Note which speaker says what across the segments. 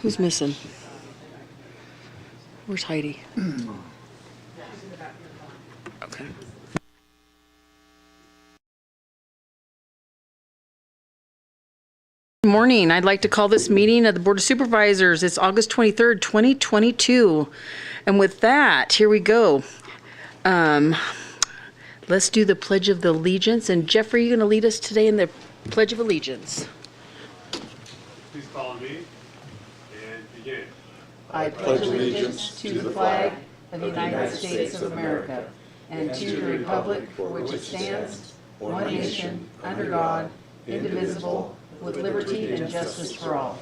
Speaker 1: Who's missing? Where's Heidi? Okay. Good morning. I'd like to call this meeting of the Board of Supervisors. It's August 23rd, 2022. And with that, here we go. Let's do the Pledge of the Allegiance. And Jeffrey, you're going to lead us today in the Pledge of Allegiance.
Speaker 2: Please follow me and begin.
Speaker 1: I pledge allegiance to the flag of the United States of America and to the republic for which it stands, one nation, under God, indivisible, with liberty and justice for all.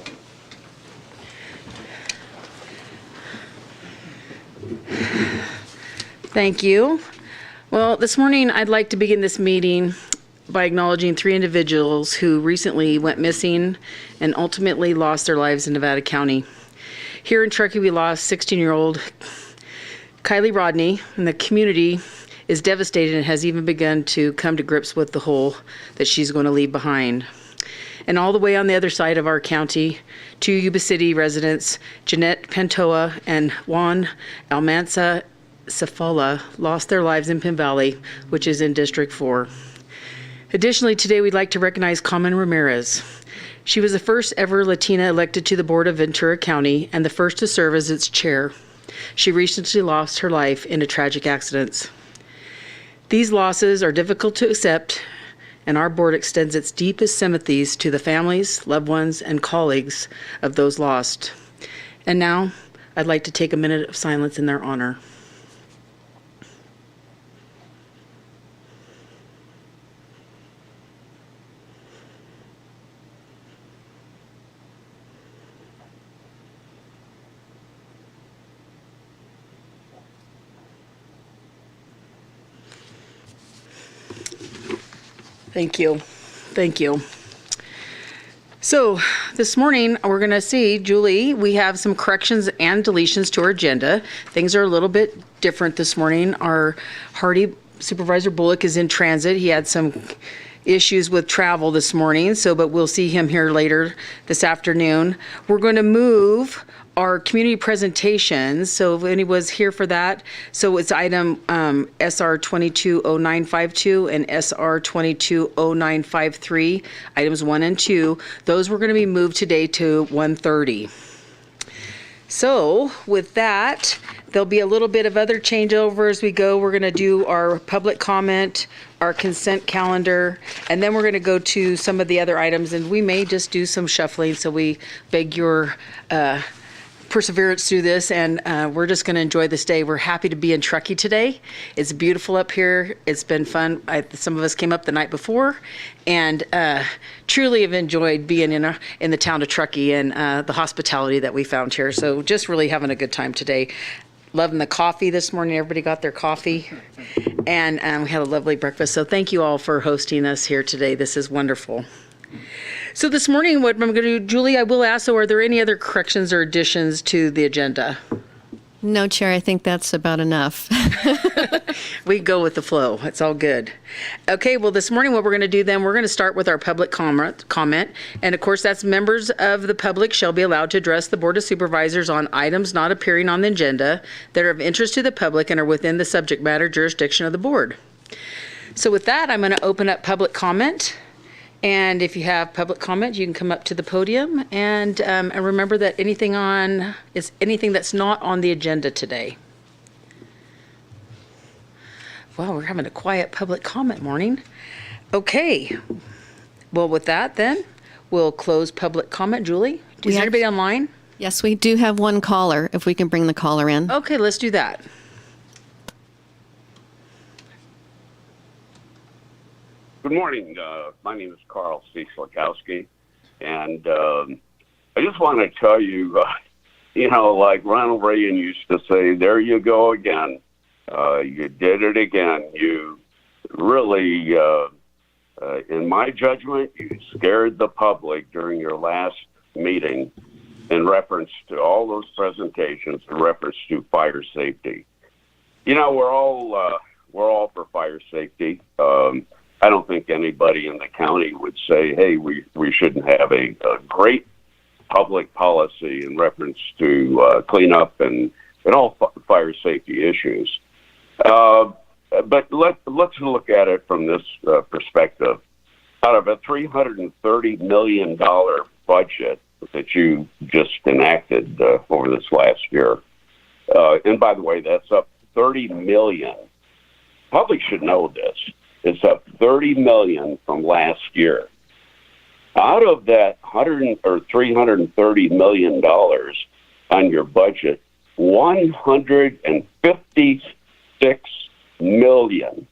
Speaker 1: Thank you. Well, this morning I'd like to begin this meeting by acknowledging 3 individuals who recently went missing and ultimately lost their lives in Nevada County. Here in Truckee, we lost 16-year-old Kylie Rodney, and the community is devastated and has even begun to come to grips with the hole that she's going to leave behind. And all the way on the other side of our county, 2 Yuba City residents, Jeanette Pantoa and Juan Almanza Safala, lost their lives in Pin Valley, which is in District 4. Additionally, today we'd like to recognize Carmen Ramirez. She was the first ever Latina elected to the board of Ventura County and the first to serve as its chair. She recently lost her life in a tragic accident. These losses are difficult to accept, and our board extends its deepest sympathies to the families, loved ones, and colleagues of those lost. And now, I'd like to take a minute of silence in their honor. Thank you. Thank you. So this morning we're going to see, Julie, we have some corrections and deletions to our agenda. Things are a little bit different this morning. Our hardy Supervisor Bullock is in transit. He had some issues with travel this morning, but we'll see him here later this afternoon. We're going to move our community presentations, so if anyone's here for that, so it's item SR 220952 and SR 220953, items 1 and 2. Those were going to be moved today to 1:30. So with that, there'll be a little bit of other changeover as we go. We're going to do our public comment, our consent calendar, and then we're going to go to some of the other items, and we may just do some shuffling, so we beg your perseverance through this, and we're just going to enjoy this day. We're happy to be in Truckee today. It's beautiful up here. It's been fun. Some of us came up the night before, and truly have enjoyed being in the town of Truckee and the hospitality that we found here. So just really having a good time today. Loving the coffee this morning. Everybody got their coffee, and we had a lovely breakfast. So thank you all for hosting us here today. This is wonderful. So this morning, what I'm going to do, Julie, I will ask, so are there any other corrections or additions to the agenda?
Speaker 3: No, Chair, I think that's about enough.
Speaker 1: We go with the flow. It's all good. Okay, well, this morning what we're going to do then, we're going to start with our public comment. And of course, that's members of the public shall be allowed to address the Board of Supervisors on items not appearing on the agenda that are of interest to the public and are within the subject matter jurisdiction of the board. So with that, I'm going to open up public comment. And if you have public comment, you can come up to the podium, and remember that anything that's not on the agenda today. Wow, we're having a quiet public comment morning. Okay, well with that then, we'll close public comment. Julie, is anybody online?
Speaker 3: Yes, we do have one caller, if we can bring the caller in.
Speaker 1: Okay, let's do that.
Speaker 4: Good morning. My name is Carl C. Slakowski, and I just want to tell you, like Ronald Reagan used to say, there you go again. You did it again. You really, in my judgment, you scared the public during your last meeting in reference to all those presentations in reference to fire safety. We're all for fire safety. I don't think anybody in the county would say, hey, we shouldn't have a great public policy in reference to cleanup and all fire safety issues. But let's look at it from this perspective. Out of a $330 million budget that you just enacted over this last year, and by the way, that's up $30 million. Public should know this. It's up $30 million from last year. Out of that $330 million on your budget, 156 million.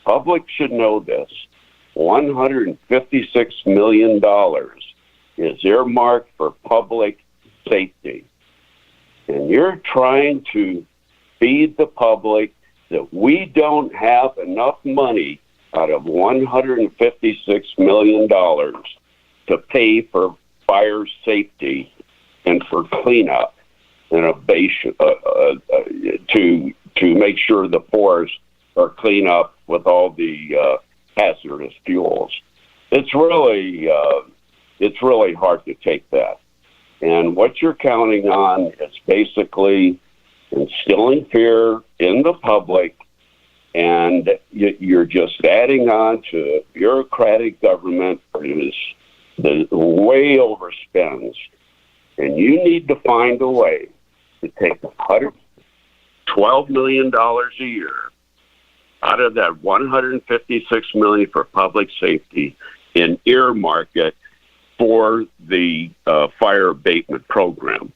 Speaker 4: Public should know this. $156 million is earmarked for public safety. And you're trying to feed the public that we don't have enough money out of $156 million to pay for fire safety and for cleanup and abation, to make sure the forests are clean up with all the hazardous fuels. It's really hard to take that. And what you're counting on is basically instilling fear in the public, and you're just adding on to bureaucratic government that way overspends. And you need to find a way to take $112 million a year out of that $156 million for public safety and earmark it for the fire abatement program.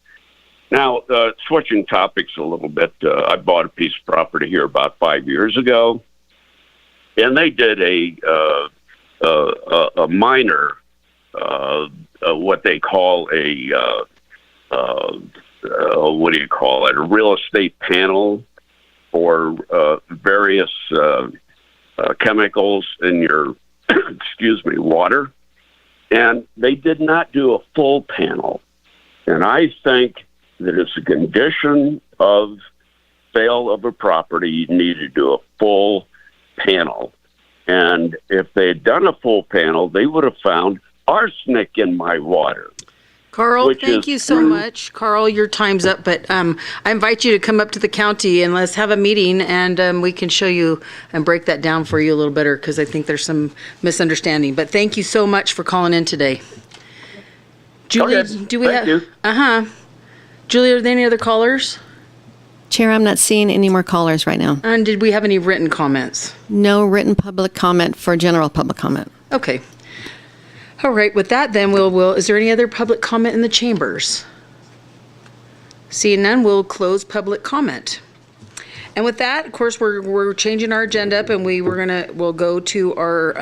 Speaker 4: Now, switching topics a little bit, I bought a piece of property here about 5 years ago, and they did a minor, what they call a real estate panel for various chemicals in your water, and they did not do a full panel. And I think that it's a condition of sale of a property, you need to do a full panel. And if they had done a full panel, they would have found arsenic in my water.
Speaker 1: Carl, thank you so much. Carl, your time's up, but I invite you to come up to the county and let's have a meeting, and we can show you and break that down for you a little better, because I think there's some misunderstanding. But thank you so much for calling in today. Julie,
Speaker 4: Okay.
Speaker 1: do we
Speaker 4: Thank
Speaker 1: have...
Speaker 4: you.
Speaker 1: Julie, are there any other callers?
Speaker 3: Chair, I'm not seeing any more callers right now.
Speaker 1: And did we have any written comments?
Speaker 3: No written public comment for general public comment.
Speaker 1: Okay. All right, with that then, is there any other public comment in the chambers? Seeing none, we'll close public comment. And with that, of course, we're changing our agenda up, and we'll go to our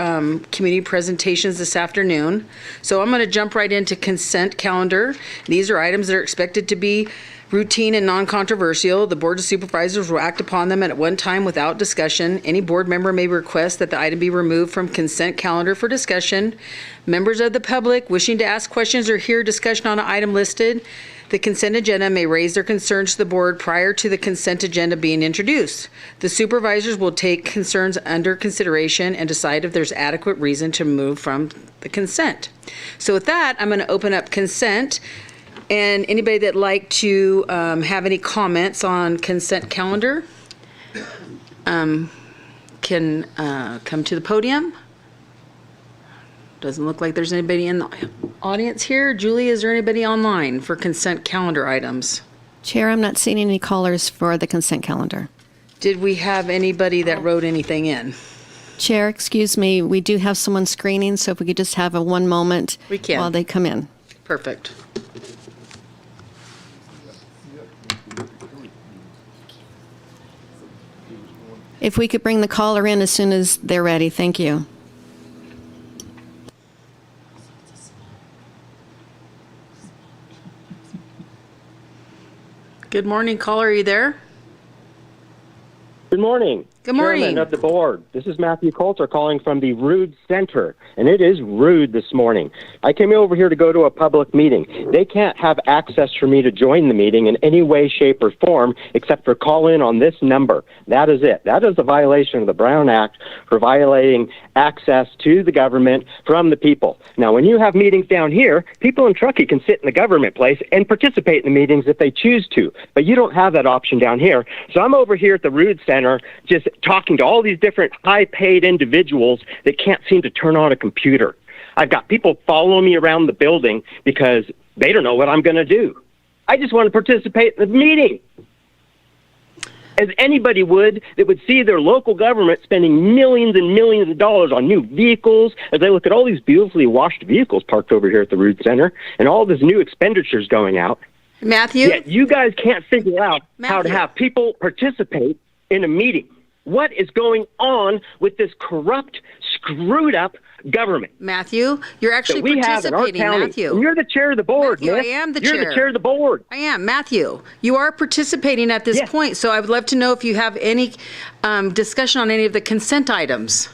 Speaker 1: community presentations this afternoon. So I'm gonna jump right into consent calendar. These are items that are expected to be routine and non-controversial. The Board of Supervisors will act upon them at one time without discussion. Any board member may request that the item be removed from consent calendar for discussion. Members of the public wishing to ask questions or hear discussion on an item listed, the consent agenda may raise their concerns to the board prior to the consent agenda being introduced. The supervisors will take concerns under consideration and decide if there's adequate reason to move from the consent. So with that, I'm going to open up consent. And anybody that'd like to have any comments on consent calendar can come to the podium. Doesn't look like there's anybody in the audience here. Julie, is there anybody online for consent calendar items?
Speaker 3: Chair, I'm not seeing any callers for the consent calendar.
Speaker 1: Did we have anybody that wrote anything in?
Speaker 3: Chair, excuse me, we do have someone screening, so if we could just have one moment
Speaker 1: We can.
Speaker 3: while they come in.
Speaker 1: Perfect.
Speaker 3: If we could bring the caller in as soon as they're ready, thank you.
Speaker 1: Good morning, caller. Are you there?
Speaker 5: Good morning.
Speaker 1: Good morning.
Speaker 5: Chairman of the board. This is Matthew Coulter calling from the Rude Center, and it is rude this morning. I came over here to go to a public meeting. They can't have access for me to join the meeting in any way, shape, or form except for call in on this number. That is it. That is a violation of the Brown Act for violating access to the government from the people. Now, when you have meetings down here, people in Truckee can sit in the government place and participate in the meetings if they choose to, but you don't have that option down here. So I'm over here at the Rude Center just talking to all these different high-paid individuals that can't seem to turn on a computer. I've got people following me around the building because they don't know what I'm going to do. I just want to participate in the meeting, as anybody would that would see their local government spending millions and millions of dollars on new vehicles, as they look at all these beautifully washed vehicles parked over here at the Rude Center and all this new expenditures going out.
Speaker 1: Matthew?
Speaker 5: Yet you guys can't figure out how to
Speaker 1: Matthew.
Speaker 5: have people participate in a meeting. What is going on with this corrupt, screwed up government
Speaker 1: Matthew, you're actually
Speaker 5: that we have in our
Speaker 1: participating,
Speaker 5: county?
Speaker 1: Matthew.
Speaker 5: And you're the chair of the board,
Speaker 1: Matthew,
Speaker 5: Miss.
Speaker 1: I am the
Speaker 5: You're
Speaker 1: chair.
Speaker 5: the chair of the board.
Speaker 1: I am. Matthew, you are participating at this
Speaker 5: Yes.
Speaker 1: point, so I would love to know if you have any discussion on any of the consent items.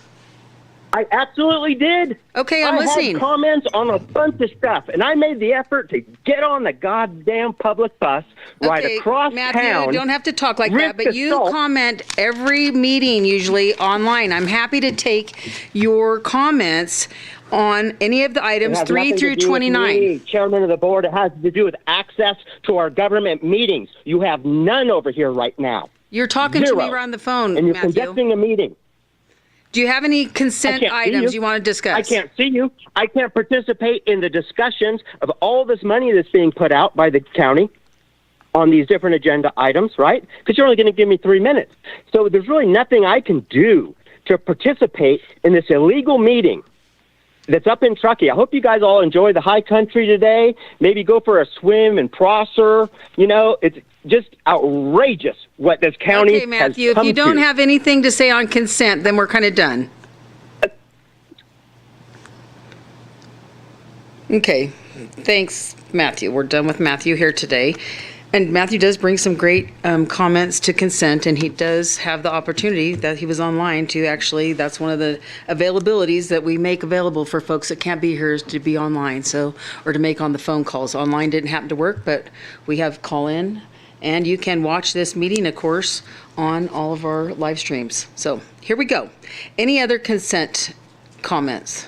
Speaker 5: I absolutely did.
Speaker 1: Okay, I'm
Speaker 5: I
Speaker 1: listening.
Speaker 5: had comments on a bunch of stuff, and I made the effort to get on the goddamn public bus right
Speaker 1: Okay,
Speaker 5: across
Speaker 1: Matthew,
Speaker 5: town.
Speaker 1: you don't have to talk like
Speaker 5: rip
Speaker 1: that, but
Speaker 5: the
Speaker 1: you
Speaker 5: salt.
Speaker 1: comment every meeting usually online. I'm happy to take your comments on any of the
Speaker 5: It
Speaker 1: items
Speaker 5: has
Speaker 1: 3
Speaker 5: nothing to
Speaker 1: through
Speaker 5: do with
Speaker 1: 29.
Speaker 5: me, chairman of the board. It has to do with access to our government meetings. You have none over here right now.
Speaker 1: You're talking to me
Speaker 5: Zero.
Speaker 1: around the phone,
Speaker 5: And you're
Speaker 1: Matthew.
Speaker 5: conducting a meeting.
Speaker 1: Do you have any consent
Speaker 5: I can't see
Speaker 1: items
Speaker 5: you.
Speaker 1: you want to discuss?
Speaker 5: I can't see you. I can't participate in the discussions of all this money that's being put out by the county on these different agenda items, right? Because you're only going to give me 3 minutes. So there's really nothing I can do to participate in this illegal meeting that's up in Truckee. I hope you guys all enjoy the high country today. Maybe go for a swim in Prosser. You know, it's just outrageous what this county
Speaker 1: Okay, Matthew,
Speaker 5: has
Speaker 1: if
Speaker 5: come
Speaker 1: you don't
Speaker 5: to.
Speaker 1: have anything to say on consent, then we're kind of done. Okay, thanks, Matthew. We're done with Matthew here today. And Matthew does bring some great comments to consent, and he does have the opportunity that he was online to actually, that's one of the availabilities that we make available for folks that can't be here is to be online, so, or to make on the phone calls. Online didn't happen to work, but we have call in, and you can watch this meeting, of course, on all of our live streams. So here we go. Any other consent comments?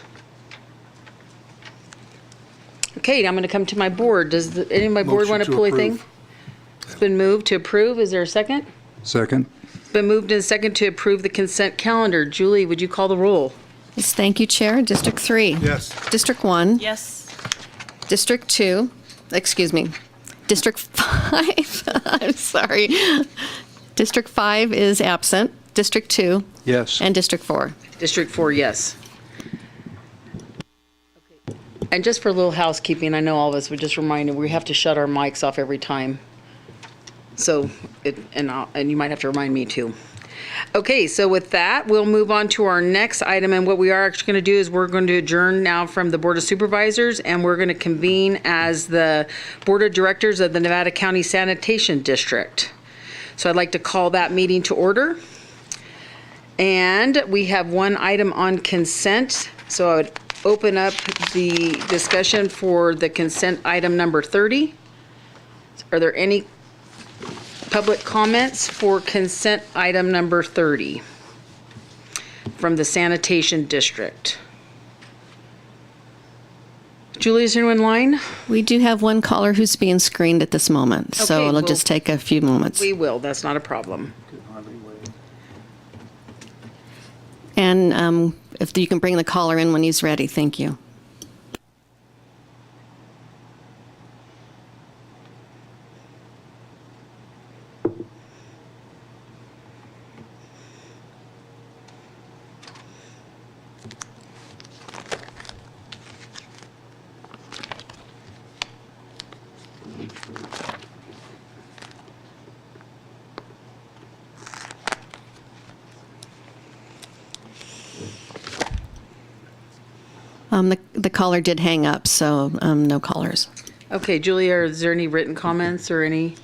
Speaker 1: Okay, I'm going to come to my board. Does any of my board
Speaker 6: Motion
Speaker 1: want to
Speaker 6: to
Speaker 1: pull
Speaker 6: approve.
Speaker 1: anything? It's been moved to approve. Is there a second?
Speaker 6: Second.
Speaker 1: It's been moved and second to approve the consent calendar. Julie, would you call the roll?
Speaker 3: Yes, thank you, Chair. District 3.
Speaker 6: Yes.
Speaker 3: District 1.
Speaker 7: Yes.
Speaker 3: District 2. Excuse me. District 5. I'm sorry. District 5 is absent. District 2.
Speaker 6: Yes.
Speaker 3: And District 4.
Speaker 1: District 4, yes. Okay. And just for a little housekeeping, I know all of us would just remind you, we have to shut our mics off every time. So, and you might have to remind me too. Okay, so with that, we'll move on to our next item, and what we are actually going to do is we're going to adjourn now from the Board of Supervisors, and we're going to convene as the Board of Directors of the Nevada County Sanitation District. So I'd like to call that meeting to order. And we have one item on consent, so I would open up the discussion for the consent item number 30. Are there any public comments for consent item number 30 from the Sanitation District? Julie, is anyone in line?
Speaker 3: We do have one caller who's being screened at this moment, so
Speaker 1: Okay,
Speaker 3: it'll
Speaker 1: well,
Speaker 3: just take a few moments.
Speaker 1: We will, that's not a problem.
Speaker 3: And if you can bring the caller in when he's ready, thank you. The caller did hang up, so no callers.
Speaker 1: Okay, Julia, is there any written comments or any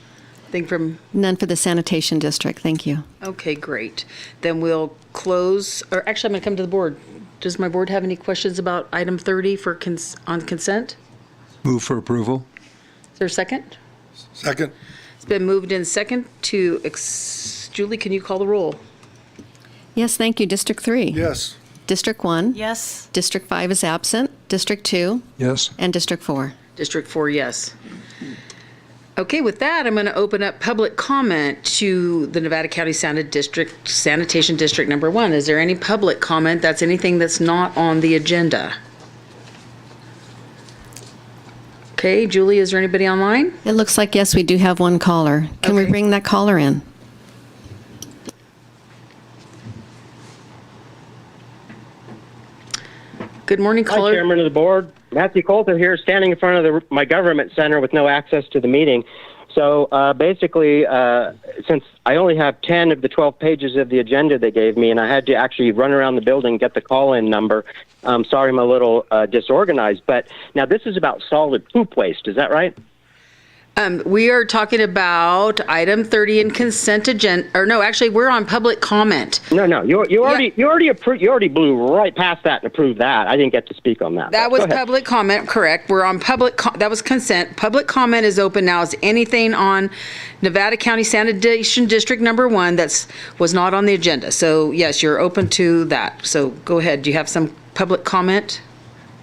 Speaker 1: Thing from,
Speaker 3: None for the sanitation district, thank you.
Speaker 1: okay, great. Then we'll close, or actually, I'm going to come to the board. Does my board have any questions about item 30 for on consent?
Speaker 6: Move for approval.
Speaker 1: Is there a second?
Speaker 6: Second.
Speaker 1: It's been moved in second to, Julie, can you call the roll?
Speaker 3: Yes, thank you. District 3?
Speaker 6: Yes.
Speaker 3: District 1?
Speaker 7: Yes.
Speaker 3: District 5 is absent. District 2?
Speaker 6: Yes.
Speaker 3: And District 4?
Speaker 1: District 4, yes. Okay, with that, I'm going to open up public comment to the Nevada County Sanitation District Number 1. Is there any public comment that's anything that's not on the agenda? Okay, Julie, is there anybody online?
Speaker 3: It looks like, yes, we do have one caller. Can we
Speaker 1: Okay.
Speaker 3: bring that caller in?
Speaker 1: Good morning,
Speaker 5: Hi,
Speaker 1: caller.
Speaker 5: Chairman of the Board. Matthew Coulter here, standing in front of my government center with no access to the meeting. So basically, since I only have 10 of the 12 pages of the agenda they gave me, and I had to actually run around the building, get the call-in number, sorry I'm a little disorganized. But now this is about solid poop waste, is that right?
Speaker 1: We are talking about item 30 in consent agenda, or no, actually, we're on public comment.
Speaker 5: No, you already blew right past that and approved that. I didn't get to speak on that.
Speaker 1: That
Speaker 5: Go
Speaker 1: was
Speaker 5: ahead.
Speaker 1: public comment, correct. We're on that was consent. Public comment is open now. Is anything on Nevada County Sanitation District Number 1 was not on the agenda? So yes, you're open to that. So go ahead. Do you have some public comment?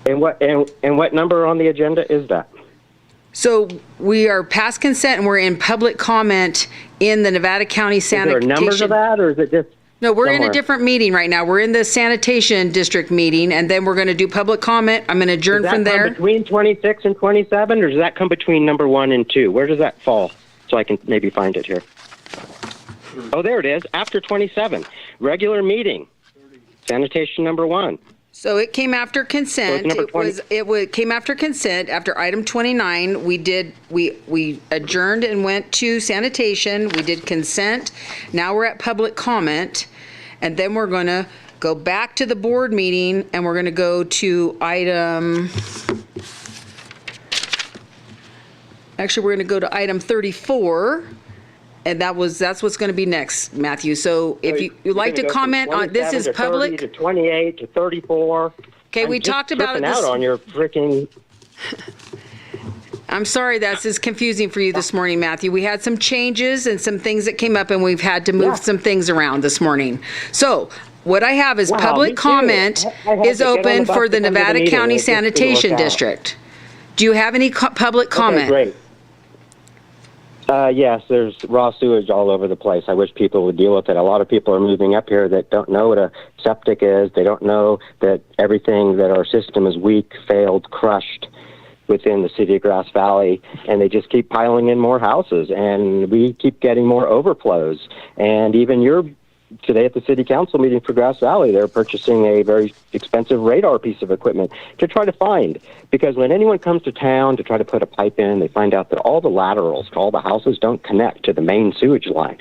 Speaker 5: And what number on the agenda is that?
Speaker 1: So we are past consent and we're in public comment in the Nevada County
Speaker 5: Is there
Speaker 1: Sanitation.
Speaker 5: numbers of that, or is it just?
Speaker 1: No, we're in
Speaker 5: somewhere?
Speaker 1: a different meeting right now. We're in the sanitation district meeting, and then we're going to do public comment. I'm going to adjourn
Speaker 5: Does that
Speaker 1: from
Speaker 5: come
Speaker 1: there.
Speaker 5: between 26 and 27, or does that come between number 1 and 2? Where does that fall? So I can maybe find it here. Oh, there it is. After 27, regular meeting, sanitation number 1.
Speaker 1: So it came after consent.
Speaker 5: number 20.
Speaker 1: It came after consent. After item 29, we adjourned and went to sanitation. We did consent. Now we're at public comment, and then we're going to go back to the board meeting, and we're going to go to item. Actually, we're going to go to item 34. And that's what's going to be next, Matthew. So if you'd like to comment on, this is public.
Speaker 5: 30 to 28 to 34.
Speaker 1: Okay, we talked about it
Speaker 5: this. Out on your freaking.
Speaker 1: I'm sorry this is confusing for you this morning, Matthew. We had some changes and some things that came up, and we've had to move some things around this morning. So what I have is
Speaker 5: Wow,
Speaker 1: public
Speaker 5: me too.
Speaker 1: comment
Speaker 5: I had
Speaker 1: is
Speaker 5: to get on the
Speaker 1: open
Speaker 5: bus
Speaker 1: for
Speaker 5: to
Speaker 1: the
Speaker 5: come to the
Speaker 1: Nevada
Speaker 5: meeting.
Speaker 1: County
Speaker 5: It just didn't work
Speaker 1: Sanitation
Speaker 5: out.
Speaker 1: District. Do you have any public comment?
Speaker 5: Okay, great. Yes, there's raw sewage all over the place. I wish people would deal with it. A lot of people are moving up here that don't know what a septic is. They don't know that everything that our system is weak, failed, crushed within the city of Grass Valley, and they just keep piling in more houses, and we keep getting more overflows. And even today at the city council meeting for Grass Valley, they're purchasing a very expensive radar piece of equipment to try to find. Because when anyone comes to town to try to put a pipe in, they find out that all the laterals to all the houses don't connect to the main sewage line.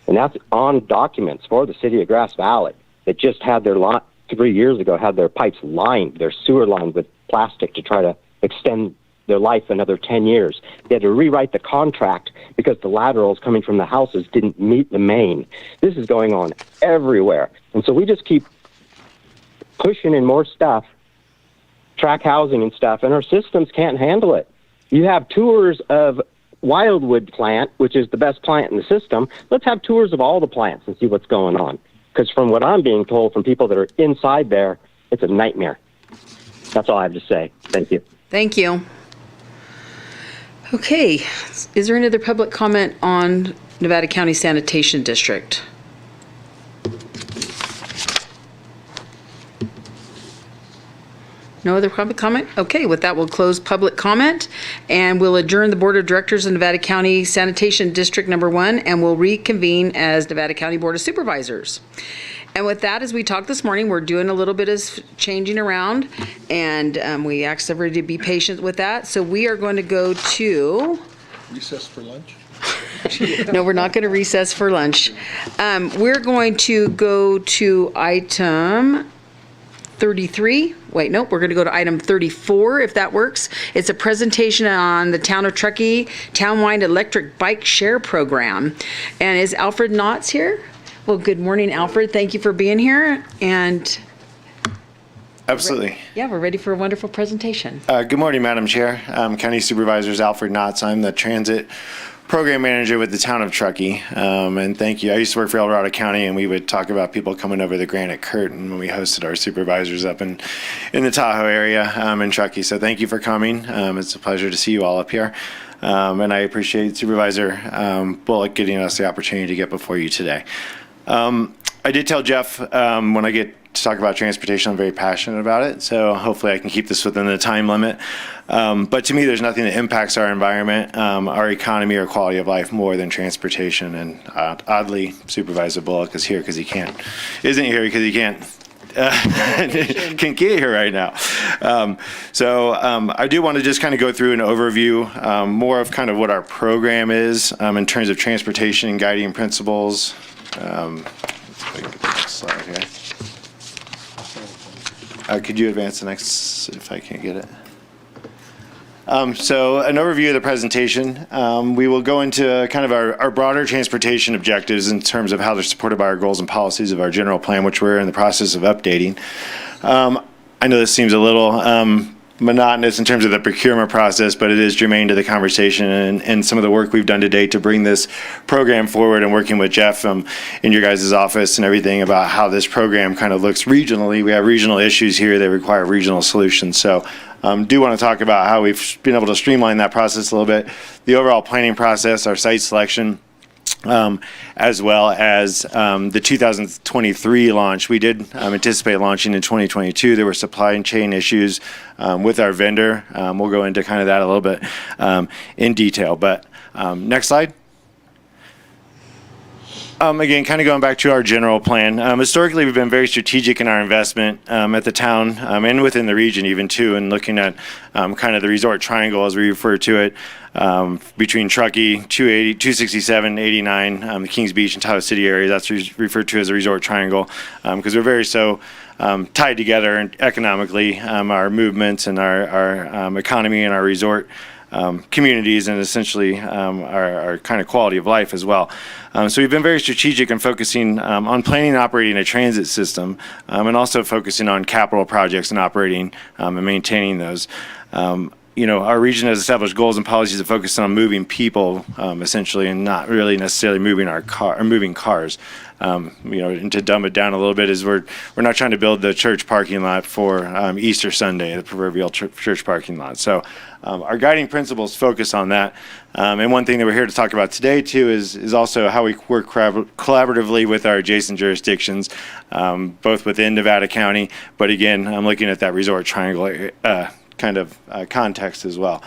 Speaker 5: And that's on documents for the city of Grass Valley that just had 3 years ago, had their pipes lined, their sewer lined with plastic to try to extend their life another 10 years. They had to rewrite the contract because the laterals coming from the houses didn't meet the main. This is going on everywhere. And so we just keep pushing in more stuff, track housing and stuff, and our systems can't handle it. You have tours of Wildwood plant, which is the best plant in the system. Let's have tours of all the plants and see what's going on. Because from what I'm being told from people that are inside there, it's a nightmare. That's all I have to say. Thank you.
Speaker 1: Thank you. Okay, is there any other public comment on Nevada County Sanitation District? No other public comment? Okay, with that, we'll close public comment, and we'll adjourn the Board of Directors of Nevada County Sanitation District Number 1, and we'll reconvene as Nevada County Board of Supervisors. And with that, as we talked this morning, we're doing a little bit of changing around, and we asked everybody to be patient with that. So we are going to go to...
Speaker 6: Recess for lunch?
Speaker 1: No, we're not going to recess for lunch. We're going to go to item 33. Wait, nope, we're going to go to item 34, if that works. It's a presentation on the Town of Truckee Townwide Electric Bike Share Program. And is Alfred Knotts here? Well, good morning, Alfred. Thank you for being here. And
Speaker 7: Absolutely.
Speaker 1: yeah, we're ready for a wonderful presentation.
Speaker 7: Good morning, Madam Chair. County Supervisors, Alfred Knotts. I'm the Transit Program Manager with the Town of Truckee. And thank you. I used to work for El Dorado County, and we would talk about people coming over the granite curtain when we hosted our supervisors up in the Tahoe area in Truckee. So thank you for coming. It's a pleasure to see you all up here. And I appreciate Supervisor Bullock getting us the opportunity to get before you today. I did tell Jeff when I get to talk about transportation, I'm very passionate about it. So hopefully I can keep this within the time limit. But to me, there's nothing that impacts our environment, our economy, or quality of life more than transportation. And oddly, Supervisor Bullock is here because he isn't here because he can't get here right now. So I do want to just kind of go through an overview, more of kind of what our program is in terms of transportation and guiding principles. Let's get the next slide here. Could you advance the next, if I can't get it? So an overview of the presentation. We will go into kind of our broader transportation objectives in terms of how they're supported by our goals and policies of our general plan, which we're in the process of updating. I know this seems a little monotonous in terms of the procurement process, but it is germane to the conversation and some of the work we've done to date to bring this program forward, and working with Jeff in your guys' office and everything about how this program kind of looks regionally. We have regional issues here that require regional solutions. So do want to talk about how we've been able to streamline that process a little bit, the overall planning process, our site selection, as well as the 2023 launch. We did anticipate launching in 2022. There were supply chain issues with our vendor. We'll go into kind of that a little bit in detail. But next slide. Again, kind of going back to our general plan. Historically, we've been very strategic in our investment at the town and within the region even too, and looking at kind of the resort triangle as we refer to it, between Truckee, 280, 267, 89, the Kings Beach and Tahoe City area. That's referred to as a resort triangle because we're very so tied together economically, our movements and our economy and our resort communities, and essentially our kind of quality of life as well. So we've been very strategic in focusing on planning and operating a transit system, and also focusing on capital projects and operating and maintaining those. Our region has established goals and policies that focus on moving people, essentially, and not really necessarily moving moving cars. And to dumb it down a little bit is we're not trying to build the church parking lot for Easter Sunday, the proverbial church parking lot. So our guiding principles focus on that. And one thing that we're here to talk about today too is also how we work collaboratively with our adjacent jurisdictions, both within Nevada County, but again, I'm looking at that resort triangle kind of context as well.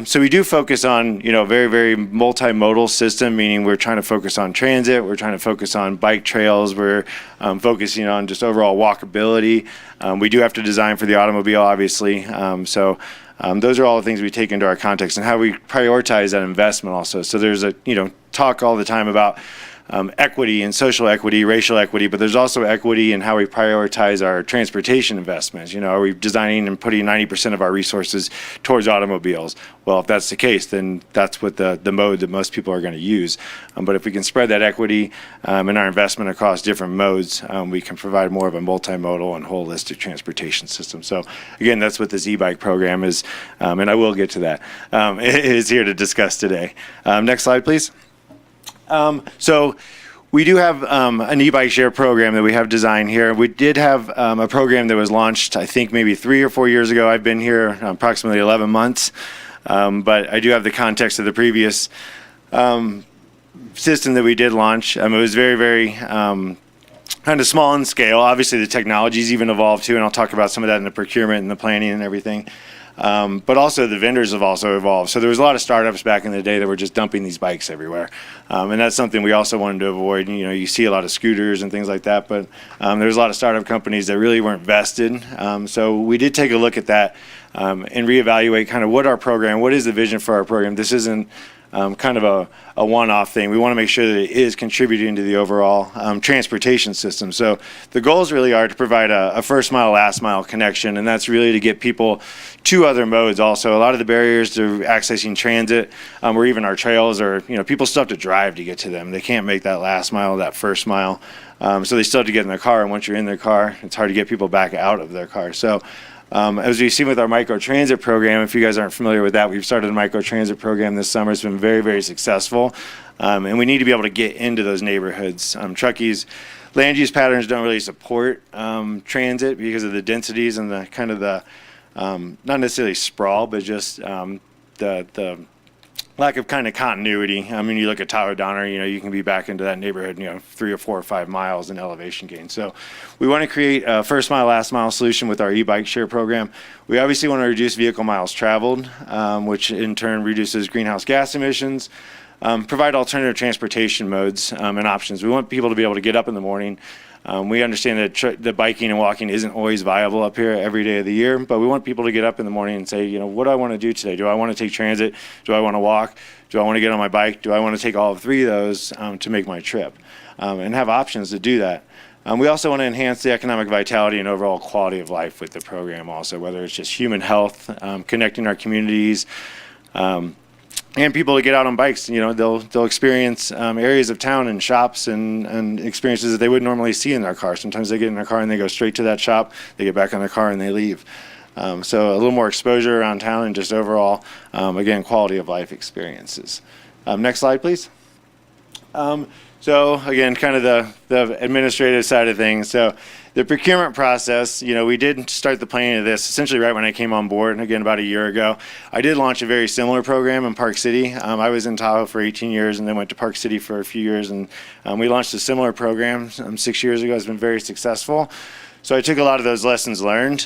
Speaker 7: So we do focus on, very, very multimodal system, meaning we're trying to focus on transit, we're trying to focus on bike trails, we're focusing on just overall walkability. We do have to design for the automobile, obviously. So those are all the things we take into our context and how we prioritize that investment also. So there's talk all the time about equity and social equity, racial equity, but there's also equity in how we prioritize our transportation investments. Are we designing and putting 90% of our resources towards automobiles? Well, if that's the case, then that's what the mode that most people are going to use. But if we can spread that equity in our investment across different modes, we can provide more of a multimodal and holistic transportation system. So again, that's what this e-bike program is, and I will get to that, is here to discuss today. Next slide, please. So we do have an e-bike share program that we have designed here. We did have a program that was launched, I think, maybe 3 or 4 years ago. I've been here approximately 11 months, but I do have the context of the previous system that we did launch. It was very, very kind of small in scale. Obviously, the technology's even evolved too, and I'll talk about some of that in the procurement and the planning and everything. But also the vendors have also evolved. So there was a lot of startups back in the day that were just dumping these bikes everywhere. And that's something we also wanted to avoid. You see a lot of scooters and things like that, but there's a lot of startup companies that really weren't vested. So we did take a look at that and reevaluate kind of what is the vision for our program. This isn't kind of a one-off thing. We want to make sure that it is contributing to the overall transportation system. So the goals really are to provide a first mile, last mile connection, and that's really to get people to other modes also. A lot of the barriers to accessing transit or even our trails are, people still have to drive to get to them. They can't make that last mile, that first mile. So they still have to get in their car, and once you're in their car, it's hard to get people back out of their car. So as we've seen with our microtransit program, if you guys aren't familiar with that, we've started a microtransit program this summer. It's been very, very successful, and we need to be able to get into those neighborhoods. Truckee's land use patterns don't really support transit because of the densities and the kind of the not necessarily sprawl, but just the lack of kind of continuity. I mean, you look at Tyler Donner, you can be back into that neighborhood, 3 or 4 or 5 miles in elevation gain. So we want to create a first mile, last mile solution with our e-bike share program. We obviously want to reduce vehicle miles traveled, which in turn reduces greenhouse gas emissions, provide alternative transportation modes and options. We want people to be able to get up in the morning. We understand that the biking and walking isn't always viable up here every day of the year, but we want people to get up in the morning and say, what do I want to do today? Do I want to take transit? Do I want to walk? Do I want to get on my bike? Do I want to take all 3 of those to make my trip and have options to do that? We also want to enhance the economic vitality and overall quality of life with the program also, whether it's just human health, connecting our communities, and people to get out on bikes. They'll experience areas of town and shops and experiences that they would normally see in their car. Sometimes they get in their car and they go straight to that shop, they get back in their car and they leave. So a little more exposure around town and just overall, again, quality of life experiences. Next slide, please. So again, kind of the administrative side of things. So the procurement process, we did start the planning of this essentially right when I came on board, and again, about a year ago. I did launch a very similar program in Park City. I was in Tahoe for 18 years and then went to Park City for a few years, and we launched a similar program 6 years ago. It's been very successful. So I took a lot of those lessons learned,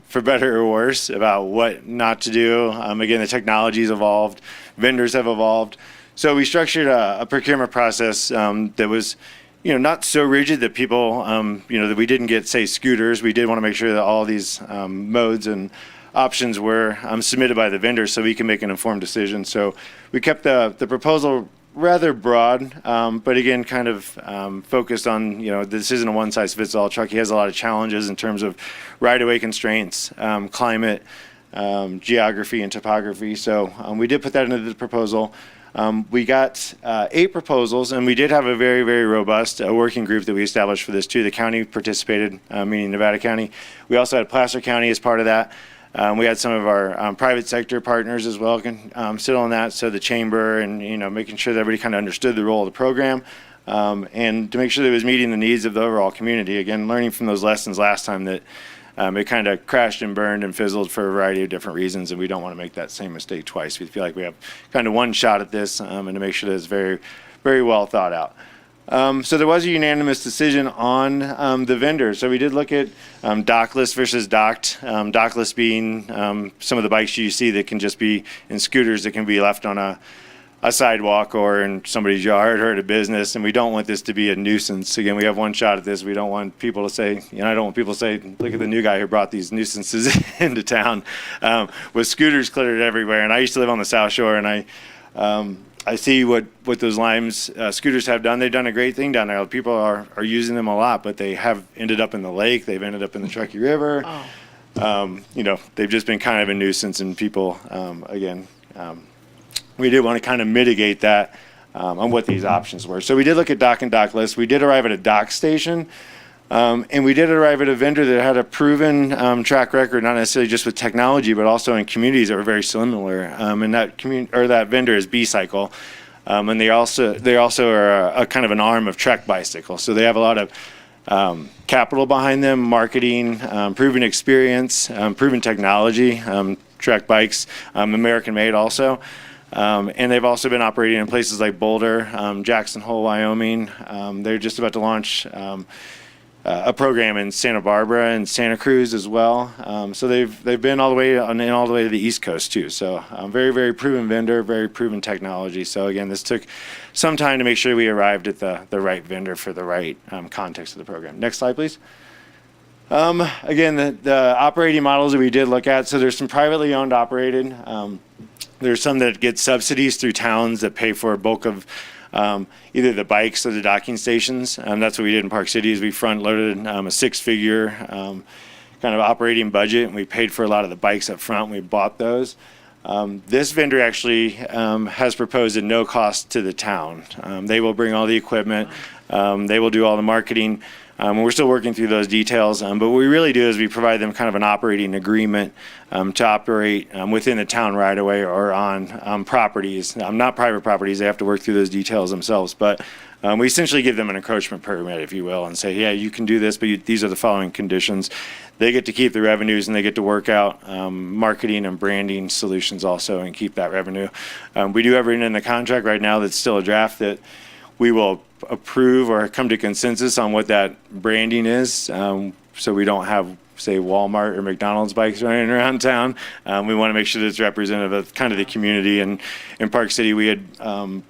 Speaker 7: for better or worse, about what not to do. Again, the technology's evolved, vendors have evolved. So we structured a procurement process that was, not so rigid that people, that we didn't get, say, scooters. We did want to make sure that all these modes and options were submitted by the vendor so we can make an informed decision. So we kept the proposal rather broad, but again, kind of focused on, this isn't a one-size-fits-all. Truckee has a lot of challenges in terms of right-of-way constraints, climate, geography, and topography. So we did put that into the proposal. We got 8 proposals, and we did have a very, very robust working group that we established for this too. The county participated, meaning Nevada County. We also had Placer County as part of that. We had some of our private sector partners as well sit on that, so the chamber and making sure that everybody kind of understood the role of the program, and to make sure that it was meeting the needs of the overall community. Again, learning from those lessons last time that it kind of crashed and burned and fizzled for a variety of different reasons, and we don't want to make that same mistake twice. We feel like we have kind of one shot at this, and to make sure that it's very, very well thought out. So there was a unanimous decision on the vendors. So we did look at dockless versus docked. Dockless being some of the bikes you see that can just be in scooters that can be left on a sidewalk or in somebody's yard or at a business, and we don't want this to be a nuisance. Again, we have one shot at this. We don't want people to say, I don't want people to say, look at the new guy who brought these nuisances into town, with scooters cluttered everywhere. And I used to live on the South Shore, and I see what those Limes scooters have done. They've done a great thing down there. People are using them a lot, but they have ended up in the lake. They've ended up in the Truckee River. They've just been kind of a nuisance, and people, we did want to kind of mitigate that on what these options were. So we did look at dock and dockless. We did arrive at a dock station, and we did arrive at a vendor that had a proven track record, not necessarily just with technology, but also in communities that were very similar. And that vendor is B-Cycle, and they also are a kind of an arm of Trek Bicycle. So they have a lot of capital behind them, marketing, proven experience, proven technology. Trek bikes, American made also. And they've also been operating in places like Boulder, Jackson Hole, Wyoming. They're just about to launch a program in Santa Barbara and Santa Cruz as well. So they've been all the way to the East Coast too. So very, very proven vendor, very proven technology. So again, this took some time to make sure we arrived at the right vendor for the right context of the program. Next slide, please. Again, the operating models that we did look at. So there's some privately owned operated There's some that get subsidies through towns that pay for a bulk of either the bikes or the docking stations. That's what we did in Park City is we front loaded a six-figure kind of operating budget, and we paid for a lot of the bikes up front. We bought those. This vendor actually has proposed at no cost to the town. They will bring all the equipment. They will do all the marketing. We're still working through those details, but what we really do is we provide them kind of an operating agreement to operate within the town right away or on properties, not private properties. They have to work through those details themselves, but we essentially give them an encroachment permit, if you will, and say, yeah, you can do this, but these are the following conditions. They get to keep the revenues, and they get to work out marketing and branding solutions also and keep that revenue. We do have written in the contract right now that's still a draft that we will approve or come to consensus on what that branding is, so we don't have, say, Walmart or McDonald's bikes running around town. We want to make sure that it's representative of kind of the community. And in Park City, we had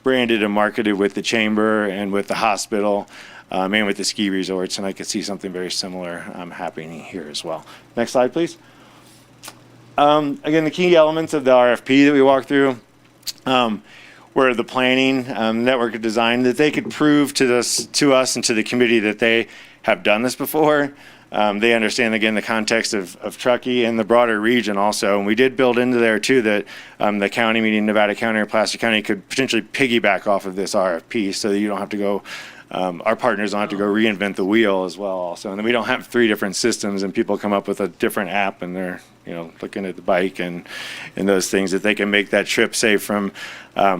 Speaker 7: branded and marketed with the chamber and with the hospital and with the ski resorts, and I could see something very similar happening here as well. Next slide, please. Again, the key elements of the RFP that we walked through were the planning, network of design, that they could prove to us and to the committee that they have done this before. They understand, again, the context of Truckee and the broader region also. And we did build into there, too, that the county, meaning Nevada County or Placer County, could potentially piggyback off of this RFP so that you don't have to go, our partners don't have to go reinvent the wheel as well also. And then we don't have 3 different systems and people come up with a different app and they're, looking at the bike and those things, that they can make that trip, say, from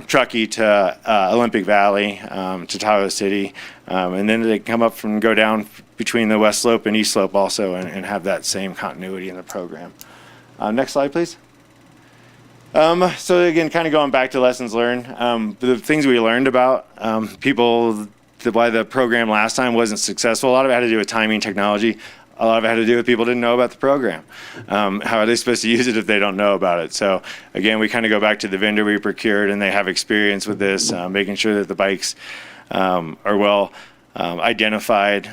Speaker 7: Truckee to Olympic Valley to Tahoe City. And then they come up and go down between the West Slope and East Slope also and have that same continuity in the program. Next slide, please. So again, kind of going back to lessons learned, the things we learned about people, why the program last time wasn't successful, a lot of it had to do with timing, technology. A lot of it had to do with people didn't know about the program. How are they supposed to use it if they don't know about it? So again, we kind of go back to the vendor we procured, and they have experience with this, making sure that the bikes are well identified.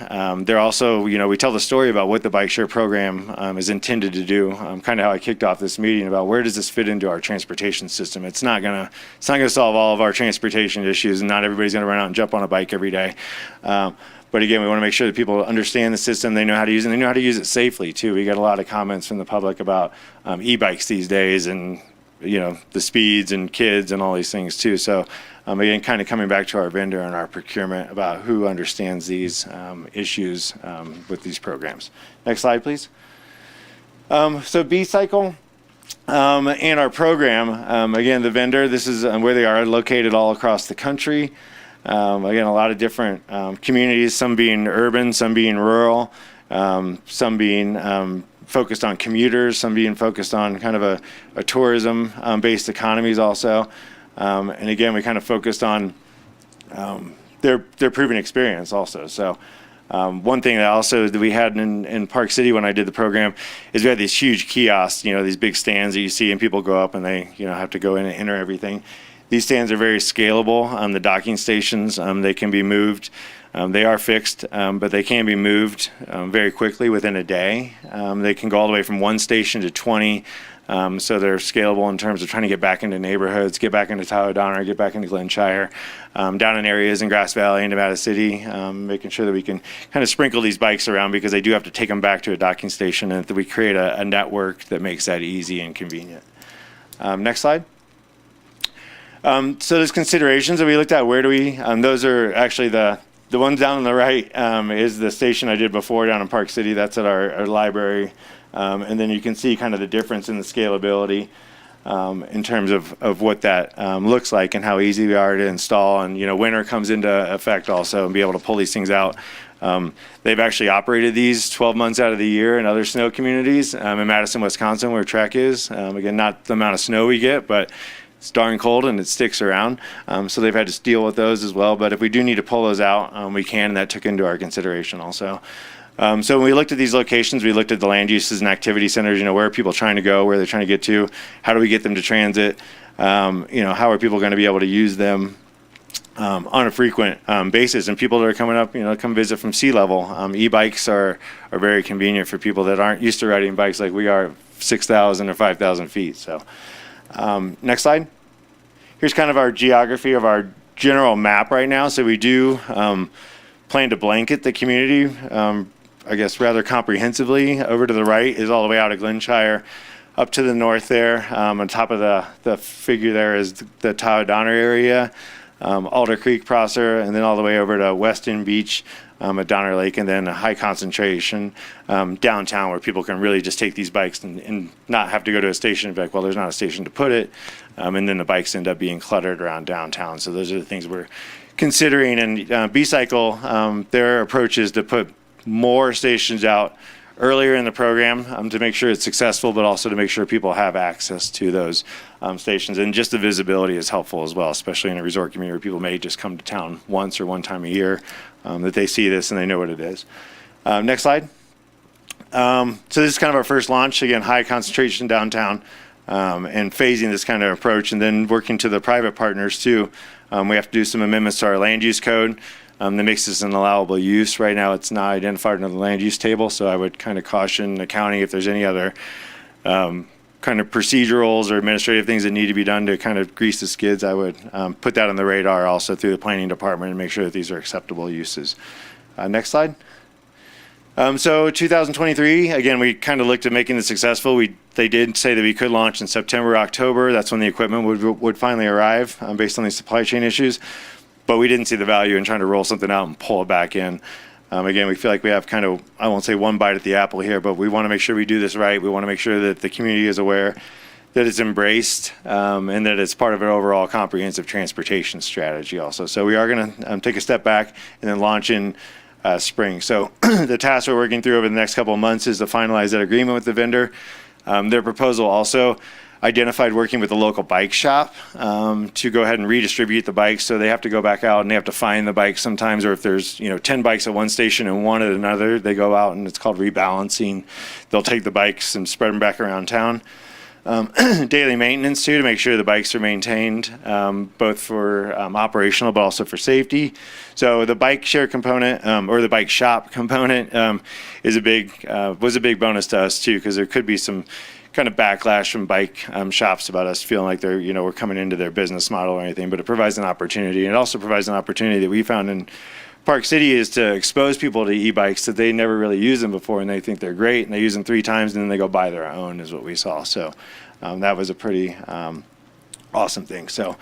Speaker 7: They're also, we tell the story about what the bike share program is intended to do. Kind of how I kicked off this meeting about where does this fit into our transportation system. It's not gonna solve all of our transportation issues, and not everybody's gonna run out and jump on a bike every day. But again, we want to make sure that people understand the system, they know how to use it, and they know how to use it safely too. We got a lot of comments from the public about e-bikes these days, and the speeds and kids and all these things too. So again, kind of coming back to our vendor and our procurement about who understands these issues with these programs. Next slide, please. So B-Cycle and our program, again, the vendor, this is where they are located all across the country. Again, a lot of different communities, some being urban, some being rural, some being focused on commuters, some being focused on kind of a tourism-based economies also. And again, we kind of focused on their proven experience also. So one thing that we had in Park City when I did the program is we had these huge kiosks, these big stands that you see, and people go up and they have to go in and enter everything. These stands are very scalable. The docking stations, they can be moved. They are fixed, but they can be moved very quickly within a day. They can go all the way from 1 station to 20. So they're scalable in terms of trying to get back into neighborhoods, get back into Tahoe Donner, get back into Glenshire, down in areas in Grass Valley and Nevada City, making sure that we can kind of sprinkle these bikes around because they do have to take them back to a docking station, and that we create a network that makes that easy and convenient. Next slide. So there's considerations that we looked at. Where do we? Those are actually the ones down on the right is the station I did before down in Park City. That's at our library. And then you can see kind of the difference in the scalability in terms of what that looks like and how easy they are to install. And, winter comes into effect also, and be able to pull these things out. They've actually operated these 12 months out of the year in other snow communities in Madison, Wisconsin, where Trek is. Again, not the amount of snow we get, but it's darn cold and it sticks around. So they've had to deal with those as well. But if we do need to pull those out, we can, and that took into our consideration also. So when we looked at these locations, we looked at the land uses and activity centers, where are people trying to go, where they're trying to get to, how do we get them to transit, how are people going to be able to use them on a frequent basis. And people that are coming up, come visit from sea level. E-bikes are very convenient for people that aren't used to riding bikes like we are, 6,000 or 5,000 feet. So Next slide. Here's kind of our geography of our general map right now. So we do plan to blanket the community, I guess, rather comprehensively. Over to the right is all the way out of Glenshire. Up to the north there, on top of the figure there is the Tahoe Donner area, Alder Creek, Prosser, and then all the way over to Weston Beach at Donner Lake, and then a high concentration downtown where people can really just take these bikes and not have to go to a station and be like, well, there's not a station to put it. And then the bikes end up being cluttered around downtown. So those are the things we're considering. And B-Cycle, their approach is to put more stations out earlier in the program to make sure it's successful, but also to make sure people have access to those stations. And just the visibility is helpful as well, especially in a resort community where people may just come to town once or one time a year, that they see this and they know what it is. Next slide. So this is kind of our first launch. Again, high concentration downtown, and phasing this kind of approach, and then working to the private partners too. We have to do some amendments to our land use code. That makes this an allowable use. Right now, it's not identified in the land use table, so I would kind of caution the county if there's any other kind of procedurals or administrative things that need to be done to kind of grease the skids. I would put that on the radar also through the planning department and make sure that these are acceptable uses. Next slide. So 2023, again, we kind of looked at making this successful. They did say that we could launch in September, October. That's when the equipment would finally arrive based on these supply chain issues. But we didn't see the value in trying to roll something out and pull it back in. Again, we feel like we have kind of, I won't say one bite at the apple here, but we want to make sure we do this right. We want to make sure that the community is aware that it's embraced and that it's part of an overall comprehensive transportation strategy also. So we are going to take a step back and then launch in spring. So the task we're working through over the next couple of months is to finalize that agreement with the vendor. Their proposal also identified working with the local bike shop to go ahead and redistribute the bikes. So they have to go back out and they have to find the bikes sometimes, or if there's 10 bikes at one station and one at another, they go out and it's called rebalancing. They'll take the bikes and spread them back around town. Daily maintenance too, to make sure the bikes are maintained, both for operational but also for safety. So the bike share component or the bike shop component was a big bonus to us too, because there could be some kind of backlash from bike shops about us feeling like they're, we're coming into their business model or anything, but it provides an opportunity. And it also provides an opportunity that we found in Park City is to expose people to e-bikes that they never really used them before and they think they're great and they use them 3 times and then they go buy their own is what we saw. So that was a pretty awesome thing. So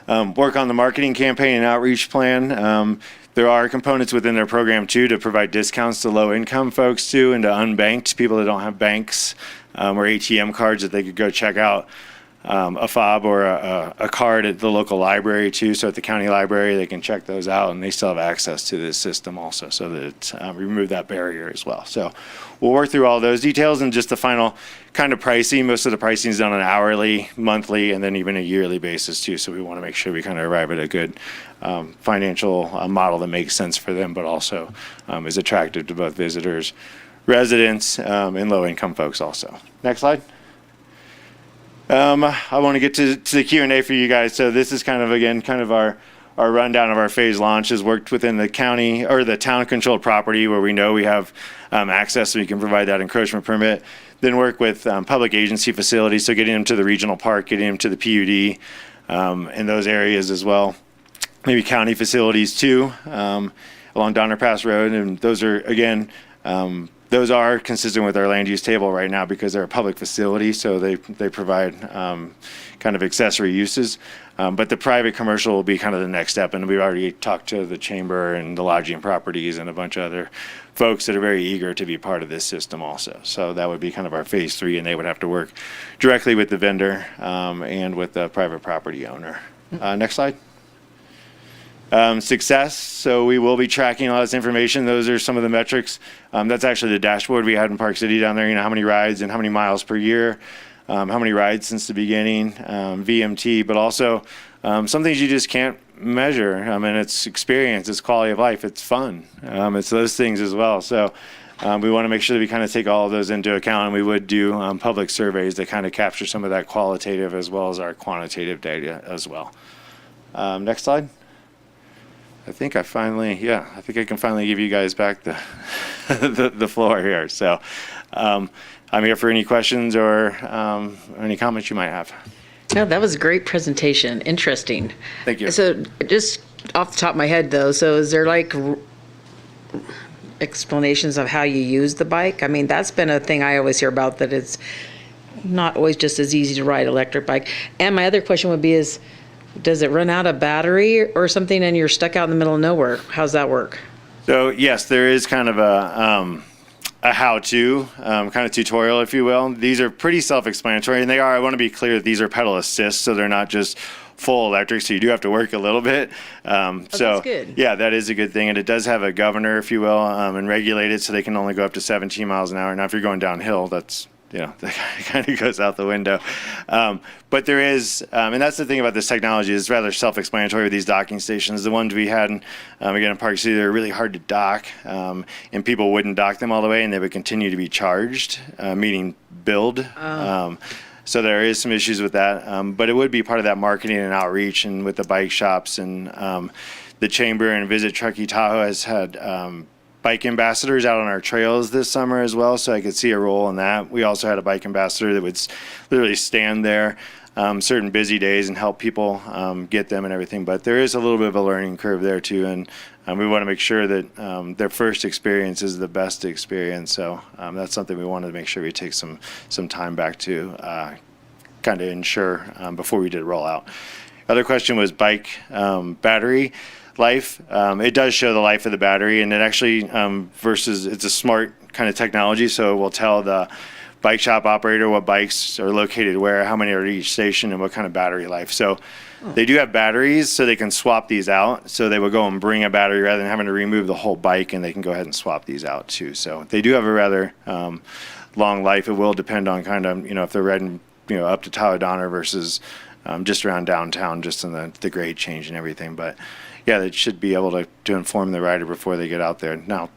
Speaker 7: work on the marketing campaign and outreach plan. There are components within their program too to provide discounts to low income folks too and to unbanked people that don't have banks or ATM cards that they could go check out a fob or a card at the local library too. So at the county library, they can check those out and they still have access to this system also, so that remove that barrier as well. So we'll work through all those details and just the final kind of pricing. Most of the pricing is done on an hourly, monthly, and then even a yearly basis too. So we want to make sure we kind of arrive at a good financial model that makes sense for them, but also is attractive to both visitors, residents, and low income folks also. Next slide. I want to get to the Q&A for you guys. So this is kind of our rundown of our phase launch. Has worked within the county or the town controlled property where we know we have access, so we can provide that encroachment permit. Then work with public agency facilities, so getting them to the regional park, getting them to the PUD in those areas as well. Maybe county facilities too, along Donner Pass Road, and those are again. Those are consistent with our land use table right now because they're a public facility, so they provide kind of accessory uses. But the private commercial will be kind of the next step, and we've already talked to the chamber and the lodging properties and a bunch of other folks that are very eager to be part of this system also. So that would be kind of our phase 3, and they would have to work directly with the vendor and with the private property owner. Next slide. Success. So we will be tracking all this information. Those are some of the metrics. That's actually the dashboard we had in Park City down there. How many rides and how many miles per year, how many rides since the beginning, VMT, but also some things you just can't measure. It's experience, it's quality of life, it's fun. It's those things as well. So we want to make sure that we kind of take all of those into account, and we would do public surveys that kind of capture some of that qualitative as well as our quantitative data as well. Next slide. I think I can finally give you guys back the floor here. So I'm here for any questions or any comments you might have.
Speaker 1: No, that was a great presentation. Interesting.
Speaker 7: Thank you.
Speaker 1: So just off the top of my head though, so is there like explanations of how you use the bike? I mean, that's been a thing I always hear about, that it's not always just as easy to ride electric bike. And my other question would be is, does it run out of battery or something and you're stuck out in the middle of nowhere? How's that work?
Speaker 7: So yes, there is kind of a how-to kind of tutorial, if you will. These are pretty self-explanatory, and they are. I want to be clear that these are pedal assist, so they're not just full electric. So you do have to work a little bit. So
Speaker 1: that's good.
Speaker 7: yeah, that is a good thing, and it does have a governor, if you will, and regulate it so they can only go up to 17 miles an hour. Now, if you're going downhill, that's that kind of goes out the window. But there is, and that's the thing about this technology, is rather self-explanatory with these docking stations. The ones we had, again, in Park City, they're really hard to dock, and people wouldn't dock them all the way, and they would continue to be charged, meaning billed. So there is some issues with that, but it would be part of that marketing and outreach, and with the bike shops and the chamber and Visit Truckee Tahoe has had bike ambassadors out on our trails this summer as well, so I could see a role in that. We also had a bike ambassador that would literally stand there certain busy days and help people get them and everything. But there is a little bit of a learning curve there too, and we want to make sure that their first experience is the best experience. So that's something we wanted to make sure we take some time back to kind of ensure before we did roll out. Other question was bike battery life. It does show the life of the battery, and it actually versus it's a smart kind of technology, so it will tell the bike shop operator what bikes are located where, how many are at each station, and what kind of battery life. So they do have batteries, so they can swap these out. So they will go and bring a battery rather than having to remove the whole bike, and they can go ahead and swap these out too. So they do have a rather long life. It will depend on kind of, if they're riding up to Tahoe versus just around downtown, just in the grade change and everything. But yeah, they should be able to inform the rider before they get out there. Now,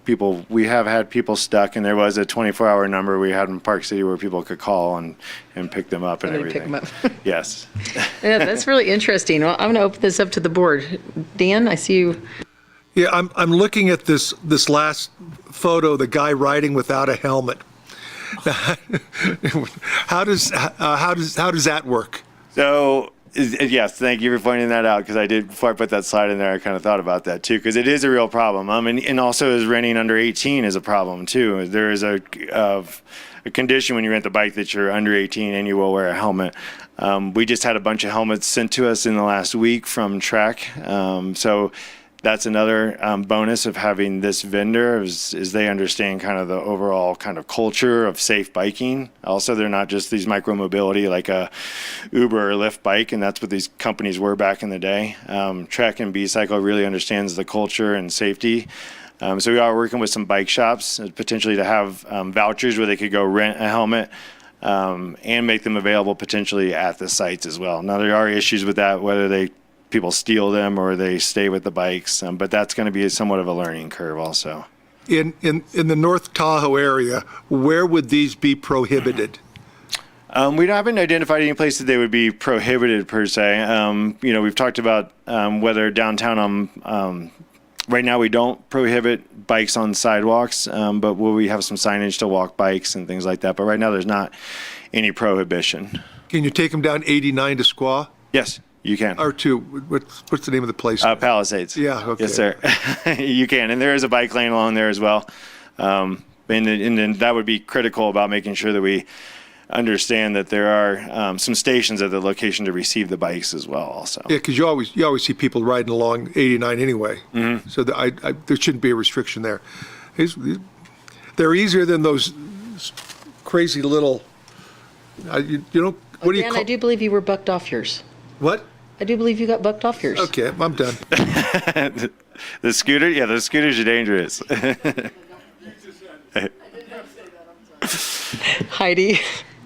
Speaker 7: we have had people stuck, and there was a 24-hour number we had in Park City where people could call and pick them up and
Speaker 1: They
Speaker 7: everything.
Speaker 1: pick 'em up.
Speaker 7: Yes.
Speaker 1: Yeah, that's really interesting. Well, I'm going to open this up to the board. Dan, I see you.
Speaker 6: Yeah, I'm looking at this last photo, the guy riding without a helmet. How does that work?
Speaker 7: So, yes, thank you for pointing that out, because before I put that slide in there, I kind of thought about that too, because it is a real problem. And also is renting under 18 is a problem too. There is a condition when you rent the bike that you're under 18 and you will wear a helmet. We just had a bunch of helmets sent to us in the last week from Trek. So that's another bonus of having this vendor is they understand kind of the overall kind of culture of safe biking. Also, they're not just these micro mobility like a Uber or Lyft bike, and that's what these companies were back in the day. Trek and B-Cycle really understands the culture and safety. So we are working with some bike shops potentially to have vouchers where they could go rent a helmet and make them available potentially at the sites as well. Now, there are issues with that, whether people steal them or they stay with the bikes, but that's going to be somewhat of a learning curve also.
Speaker 6: In the North Tahoe area, where would these be prohibited?
Speaker 7: We haven't identified any place that they would be prohibited per se. We've talked about whether downtown, right now we don't prohibit bikes on sidewalks, but will we have some signage to walk bikes and things like that? But right now there's not any prohibition.
Speaker 6: Can you take them down 89 to Squaw?
Speaker 7: Yes, you can.
Speaker 6: Or to, what's the name of the place?
Speaker 7: Palisades.
Speaker 6: Yeah, okay.
Speaker 7: Yes, sir. You can. And there is a bike lane along there as well. And then that would be critical about making sure that we understand that there are some stations at the location to receive the bikes as well also.
Speaker 6: Yeah, because you always see people riding along 89 anyway. Mm-hmm. So there shouldn't be a restriction there. They're easier than those crazy little, what do you
Speaker 1: Dan,
Speaker 6: call?
Speaker 1: I do believe you were bucked off yours.
Speaker 6: What?
Speaker 1: I do believe you got bucked off yours.
Speaker 6: Okay, I'm done.
Speaker 7: The scooter? Yeah, the scooters are dangerous.
Speaker 1: Heidi.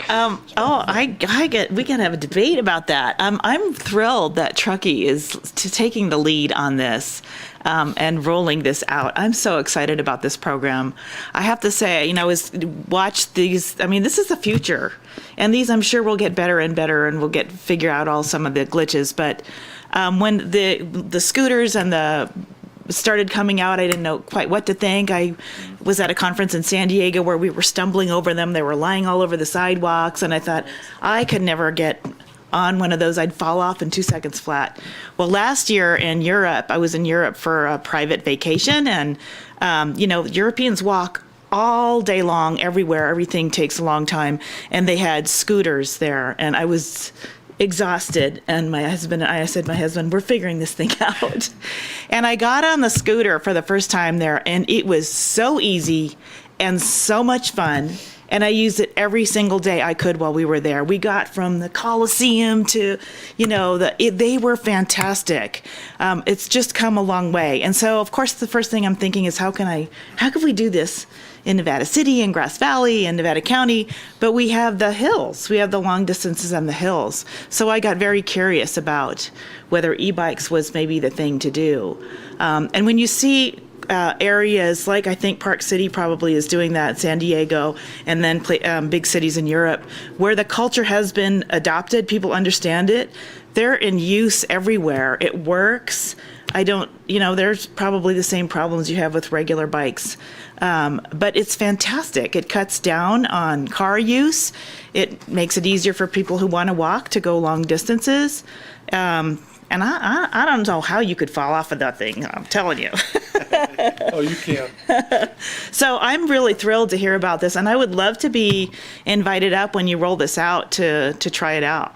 Speaker 8: We can have a debate about that. I'm thrilled that Truckee is taking the lead on this and rolling this out. I'm so excited about this program. I have to say, watch these. I mean, this is the future, and these I'm sure will get better and better, and we'll figure out all some of the glitches. But when the scooters and the started coming out, I didn't know quite what to think. I was at a conference in San Diego where we were stumbling over them. They were lying all over the sidewalks, and I thought I could never get on one of those, I'd fall off in 2 seconds flat. Well, last year in Europe, I was in Europe for a private vacation, and Europeans walk all day long everywhere. Everything takes a long time, and they had scooters there, and I was exhausted, and I said, my husband, we're figuring this thing out. And I got on the scooter for the first time there, and it was so easy and so much fun. And I used it every single day I could while we were there. We got from the Coliseum to, they were fantastic. It's just come a long way. And so, of course, the first thing I'm thinking is how can we do this in Nevada City and Grass Valley and Nevada County? But we have the hills. We have the long distances on the hills. So I got very curious about whether e-bikes was maybe the thing to do. And when you see areas like, I think Park City probably is doing that, San Diego, and then big cities in Europe, where the culture has been adopted, people understand it, they're in use everywhere. It works. There's probably the same problems you have with regular bikes. But it's fantastic. It cuts down on car use. It makes it easier for people who want to walk to go long distances. And I don't know how you could fall off of that thing, I'm telling you.
Speaker 6: Oh, you can't.
Speaker 8: So I'm really thrilled to hear about this, and I would love to be invited up when you roll this out to try it out.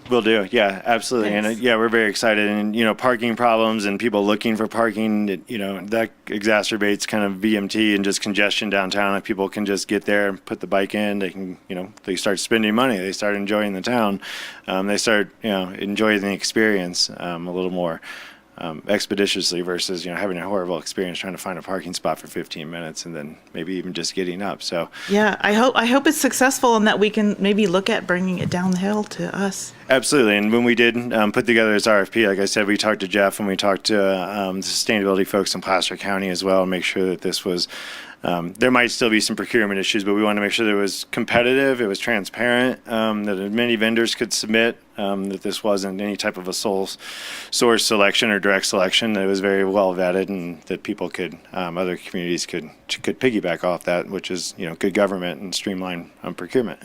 Speaker 7: Will do. Yeah, absolutely.
Speaker 8: Thanks.
Speaker 7: And we're very excited. And, parking problems and people looking for parking, that exacerbates kind of VMT and just congestion downtown. If people can just get there and put the bike in, they can, they start spending money. They start enjoying the town. They start, enjoying the experience a little more expeditiously versus, having a horrible experience trying to find a parking spot for 15 minutes and then maybe even just getting up. So
Speaker 8: yeah, I hope it's successful and that we can maybe look at bringing it down the hill to us.
Speaker 7: Absolutely. And when we did put together this RFP, like I said, we talked to Jeff and we talked to the sustainability folks in Placer County as well, and make sure that this was, there might still be some procurement issues, but we wanted to make sure that it was competitive, it was transparent, that as many vendors could submit, that this wasn't any type of a sole source selection or direct selection, that it was very well vetted, and that people could, other communities could piggyback off that, which is, good government and streamline procurement.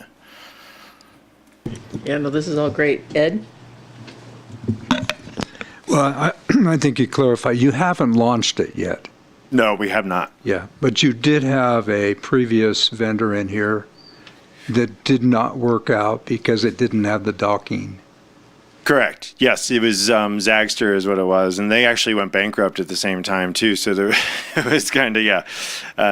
Speaker 1: Yeah, no, this is all great. Ed?
Speaker 9: Well, I think you clarified, you haven't launched it yet.
Speaker 7: No, we have not.
Speaker 9: Yeah, but you did have a previous vendor in here that did not work out because it didn't have the docking.
Speaker 7: Correct. Yes, it was Zagster is what it was, and they actually went bankrupt at the same time too. So it was kind of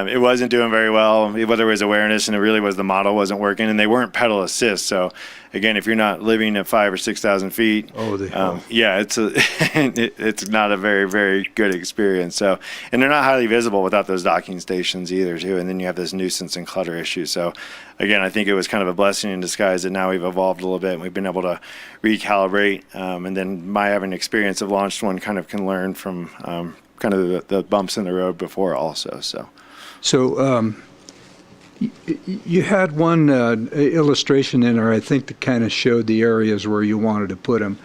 Speaker 7: it wasn't doing very well. There was awareness, and it really was the model wasn't working, and they weren't pedal assist. So again, if you're not living at 5,000 or 6,000 feet, it's not a very, very good experience. So, and they're not highly visible without those docking stations either too. And then you have this nuisance and clutter issue. So again, I think it was kind of a blessing in disguise that now we've evolved a little bit and we've been able to recalibrate. And then my having experience of launched one kind of can learn from kind of the bumps in the road before also. So
Speaker 9: you had one illustration in there, I think, that kind of showed the areas where you wanted to put them.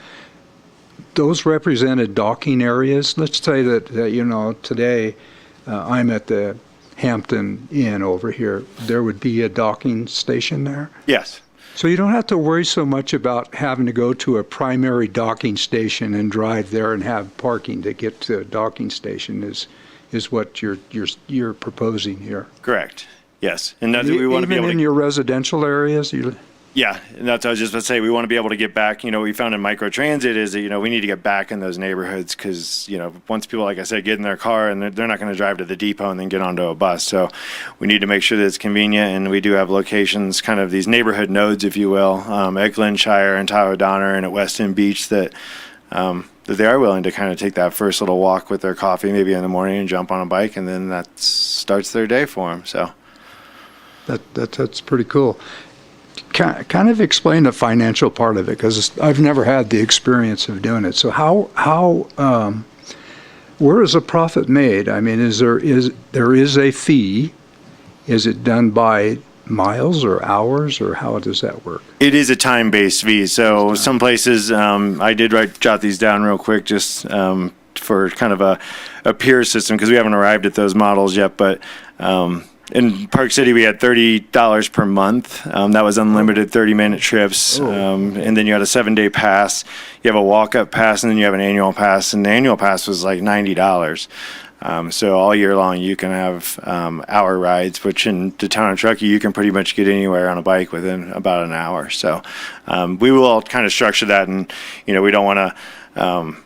Speaker 9: Those represented docking areas. Let's say that today I'm at the Hampton Inn over here. There would be a docking station there?
Speaker 7: Yes.
Speaker 9: So you don't have to worry so much about having to go to a primary docking station and drive there and have parking to get to a docking station is what you're proposing here.
Speaker 7: Correct. Yes. And that's we want to be able to.
Speaker 9: Even in your residential areas?
Speaker 7: Yeah, and that's what I was just about to say. We want to be able to get back. What we found in microtransit is that, we need to get back in those neighborhoods because, once people, like I said, get in their car and they're not going to drive to the depot and then get onto a bus. So we need to make sure that it's convenient, and we do have locations, kind of these neighborhood nodes, if you will, at Glenshire and Tyler Donner and at West End Beach that they are willing to kind of take that first little walk with their coffee maybe in the morning and jump on a bike, and then that starts their day for them. So
Speaker 9: that's pretty cool. Kind of explain the financial part of it, because I've never had the experience of doing it. So where is a profit made? I mean, there is a fee? Is it done by miles or hours, or how does that work?
Speaker 7: It is a time-based fee. So some places, I did jot these down real quick just for kind of a peer system, because we haven't arrived at those models yet, but in Park City, we had $30 per month. That was unlimited 30-minute trips. And then you had a 7-day pass. You have a walk-up pass, and then you have an annual pass. And the annual pass was like $90. So all year long, you can have hour rides, which in the town of Truckee, you can pretty much get anywhere on a bike within about an hour. So we will kind of structure that, and we don't want to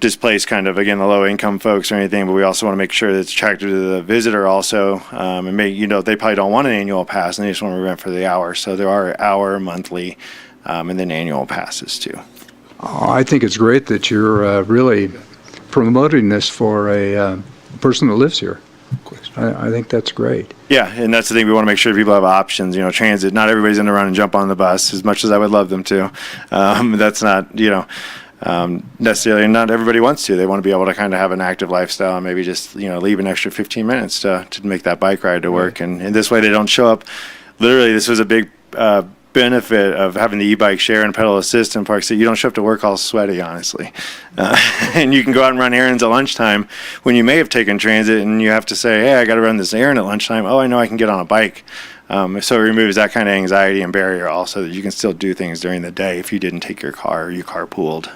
Speaker 7: displace kind of, again, the low income folks or anything, but we also want to make sure that it's attractive to the visitor also, and make they probably don't want an annual pass and they just want to rent for the hour. So there are hour, monthly, and then annual passes too.
Speaker 9: Oh, I think it's great that you're really promoting this for a person that lives here. I think that's great.
Speaker 7: Yeah, and that's the thing. We want to make sure people have options. Transit. Not everybody's going to run and jump on the bus as much as I would love them to. That's not, necessarily. Not everybody wants to. They want to be able to kind of have an active lifestyle and maybe just, leave an extra 15 minutes to make that bike ride to work. And this way they don't show up. Literally, this was a big benefit of having the e-bike share and pedal assist in Park City. You don't show up to work all sweaty, honestly. And you can go out and run errands at lunchtime when you may have taken transit and you have to say, hey, I got to run this errand at lunchtime. Oh, I know I can get on a bike. So it removes that kind of anxiety and barrier also, that you can still do things during the day if you didn't take your car or you carpooled.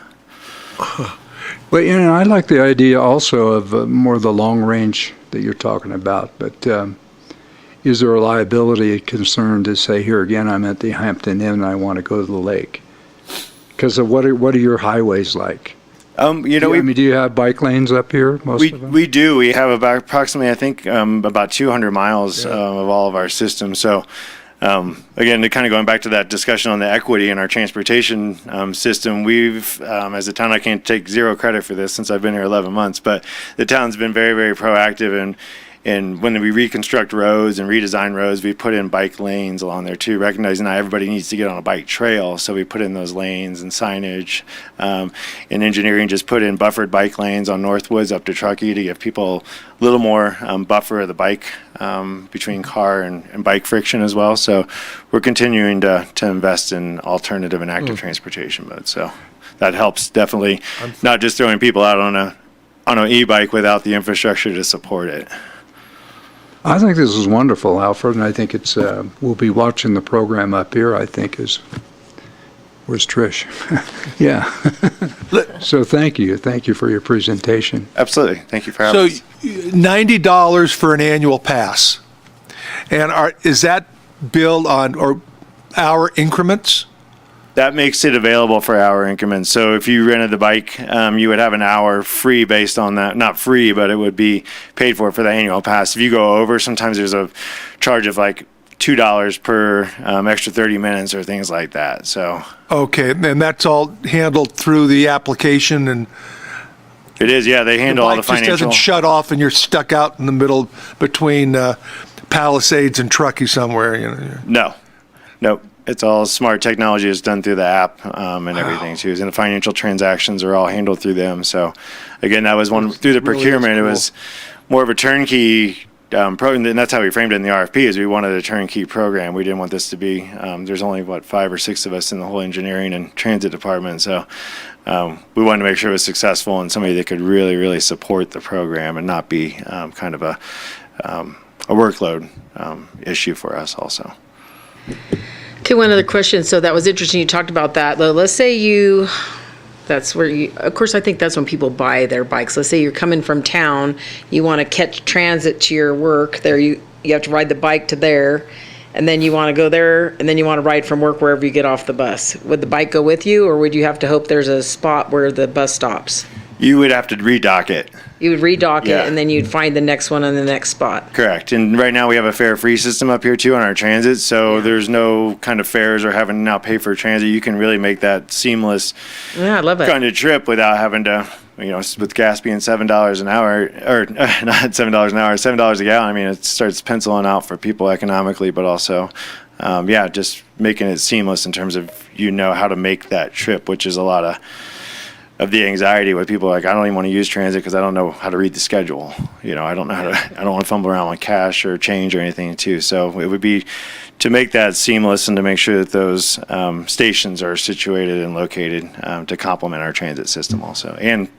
Speaker 9: Well, I like the idea also of more the long range that you're talking about, but is there a liability concern to say, here again, I'm at the Hampton Inn and I want to go to the lake? Because of what are your highways like? Do you have bike lanes up here, most of them?
Speaker 7: We do. We have about approximately, I think, about 200 miles of all of our systems. So, again, kind of going back to that discussion on the equity in our transportation system, we've, as a town, I can't take zero credit for this since I've been here 11 months, but the town's been very, very proactive and when we reconstruct roads and redesign roads, we put in bike lanes along there too, recognizing not everybody needs to get on a bike trail. So we put in those lanes and signage. And engineering just put in buffered bike lanes on Northwoods up to Truckee to give people a little more buffer of the bike between car and bike friction as well. So we're continuing to invest in alternative and active transportation modes. So that helps definitely, not just throwing people out on an e-bike without the infrastructure to support it.
Speaker 9: I think this is wonderful, Alfred, and I think it's, we'll be watching the program up here, I think where's Trish? Yeah. So thank you. Thank you for your presentation.
Speaker 7: Absolutely. Thank you for having us.
Speaker 6: So $90 for an annual pass. And is that billed on or hour increments?
Speaker 7: That makes it available for hour increments. So if you rented the bike, you would have an hour free based on that. Not free, but it would be paid for the annual pass. If you go over, sometimes there's a charge of like $2 per extra 30 minutes or things like that. So
Speaker 6: Okay, and that's all handled through the application, and
Speaker 7: it is, yeah. They handle all the
Speaker 6: bike just
Speaker 7: financial.
Speaker 6: doesn't shut off and you're stuck out in the middle between Palisades and Truckee somewhere.
Speaker 7: No. Nope. It's all smart technology is done through the app and everything too. And the financial transactions are all handled through them. So again, that was one through the procurement. It was more of a turnkey program, and that's how we framed it in the RFP. Is we wanted a turnkey program. We didn't want this to be. There's only 5 or 6 of us in the whole engineering and transit department. So we wanted to make sure it was successful and somebody that could really, really support the program and not be kind of a workload issue for us also.
Speaker 1: Okay, one other question. So that was interesting. You talked about that. Let's say that's where of course, I think that's when people buy their bikes. Let's say you're coming from town, you want to catch transit to your work. There, you have to ride the bike to there, and then you want to go there, and then you want to ride from work wherever you get off the bus. Would the bike go with you, or would you have to hope there's a spot where the bus stops?
Speaker 7: You would have to redock it.
Speaker 1: You would redock
Speaker 7: Yeah.
Speaker 1: it, and then you'd find the next one on the next spot.
Speaker 7: Correct. And right now we have a fare-free system up here too on our transit, so there's no kind of fares or having to now pay for transit. You can really make that seamless
Speaker 1: Yeah, I love it.
Speaker 7: kind of trip without having to, with gas being $7 an hour, or not $7 an hour, $7 a gallon. I mean, it starts penciling out for people economically, but also, just making it seamless in terms of how to make that trip, which is a lot of the anxiety with people like, I don't even want to use transit because I don't know how to read the schedule. I don't know I don't want to fumble around with cash or change or anything too. So it would be to make that seamless and to make sure that those stations are situated and located to complement our transit system also. And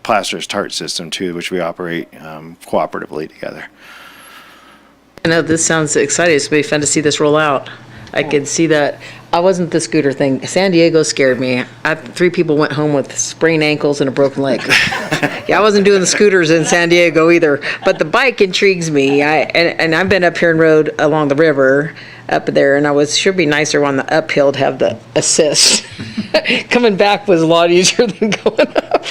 Speaker 7: Plaster's TART system too, which we operate cooperatively together.
Speaker 1: I know this sounds exciting. It's going to be fun to see this roll out. I could see that. I wasn't the scooter thing. San Diego scared me. 3 people went home with sprained ankles and a broken leg. Yeah, I wasn't doing the scooters in San Diego either. But the bike intrigues me. And I've been up here and rode along the river up there, and should be nicer on the uphill to have the assist. Coming back was a lot easier than going up.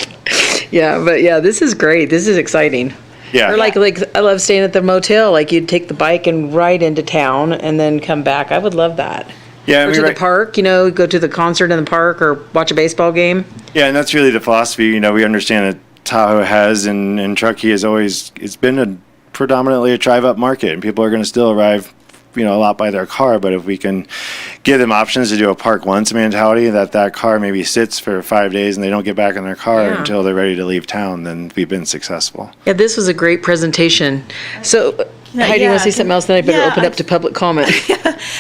Speaker 1: Yeah, but yeah, this is great. This is exciting.
Speaker 7: Yeah.
Speaker 1: Or like I love staying at the motel. Like you'd take the bike and ride into town and then come back. I would love that.
Speaker 7: Yeah,
Speaker 1: Or to the park, go to the concert in the park or watch a baseball game.
Speaker 7: Yeah, and that's really the philosophy. We understand that Tahoe has and Truckee has always, it's been predominantly a drive-up market, and people are going to still arrive, a lot by their car. But if we can give them options to do a park once mentality, that car maybe sits for 5 days and they don't get back in their car until they're ready to leave town, then we've been successful.
Speaker 1: Yeah, this was a great presentation. So, Heidi, you want to say something else? Then I better open up to public comment.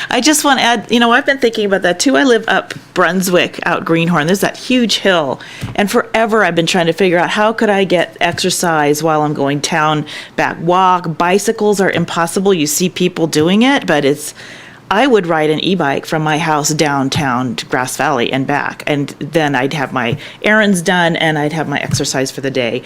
Speaker 8: I just want to add, I've been thinking about that too. I live up Brunswick, out Greenhorn. There's that huge hill. And forever I've been trying to figure out how could I get exercise while I'm going town, back walk. Bicycles are impossible. You see people doing it, but I would ride an e-bike from my house downtown to Grass Valley and back. And then I'd have my errands done and I'd have my exercise for the day.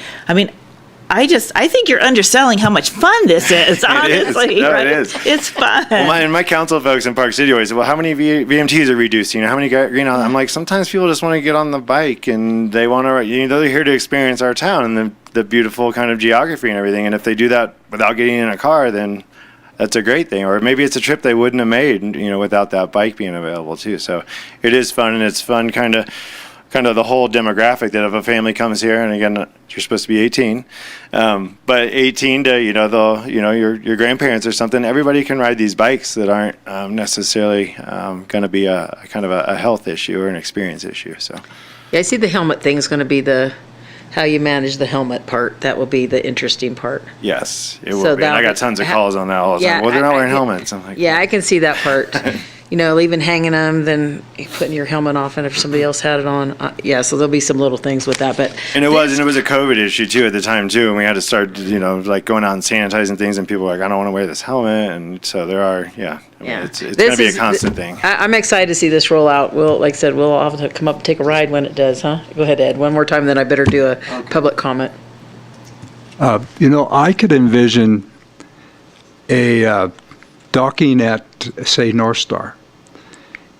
Speaker 8: I think you're underselling how much fun this is, honestly.
Speaker 7: It is.
Speaker 8: It's fun.
Speaker 7: Well, my council folks in Park City always say, well, how many VMTs are reduced? How many green? I'm like, sometimes people just want to get on the bike and they want to, they're here to experience our town and the beautiful kind of geography and everything. And if they do that without getting in a car, then that's a great thing. Or maybe it's a trip they wouldn't have made, without that bike being available too. So it is fun, and it's fun kind of the whole demographic that if a family comes here, and again, you're supposed to be 18, but 18 to, your grandparents or something, everybody can ride these bikes that aren't necessarily going to be a kind of a health issue or an experience issue. So,
Speaker 1: Yeah, I see the helmet thing is going to be how you manage the helmet part. That will be the interesting part.
Speaker 7: Yes, it will be. And I got tons of calls on that all the time. Well, they're not wearing helmets. I'm like,
Speaker 1: yeah, I can see that part. Leaving hanging them, then putting your helmet off, and if somebody else had it on, so there'll be some little things with that. But
Speaker 7: it was a COVID issue too at the time too, and we had to start, going out and sanitizing things, and people were like, I don't want to wear this helmet, and so there are, it's going to be a constant thing.
Speaker 1: I'm excited to see this roll out. Like I said, we'll all have to come up and take a ride when it does, huh? Go ahead, Ed. One more time, then I better do a public comment.
Speaker 9: I could envision a docking at, say, North Star,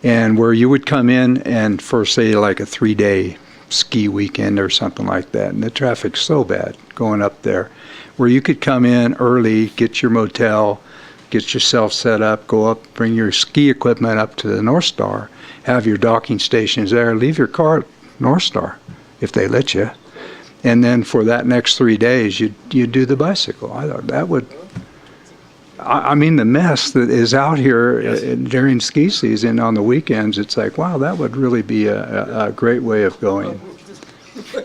Speaker 9: and where you would come in and for, say, like a 3-day ski weekend or something like that, and the traffic's so bad going up there, where you could come in early, get your motel, get yourself set up, go up, bring your ski equipment up to the North Star, have your docking stations there, leave your car at North Star, if they let you, and then for that next 3 days, you do the bicycle. I thought that would... the mess that is out here during ski season on the weekends, it's like, wow, that would really be a great way of going.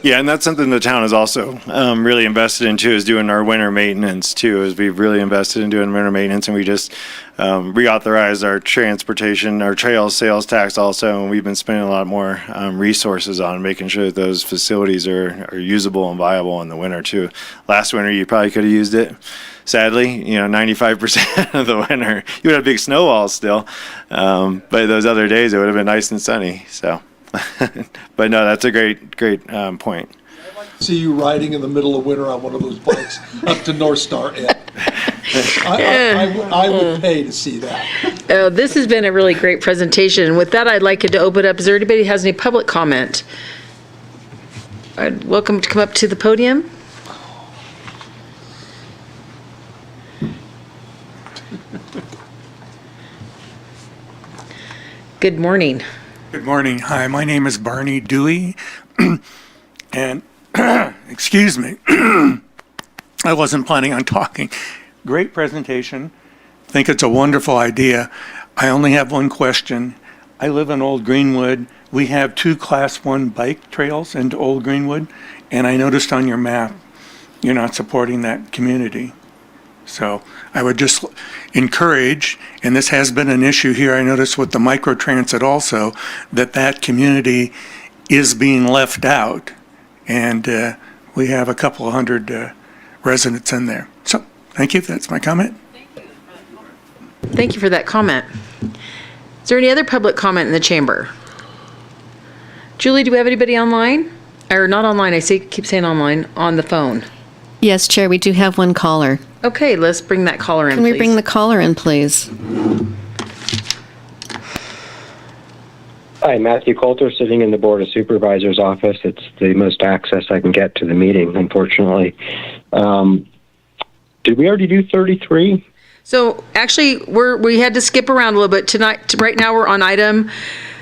Speaker 7: Yeah, and that's something the town has also really invested in too, is doing our winter maintenance too, is we've really invested in doing winter maintenance, and we just reauthorized our transportation, our trails sales tax also, and we've been spending a lot more resources on making sure that those facilities are usable and viable in the winter too. Last winter, you probably could have used it. Sadly, 95% of the winter, you would have big snow walls still. But those other days, it would have been nice and sunny. So, but no, that's a great point.
Speaker 6: See you riding in the middle of winter on one of those bikes up to North Star, Ed. I would pay to see that.
Speaker 1: This has been a really great presentation. With that, I'd like to open up. Is there anybody who has any public comment? Welcome to come up to the podium. Good morning.
Speaker 10: Good morning. Hi, my name is Barney Dewey, and excuse me, I wasn't planning on talking. Great presentation. Think it's a wonderful idea. I only have one question. I live in Old Greenwood. We have 2 Class 1 bike trails into Old Greenwood, and I noticed on your map you're not supporting that community. So I would just encourage, and this has been an issue here, I noticed with the microtransit also, that community is being left out. And we have a couple of hundred residents in there. So thank you. That's my comment.
Speaker 1: Thank you for that comment. Is there any other public comment in the chamber? Julie, do we have anybody online? Or not online, keep saying online, on the phone.
Speaker 3: Yes, Chair, we do have one caller.
Speaker 1: Okay, let's bring that caller in,
Speaker 3: Can
Speaker 1: please.
Speaker 3: we bring the caller in, please?
Speaker 5: Hi, Matthew Coulter, sitting in the Board of Supervisors office. It's the most access I can get to the meeting, unfortunately. Did we already do 33?
Speaker 1: So actually, we had to skip around a little bit tonight. Right now, we're on item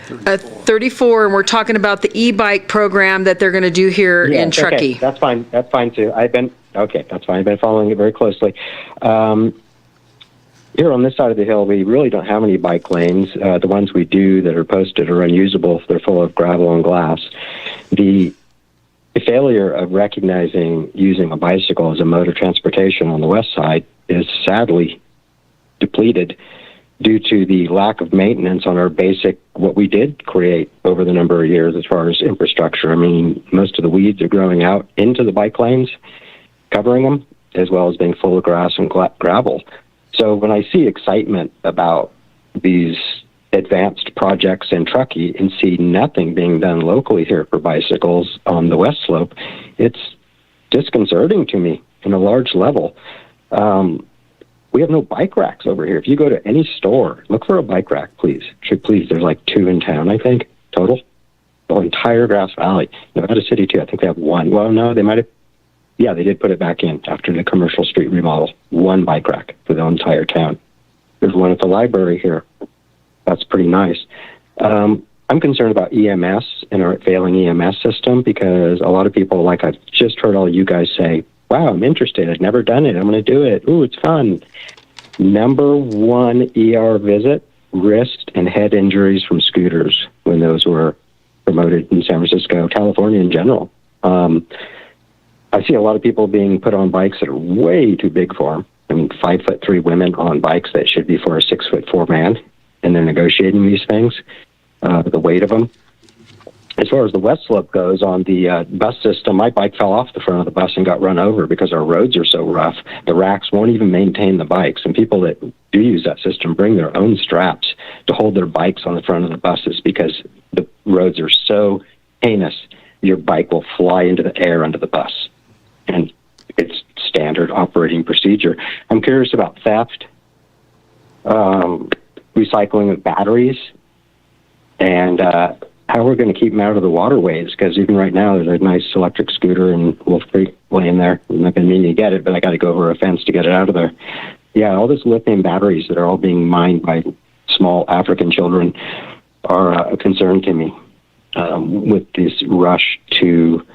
Speaker 1: 34, and we're talking about the e-bike program that they're going to do here in Truckee.
Speaker 5: Okay, that's fine. That's fine too. That's fine. I've been following it very closely. Here on this side of the hill, we really don't have any bike lanes. The ones we do that are posted are unusable. They're full of gravel and glass. The failure of recognizing using a bicycle as a mode of transportation on the west side is sadly depleted due to the lack of maintenance on our basic, what we did create over the number of years as far as infrastructure. I mean, most of the weeds are growing out into the bike lanes, covering them, as well as being full of grass and gravel. So when I see excitement about these advanced projects in Truckee and see nothing being done locally here for bicycles on the west slope, it's disconcerting to me in a large level. We have no bike racks over here. If you go to any store, look for a bike rack, please. Please, there's like 2 in town, I think, total. The whole entire Grass Valley. Nevada City, too, I think they have 1. Well, no, they might have. Yeah, they did put it back in after the commercial street remodel. 1 bike rack for the entire town. There's one at the library here. That's pretty nice. I'm concerned about EMS and our failing EMS system because a lot of people, like I've just heard all you guys say, wow, I'm interested. I've never done it. I'm going to do it. Ooh, it's fun. Number 1 ER visit, wrist and head injuries from scooters when those were promoted in San Francisco, California in general. I see a lot of people being put on bikes that are way too big for them. I mean, 5'3" women on bikes that should be for a 6'4" man, and they're negotiating these things, the weight of them. As far as the west slope goes, on the bus system, my bike fell off the front of the bus and got run over because our roads are so rough. The racks won't even maintain the bikes, and people that do use that system bring their own straps to hold their bikes on the front of the buses because the roads are so heinous, your bike will fly into the air under the bus. And it's standard operating procedure. I'm curious about theft, recycling of batteries, and how we're going to keep them out of the waterways, because even right now there's a nice electric scooter in Wolf Creek laying there. I'm not going to mean to get it, but I got to go over a fence to get it out of there. Yeah, all these lithium batteries that are all being mined by small African children are a concern to me with this rush to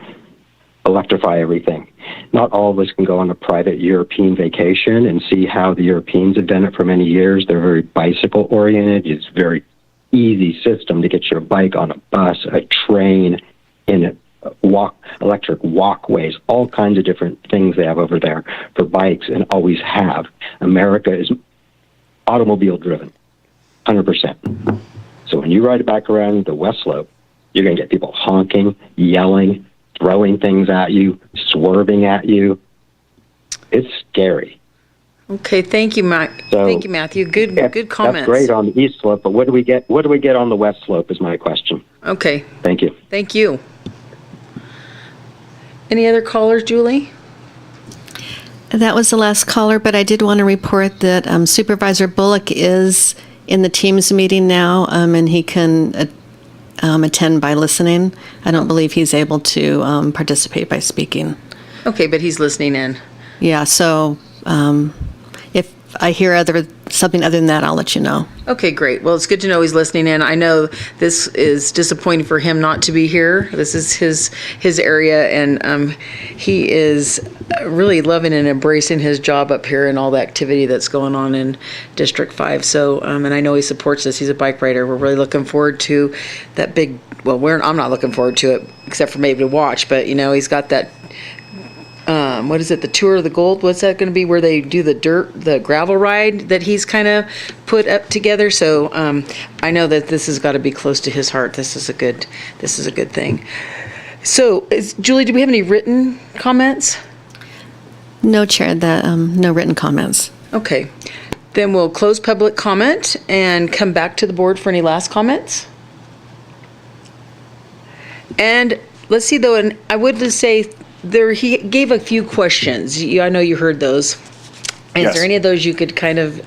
Speaker 5: electrify everything. Not all of us can go on a private European vacation and see how the Europeans have done it for many years. They're very bicycle oriented. It's a very easy system to get your bike on a bus, a train, in electric walkways, all kinds of different things they have over there for bikes and always have. America is automobile driven, 100%. So when you ride it back around the west slope, you're going to get people honking, yelling, throwing things at you, swerving at you. It's scary.
Speaker 1: Okay, thank you, thank you, Matthew. Good comments.
Speaker 5: That's great on the east slope, but what do we get on the west slope is my question.
Speaker 1: Okay.
Speaker 5: Thank you.
Speaker 1: Thank you. Any other callers, Julie?
Speaker 3: That was the last caller, but I did want to report that Supervisor Bullock is in the Teams meeting now, and he can attend by listening. I don't believe he's able to participate by speaking.
Speaker 1: Okay, but he's listening in.
Speaker 3: Yeah, so if I hear something other than that, I'll let you know.
Speaker 1: Okay, great. Well, it's good to know he's listening in. I know this is disappointing for him not to be here. This is his area, and he is really loving and embracing his job up here and all the activity that's going on in District 5. So, and I know he supports us. He's a bike rider. We're really looking forward to that big, well, I'm not looking forward to it, except for maybe to watch, but, he's got that what is it, the Tour of the Gold? What's that going to be, where they do the gravel ride that he's kind of put up together? So I know that this has got to be close to his heart. This is a good thing. So, Julie, do we have any written comments?
Speaker 3: No, Chair, no written comments.
Speaker 1: Okay. Then we'll close public comment and come back to the board for any last comments. And let's see though, and I would just say he gave a few questions. I know you heard those. Is
Speaker 7: Yes.
Speaker 1: there any of those you could kind of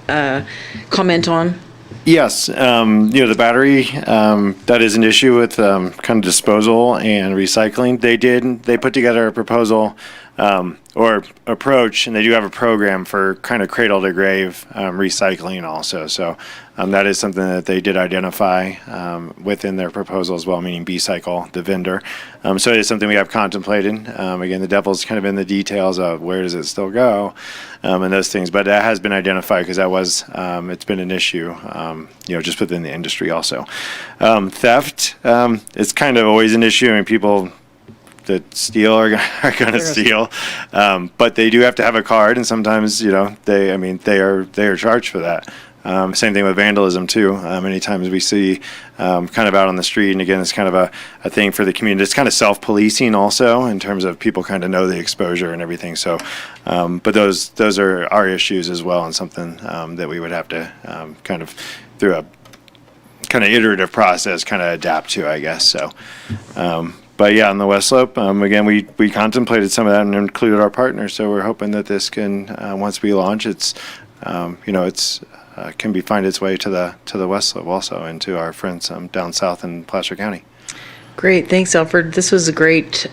Speaker 1: comment on?
Speaker 7: Yes, the battery, that is an issue with kind of disposal and recycling. They put together a proposal or approach, and they do have a program for kind of cradle to grave recycling also. So that is something that they did identify within their proposal as well, meaning B-Cycle, the vendor. So it is something we have contemplated. Again, the devil's kind of in the details of where does it still go and those things. But that has been identified because that was, it's been an issue, just within the industry also. Theft, it's kind of always an issue. I mean, people that steal are going to steal, but they do have to have a card, and sometimes they are charged for that. Same thing with vandalism too. Many times we see kind of out on the street, and again, it's kind of a thing for the community. It's kind of self-policing also in terms of people kind of know the exposure and everything. So, but those are our issues as well, and something that we would have to kind of through a kind of iterative process kind of adapt to, I guess. So. But yeah, on the West Slope, again, we contemplated some of that and included our partners. So we're hoping that this can, once we launch, it's can find its way to the West Slope also, and to our friends down south in Placer County.
Speaker 1: Great, thanks, Alfred. This was a great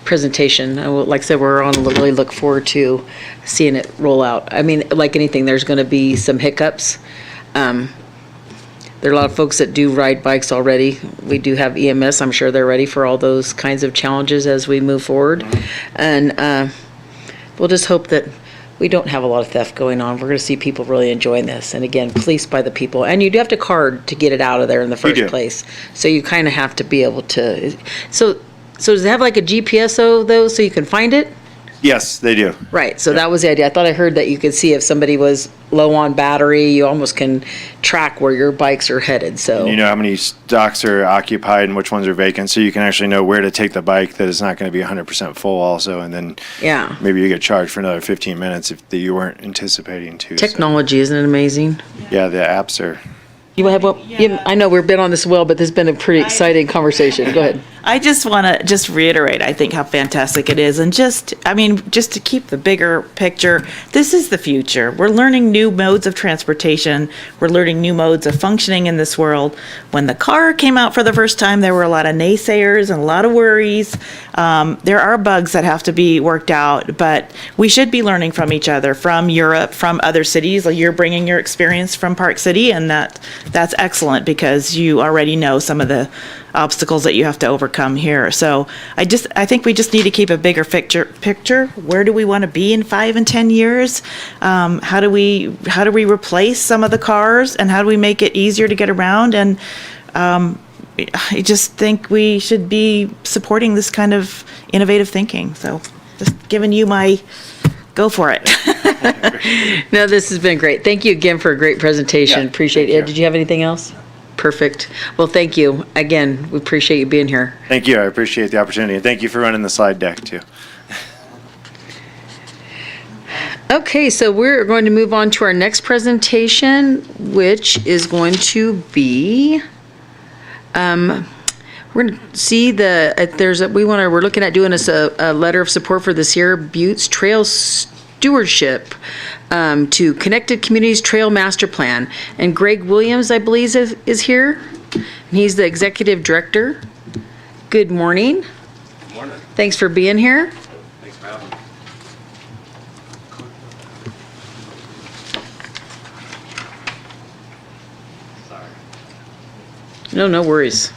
Speaker 1: presentation. Like I said, really look forward to seeing it roll out. I mean, like anything, there's going to be some hiccups. There are a lot of folks that do ride bikes already. We do have EMS. I'm sure they're ready for all those kinds of challenges as we move forward. And we'll just hope that we don't have a lot of theft going on. We're going to see people really enjoying this. And again, policed by the people. And you do have to card to get it out of there in the first place. So you kind of have to be able to. So does it have like a GPS though, so you can find it?
Speaker 7: Yes, they do.
Speaker 1: Right, so that was the idea. I thought I heard that you could see if somebody was low on battery, you almost can track where your bikes are headed, so.
Speaker 7: And you know how many docks are occupied and which ones are vacant, so you can actually know where to take the bike that is not going to be 100% full also, and then maybe you get charged for another 15 minutes if you weren't anticipating to.
Speaker 1: Technology, isn't it amazing?
Speaker 7: Yeah, the apps are.
Speaker 1: You have I know we've been on this well, but this has been a pretty exciting conversation. Go ahead.
Speaker 8: I just want to reiterate, I think, how fantastic it is. And just to keep the bigger picture, this is the future. We're learning new modes of transportation. We're learning new modes of functioning in this world. When the car came out for the first time, there were a lot of naysayers and a lot of worries. There are bugs that have to be worked out, but we should be learning from each other, from Europe, from other cities. Like you're bringing your experience from Park City, and that's excellent because you already know some of the obstacles that you have to overcome here. So I think we just need to keep a bigger picture. Where do we want to be in 5 and 10 years? How do we replace some of the cars, and how do we make it easier to get around? And I just think we should be supporting this kind of innovative thinking. So just giving you my go for it.
Speaker 1: No, this has been great. Thank you again for a great presentation.
Speaker 7: Yeah,
Speaker 1: Appreciate it. Did you have anything else? Perfect. Well, thank you. Again, we appreciate you being here.
Speaker 7: Thank you. I appreciate the opportunity. And thank you for running the slide deck too.
Speaker 1: Okay, so we're going to move on to our next presentation, which is going to be, we're going to see we're looking at doing a letter of support for the Sierra Buttes Trail Stewardship to Connected Communities Trail Master Plan. And Greg Williams, I believe, is here. And he's the executive director. Good morning.
Speaker 11: Good morning.
Speaker 1: Thanks for being here.
Speaker 11: Thanks for having me. Sorry.
Speaker 1: No worries.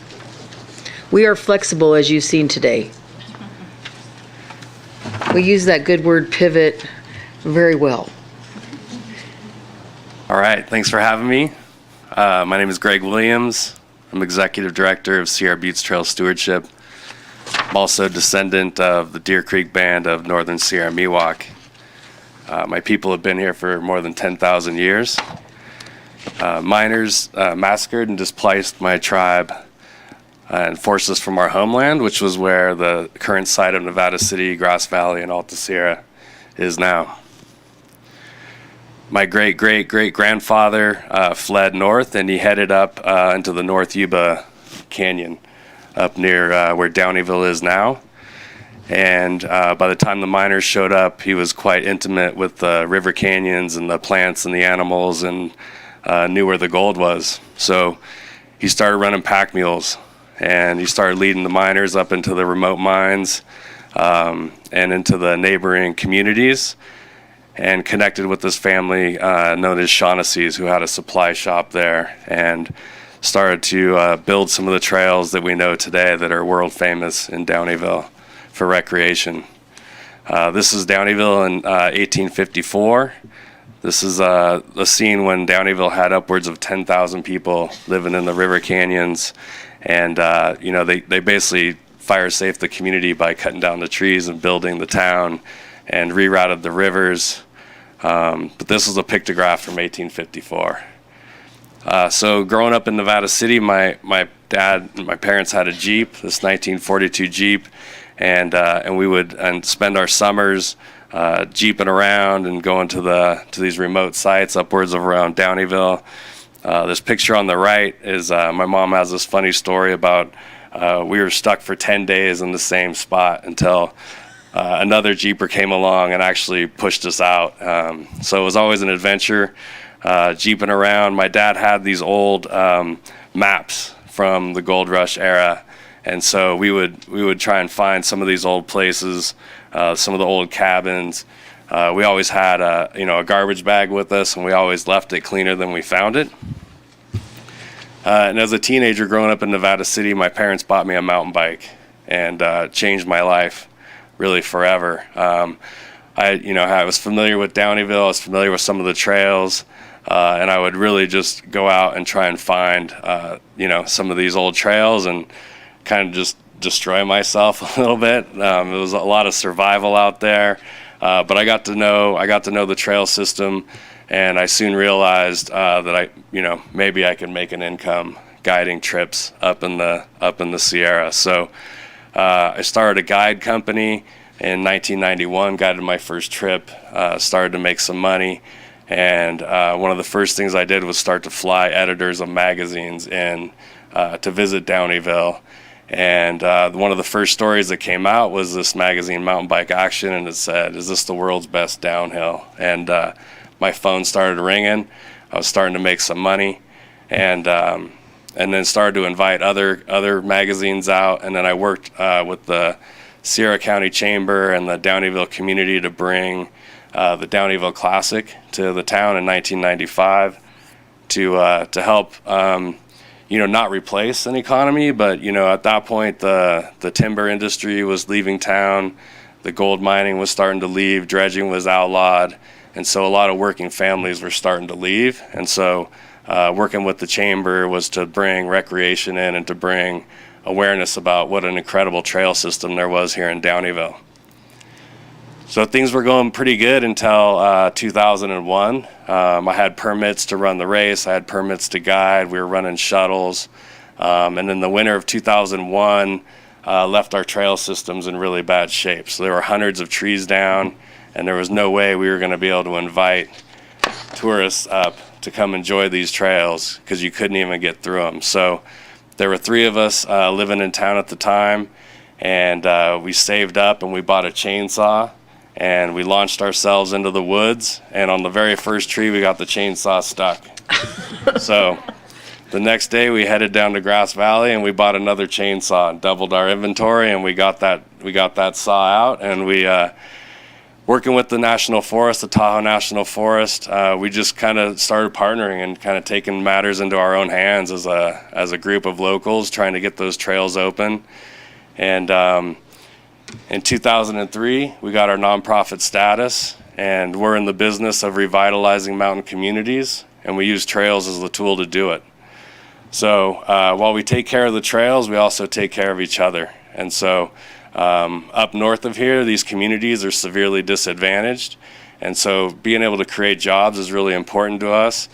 Speaker 1: We are flexible, as you've seen today. We use that good word pivot very well.
Speaker 11: All right, thanks for having me. My name is Greg Williams. I'm Executive Director of Sierra Buttes Trail Stewardship. I'm also a descendant of the Deer Creek Band of Northern Sierra Miwok. My people have been here for more than 10,000 years. Miners massacred and displaced my tribe and forced us from our homeland, which was where the current site of Nevada City, Grass Valley, and Alta Sierra is now. My great-great-great-grandfather fled north, and he headed up into the North Yuba Canyon up near where Downeyville is now. And by the time the miners showed up, he was quite intimate with the river canyons and the plants and the animals, and knew where the gold was. So he started running pack mules, and he started leading the miners up into the remote mines and into the neighboring communities, and connected with this family known as Shaughnessy's, who had a supply shop there, and started to build some of the trails that we know today that are world famous in Downeyville for recreation. This is Downeyville in 1854. This is a scene when Downeyville had upwards of 10,000 people living in the river canyons, and they basically fire safe the community by cutting down the trees and building the town, and rerouted the rivers. But this is a pictograph from 1854. So growing up in Nevada City, my parents had a Jeep, this 1942 Jeep, and we would spend our summers jeeping around and going to these remote sites upwards of around Downeyville. This picture on the right is my mom has this funny story about we were stuck for 10 days in the same spot until another Jeeper came along and actually pushed us out. So it was always an adventure, jeeping around. My dad had these old maps from the Gold Rush era, and so we would try and find some of these old places, some of the old cabins. We always had a garbage bag with us, and we always left it cleaner than we found it. And as a teenager growing up in Nevada City, my parents bought me a mountain bike, and changed my life really forever. I was familiar with Downeyville, I was familiar with some of the trails, and I would really just go out and try and find, some of these old trails and kind of just destroy myself a little bit. It was a lot of survival out there, but I got to know the trail system, and I soon realized that maybe I could make an income guiding trips up in the Sierra. So I started a guide company in 1991, guided my first trip, started to make some money, and one of the first things I did was start to fly editors of magazines in to visit Downeyville. And one of the first stories that came out was this magazine, Mountain Bike Action, and it said, "Is this the world's best downhill?" And my phone started ringing. I was starting to make some money, and then started to invite other magazines out. And then I worked with the Sierra County Chamber and the Downeyville community to bring the Downeyville Classic to the town in 1995 to help not replace an economy, but at that point the timber industry was leaving town, the gold mining was starting to leave, dredging was outlawed, and so a lot of working families were starting to leave. And so working with the chamber was to bring recreation in and to bring awareness about what an incredible trail system there was here in Downeyville. So things were going pretty good until 2001. I had permits to run the race. I had permits to guide. We were running shuttles. And in the winter of 2001, left our trail systems in really bad shape. So there were hundreds of trees down, and there was no way we were going to be able to invite tourists up to come enjoy these trails because you couldn't even get through them. So there were three of us living in town at the time, and we saved up and we bought a chainsaw. And we launched ourselves into the woods, and on the very first tree, we got the chainsaw stuck. So the next day, we headed down to Grass Valley, and we bought another chainsaw and doubled our inventory, and we got that saw out. And we, working with the National Forest, the Tahoe National Forest, we just kind of started partnering and kind of taking matters into our own hands as a group of locals, trying to get those trails open. And in 2003, we got our nonprofit status, and we're in the business of revitalizing mountain communities, and we use trails as the tool to do it. So while we take care of the trails, we also take care of each other. And so up north of here, these communities are severely disadvantaged, and so being able to create jobs is really important to us.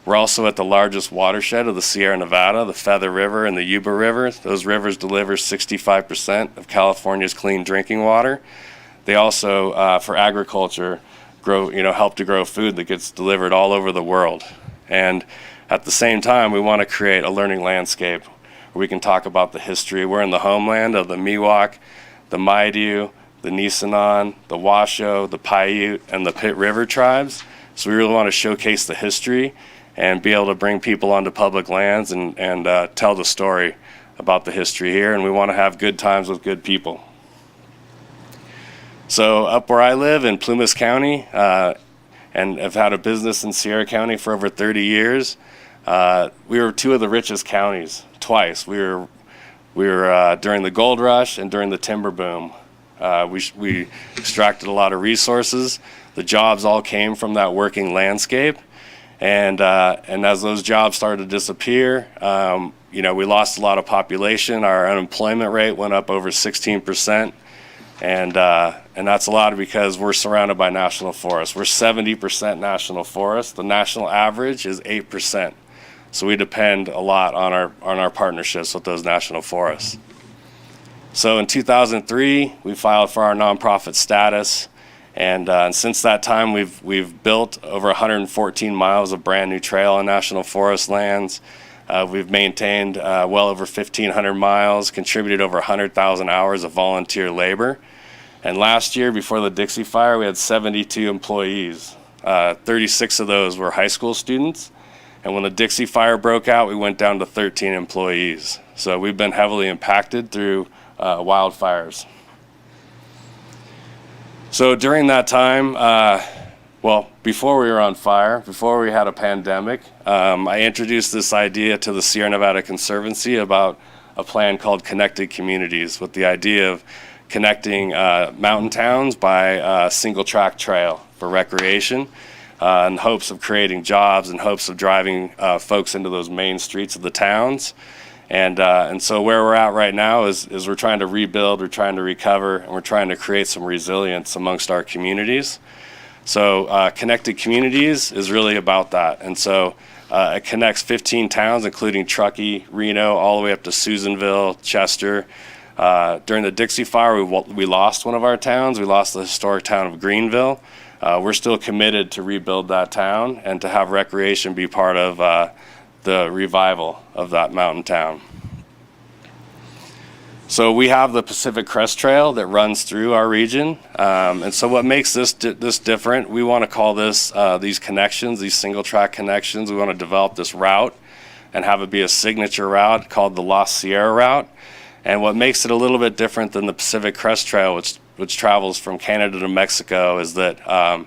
Speaker 11: We're also at the largest watershed of the Sierra Nevada, the Feather River and the Yuba River. Those rivers deliver 65% of California's clean drinking water. They also, for agriculture, help to grow food that gets delivered all over the world. And at the same time, we want to create a learning landscape where we can talk about the history. We're in the homeland of the Miwok, the Maidu, the Nisenan, the Washoe, the Paiute, and the Pit River tribes. So we really want to showcase the history and be able to bring people onto public lands and tell the story about the history here. And we want to have good times with good people. So up where I live in Plumas County, and have had a business in Sierra County for over 30 years, we were two of the richest counties twice. We were during the gold rush and during the timber boom. We extracted a lot of resources. The jobs all came from that working landscape. And as those jobs started to disappear, we lost a lot of population. Our unemployment rate went up over 16%. And that's a lot because we're surrounded by national forests. We're 70% national forest. The national average is 8%. So we depend a lot on our partnerships with those national forests. So in 2003, we filed for our nonprofit status. And since that time, we've built over 114 miles of brand new trail on national forest lands. We've maintained well over 1,500 miles, contributed over 100,000 hours of volunteer labor. And last year, before the Dixie Fire, we had 72 employees. 36 of those were high school students. And when the Dixie Fire broke out, we went down to 13 employees. So we've been heavily impacted through wildfires. So during that time, before we were on fire, before we had a pandemic, I introduced this idea to the Sierra Nevada Conservancy about a plan called Connected Communities, with the idea of connecting mountain towns by a single track trail for recreation, in hopes of creating jobs, in hopes of driving folks into those main streets of the towns. And so where we're at right now is we're trying to rebuild, we're trying to recover, and we're trying to create some resilience amongst our communities. So Connected Communities is really about that. And so it connects 15 towns, including Truckee, Reno, all the way up to Susanville, Chester. During the Dixie Fire, we lost one of our towns. We lost the historic town of Greenville. We're still committed to rebuild that town and to have recreation be part of the revival of that mountain town. So we have the Pacific Crest Trail that runs through our region. And so what makes this different, we want to call this these connections, these single track connections. We want to develop this route and have it be a signature route called the Lost Sierra route. And what makes it a little bit different than the Pacific Crest Trail, which travels from Canada to Mexico, is that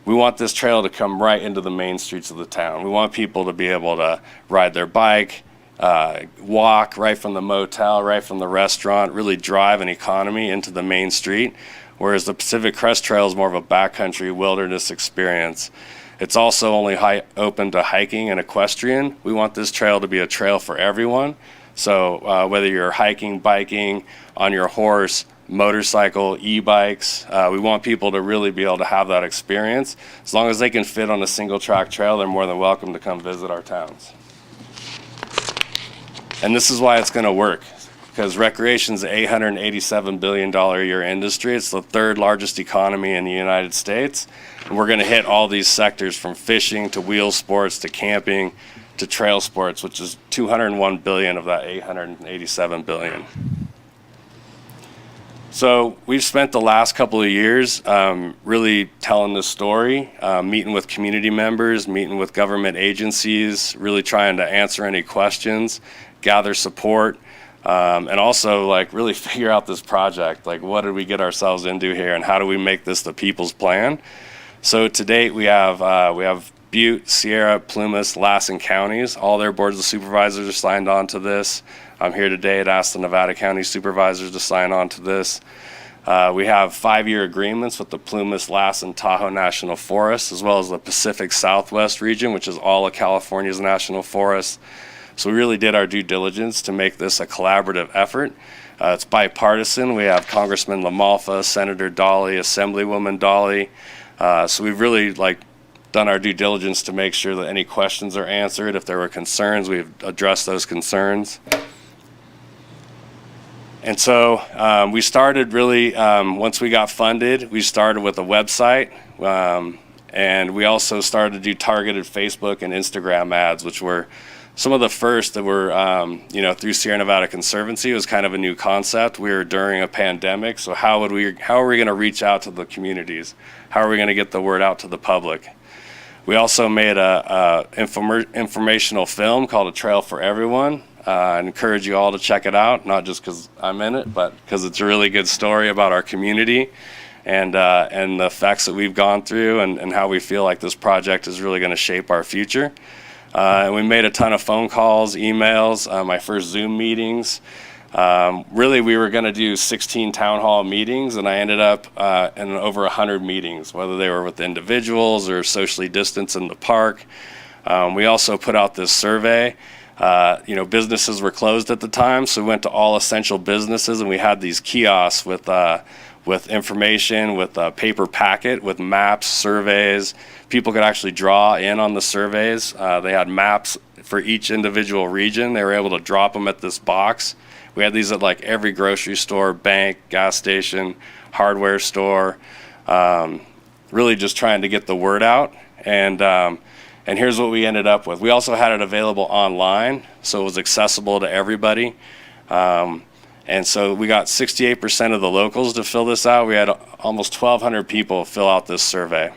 Speaker 11: we want this trail to come right into the main streets of the town. We want people to be able to ride their bike, walk right from the motel, right from the restaurant, really drive an economy into the main street, whereas the Pacific Crest Trail is more of a backcountry wilderness experience. It's also only open to hiking and equestrian. We want this trail to be a trail for everyone. So whether you're hiking, biking, on your horse, motorcycle, e-bikes, we want people to really be able to have that experience. As long as they can fit on a single track trail, they're more than welcome to come visit our towns. And this is why it's going to work, because recreation is an $887 billion a year industry. It's the third largest economy in the United States. And we're going to hit all these sectors, from fishing to wheel sports to camping to trail sports, which is $201 billion of that $887 billion. So we've spent the last couple of years really telling this story, meeting with community members, meeting with government agencies, really trying to answer any questions, gather support, and also really figure out this project. What did we get ourselves into here, and how do we make this the people's plan? So to date, we have Butte, Sierra, Plumas, Lassen counties. All their boards of supervisors are signed on to this. I'm here today to ask the Nevada County Supervisors to sign on to this. We have 5-year agreements with the Plumas, Lassen, Tahoe National Forests, as well as the Pacific Southwest region, which is all of California's national forests. So we really did our due diligence to make this a collaborative effort. It's bipartisan. We have Congressman LaMalfa, Senator Dolly, Assemblywoman Dolly. So we've really done our due diligence to make sure that any questions are answered. If there were concerns, we've addressed those concerns. And so we started really, once we got funded, we started with a website. And we also started to do targeted Facebook and Instagram ads, which were some of the first that were, through Sierra Nevada Conservancy. It was kind of a new concept. We were during a pandemic, so how are we going to reach out to the communities? How are we going to get the word out to the public? We also made a informational film called A Trail for Everyone. I encourage you all to check it out, not just because I'm in it, but because it's a really good story about our community and the effects that we've gone through and how we feel like this project is really going to shape our future. And we made a ton of phone calls, emails, my first Zoom meetings. Really, we were going to do 16 town hall meetings, and I ended up in over 100 meetings, whether they were with individuals or socially distanced in the park. We also put out this survey. Businesses were closed at the time, so we went to all essential businesses, and we had these kiosks with information, with a paper packet, with maps, surveys. People could actually draw in on the surveys. They had maps for each individual region. They were able to drop them at this box. We had these at like every grocery store, bank, gas station, hardware store, really just trying to get the word out. And here's what we ended up with. We also had it available online, so it was accessible to everybody. And so we got 68% of the locals to fill this out. We had almost 1,200 people fill out this survey.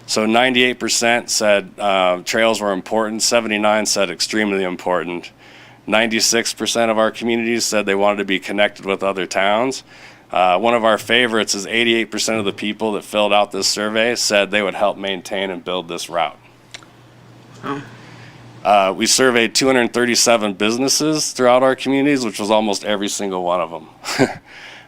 Speaker 11: So 98% said trails were important, 79% said extremely important. 96% of our communities said they wanted to be connected with other towns. One of our favorites is 88% of the people that filled out this survey said they would help maintain and build this route. We surveyed 237 businesses throughout our communities, which was almost every single one of them.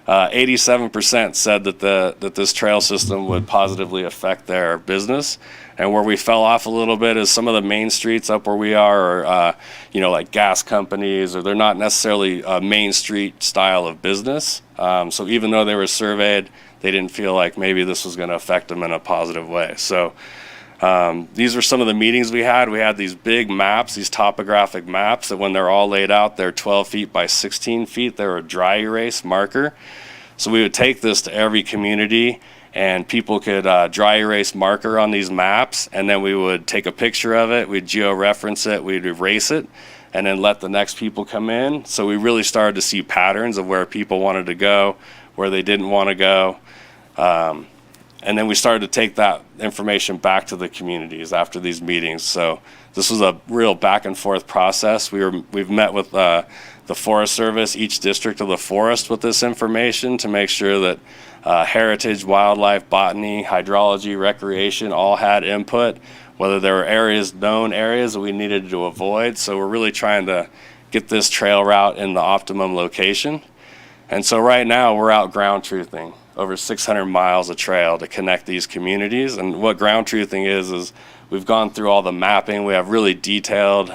Speaker 11: 87% said that this trail system would positively affect their business. And where we fell off a little bit is some of the main streets up where we are like gas companies, or they're not necessarily a main street style of business. So even though they were surveyed, they didn't feel like maybe this was going to affect them in a positive way. So these were some of the meetings we had. We had these big maps, these topographic maps that when they're all laid out, they're 12 feet by 16 feet. They're a dry erase marker. So we would take this to every community, and people could dry erase marker on these maps, and then we would take a picture of it, we'd geo-reference it, we'd erase it, and then let the next people come in. So we really started to see patterns of where people wanted to go, where they didn't want to go. And then we started to take that information back to the communities after these meetings. So this was a real back and forth process. We've met with the Forest Service, each district of the forest, with this information to make sure that heritage, wildlife, botany, hydrology, recreation all had input, whether there were known areas that we needed to avoid. So we're really trying to get this trail route in the optimum location. And so right now we're out ground truthing over 600 miles of trail to connect these communities. And what ground truthing is we've gone through all the mapping. We have really detailed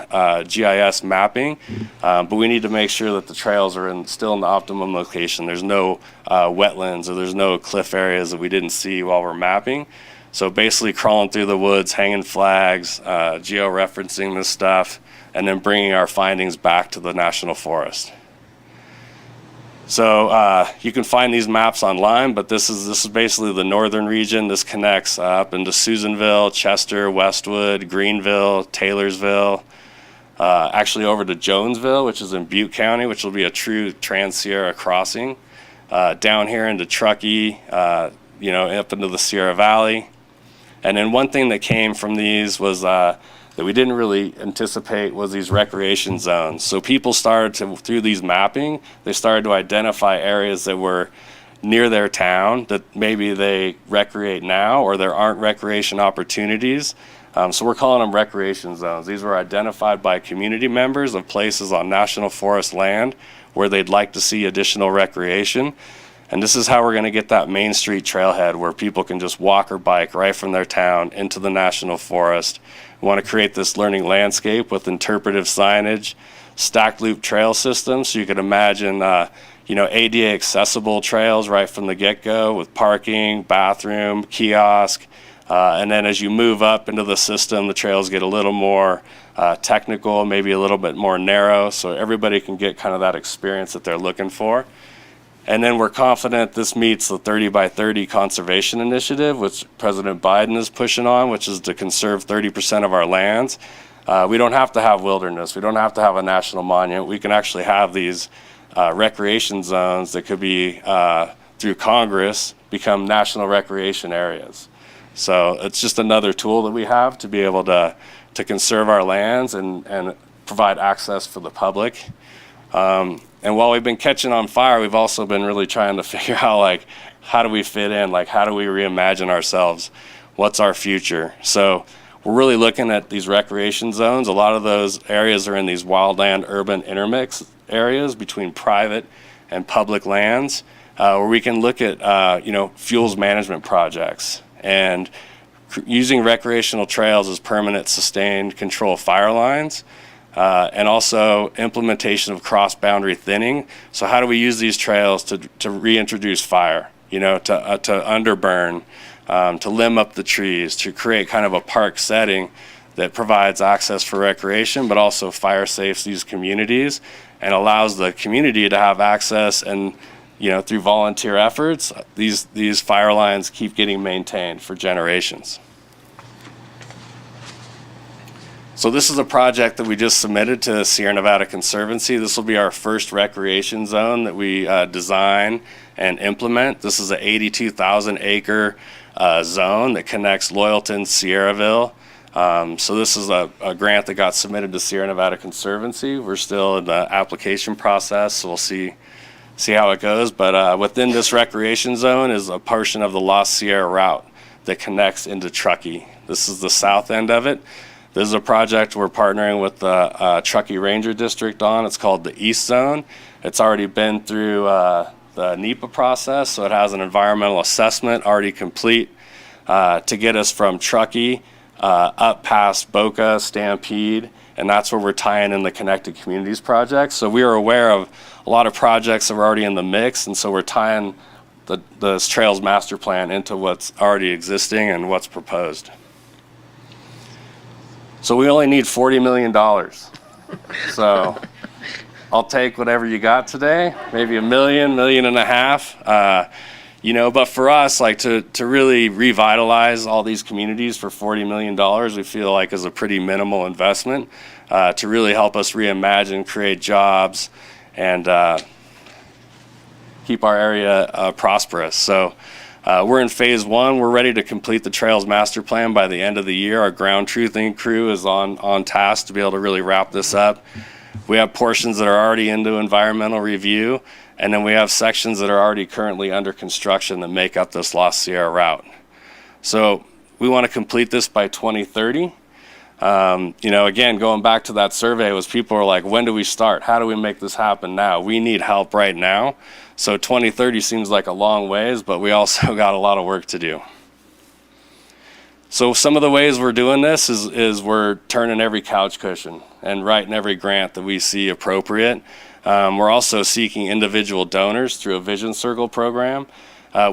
Speaker 11: GIS mapping, but we need to make sure that the trails are still in the optimum location. There's no wetlands or there's no cliff areas that we didn't see while we're mapping. So basically crawling through the woods, hanging flags, geo-referencing this stuff, and then bringing our findings back to the National Forest. So you can find these maps online, but this is basically the northern region. This connects up into Susanville, Chester, Westwood, Greenville, Taylorsville, actually over to Jonesville, which is in Butte County, which will be a true Trans-Sierra crossing, down here into Truckee, up into the Sierra Valley. And then one thing that came from these was that we didn't really anticipate was these recreation zones. So people started to, through these mapping, they started to identify areas that were near their town that maybe they recreate now or there aren't recreation opportunities. So we're calling them recreation zones. These were identified by community members of places on National Forest land where they'd like to see additional recreation. And this is how we're going to get that Main Street trailhead where people can just walk or bike right from their town into the National Forest. We want to create this learning landscape with interpretive signage, stacked loop trail systems. So you could imagine, ADA accessible trails right from the get-go with parking, bathroom, kiosk, And then as you move up into the system, the trails get a little more technical, maybe a little bit more narrow, so everybody can get kind of that experience that they're looking for. And then we're confident this meets the 30 by 30 conservation initiative, which President Biden is pushing on, which is to conserve 30% of our lands. We don't have to have wilderness. We don't have to have a national monument. We can actually have these recreation zones that could be, through Congress, become national recreation areas. So it's just another tool that we have to be able to conserve our lands and provide access for the public. And while we've been catching on fire, we've also been really trying to figure out, like, how do we fit in? Like, how do we reimagine ourselves? What's our future? So we're really looking at these recreation zones. A lot of those areas are in these wildland urban intermix areas between private and public lands, where we can look at, fuels management projects and using recreational trails as permanent sustained control fire lines. And also implementation of cross-boundary thinning. So how do we use these trails to reintroduce fire, to underburn, to limb up the trees, to create kind of a park setting that provides access for recreation, but also fire safes these communities and allows the community to have access. And, through volunteer efforts, these fire lines keep getting maintained for generations. So this is a project that we just submitted to Sierra Nevada Conservancy. This will be our first recreation zone that we design and implement. This is an 82,000 acre zone that connects Loyalton, Sierraville. So this is a grant that got submitted to Sierra Nevada Conservancy. We're still in the application process, so we'll see how it goes. But within this recreation zone is a portion of the Lost Sierra route that connects into Truckee. This is the south end of it. This is a project we're partnering with the Truckee Ranger District on. It's called the East Zone. It's already been through the NEPA process, so it has an environmental assessment already complete to get us from Truckee up past Boca, Stampede, and that's where we're tying in the Connected Communities project. So we are aware of a lot of projects that are already in the mix, and so we're tying the Trails Master Plan into what's already existing and what's proposed. So we only need $40 million. So I'll take whatever you got today, maybe $1 million, $1.5 million. But for us, like to really revitalize all these communities for $40 million, we feel like is a pretty minimal investment to really help us reimagine, create jobs, and keep our area prosperous. So we're in phase one. We're ready to complete the Trails Master Plan by the end of the year. Our ground truthing crew is on task to be able to really wrap this up. We have portions that are already into environmental review, and then we have sections that are already currently under construction that make up this Lost Sierra route. So we want to complete this by 2030. Again, going back to that survey, was people were like, when do we start? How do we make this happen now? We need help right now. So 2030 seems like a long ways, but we also got a lot of work to do. So some of the ways we're doing this is we're turning every couch cushion and writing every grant that we see appropriate. We're also seeking individual donors through a Vision Circle program.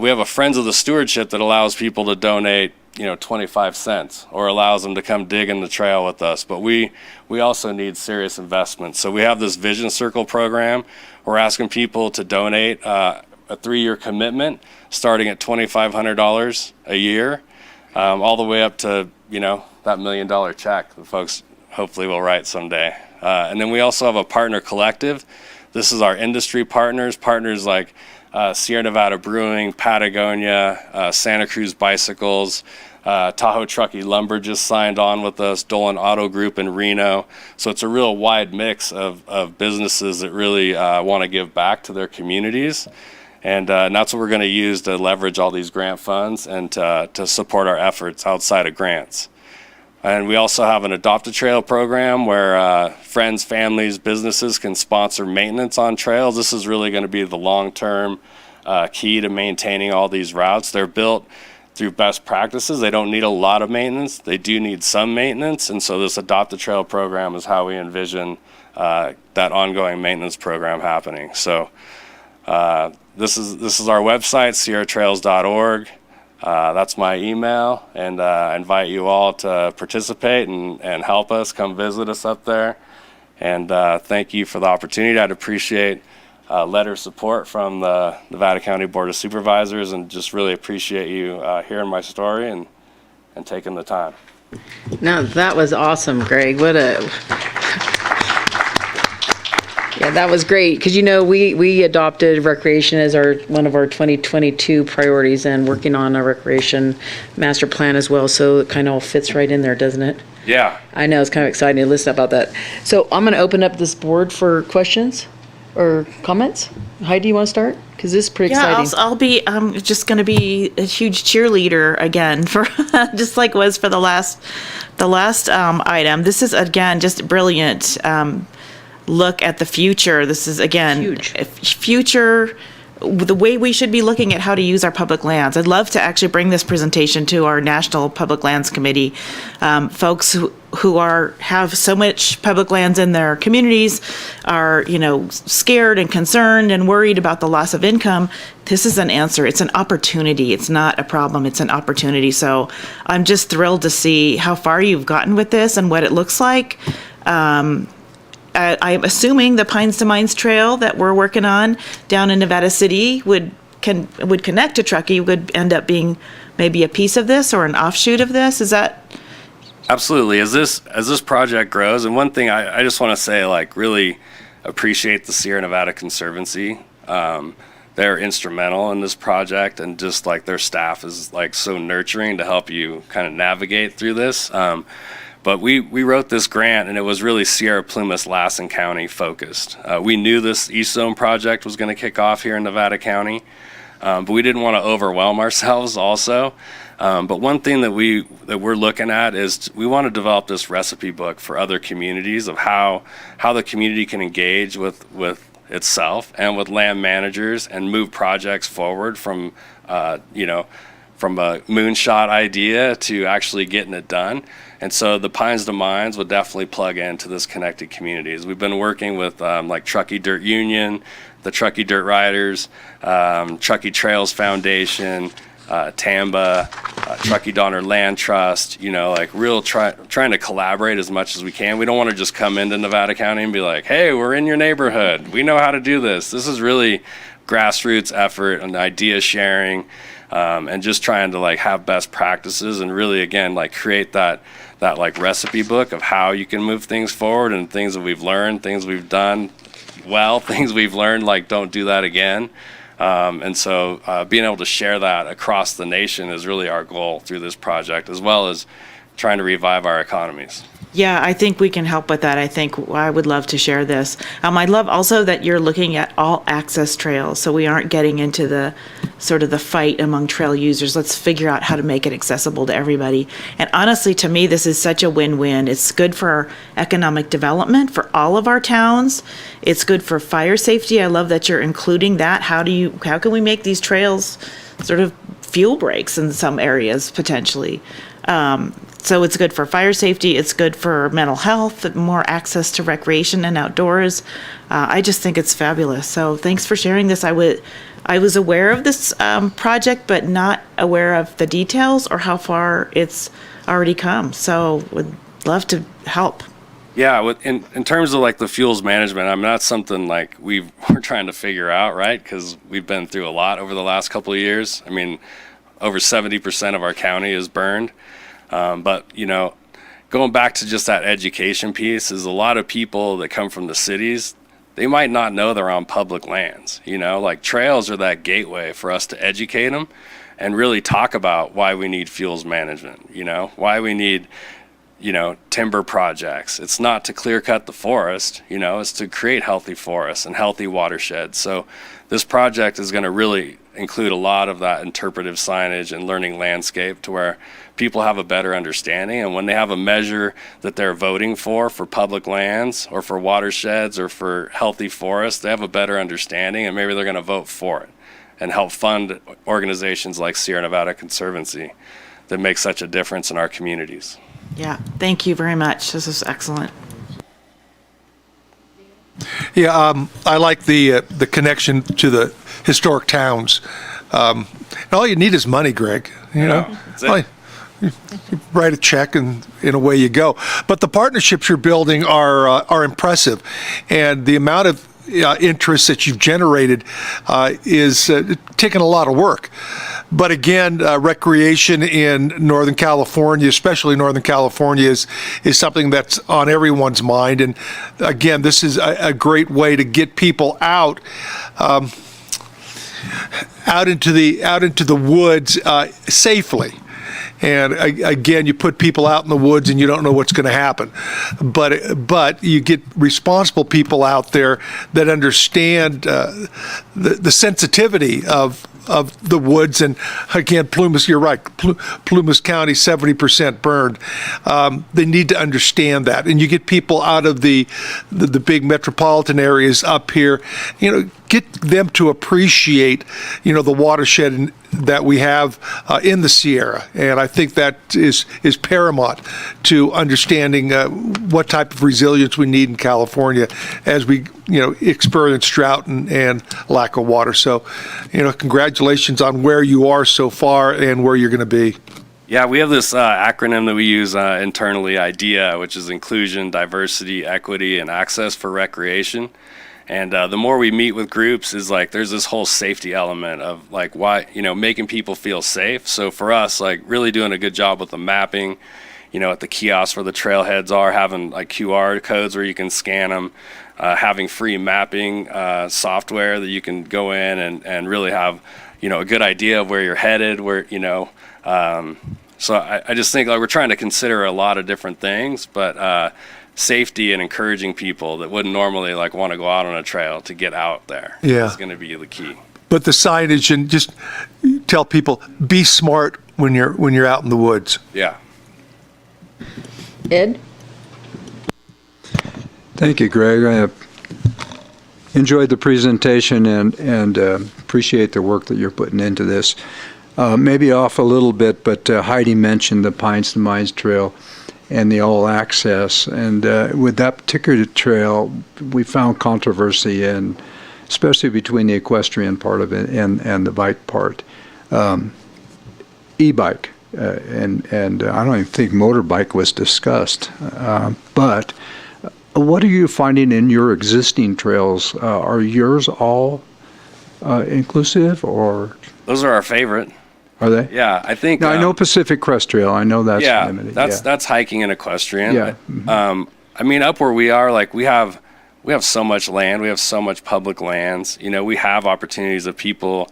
Speaker 11: We have a Friends of the Stewardship that allows people to donate 25 cents or allows them to come dig in the trail with us. But we also need serious investment. So we have this Vision Circle program. We're asking people to donate a 3-year commitment starting at $2,500 a year, all the way up to, that $1 million check that folks hopefully will write someday. And then we also have a partner collective. This is our industry partners like Sierra Nevada Brewing, Patagonia, Santa Cruz Bicycles, Tahoe Truckee Lumber just signed on with us, Dolan Auto Group in Reno. So it's a real wide mix of businesses that really want to give back to their communities. And that's what we're going to use to leverage all these grant funds and to support our efforts outside of grants. And we also have an Adopt a Trail program where friends, families, businesses can sponsor maintenance on trails. This is really going to be the long-term key to maintaining all these routes. They're built through best practices. They don't need a lot of maintenance. They do need some maintenance. And so this Adopt a Trail program is how we envision that ongoing maintenance program happening. So this is our website, sierratrails.org. That's my email, and I invite you all to participate and help us. Come visit us up there. And thank you for the opportunity. I'd appreciate letter of support from the Nevada County Board of Supervisors, and just really appreciate you hearing my story and taking the time.
Speaker 1: No, that was awesome, Greg. Yeah, that was great, because we adopted recreation as one of our 2022 priorities, and working on a recreation master plan as well, so it kind of all fits right in there, doesn't it?
Speaker 11: Yeah.
Speaker 1: I know, it's kind of exciting to listen about that. So I'm going to open up this board for questions or comments. Heidi, you want to start? Because this is pretty exciting.
Speaker 8: Yeah, I'll be just going to be a huge cheerleader again for just like was for the last item. This is again just brilliant. Look at the future. This is again
Speaker 1: Huge.
Speaker 8: Future. The way we should be looking at how to use our public lands. I'd love to actually bring this presentation to our National Public Lands Committee. Folks who have so much public lands in their communities are, scared and concerned and worried about the loss of income. This is an answer. It's an opportunity. It's not a problem. It's an opportunity. So I'm just thrilled to see how far you've gotten with this and what it looks like. I'm assuming the Pines to Mines Trail that we're working on down in Nevada City would connect to Truckee, would end up being maybe a piece of this or an offshoot of this. Is that?
Speaker 11: Absolutely. As this project grows, and one thing I just want to say, really appreciate the Sierra Nevada Conservancy. They're instrumental in this project, and just their staff is so nurturing to help you kind of navigate through this. But we wrote this grant, and it was really Sierra Plumas, Lassen County focused. We knew this East Zone project was going to kick off here in Nevada County, but we didn't want to overwhelm ourselves also. But one thing that we're looking at is we want to develop this recipe book for other communities of how the community can engage with itself and with land managers and move projects forward from a moonshot idea to actually getting it done. And so the Pines to Mines would definitely plug into this connected communities. We've been working with Truckee Dirt Union, the Truckee Dirt Riders, Truckee Trails Foundation, TAMBA, Truckee Donner Land Trust, trying to collaborate as much as we can. We don't want to just come into Nevada County and be like, hey, we're in your neighborhood. We know how to do this. This is really grassroots effort and idea sharing, and just trying to have best practices and really, again, create that recipe book of how you can move things forward and things that we've learned, things we've done well, things we've learned, don't do that again. And so being able to share that across the nation is really our goal through this project, as well as trying to revive our economies.
Speaker 8: Yeah, I think we can help with that. I would love to share this. I love also that you're looking at all access trails, so we aren't getting into the sort of the fight among trail users. Let's figure out how to make it accessible to everybody. And honestly, to me, this is such a win-win. It's good for economic development for all of our towns. It's good for fire safety. I love that you're including that. How can we make these trails sort of fuel breaks in some areas potentially? So it's good for fire safety. It's good for mental health, more access to recreation and outdoors. I just think it's fabulous. So thanks for sharing this. I was aware of this project, but not aware of the details or how far it's already come. So would love to help.
Speaker 11: Yeah, in terms of the fuels management, that's something we're trying to figure out, right? Because we've been through a lot over the last couple of years. Over 70% of our county is burned. But going back to just that education piece, is a lot of people that come from the cities, they might not know they're on public lands. Trails are that gateway for us to educate them and really talk about why we need fuels management, why we need, timber projects. It's not to clear cut the forest, it's to create healthy forests and healthy watersheds. So this project is going to really include a lot of that interpretive signage and learning landscape to where people have a better understanding. And when they have a measure that they're voting for public lands or for watersheds or for healthy forests, they have a better understanding, and maybe they're going to vote for it and help fund organizations like Sierra Nevada Conservancy that make such a difference in our communities.
Speaker 8: Yeah, thank you very much. This is excellent.
Speaker 6: Yeah, I like the connection to the historic towns. And all you need is money, Greg. You know,
Speaker 11: that's it.
Speaker 6: You write a check and away you go. But the partnerships you're building are impressive, and the amount of interest that you've generated is taking a lot of work. But again, recreation in Northern California, especially Northern California, is something that's on everyone's mind. And again, this is a great way to get people out into the woods safely. And again, you put people out in the woods and you don't know what's going to happen. But you get responsible people out there that understand the sensitivity of the woods. And again, Plumas, you're right, Plumas County, 70% burned. They need to understand that. And you get people out of the big metropolitan areas up here, get them to appreciate, the watershed that we have in the Sierra. And I think that is paramount to understanding what type of resilience we need in California as we, experience drought and lack of water. So, congratulations on where you are so far and where you're going to be.
Speaker 11: Yeah, we have this acronym that we use internally, IDEA, which is Inclusion, Diversity, Equity, and Access for Recreation. And the more we meet with groups is there's this whole safety element of why, making people feel safe. So for us, really doing a good job with the mapping, at the kiosks where the trailheads are, having QR codes where you can scan them, having free mapping software that you can go in and really have, a good idea of where you're headed, so I just think we're trying to consider a lot of different things, but safety and encouraging people that wouldn't normally want to go out on a trail to get out there is going to be the key.
Speaker 6: But the signage, and just tell people, be smart when you're out in the woods.
Speaker 11: Yeah.
Speaker 1: Ed?
Speaker 9: Thank you, Greg. I enjoyed the presentation and appreciate the work that you're putting into this. Maybe off a little bit, but Heidi mentioned the Pines to Mines Trail and the all access. And with that particular trail, we found controversy, and especially between the equestrian part of it and the bike part. E-bike, and I don't even think motorbike was discussed. But what are you finding in your existing trails? Are yours all inclusive, or?
Speaker 11: Those are our favorite.
Speaker 9: Are they?
Speaker 11: Yeah, I think.
Speaker 9: Now, I know Pacific Crest Trail. I know that's limited.
Speaker 11: That's hiking and equestrian.
Speaker 9: Yeah.
Speaker 11: Mm-hmm. Up where we are, we have so much land. We have so much public lands. We have opportunities if people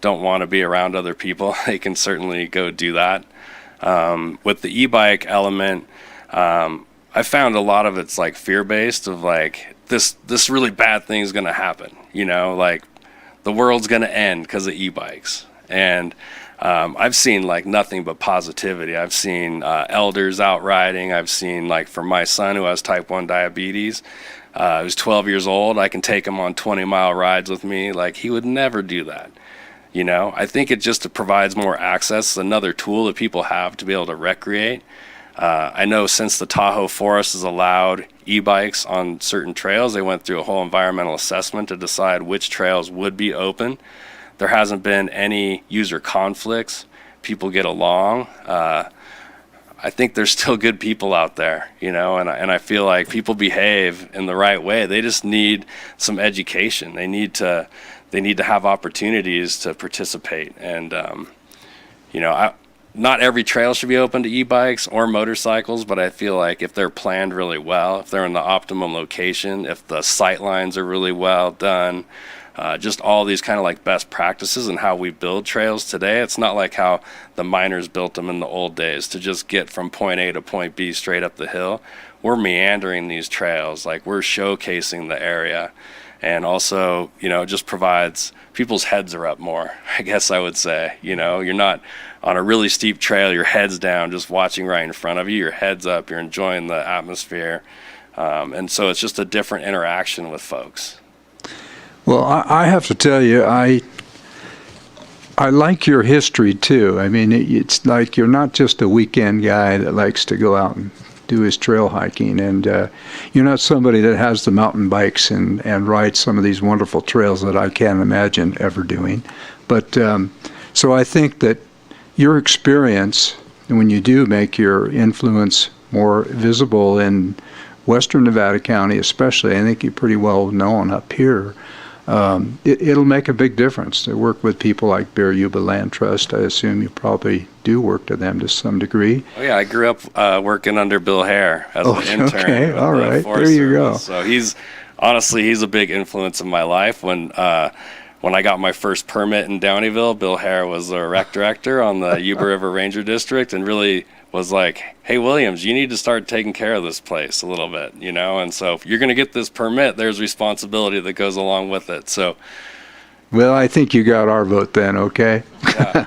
Speaker 11: don't want to be around other people. They can certainly go do that. With the e-bike element, I found a lot of it's fear-based of this really bad thing is going to happen. The world's going to end because of e-bikes. And I've seen nothing but positivity. I've seen elders out riding. I've seen for my son who has type 1 diabetes, who's 12 years old, I can take him on 20-mile rides with me. He would never do that. I think it just provides more access, another tool that people have to be able to recreate. I know since the Tahoe Forest has allowed e-bikes on certain trails, they went through a whole environmental assessment to decide which trails would be open. There hasn't been any user conflicts. People get along. I think there's still good people out there, and I feel like people behave in the right way. They just need some education. They need to have opportunities to participate. And not every trail should be open to e-bikes or motorcycles, but I feel like if they're planned really well, if they're in the optimum location, if the sight lines are really well done, just all these kind of best practices and how we build trails today. It's not like how the miners built them in the old days to just get from point A to point B straight up the hill. We're meandering these trails, we're showcasing the area, and also, just provides people's heads are up more, I guess I would say. You're not on a really steep trail, your head's down, just watching right in front of you. Your head's up, you're enjoying the atmosphere. And so it's just a different interaction with folks.
Speaker 9: Well, I have to tell you, I like your history too. It's you're not just a weekend guy that likes to go out and do his trail hiking, and you're not somebody that has the mountain bikes and ride some of these wonderful trails that I can't imagine ever doing. But so I think that your experience, when you do make your influence more visible in Western Nevada County especially, I think you're pretty well known up here. It'll make a big difference to work with people like Bear Yuba Land Trust. I assume you probably do work to them to some degree.
Speaker 11: Oh yeah, I grew up working under Bill Hare as an intern.
Speaker 9: Okay,
Speaker 11: with
Speaker 9: all
Speaker 11: the
Speaker 9: right,
Speaker 11: Forest
Speaker 9: there you go.
Speaker 11: Service. So he's a big influence in my life. When I got my first permit in Downeyville, Bill Hare was the rec director on the Yuba River Ranger District, and really was like, hey, Williams, you need to start taking care of this place a little bit, you know? And so if you're going to get this permit, there's responsibility that goes along with it. So,
Speaker 9: Well, I think you got our vote then, okay?
Speaker 11: yeah,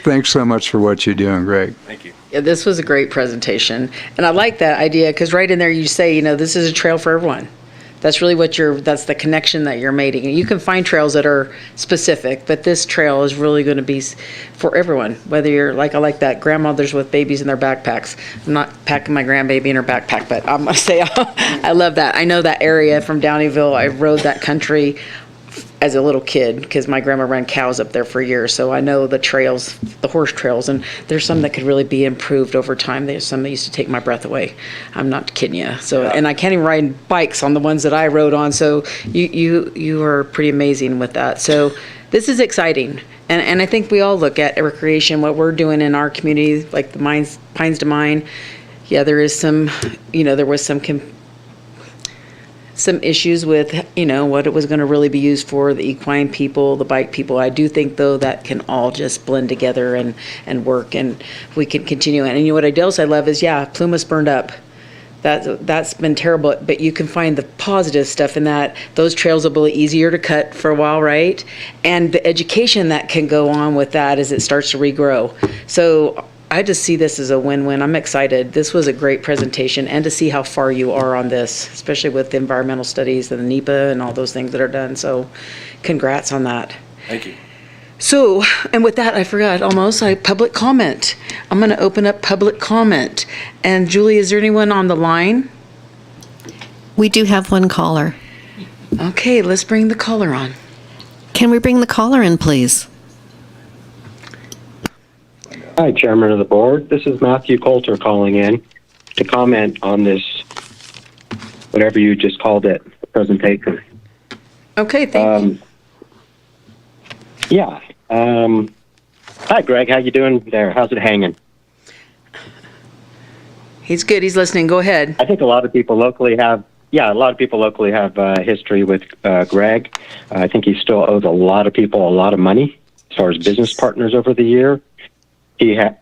Speaker 9: Thanks so much for what you're doing, Greg.
Speaker 11: thank you.
Speaker 1: Yeah, this was a great presentation. And I like that idea because right in there you say, this is a trail for everyone. That's really that's the connection that you're making. You can find trails that are specific, but this trail is really going to be for everyone. Whether you're I like that grandmothers with babies in their backpacks. I'm not packing my grandbaby in her backpack, but I'm going to say I love that. I know that area from Downeyville. I rode that country as a little kid because my grandma ran cows up there for years. So I know the trails, the horse trails, and there's some that could really be improved over time. There's some that used to take my breath away. I'm not kidding you. So, and I can't even ride bikes on the ones that I rode on. So you are pretty amazing with that. So this is exciting. And I think we all look at recreation, what we're doing in our community, like the Pines to Mine. Yeah, there is some, there was some issues with, what it was going to really be used for, the equine people, the bike people. I do think, though, that can all just blend together and work, and we can continue. And what else I love is, Plumas burned up. That's been terrible, but you can find the positive stuff in that. Those trails will be easier to cut for a while, right? And the education that can go on with that as it starts to regrow. So I just see this as a win-win. I'm excited. This was a great presentation, and to see how far you are on this, especially with the environmental studies and the NEPA and all those things that are done. So congrats on that.
Speaker 11: Thank you.
Speaker 1: So, and with that, I forgot almost, public comment. I'm going to open up public comment. And Julie, is there anyone on the line?
Speaker 3: We do have one caller.
Speaker 1: Okay, let's bring the caller on.
Speaker 3: Can we bring the caller in, please?
Speaker 5: Hi, Chairman of the Board. This is Matthew Coulter calling in to comment on this, whatever you just called it, presentation.
Speaker 1: Okay, thank you.
Speaker 5: Yeah. Hi, Greg. How you doing there? How's it hanging?
Speaker 1: He's good. He's listening. Go ahead.
Speaker 5: I think a lot of people locally have history with Greg. I think he still owes a lot of people a lot of money as far as business partners over the year. He has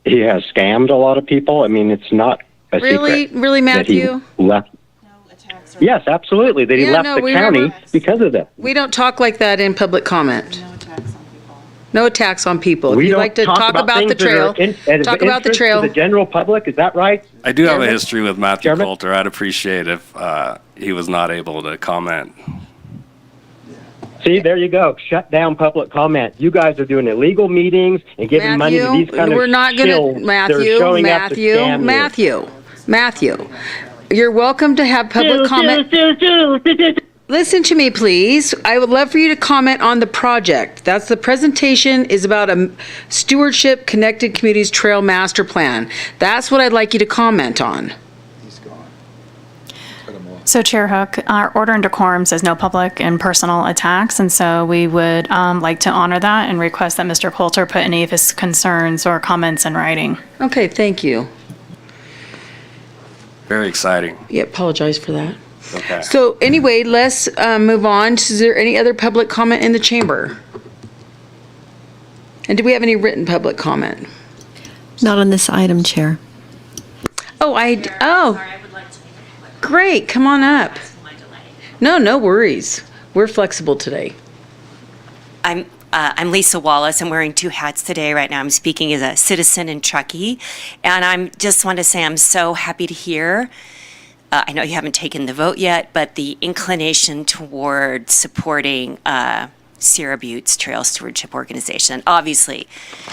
Speaker 5: scammed a lot of people. I mean, it's not a secret.
Speaker 1: Really, Matthew?
Speaker 5: That he left. Yes, absolutely. That he left the county because of this.
Speaker 1: We don't talk like that in public comment. No attacks on people. If you'd like to talk about the trail, talk about the trail.
Speaker 5: To the general public, is that right?
Speaker 11: I do have a history with Matthew
Speaker 5: Chairman?
Speaker 11: Coulter. I'd appreciate if he was not able to comment.
Speaker 5: See, there you go. Shut down public comment. You guys are doing illegal meetings and giving money to these kind of
Speaker 1: we're not going to, Matthew, you're welcome to have public comment. Listen to me, please. I would love for you to comment on the project. That's the presentation is about a stewardship connected communities trail master plan. That's what I'd like you to comment on.
Speaker 12: So Chair Hook, our order and decorum says no public and personal attacks, and so we would like to honor that and request that Mr. Coulter put any of his concerns or comments in writing.
Speaker 1: Okay, thank you.
Speaker 11: Very exciting.
Speaker 1: Yeah, apologize for that.
Speaker 11: Okay.
Speaker 1: So anyway, let's move on. Is there any other public comment in the chamber? And do we have any written public comment?
Speaker 3: Not on this item, Chair.
Speaker 1: Great, come on up. No worries. We're flexible today.
Speaker 13: I'm Lisa Wallace. I'm wearing two hats today. Right now I'm speaking as a citizen in Truckee. And I just want to say I'm so happy to hear, I know you haven't taken the vote yet, but the inclination toward supporting Sierra Butte's Trail Stewardship Organization. Obviously,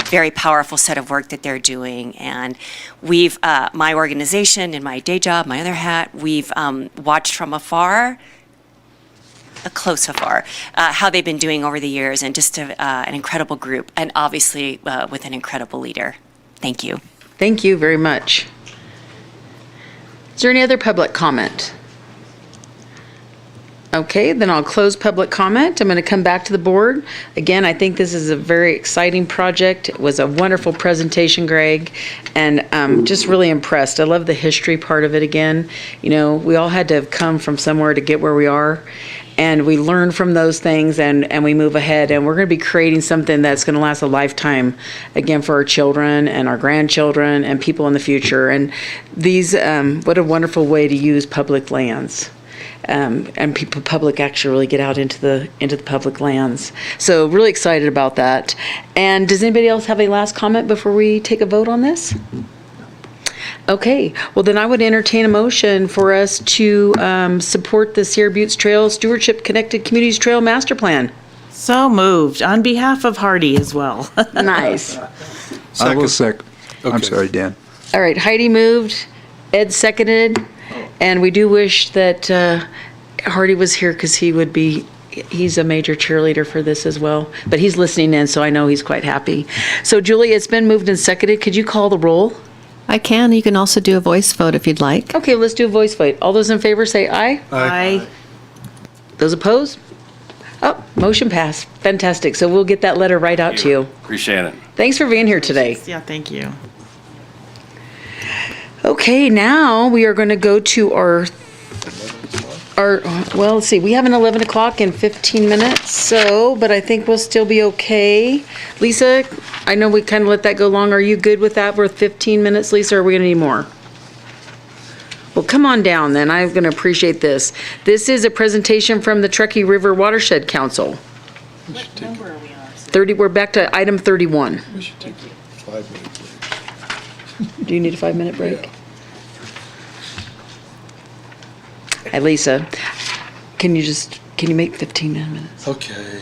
Speaker 13: very powerful set of work that they're doing. And we've, my organization in my day job, my other hat, we've watched from afar close so far, how they've been doing over the years, and just an incredible group, and obviously with an incredible leader. Thank you.
Speaker 1: Thank you very much. Is there any other public comment? Okay, then I'll close public comment. I'm going to come back to the board. Again, I think this is a very exciting project. It was a wonderful presentation, Greg, and just really impressed. I love the history part of it again. You know, we all had to have come from somewhere to get where we are, and we learn from those things, and we move ahead, and we're going to be creating something that's going to last a lifetime, again, for our children and our grandchildren and people in the future. And these, what a wonderful way to use public lands. And people, public actually really get out into the public lands. So really excited about that. And does anybody else have a last comment before we take a vote on this? Okay, well then I would entertain a motion for us to support the Sierra Buttes Trail Stewardship Connected Communities Trail Master Plan.
Speaker 8: So moved, on behalf of Hardy as well.
Speaker 1: Nice.
Speaker 9: I will second. I'm
Speaker 6: Okay.
Speaker 9: sorry, Dan.
Speaker 1: All right, Heidi moved, Ed seconded, and we do wish that Hardy was here because he's a major cheerleader for this as well. But he's listening in, so I know he's quite happy. So Julie, it's been moved and seconded. Could you call the roll?
Speaker 3: I can. You can also do a voice vote if you'd like.
Speaker 1: Okay, let's do a voice vote. All those in favor say aye.
Speaker 8: Aye.
Speaker 1: Those opposed? Oh, motion passed. Fantastic. So we'll get that letter right out to you.
Speaker 11: Appreciate it.
Speaker 1: Thanks for being here today.
Speaker 8: Yeah, thank you.
Speaker 1: Okay, now we are going to go to our, well, let's see, we have an 11 o'clock in 15 minutes, so, but I think we'll still be okay. Lisa, I know we kind of let that go long. Are you good with that for 15 minutes, Lisa, or are we going to need more? Well, come on down then. I'm going to appreciate this. This is a presentation from the Truckee River Watershed Council.
Speaker 8: What number are we on?
Speaker 1: 30, we're back to item 31.
Speaker 6: We should take a 5-minute break.
Speaker 1: Do you need a 5-minute break? Hi, Lisa. Can you make 15 minutes?
Speaker 6: Okay,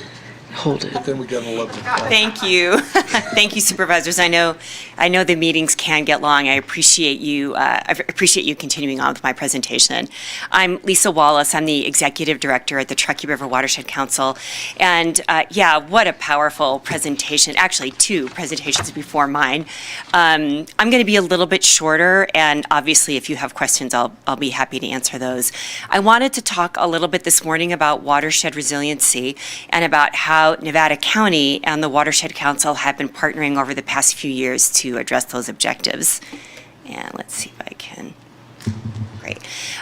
Speaker 1: Hold it.
Speaker 6: but then we got an 11 o'clock.
Speaker 13: Thank you. Thank you, supervisors. I know the meetings can get long. I appreciate you continuing on with my presentation. I'm Lisa Wallace. I'm the executive director at the Truckee River Watershed Council. And what a powerful presentation. Actually, 2 presentations before mine. I'm going to be a little bit shorter, and obviously if you have questions, I'll be happy to answer those. I wanted to talk a little bit this morning about watershed resiliency and about how Nevada County and the Watershed Council have been partnering over the past few years to address those objectives. And let's see if I can. Great.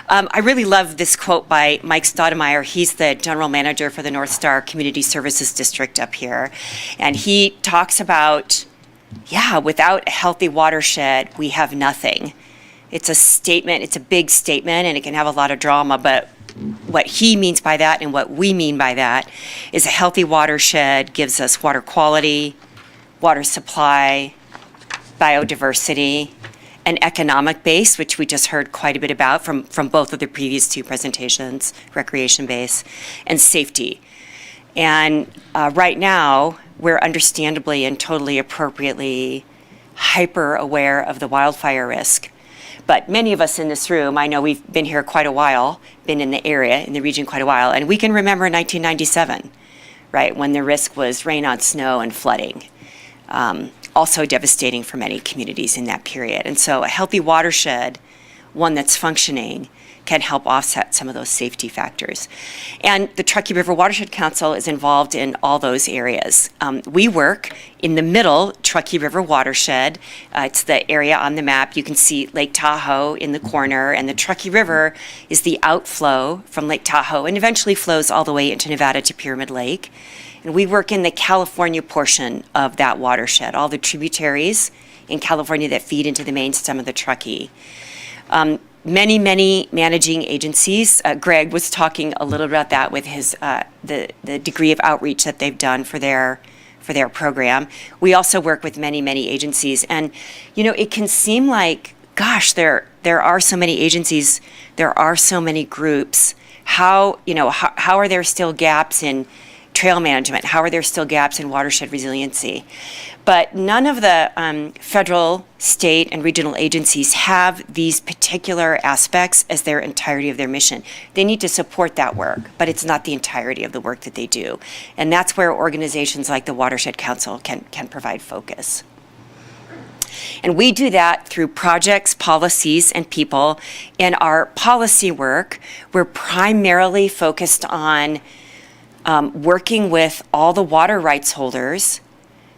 Speaker 13: I really love this quote by Mike Stoudemire. He's the general manager for the North Star Community Services District up here. And he talks about, without a healthy watershed, we have nothing. It's a statement, it's a big statement, and it can have a lot of drama, but what he means by that and what we mean by that is a healthy watershed gives us water quality, water supply, biodiversity, an economic base, which we just heard quite a bit about from both of the previous 2 presentations, recreation base, and safety. And right now, we're understandably and totally appropriately hyper aware of the wildfire risk. But many of us in this room, I know we've been here quite a while, been in the area, in the region quite a while, and we can remember 1997, right, when the risk was rain on snow and flooding. Also devastating for many communities in that period. And so a healthy watershed, one that's functioning, can help offset some of those safety factors. And the Truckee River Watershed Council is involved in all those areas. We work in the middle Truckee River watershed. It's the area on the map. You can see Lake Tahoe in the corner, and the Truckee River is the outflow from Lake Tahoe and eventually flows all the way into Nevada to Pyramid Lake. And we work in the California portion of that watershed, all the tributaries in California that feed into the main stem of the Truckee. Many managing agencies. Greg was talking a little about that with his the degree of outreach that they've done for their program. We also work with many agencies, and it can seem like, gosh, there are so many agencies, there are so many groups. How are there still gaps in trail management. How are there still gaps in watershed resiliency? But none of the federal, state, and regional agencies have these particular aspects as their entirety of their mission. They need to support that work, but it's not the entirety of the work that they do. And that's where organizations like the Watershed Council can provide focus. And we do that through projects, policies, and people. In our policy work, we're primarily focused on working with all the water rights holders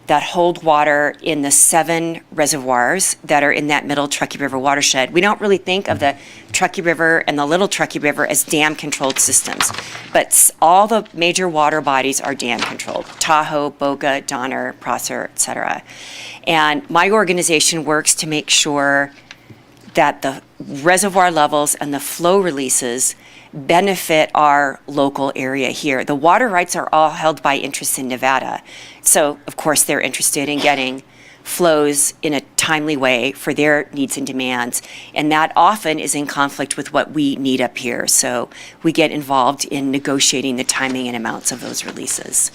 Speaker 13: that hold water in the 7 reservoirs that are in that middle Truckee River watershed. We don't really think of the Truckee River and the Little Truckee River as dam-controlled systems, but all the major water bodies are dam-controlled: Tahoe, Boga, Donner, Prosser, et cetera. And my organization works to make sure that the reservoir levels and the flow releases benefit our local area here. The water rights are all held by interests in Nevada. So, of course, they're interested in getting flows in a timely way for their needs and demands. And that often is in conflict with what we need up here. So we get involved in negotiating the timing and amounts of those releases.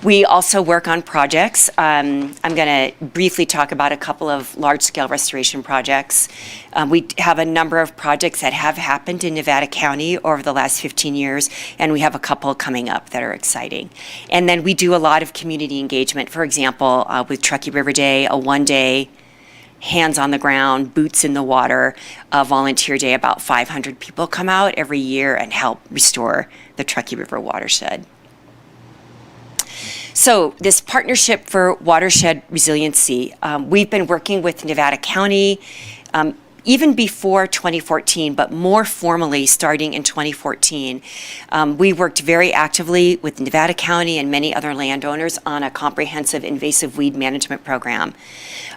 Speaker 13: We also work on projects. I'm going to briefly talk about a couple of large-scale restoration projects. We have a number of projects that have happened in Nevada County over the last 15 years, and we have a couple coming up that are exciting. And then we do a lot of community engagement. For example, with Truckee River Day, a one-day hands on the ground, boots in the water, volunteer day. About 500 people come out every year and help restore the Truckee River watershed. So this Partnership for Watershed Resiliency, we've been working with Nevada County even before 2014, but more formally starting in 2014. We worked very actively with Nevada County and many other landowners on a comprehensive invasive weed management program.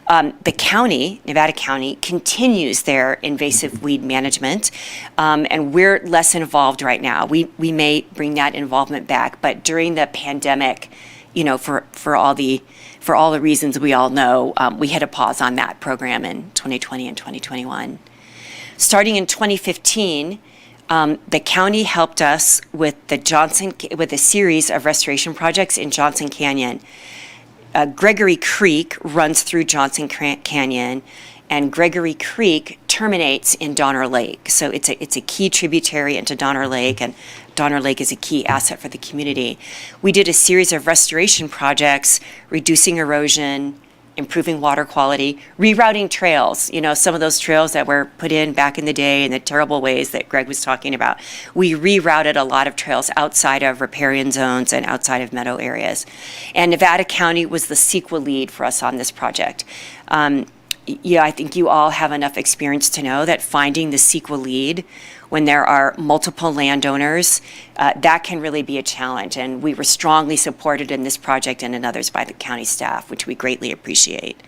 Speaker 13: The county, Nevada County, continues their invasive weed management, and we're less involved right now. We may bring that involvement back, but during the pandemic, you know, for all the reasons we all know, we had a pause on that program in 2020 and 2021. Starting in 2015, the county helped us with a series of restoration projects in Johnson Canyon. Gregory Creek runs through Johnson Canyon, and Gregory Creek terminates in Donner Lake. So it's a key tributary into Donner Lake, and Donner Lake is a key asset for the community. We did a series of restoration projects, reducing erosion, improving water quality, rerouting trails. You know, some of those trails that were put in back in the day in the terrible ways that Greg was talking about. We rerouted a lot of trails outside of riparian zones and outside of meadow areas. And Nevada County was the CEQA lead for us on this project. Yeah, I think you all have enough experience to know that finding the CEQA lead when there are multiple landowners, that can really be a challenge. And we were strongly supported in this project and in others by the county staff, which we greatly appreciate.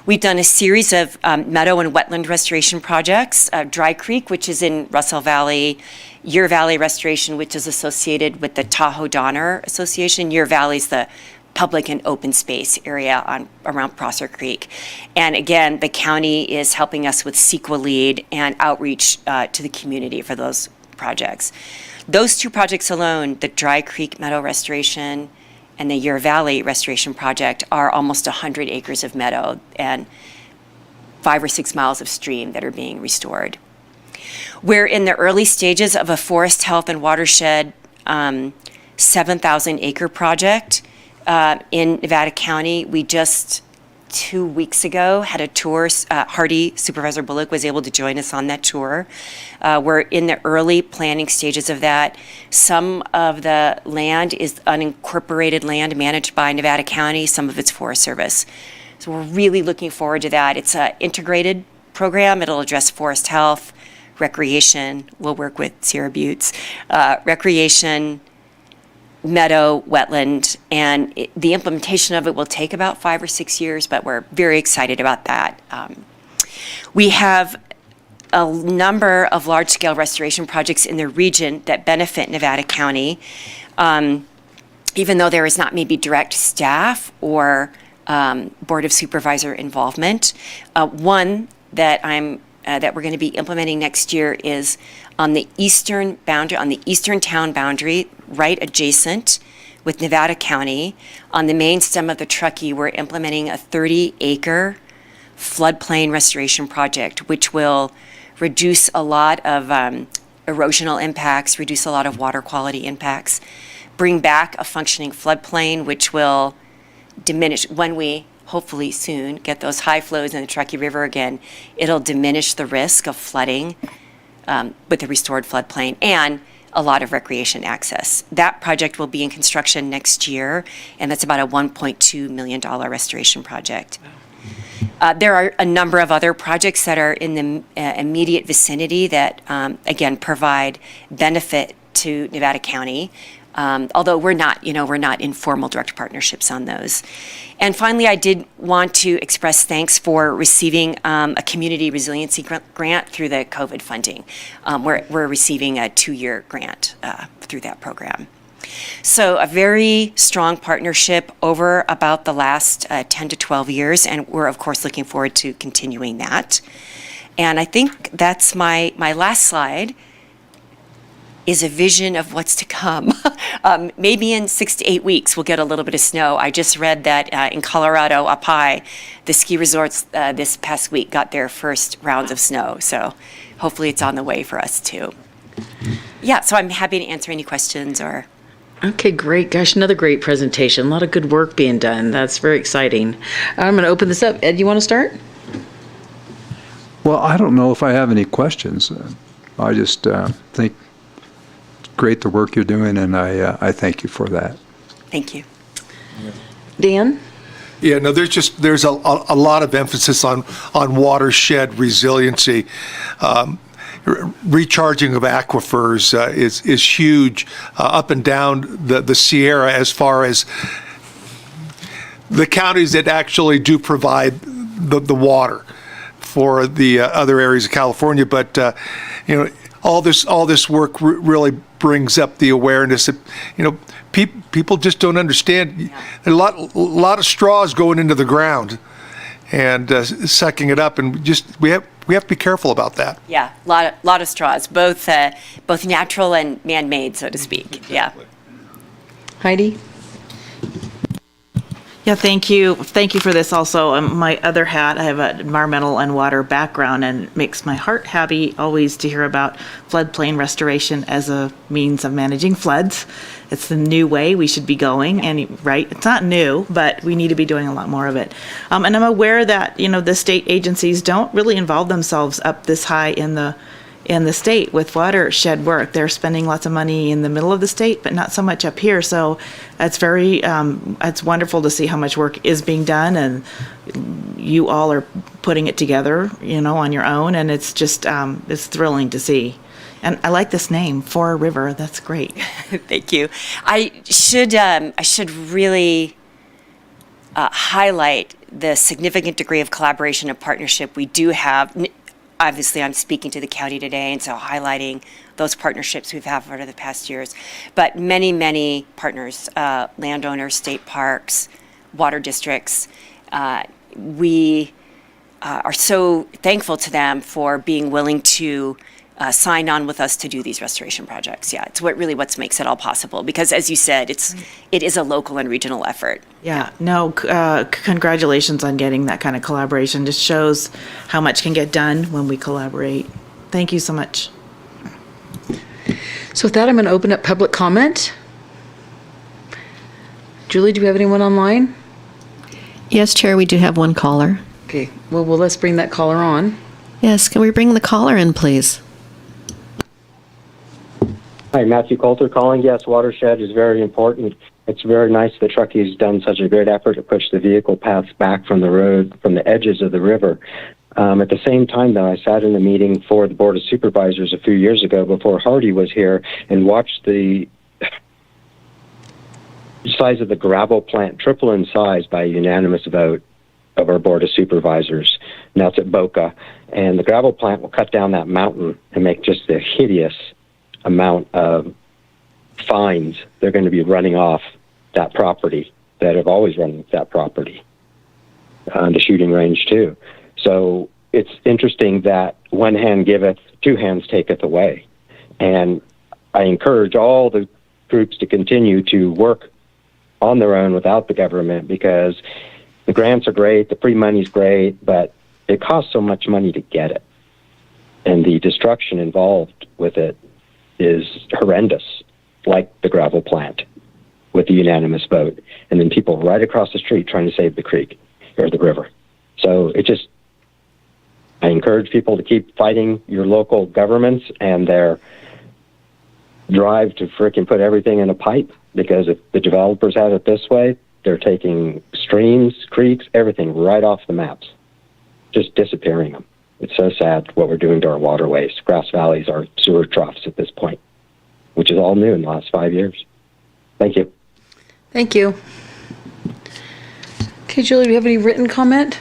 Speaker 13: We've done a series of meadow and wetland restoration projects, Dry Creek, which is in Russell Valley, Ure Valley Restoration, which is associated with the Tahoe Donner Association. Ure Valley is the public and open space area around Prosser Creek. And again, the county is helping us with CEQA lead and outreach to the community for those projects. Those 2 projects alone, the Dry Creek Meadow Restoration and the Ure Valley Restoration Project, are almost 100 acres of meadow and 5 or 6 miles of stream that are being restored. We're in the early stages of a forest health and watershed 7,000 acre project in Nevada County. We just 2 weeks ago had a tour. Supervisor Bullock was able to join us on that tour. We're in the early planning stages of that. Some of the land is unincorporated land managed by Nevada County, some of it's Forest Service. So we're really looking forward to that. It's an integrated program. It'll address forest health, recreation. We'll work with Sierra Buttes, recreation, meadow, wetland, and the implementation of it will take about 5 or 6 years, but we're very excited about that. We have a number of large-scale restoration projects in the region that benefit Nevada County, even though there is not maybe direct staff or Board of Supervisor involvement. One that we're going to be implementing next year is on the eastern boundary, on the eastern town boundary, right adjacent with Nevada County. On the main stem of the Truckee, we're implementing a 30-acre floodplain restoration project, which will reduce a lot of erosional impacts, reduce a lot of water quality impacts, bring back a functioning floodplain, which will diminish when we hopefully soon get those high flows in the Truckee River again. It'll diminish the risk of flooding with the restored floodplain and a lot of recreation access. That project will be in construction next year, and that's about a $1.2 million restoration project. There are a number of other projects that are in the immediate vicinity that, again, provide benefit to Nevada County. Although we're not in formal direct partnerships on those. And finally, I did want to express thanks for receiving a community resiliency grant through the COVID funding. We're receiving a 2-year grant through that program. So a very strong partnership over about the last 10 to 12 years, and we're of course looking forward to continuing that. And I think that's my last slide. Is a vision of what's to come. Maybe in 6 to 8 weeks, we'll get a little bit of snow. I just read that in Colorado, up high, the ski resorts this past week got their first rounds of snow. So hopefully it's on the way for us too. Yeah, so I'm happy to answer any questions or.
Speaker 1: Okay, great. Gosh, another great presentation. A lot of good work being done. That's very exciting. I'm going to open this up. Ed, you want to start?
Speaker 9: Well, I don't know if I have any questions. I just think great the work you're doing, and I thank you for that.
Speaker 13: Thank you.
Speaker 1: Dan?
Speaker 6: Yeah, no, there's a lot of emphasis on watershed resiliency. Recharging of aquifers is huge up and down the Sierra, as far as the counties that actually do provide the water for the other areas of California. But all this work really brings up the awareness that people just don't understand. A lot of straws going into the ground and sucking it up, and we have to be careful about that.
Speaker 13: Yeah, a lot of straws, both natural and man-made, so to speak.
Speaker 6: Exactly.
Speaker 13: Yeah.
Speaker 1: Heidi?
Speaker 8: Yeah, thank you. Thank you for this also. My other hat, I have an environmental and water background, and it makes my heart happy always to hear about floodplain restoration as a means of managing floods. It's the new way we should be going, and right, it's not new, but we need to be doing a lot more of it. And I'm aware that, the state agencies don't really involve themselves up this high in the state with watershed work. They're spending lots of money in the middle of the state, but not so much up here. So it's it's wonderful to see how much work is being done, and you all are putting it together, on your own. And it's just, it's thrilling to see. And I like this name, For River. That's great.
Speaker 13: Thank you. I should really highlight the significant degree of collaboration and partnership we do have. Obviously, I'm speaking to the county today, and so highlighting those partnerships we've had over the past years. But many, many partners, landowners, state parks, water districts. We are so thankful to them for being willing to sign on with us to do these restoration projects. Yeah, it's what makes it all possible. Because as you said, it is a local and regional effort.
Speaker 8: Yeah, no, congratulations on getting that kind of collaboration. Just shows how much can get done when we collaborate. Thank you so much.
Speaker 1: So with that, I'm going to open up public comment. Julie, do we have anyone online?
Speaker 3: Yes, Chair, we do have one caller.
Speaker 1: Okay, well, let's bring that caller on.
Speaker 3: Yes, can we bring the caller in, please?
Speaker 5: Hi, Matthew Coulter calling. Yes, watershed is very important. It's very nice that Truckee's done such a great effort to push the vehicle paths back from the road, from the edges of the river. At the same time, though, I sat in a meeting for the Board of Supervisors a few years ago before Hardy was here and watched the size of the gravel plant triple in size by a unanimous vote of our Board of Supervisors. Now it's at Boca. And the gravel plant will cut down that mountain and make just a hideous amount of fines they're going to be running off that property that have always run that property. The shooting range too. So it's interesting that one hand giveth, two hands taketh away. And I encourage all the groups to continue to work on their own without the government, because the grants are great, the free money's great, but it costs so much money to get it. And the destruction involved with it is horrendous, like the gravel plant with the unanimous vote, and then people right across the street trying to save the creek or the river. So I encourage people to keep fighting your local governments and their drive to frickin' put everything in a pipe, because if the developers have it this way, they're taking streams, creeks, everything right off the maps, just disappearing them. It's so sad what we're doing to our waterways. Grass valleys are sewer troughs at this point, which is all new in the last 5 years. Thank you.
Speaker 1: Thank you. Okay, Julie, do you have any written comment?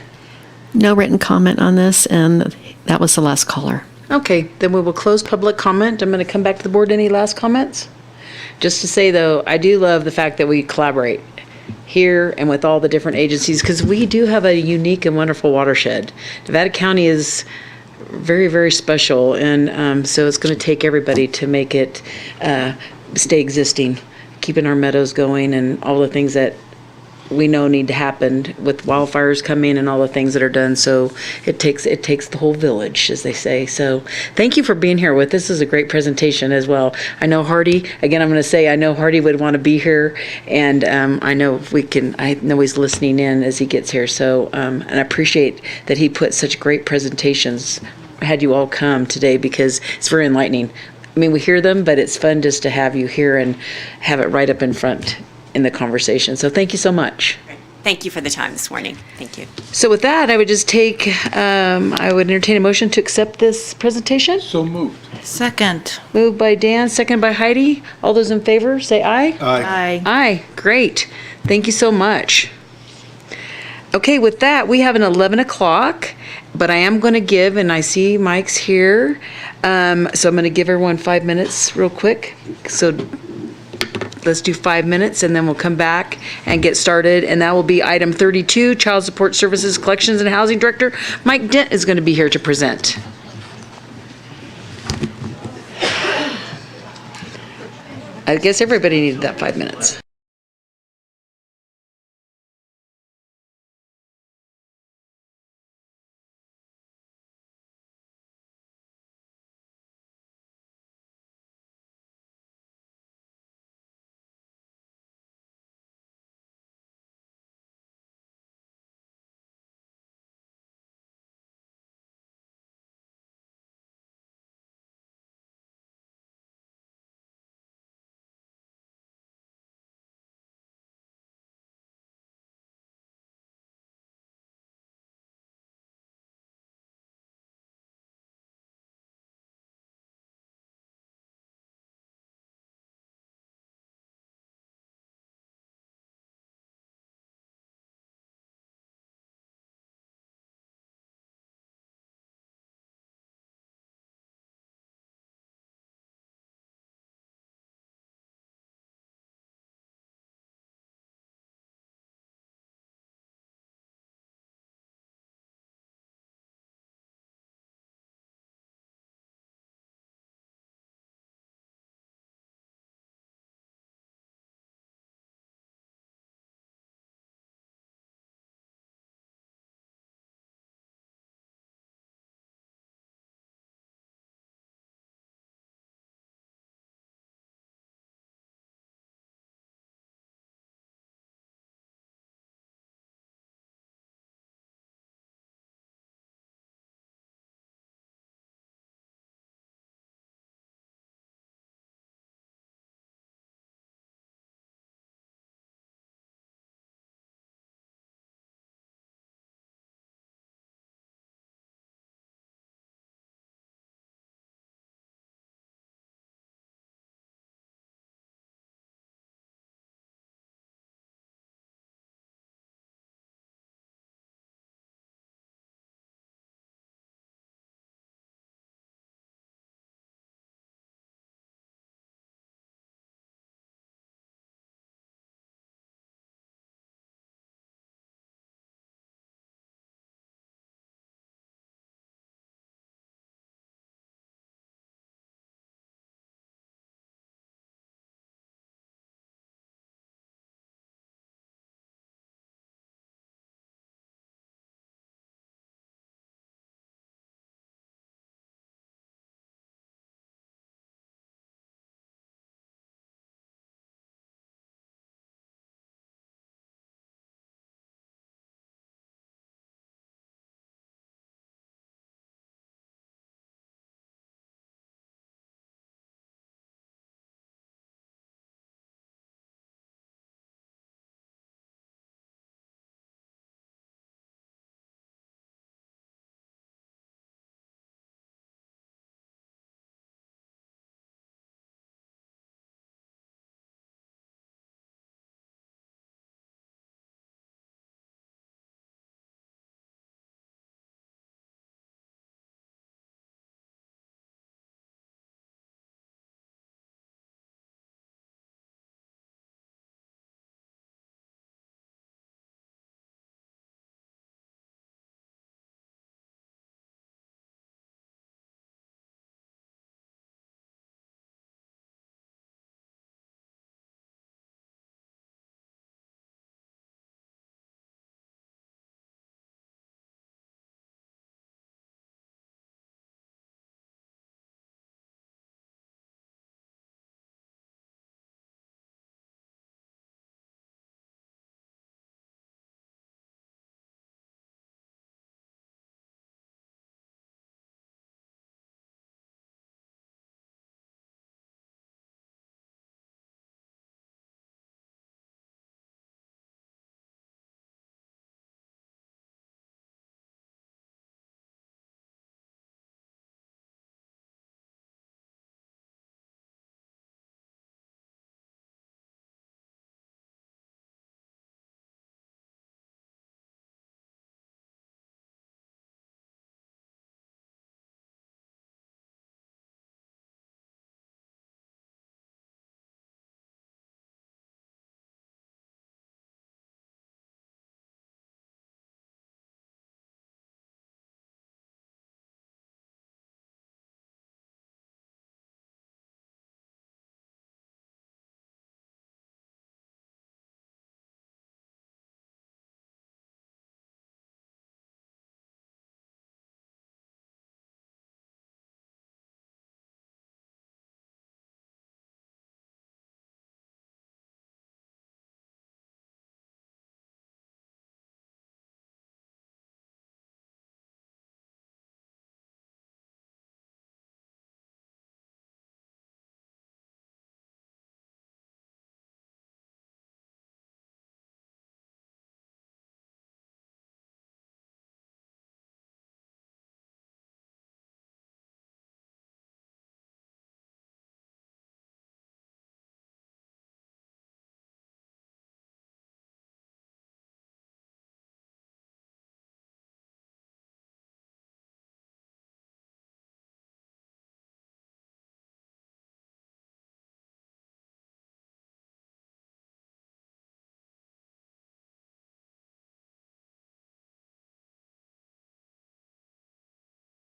Speaker 3: No written comment on this, and that was the last caller.
Speaker 1: Okay, then we will close public comment. I'm going to come back to the board. Any last comments? Just to say, though, I do love the fact that we collaborate here and with all the different agencies, because we do have a unique and wonderful watershed. Nevada County is very, very special, and so it's going to take everybody to make it stay existing, keeping our meadows going and all the things that we know need to happen with wildfires coming and all the things that are done. So it takes the whole village, as they say. So thank you for being here with us. This is a great presentation as well. I know Hardy, again, I'm going to say, I know Hardy would want to be here, and I know he's listening in as he gets here. So, and I appreciate that he put such great presentations, had you all come today, because it's very enlightening. I mean, we hear them, but it's fun just to have you here and have it right up in front in the conversation. So thank you so much.
Speaker 13: Thank you for the time this morning. Thank you.
Speaker 1: So with that, I would just I would entertain a motion to accept this presentation.
Speaker 6: So moved.
Speaker 8: Second.
Speaker 1: Moved by Dan, second by Heidi. All those in favor, say aye.
Speaker 6: Aye.
Speaker 1: Aye, great. Thank you so much. Okay, with that, we have an 11 o'clock, but I am going to give, and I see Mike's here, so I'm going to give everyone 5 minutes real quick. So let's do 5 minutes, and then we'll come back and get started, and that will be item 32, Child Support Services Collections and Housing Director. Mike Dent is going to be here to present. I guess everybody needed that 5 minutes.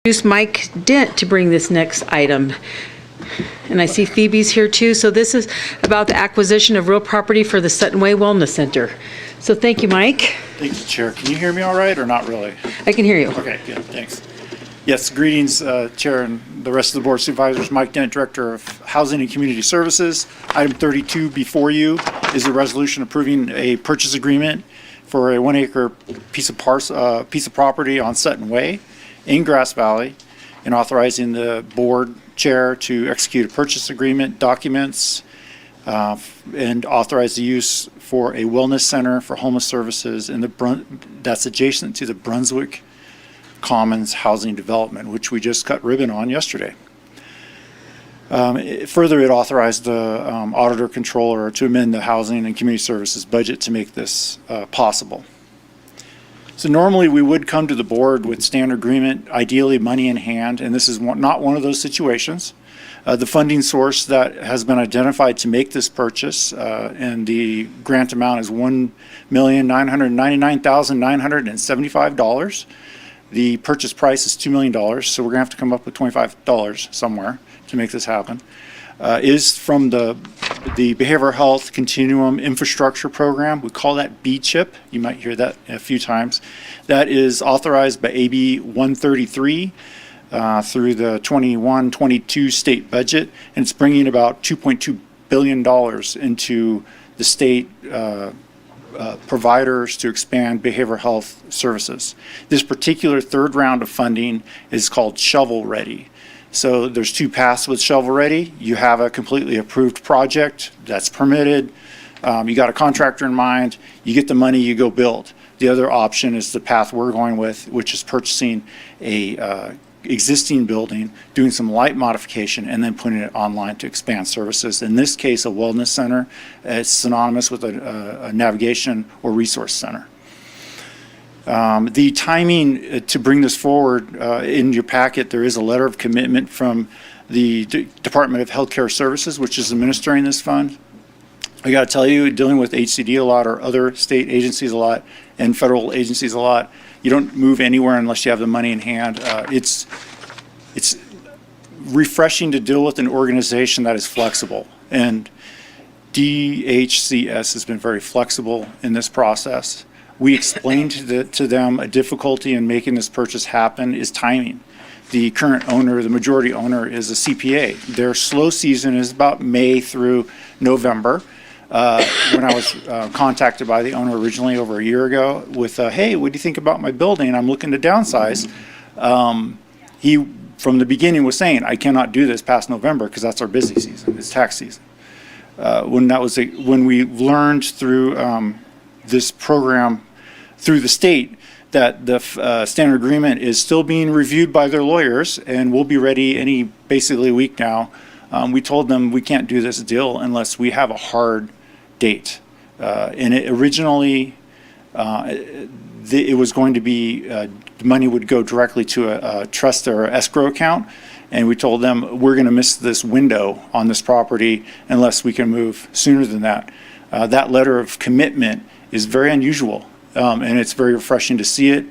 Speaker 1: Introduce Mike Dent to bring this next item. And I see Phoebe's here too. So this is about the acquisition of real property for the Sutton Way Wellness Center. So thank you, Mike.
Speaker 14: Thank you, Chair. Can you hear me all right or not really?
Speaker 1: I can hear you.
Speaker 14: Okay, good, thanks. Yes, greetings, Chair and the rest of the Board of Supervisors. Mike Dent, Director of Housing and Community Services. Item 32 before you is a resolution approving a purchase agreement for a 1 acre piece of property on Sutton Way in Grass Valley, and authorizing the board chair to execute a purchase agreement documents and authorize the use for a wellness center for homeless services in that's adjacent to the Brunswick Commons Housing Development, which we just cut ribbon on yesterday. Further, it authorized the auditor controller to amend the Housing and Community Services budget to make this possible. So normally we would come to the board with standard agreement, ideally money in hand, and this is not one of those situations. The funding source that has been identified to make this purchase and the grant amount is $1,999,975. The purchase price is $2 million, so we're gonna have to come up with $25 somewhere to make this happen. Is from the Behavioral Health Continuum Infrastructure Program. We call that BCHIP. You might hear that a few times. That is authorized by AB 133 through the 21-22 state budget, and it's bringing about $2.2 billion into the state providers to expand behavioral health services. This particular third round of funding is called Shovel Ready. So there's two paths with Shovel Ready. You have a completely approved project that's permitted. You got a contractor in mind. You get the money, you go build. The other option is the path we're going with, which is purchasing a existing building, doing some light modification, and then putting it online to expand services. In this case, a wellness center. It's synonymous with a navigation or resource center. The timing to bring this forward, in your packet, there is a letter of commitment from the Department of Healthcare Services, which is administering this fund. I got to tell you, dealing with HCD a lot, or other state agencies a lot, and federal agencies a lot, you don't move anywhere unless you have the money in hand. It's refreshing to deal with an organization that is flexible, and DHCS has been very flexible in this process. We explained to them a difficulty in making this purchase happen is timing. The current owner, the majority owner, is a CPA. Their slow season is about May through November. When I was contacted by the owner originally over a year ago with, hey, what do you think about my building? I'm looking to downsize. He, from the beginning, was saying, I cannot do this past November because that's our busy season, it's tax season. When we learned through this program through the state that the standard agreement is still being reviewed by their lawyers and will be ready basically a week now. We told them we can't do this deal unless we have a hard date. And it originally, it was going to be, money would go directly to a trust or escrow account. And we told them we're going to miss this window on this property unless we can move sooner than that. That letter of commitment is very unusual, and it's very refreshing to see it.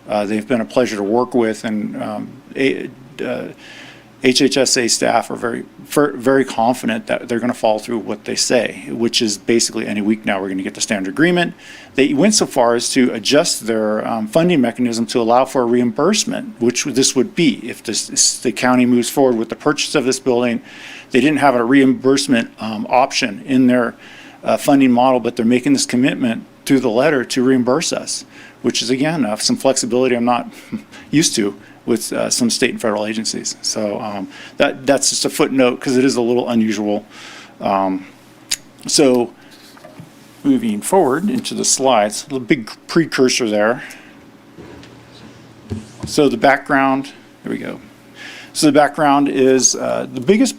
Speaker 14: They've been a pleasure to work with, and HHSA staff are very confident that they're going to follow through what they say, which is basically any week now we're going to get the standard agreement. They went so far as to adjust their funding mechanism to allow for a reimbursement, which this would be if the county moves forward with the purchase of this building. They didn't have a reimbursement option in their funding model, but they're making this commitment through the letter to reimburse us, which is, again, some flexibility I'm not used to with some state and federal agencies. So that's just a footnote because it is a little unusual. So moving forward into the slides, a little big precursor there. So the background, there we go. So the background is the biggest,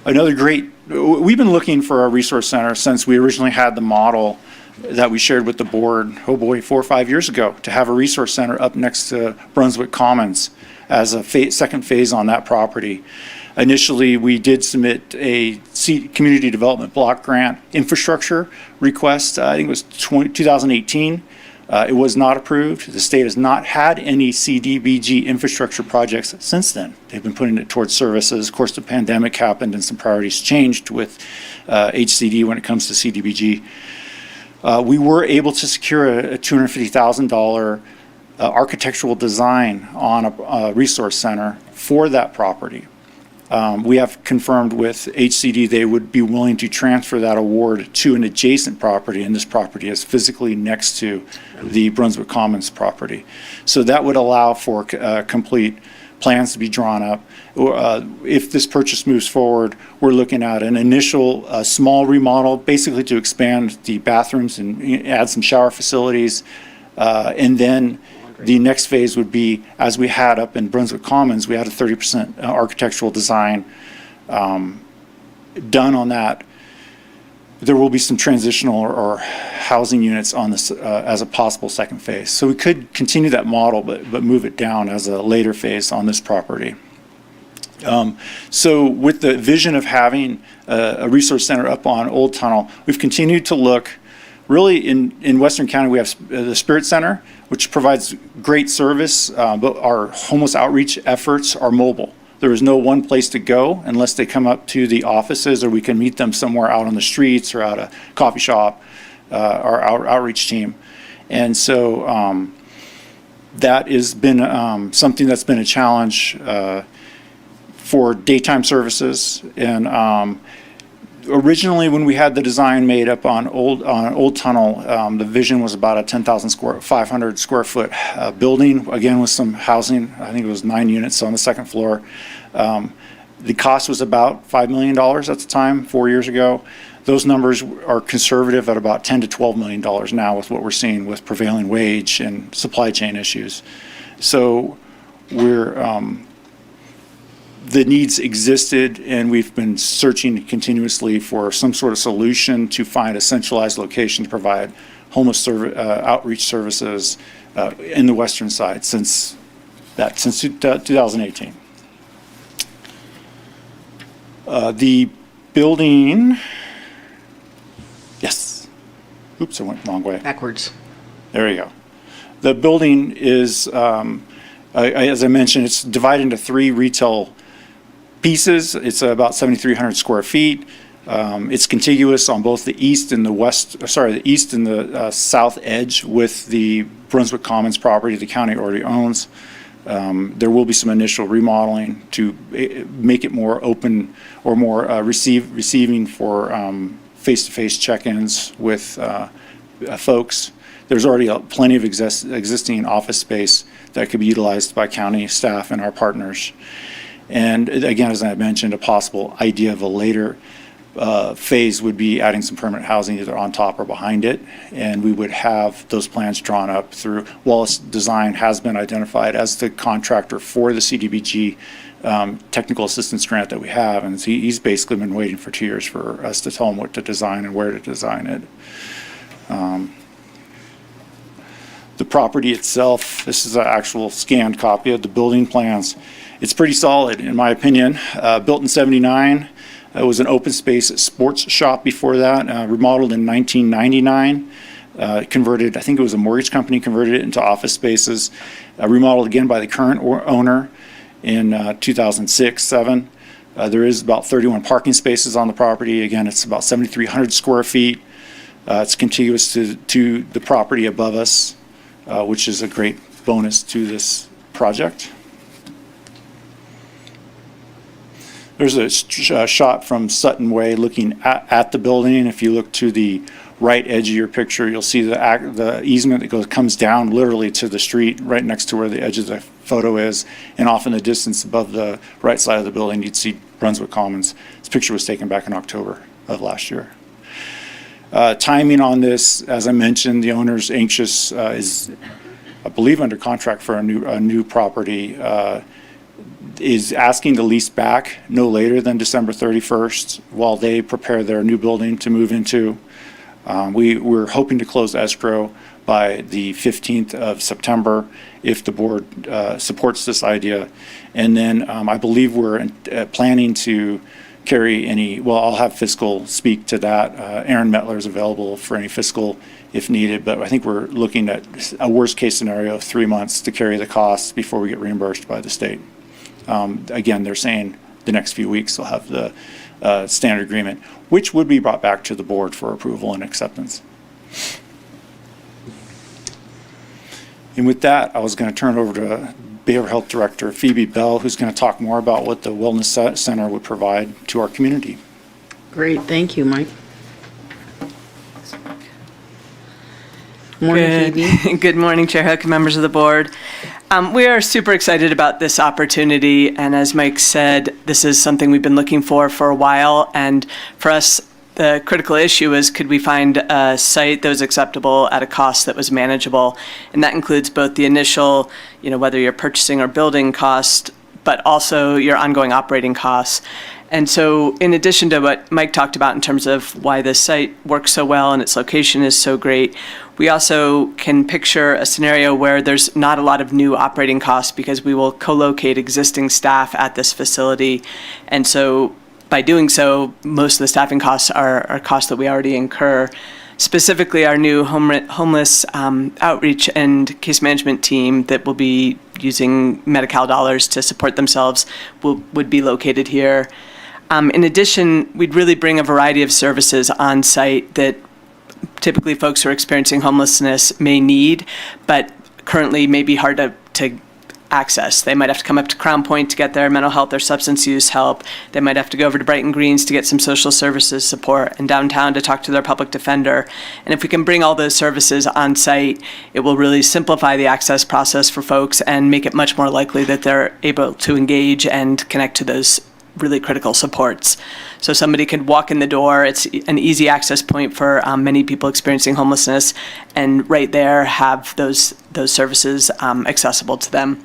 Speaker 14: we've been looking for a resource center since we originally had the model that we shared with the board, 4 or 5 years ago, to have a resource center up next to Brunswick Commons as a second phase on that property. Initially, we did submit a community development block grant infrastructure request, I think it was 2018. It was not approved. The state has not had any CDBG infrastructure projects since then. They've been putting it towards services. Of course, the pandemic happened and some priorities changed with HCD when it comes to CDBG. We were able to secure a $250,000 architectural design on a resource center for that property. We have confirmed with HCD they would be willing to transfer that award to an adjacent property, and this property is physically next to the Brunswick Commons property. So that would allow for complete plans to be drawn up. If this purchase moves forward, we're looking at an initial small remodel, basically to expand the bathrooms and add some shower facilities, and then the next phase would be, as we had up in Brunswick Commons, we had a 30% architectural design done on that. There will be some transitional or housing units on this as a possible second phase. So we could continue that model, but move it down as a later phase on this property. So with the vision of having a resource center up on Old Tunnel, we've continued to look. Really, in Western County, we have the Spirit Center, which provides great service, but our homeless outreach efforts are mobile. There is no one place to go unless they come up to the offices, or we can meet them somewhere out on the streets or out a coffee shop, our outreach team. And so that has been something that's been a challenge for daytime services. And originally, when we had the design made up on Old Tunnel, the vision was about a 500 square foot building, again with some housing. I think it was 9 units on the second floor. The cost was about $5 million at the time, 4 years ago. Those numbers are conservative at about $10 to $12 million now with what we're seeing with prevailing wage and supply chain issues. So the needs existed, and we've been searching continuously for some sort of solution to find a centralized location to provide homeless outreach services in the western side since 2018. The building, yes. Oops, I went the wrong way.
Speaker 1: Backwards.
Speaker 14: There you go. The building is, as I mentioned, it's divided into 3 retail pieces. It's about 7,300 square feet. It's contiguous on both the east and the south edge with the Brunswick Commons property the county already owns. There will be some initial remodeling to make it more open or more receiving for face-to-face check-ins with folks. There's already plenty of existing office space that could be utilized by county staff and our partners. And again, as I mentioned, a possible idea of a later phase would be adding some permanent housing either on top or behind it. And we would have those plans drawn up through Wallace Design has been identified as the contractor for the CDBG technical assistance grant that we have. And he's basically been waiting for 2 years for us to tell him what to design and where to design it. The property itself, this is an actual scanned copy of the building plans. It's pretty solid, in my opinion. Built in '79. It was an open space sports shop before that, remodeled in 1999. Converted, I think it was a mortgage company, converted it into office spaces. Remodeled again by the current owner in 2006-07. There is about 31 parking spaces on the property. Again, it's about 7,300 square feet. It's contiguous to the property above us, which is a great bonus to this project. There's a shot from Sutton Way looking at the building. If you look to the right edge of your picture, you'll see the easement that comes down literally to the street right next to where the edge of the photo is. And off in the distance above the right side of the building, you'd see Brunswick Commons. This picture was taken back in October of last year. Timing on this, as I mentioned, the owner's anxious, is, I believe, under contract for a new property, is asking to lease back no later than December 31st while they prepare their new building to move into. We're hoping to close escrow by the 15th of September if the board supports this idea. And then I believe we're planning to carry any, well, I'll have fiscal speak to that. Aaron Mettler is available for any fiscal if needed, but I think we're looking at a worst case scenario of 3 months to carry the costs before we get reimbursed by the state. Again, they're saying the next few weeks they'll have the standard agreement, which would be brought back to the board for approval and acceptance. And with that, I was going to turn it over to Behavioral Health Director Phoebe Bell, who's going to talk more about what the Wellness Center would provide to our community.
Speaker 1: Great, thank you, Mike. Morning, Phoebe.
Speaker 15: Good morning, Chair Hook, members of the board. We are super excited about this opportunity, and as Mike said, this is something we've been looking for a while, and for us, the critical issue is, could we find a site that was acceptable at a cost that was manageable? And that includes both the initial, whether you're purchasing or building cost, but also your ongoing operating costs. And so in addition to what Mike talked about in terms of why this site works so well and its location is so great, we also can picture a scenario where there's not a lot of new operating costs because we will co-locate existing staff at this facility. And so by doing so, most of the staffing costs are costs that we already incur. Specifically, our new homeless outreach and case management team that will be using Medi-Cal dollars to support themselves would be located here. In addition, we'd really bring a variety of services on site that typically folks who are experiencing homelessness may need, but currently may be hard to access. They might have to come up to Crown Point to get their mental health or substance use help. They might have to go over to Brighton Greens to get some social services support, and downtown to talk to their public defender. And if we can bring all those services on site, it will really simplify the access process for folks and make it much more likely that they're able to engage and connect to those really critical supports. So somebody could walk in the door. It's an easy access point for many people experiencing homelessness, and right there have those services accessible to them.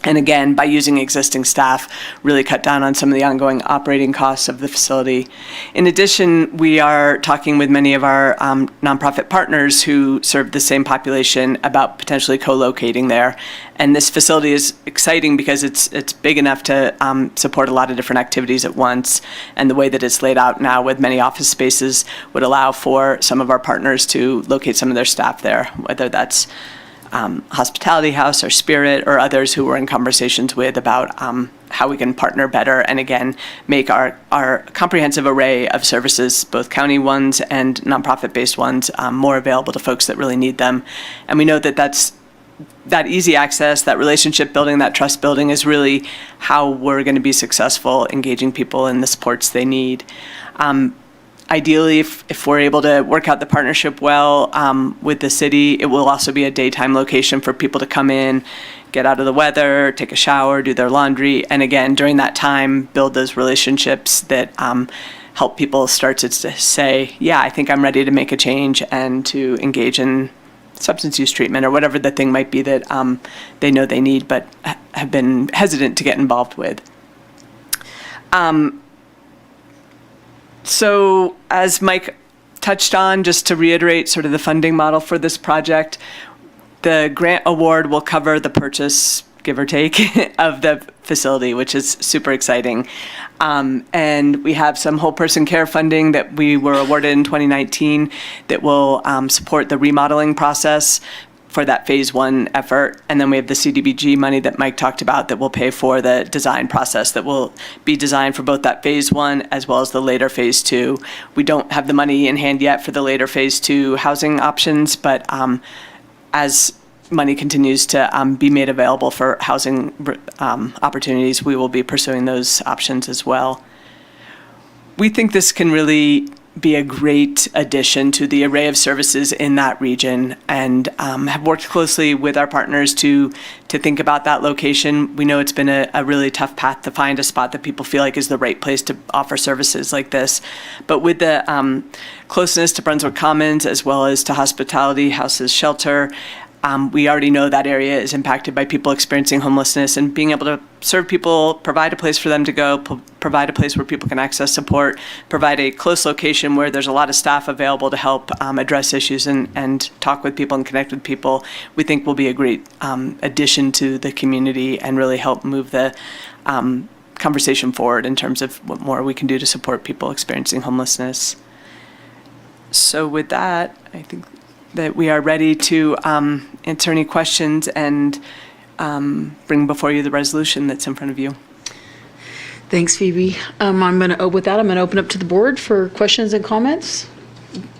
Speaker 15: And again, by using existing staff, really cut down on some of the ongoing operating costs of the facility. In addition, we are talking with many of our nonprofit partners who serve the same population about potentially co-locating there. And this facility is exciting because it's big enough to support a lot of different activities at once. And the way that it's laid out now with many office spaces would allow for some of our partners to locate some of their staff there, whether that's Hospitality House or Spirit or others who we're in conversations with about how we can partner better and again make our comprehensive array of services, both county ones and nonprofit-based ones, more available to folks that really need them. And we know that easy access, that relationship building, that trust building is really how we're going to be successful engaging people in the supports they need. Ideally, if we're able to work out the partnership well with the city, it will also be a daytime location for people to come in, get out of the weather, take a shower, do their laundry, and again, during that time, build those relationships that help people start to say, yeah, I think I'm ready to make a change and to engage in substance use treatment or whatever the thing might be that they know they need but have been hesitant to get involved with. So as Mike touched on, just to reiterate sort of the funding model for this project, the grant award will cover the purchase, give or take, of the facility, which is super exciting. And we have some whole person care funding that we were awarded in 2019 that will support the remodeling process for that phase one effort. And then we have the CDBG money that Mike talked about that will pay for the design process that will be designed for both that phase one as well as the later phase two. We don't have the money in hand yet for the later phase two housing options, but as money continues to be made available for housing opportunities, we will be pursuing those options as well. We think this can really be a great addition to the array of services in that region, and have worked closely with our partners to think about that location. We know it's been a really tough path to find a spot that people feel like is the right place to offer services like this. But with the closeness to Brunswick Commons as well as to Hospitality House's shelter, we already know that area is impacted by people experiencing homelessness, and being able to serve people, provide a place for them to go, provide a place where people can access support, provide a close location where there's a lot of staff available to help address issues and talk with people and connect with people, we think will be a great addition to the community and really help move the kind conversation forward in terms of what more we can do to support people experiencing homelessness. So with that, I think that we are ready to answer any questions and bring before you the resolution that's in front of you.
Speaker 1: Thanks, Phoebe. With that, I'm going to open up to the board for questions and comments.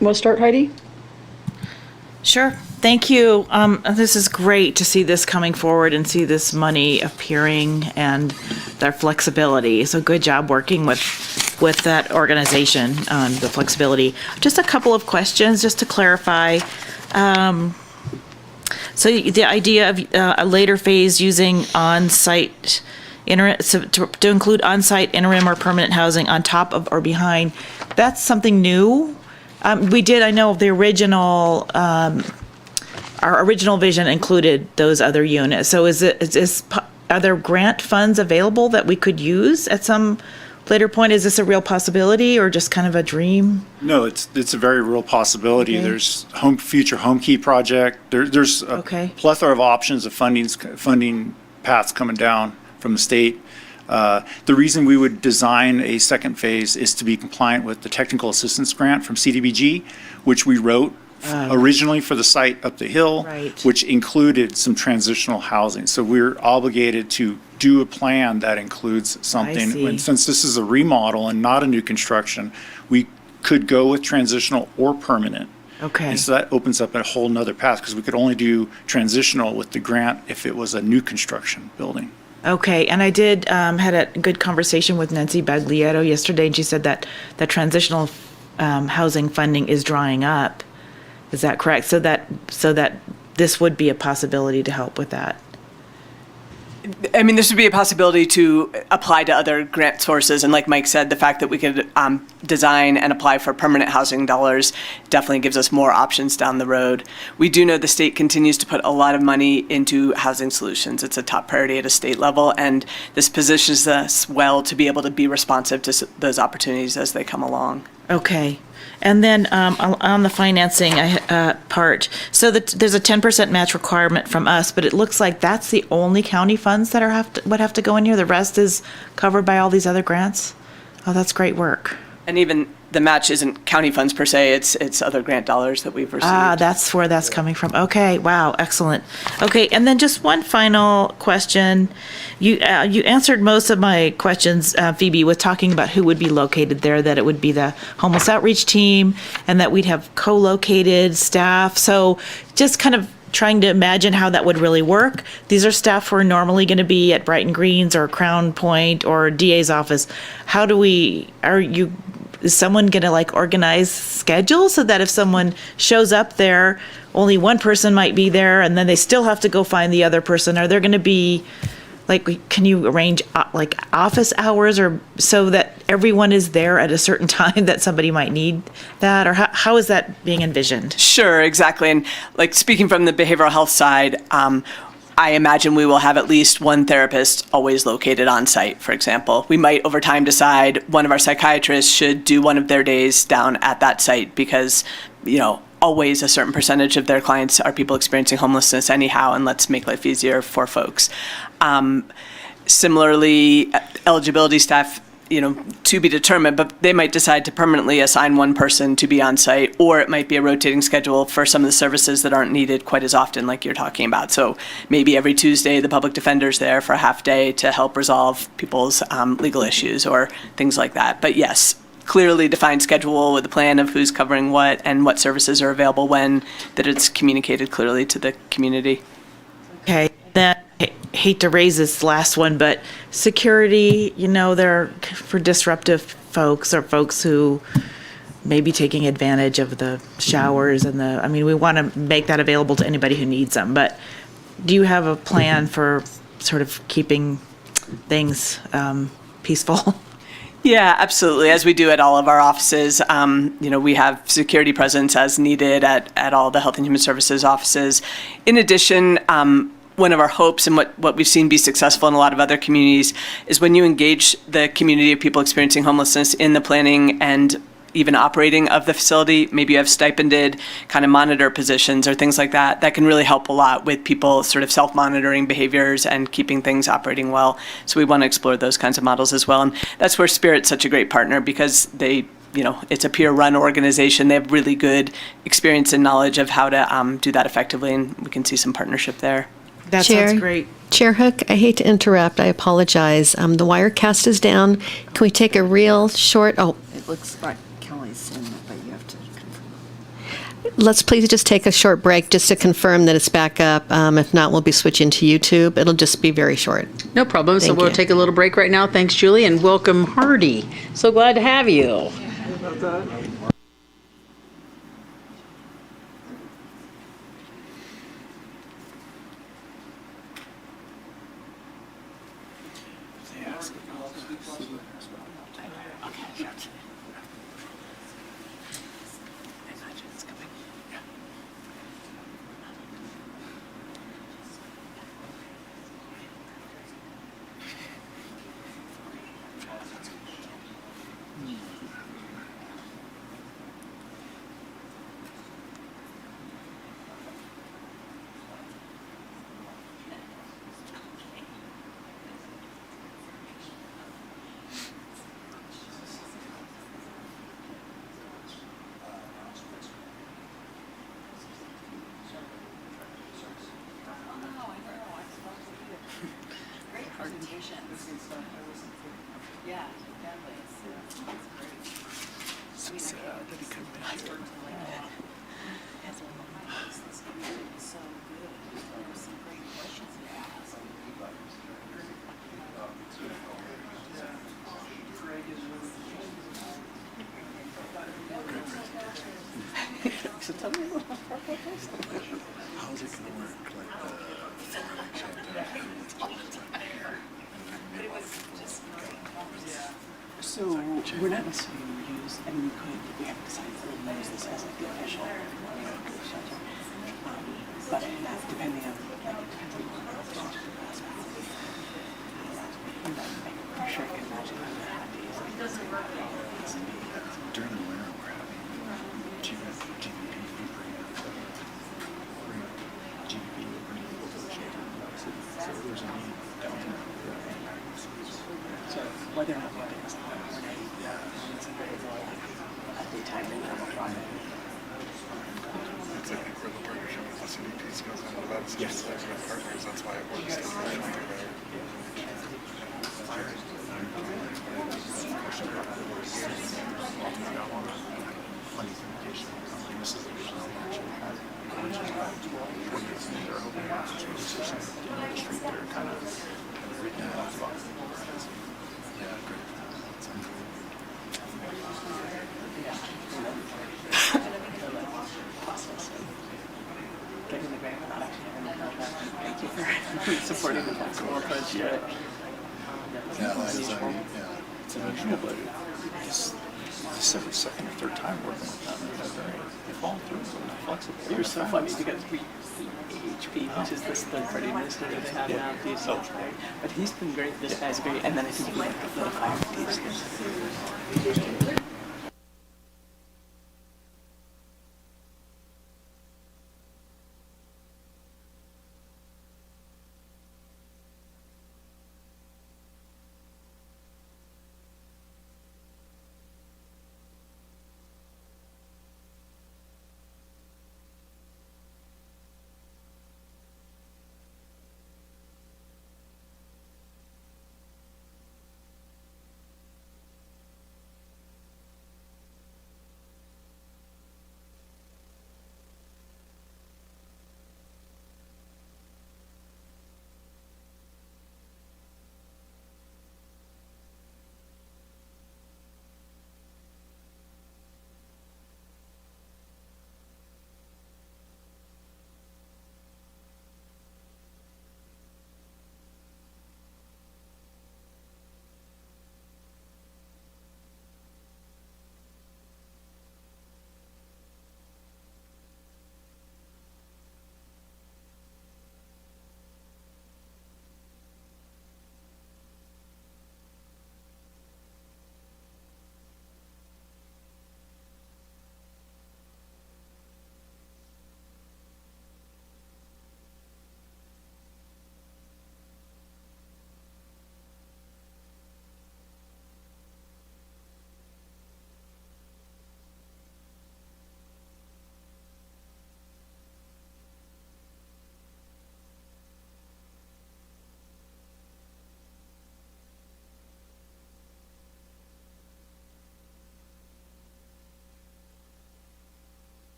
Speaker 1: Want to start, Heidi?
Speaker 8: Sure. Thank you. This is great to see this coming forward and see this money appearing and their flexibility. So good job working with that organization on the flexibility. Just a couple of questions just to clarify. So the idea of a later phase using on-site interim, so to include on-site interim or permanent housing on top of or behind, that's something new. I know the original, our original vision included those other units. So are there grant funds available that we could use at some later point? Is this a real possibility or just kind of a dream?
Speaker 14: No, it's a very real possibility.
Speaker 8: Okay.
Speaker 14: There's future home key project. There's a plethora of options of funding paths coming down from the state. The reason we would design a second phase is to be compliant with the technical assistance grant from CDBG, which we wrote originally for the site up the hill, which included some transitional housing. So we're obligated to do a plan that includes something. And since this is a remodel and not a new construction, we could go with transitional or permanent.
Speaker 8: Okay.
Speaker 14: And so that opens up a whole nother path because we could only do transitional with the grant if it was a new construction building.
Speaker 8: Okay, and I did had a good conversation with Nancy Baglietto yesterday, and she said that the transitional housing funding is drying up. Is that correct? So that this would be a possibility to help with that.
Speaker 15: I mean, this would be a possibility to apply to other grant sources. And like Mike said, the fact that we could design and apply for permanent housing dollars definitely gives us more options down the road. We do know the state continues to put a lot of money into housing solutions. It's a top priority at a state level, and this positions us well to be able to be responsive to those opportunities as they come along.
Speaker 8: Okay. And then on the financing part, so there's a 10% match requirement from us, but it looks like that's the only county funds that would have to go in here. The rest is covered by all these other grants. Oh, that's great work.
Speaker 15: And even the match isn't county funds per se, it's other grant dollars that we've received.
Speaker 8: That's where that's coming from. Okay, wow, excellent. Okay, and then just one final question. You answered most of my questions, Phoebe, with talking about who would be located there, that it would be the homeless outreach team, and that we'd have co-located staff. So just kind of trying to imagine how that would really work. These are staff who are normally going to be at Brighton Greens or Crown Point or DA's office. Is someone going to organize schedules so that if someone shows up there, only one person might be there and then they still have to go find the other person? Are there going to be, can you arrange office hours or so that everyone is there at a certain time that somebody might need that? Or how is that being envisioned?
Speaker 15: Sure, exactly. And speaking from the behavioral health side, I imagine we will have at least one therapist always located on site, for example. We might over time decide one of our psychiatrists should do one of their days down at that site because, always a certain percentage of their clients are people experiencing homelessness anyhow, and let's make life easier for folks. Similarly, eligibility staff, to be determined, but they might decide to permanently assign one person to be on site, or it might be a rotating schedule for some of the services that aren't needed quite as often like you're talking about. So maybe every Tuesday the public defender's there for a half day to help resolve people's legal issues or things like that. But yes, clearly defined schedule with a plan of who's covering what and what services are available when, that it's communicated clearly to the community.
Speaker 8: Okay, then I hate to raise this last one, but security, they're for disruptive folks or folks who may be taking advantage of the showers and we want to make that available to anybody who needs them. But do you have a plan for sort of keeping things peaceful?
Speaker 15: Yeah, absolutely. As we do at all of our offices, we have security presence as needed at all the Health and Human Services offices. In addition, one of our hopes and what we've seen be successful in a lot of other communities is when you engage the community of people experiencing homelessness in the planning and even operating of the facility. Maybe you have stipended kind of monitor positions or things like that. That can really help a lot with people sort of self-monitoring behaviors and keeping things operating well. So we want to explore those kinds of models as well. And that's where Spirit's such a great partner, because they, it's a peer-run organization. They have really good experience and knowledge of how to do that effectively, and we can see some partnership there.
Speaker 8: That sounds great.
Speaker 3: Chair Hook, I hate to interrupt. I apologize. The Wirecast is down. Can we take a real short? Oh,
Speaker 1: It looks like Kelly's in, but you have to confirm.
Speaker 3: let's please just take a short break just to confirm that it's back up. If not, we'll be switching to YouTube. It'll just be very short.
Speaker 1: No problem. So
Speaker 3: Thank
Speaker 1: we'll
Speaker 3: you.
Speaker 1: take a little break right now. Thanks, Julie, and welcome, Hardy. So glad to have you.
Speaker 15: So we're not necessarily going to use, we haven't decided if we're going to use this as like the official shelter. But depending on, it depends on the relationship with us. I'm sure I can imagine how that happy is.
Speaker 16: During the winter, we're having GBP bringing people to the shelter. So there's a need down there.
Speaker 15: So whether or not we have to ask them, at the time they have a problem.
Speaker 16: It's, I think, where the partnership with the CDPs goes into that. It's just like partners. That's why it works.
Speaker 15: Getting the grant without actually having the contract. Thank you for supporting the flexible approach to it.
Speaker 16: It's unusual, but this is the second or third time working with them. They fall through and they're flexible.
Speaker 15: You're so funny because AHP, which is this third-party administrator they have now, DC, but he's been great. This guy's great, and then I think he like the fire DC.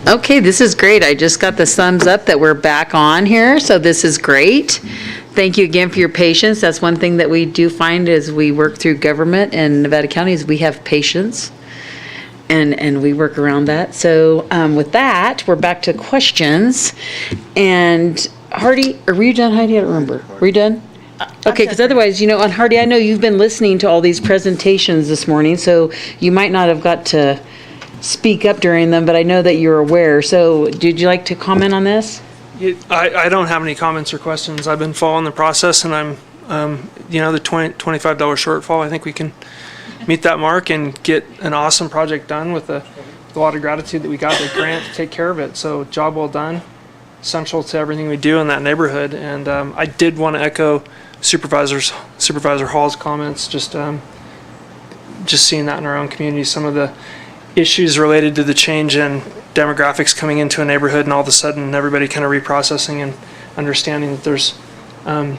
Speaker 1: Okay, this is great. I just got the thumbs up that we're back on here, so this is great. Thank you again for your patience. That's one thing that we do find as we work through government in Nevada County is we have patience, and we work around that. So with that, we're back to questions. And Hardy, are we done, Heidi? I don't remember. Were you done? Okay, because otherwise, you know, on Hardy, I know you've been listening to all these presentations this morning, so you might not have got to speak up during them, but I know that you're aware. So did you like to comment on this?
Speaker 17: I don't have any comments or questions. I've been following the process, and I'm, the $25 shortfall, I think we can meet that mark and get an awesome project done with a lot of gratitude that we got the grant to take care of it. So job well done, essential to everything we do in that neighborhood. And I did want to echo Supervisor Hall's comments, just seeing that in our own community, some of the issues related to the change in demographics coming into a neighborhood, and all of a sudden everybody kind of reprocessing and understanding that there's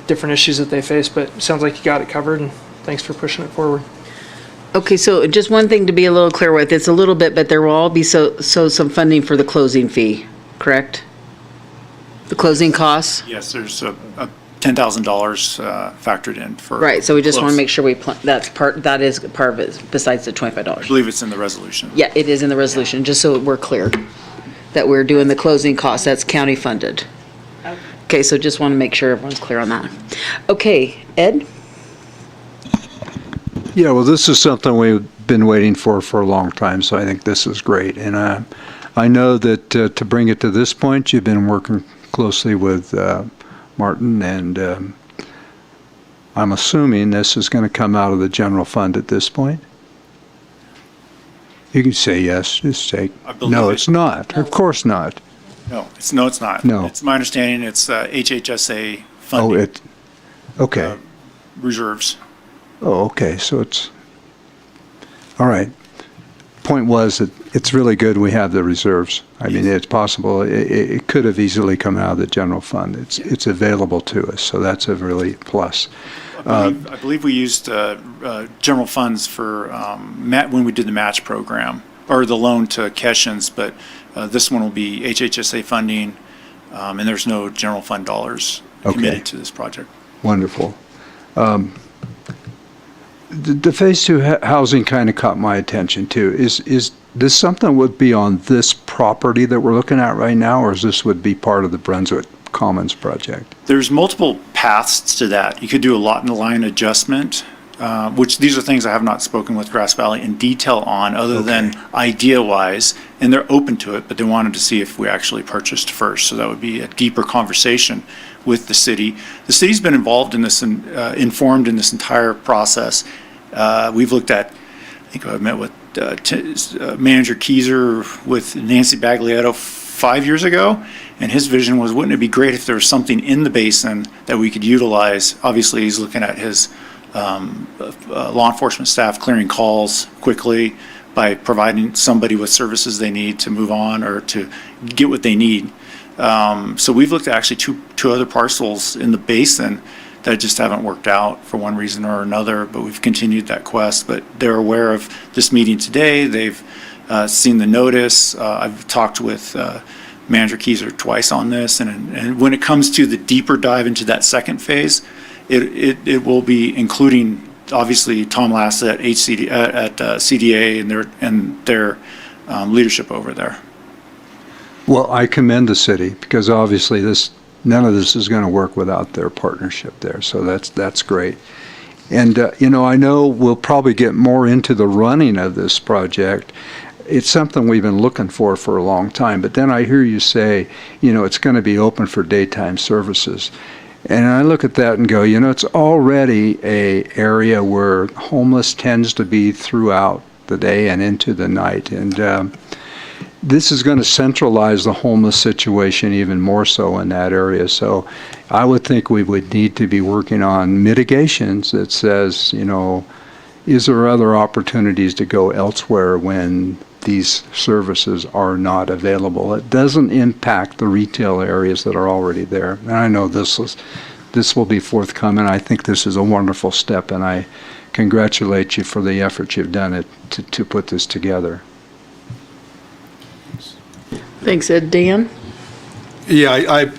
Speaker 17: different issues that they face. But it sounds like you got it covered, and thanks for pushing it forward.
Speaker 1: Okay, so just one thing to be a little clear with, it's a little bit, but there will all be some funding for the closing fee, correct? The closing costs?
Speaker 16: Yes, there's a $10,000 factored in for.
Speaker 1: Right, so we just want
Speaker 16: close.
Speaker 1: to make sure that is part of it, besides the $25.
Speaker 16: I believe it's in the resolution.
Speaker 1: Yeah, it is in the resolution, just so we're clear that we're doing the closing costs. That's county funded. Okay, so just want to make sure everyone's clear on that. Okay, Ed?
Speaker 9: Yeah, well, this is something we've been waiting for a long time, so I think this is great. And I know that to bring it to this point, you've been working closely with Martin, and I'm assuming this is going to come out of the general fund at this point? You can say yes, just say, no, it's not. Of course not.
Speaker 16: No, it's not.
Speaker 9: No.
Speaker 16: It's my understanding it's HHSA funding.
Speaker 9: Okay.
Speaker 16: Reserves.
Speaker 9: Oh, okay, so it's, all right. Point was that it's really good we have the reserves. I mean, it's possible, it could have easily come out of the general fund. It's available to us, so that's a really plus.
Speaker 16: I believe we used general funds for when we did the match program, or the loan to Keshen's, but this one will be HHSA funding, and there's no general fund dollars committed to this project.
Speaker 9: Wonderful. The phase two housing kind of caught my attention too. Is this something that would be on this property that we're looking at right now, or is this would be part of the Brunswick Commons project?
Speaker 14: There's multiple paths to that. You could do a lot in line adjustment, which these are things I have not spoken with Grass Valley in detail on, other than idea-wise, and they're open to it, but they wanted to see if we actually purchased first. So that would be a deeper conversation with the city. The city's been involved in this and informed in this entire process. We've looked at, I think I met with Manager Keyser with Nancy Baglietto 5 years ago, and his vision was, wouldn't it be great if there was something in the basin that we could utilize? Obviously, he's looking at his law enforcement staff clearing calls quickly by providing somebody with services they need to move on or to get what they need. So we've looked at actually two other parcels in the basin that just haven't worked out for one reason or another, but we've continued that quest. But they're aware of this meeting today. They've seen the notice. I've talked with Manager Keyser twice on this, and when it comes to the deeper dive into that second phase, it will be including obviously Tom Lassett at CDA and their leadership over there.
Speaker 9: Well, I commend the city because obviously none of this is going to work without their partnership there. So that's great. And, I know we'll probably get more into the running of this project. It's something we've been looking for a long time. But then I hear you say, it's going to be open for daytime services. And I look at that and go, it's already an area where homeless tends to be throughout the day and into the night. And this is going to centralize the homeless situation even more so in that area. So I would think we would need to be working on mitigations that says, is there other opportunities to go elsewhere when these services are not available? It doesn't impact the retail areas that are already there. And I know this will be forthcoming. I think this is a wonderful step, and I congratulate you for the effort you've done to put this together.
Speaker 1: Thanks, Ed. Dan?
Speaker 6: Yeah, I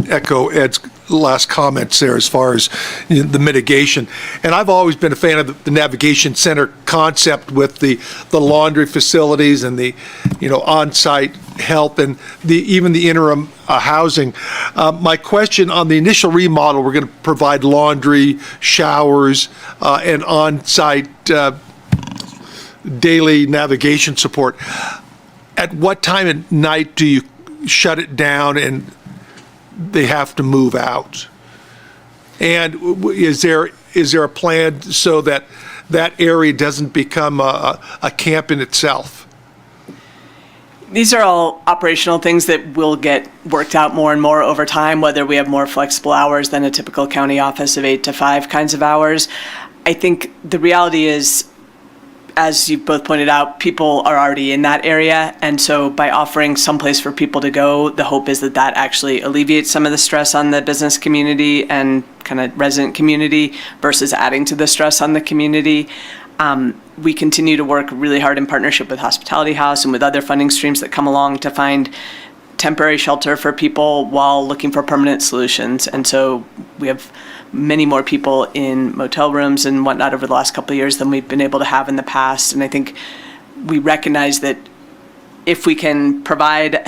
Speaker 6: echo Ed's last comments there as far as the mitigation. And I've always been a fan of the navigation center concept with the laundry facilities and the, on-site help and even the interim housing. My question on the initial remodel, we're going to provide laundry, showers, and on-site daily navigation support. At what time at night do you shut it down and they have to move out? And is there a plan so that area doesn't become a camp in itself?
Speaker 15: These are all operational things that will get worked out more and more over time, whether we have more flexible hours than a typical county office of 8 to 5 kinds of hours. I think the reality is, as you both pointed out, people are already in that area. And so by offering some place for people to go, the hope is that that actually alleviates some of the stress on the business community and kind of resident community versus adding to the stress on the community. We continue to work really hard in partnership with Hospitality House and with other funding streams that come along to find temporary shelter for people while looking for permanent solutions. And so we have many more people in motel rooms and whatnot over the last couple of years than we've been able to have in the past. And I think we recognize that if we can provide,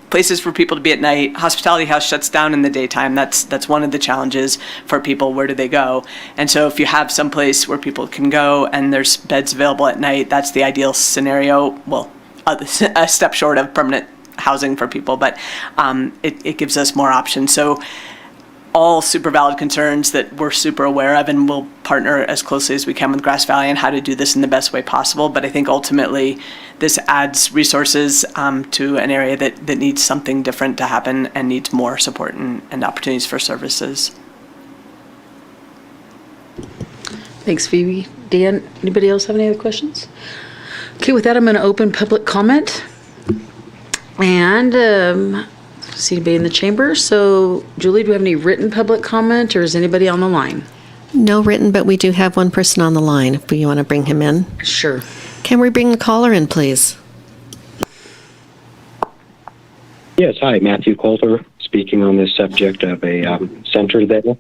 Speaker 15: places for people to be at night, Hospitality House shuts down in the daytime. That's one of the challenges for people. Where do they go? And so if you have some place where people can go and there's beds available at night, that's the ideal scenario. Well, a step short of permanent housing for people, but it gives us more options. So all super valid concerns that we're super aware of, and we'll partner as closely as we can with Grass Valley on how to do this in the best way possible. But I think ultimately this adds resources to an area that needs something different to happen and needs more support and opportunities for services.
Speaker 1: Thanks, Phoebe. Dan, anybody else have any other questions? Okay, with that, I'm going to open public comment. And see anybody in the chamber. So, Julie, do we have any written public comment, or is anybody on the line?
Speaker 3: No written, but we do have one person on the line if you want to bring him in.
Speaker 1: Sure.
Speaker 3: Can we bring the caller in, please?
Speaker 5: Yes, hi, Matthew Coulter, speaking on this subject of a center there.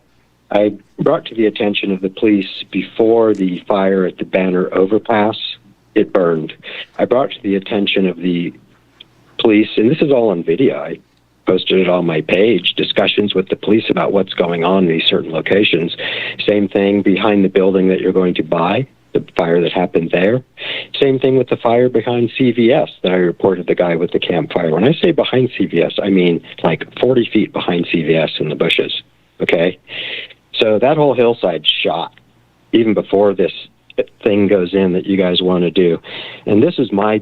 Speaker 5: I brought to the attention of the police before the fire at the Banner overpass, it burned. I brought to the attention of the police, and this is all on video, I posted it on my page, discussions with the police about what's going on in these certain locations. Same thing behind the building that you're going to buy, the fire that happened there. Same thing with the fire behind CVS that I reported the guy with the campfire. When I say behind CVS, I mean like 40 feet behind CVS in the bushes, okay? So that whole hillside's shot, even before this thing goes in that you guys want to do. And this is my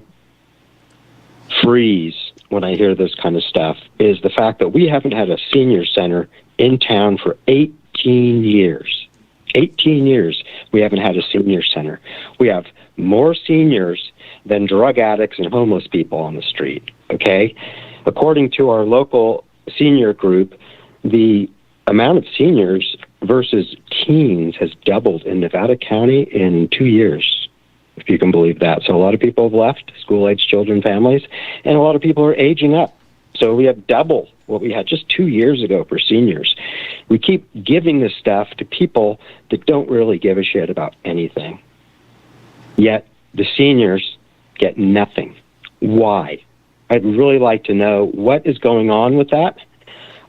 Speaker 5: freeze when I hear this kind of stuff, is the fact that we haven't had a senior center in town for 18 years. 18 years we haven't had a senior center. We have more seniors than drug addicts and homeless people on the street, okay? According to our local senior group, the amount of seniors versus teens has doubled in Nevada County in 2 years, if you can believe that. So a lot of people have left, school-age children, families, and a lot of people are aging up. So we have double what we had just 2 years ago for seniors. We keep giving this stuff to people that don't really give a shit about anything. Yet the seniors get nothing. Why? I'd really like to know what is going on with that.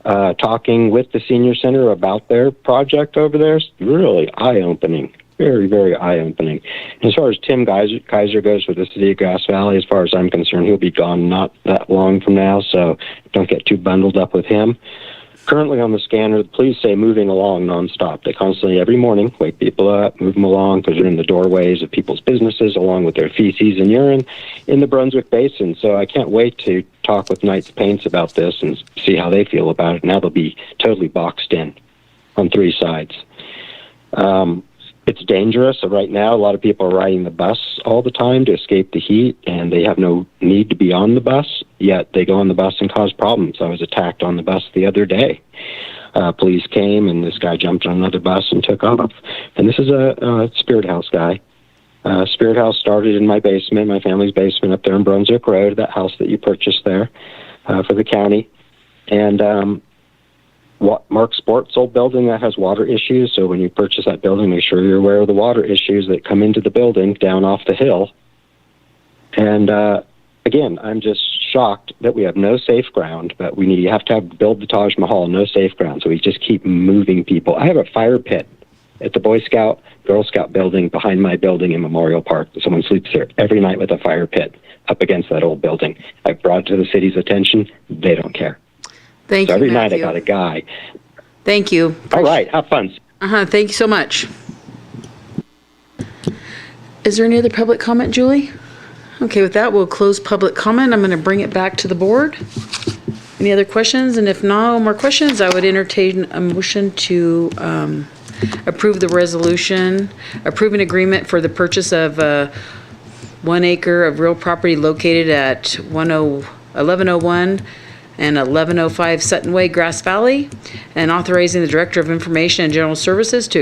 Speaker 5: Talking with the senior center about their project over there is really eye-opening. Very, very eye-opening. As far as Tim Kaiser goes with the city of Grass Valley, as far as I'm concerned, he'll be gone not that long from now, so don't get too bundled up with him. Currently on the scanner, the police say moving along nonstop. They constantly, every morning, wake people up, move them along, because they're in the doorways of people's businesses, along with their feces and urine in the Brunswick Basin. So I can't wait to talk with Knights Paints about this and see how they feel about it. Now they'll be totally boxed in on three sides. It's dangerous. So right now, a lot of people are riding the bus all the time to escape the heat, and they have no need to be on the bus, yet they go on the bus and cause problems. I was attacked on the bus the other day. Police came, and this guy jumped on another bus and took off. And this is a Spirit House guy. Spirit House started in my basement, my family's basement up there in Brunswick Road, that house that you purchased there for the county. And Mark Sport's old building that has water issues. So when you purchase that building, make sure you're aware of the water issues that come into the building down off the hill. And again, I'm just shocked that we have no safe ground, but you have to build the Taj Mahal, no safe ground. So we just keep moving people. I have a fire pit at the Boy Scout, Girl Scout building behind my building in Memorial Park. Someone sleeps there every night with a fire pit up against that old building. I've brought it to the city's attention. They don't care.
Speaker 1: Thank
Speaker 5: So
Speaker 1: you,
Speaker 5: every night I
Speaker 1: Matthew.
Speaker 5: got a guy.
Speaker 1: Thank you.
Speaker 5: All right, have fun.
Speaker 1: Thank you so much. Is there any other public comment, Julie? Okay, with that, we'll close public comment. I'm going to bring it back to the board. Any other questions? And if no more questions, I would entertain a motion to approve the resolution, approve an agreement for the purchase of 1 acre of real property located at 1101 and 1105 Sutton Way, Grass Valley, and authorizing the Director of Information and General Services to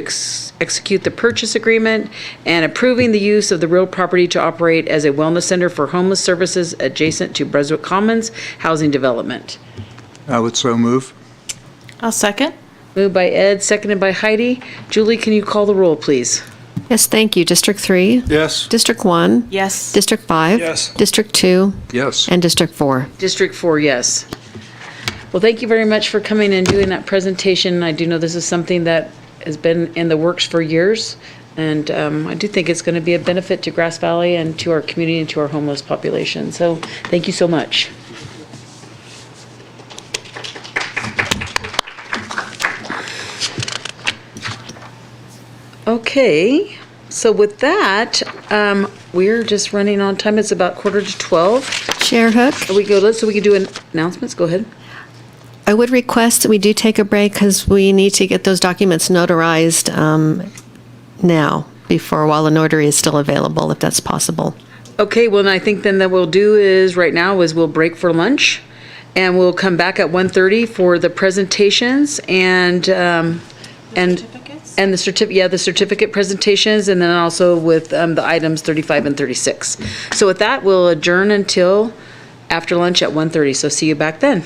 Speaker 1: execute the purchase agreement, and approving the use of the real property to operate as a wellness center for homeless services adjacent to Brunswick Commons Housing Development.
Speaker 9: I would so move.
Speaker 8: I'll second.
Speaker 1: Moved by Ed, seconded by Heidi. Julie, can you call the roll, please?
Speaker 3: Yes, thank you. District 3?
Speaker 6: Yes.
Speaker 3: District 1?
Speaker 8: Yes.
Speaker 3: District 5?
Speaker 17: Yes.
Speaker 3: District 2?
Speaker 9: Yes.
Speaker 3: And District 4?
Speaker 1: District 4, yes. Well, thank you very much for coming and doing that presentation. I do know this is something that has been in the works for years, and I do think it's going to be a benefit to Grass Valley and to our community and to our homeless population. So thank you so much. Okay, so with that, we're just running on time. It's about 11:45.
Speaker 3: Chair Hook?
Speaker 1: So we can do announcements. Go ahead.
Speaker 3: I would request that we do take a break because we need to get those documents notarized now, while the notary is still available, if that's possible.
Speaker 1: Okay, well, then I think then that we'll do is right now is we'll break for lunch, and we'll come back at 1:30 for the presentations and the certificate presentations, and then also with the items 35 and 36. So with that, we'll adjourn until after lunch at 1:30. So see you back then.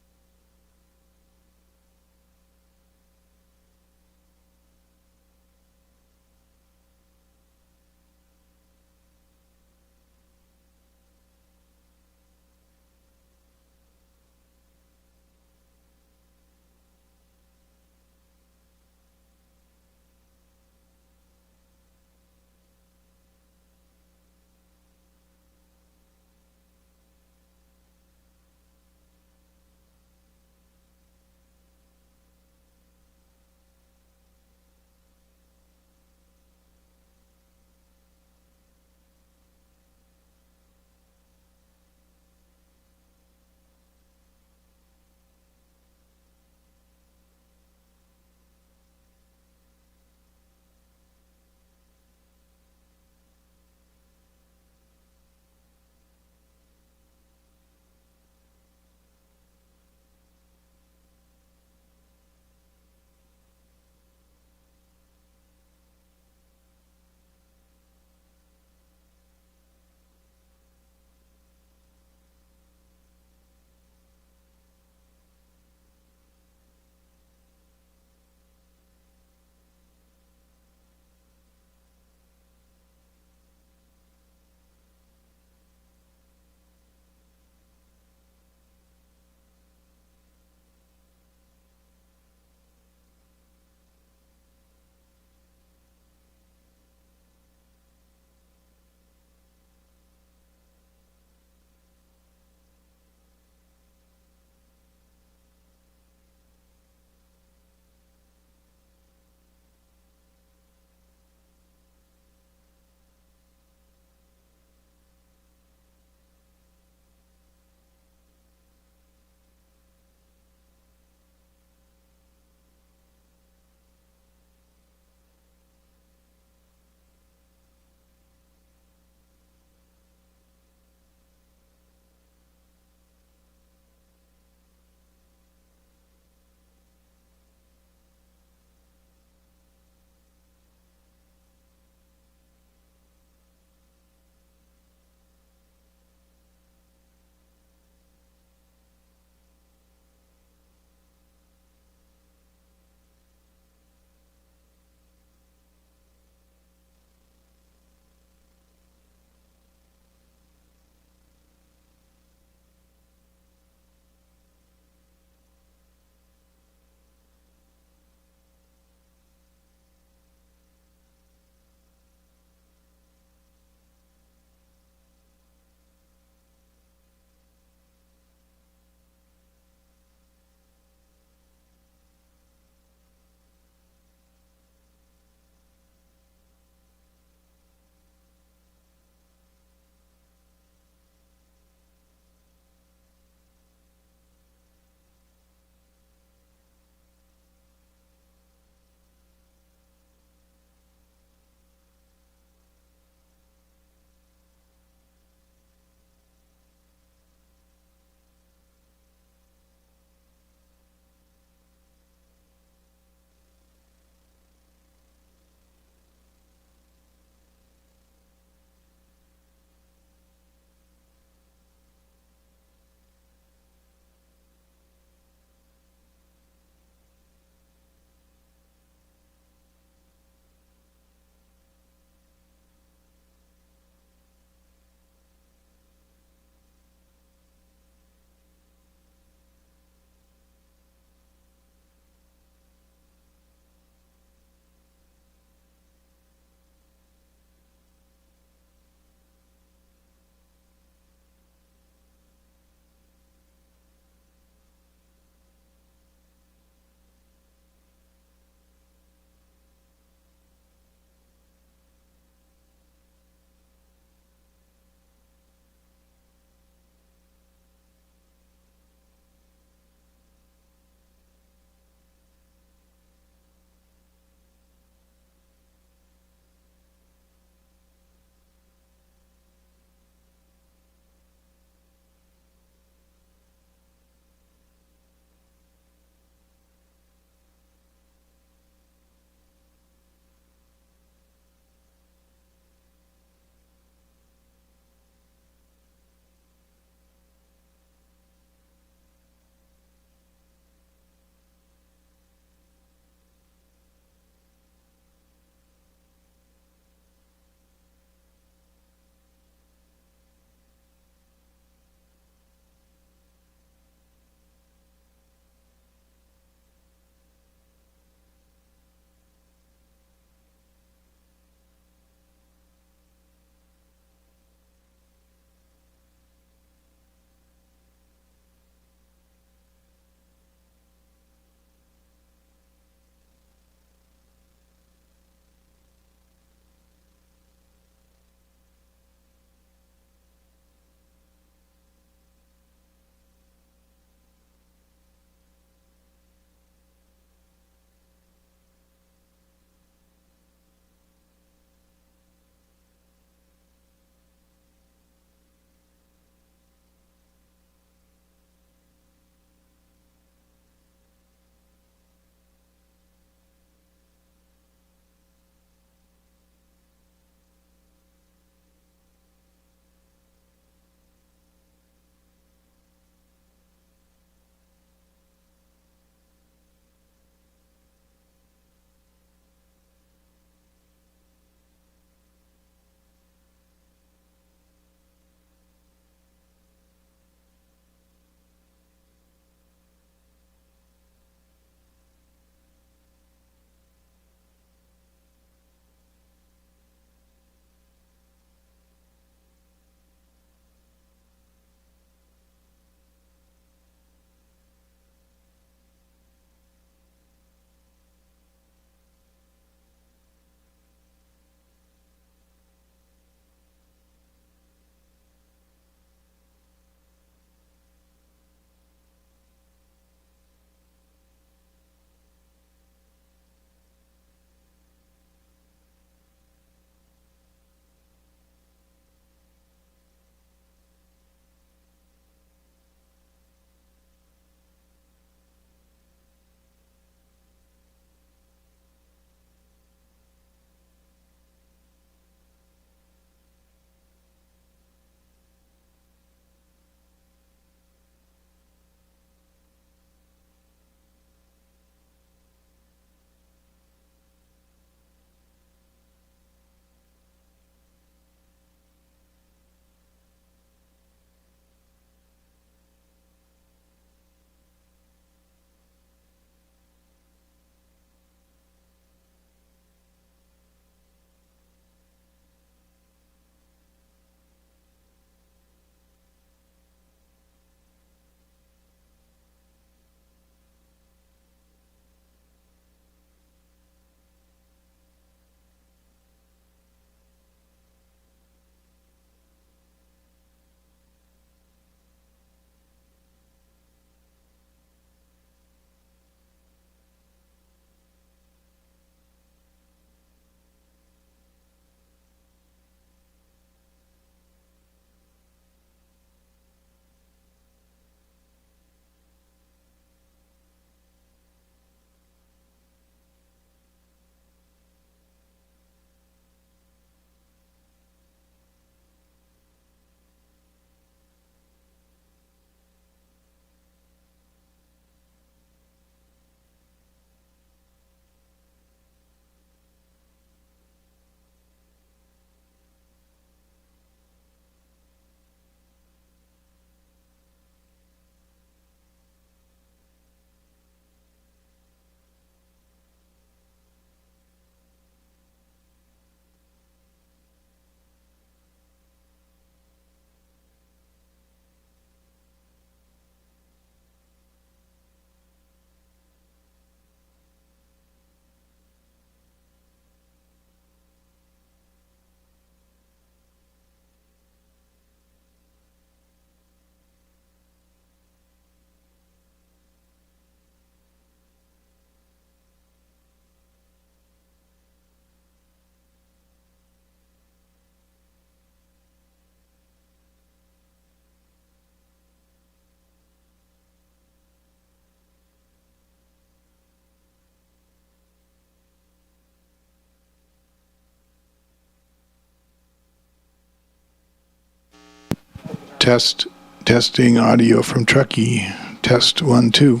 Speaker 18: Testing audio from Truckee. Test 1 2.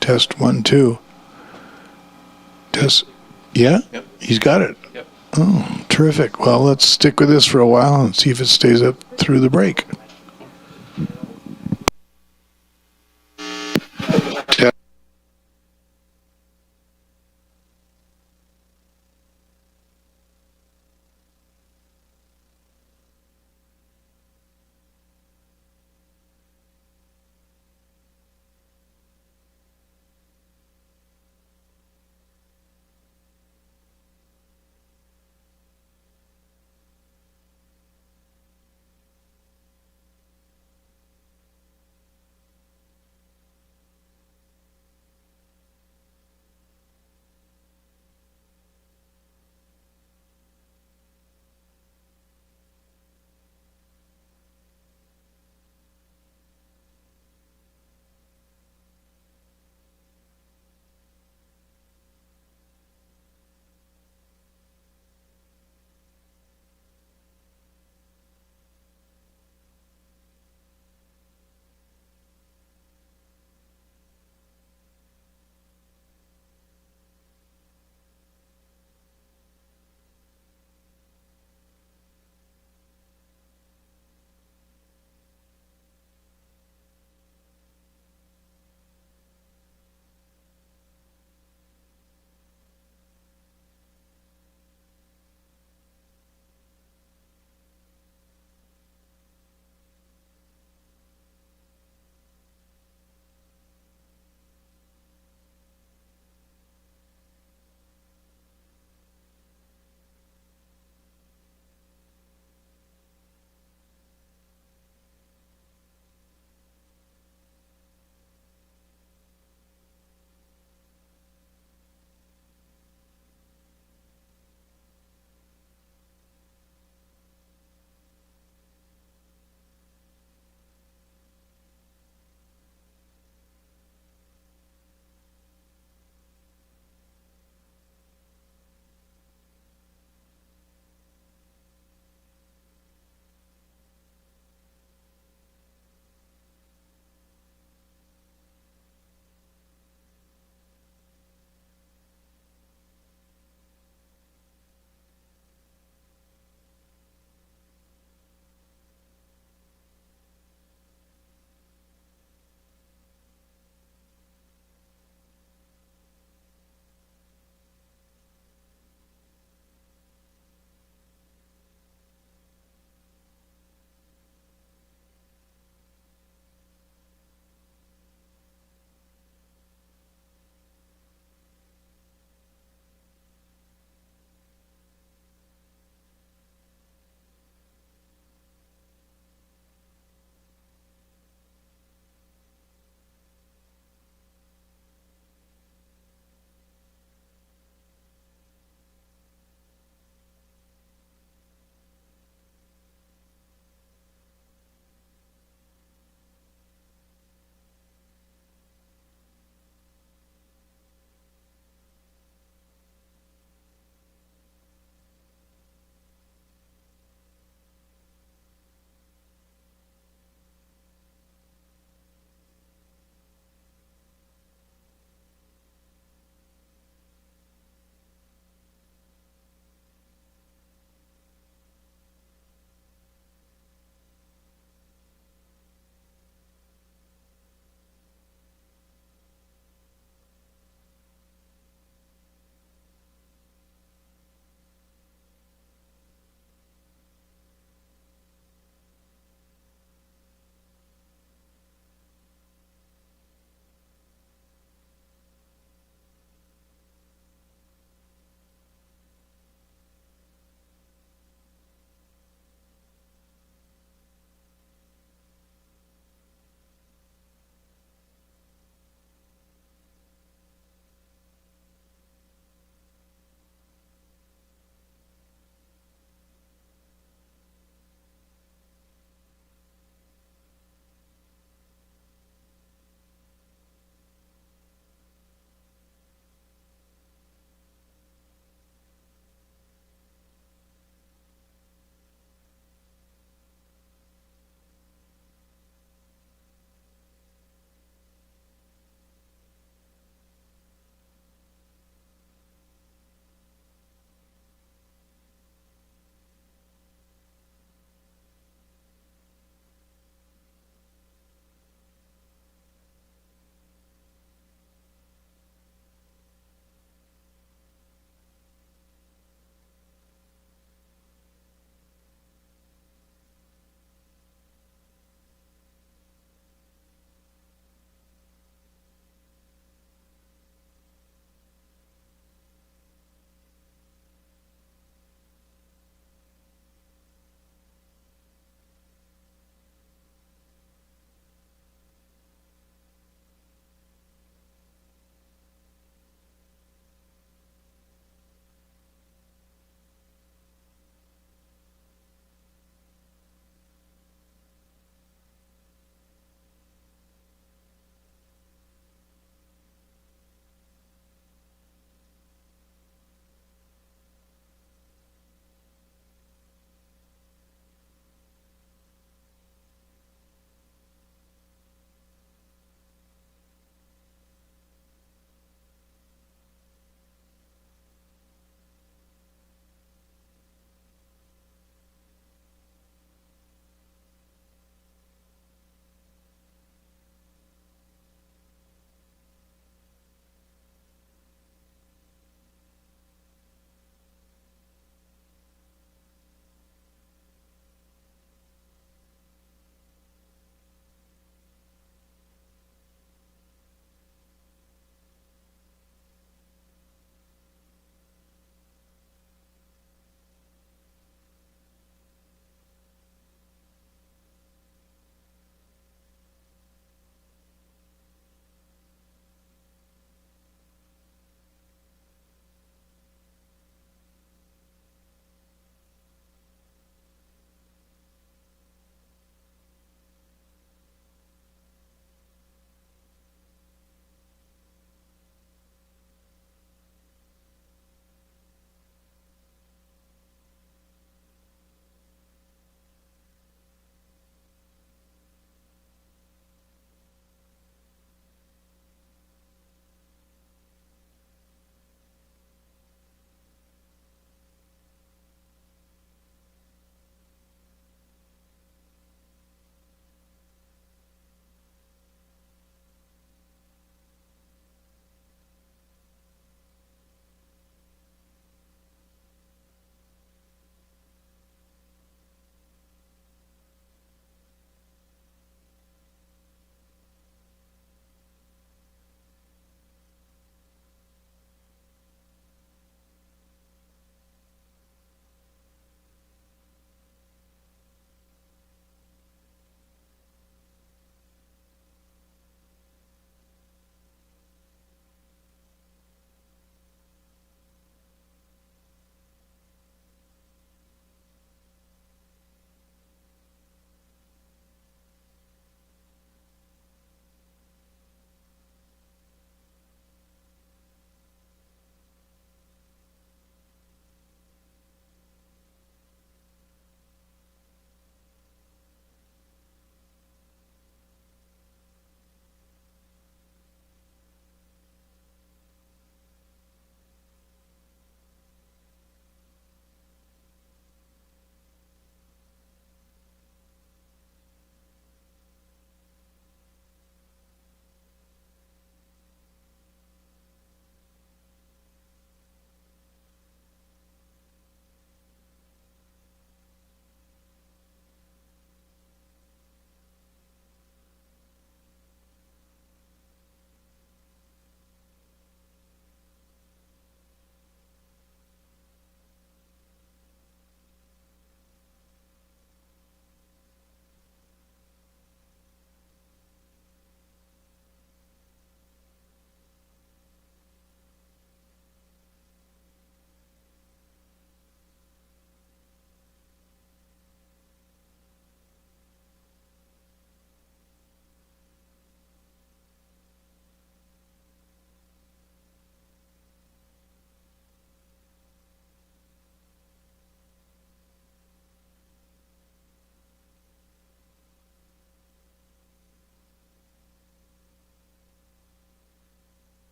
Speaker 18: Test 1 2. Test. Yeah?
Speaker 19: Yep.
Speaker 18: He's got it.
Speaker 19: Yep.
Speaker 18: Oh, terrific. Well, let's stick with this for a while and see if it stays up through the break.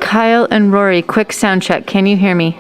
Speaker 19: Kyle and Rory, quick sound check. Can you hear me?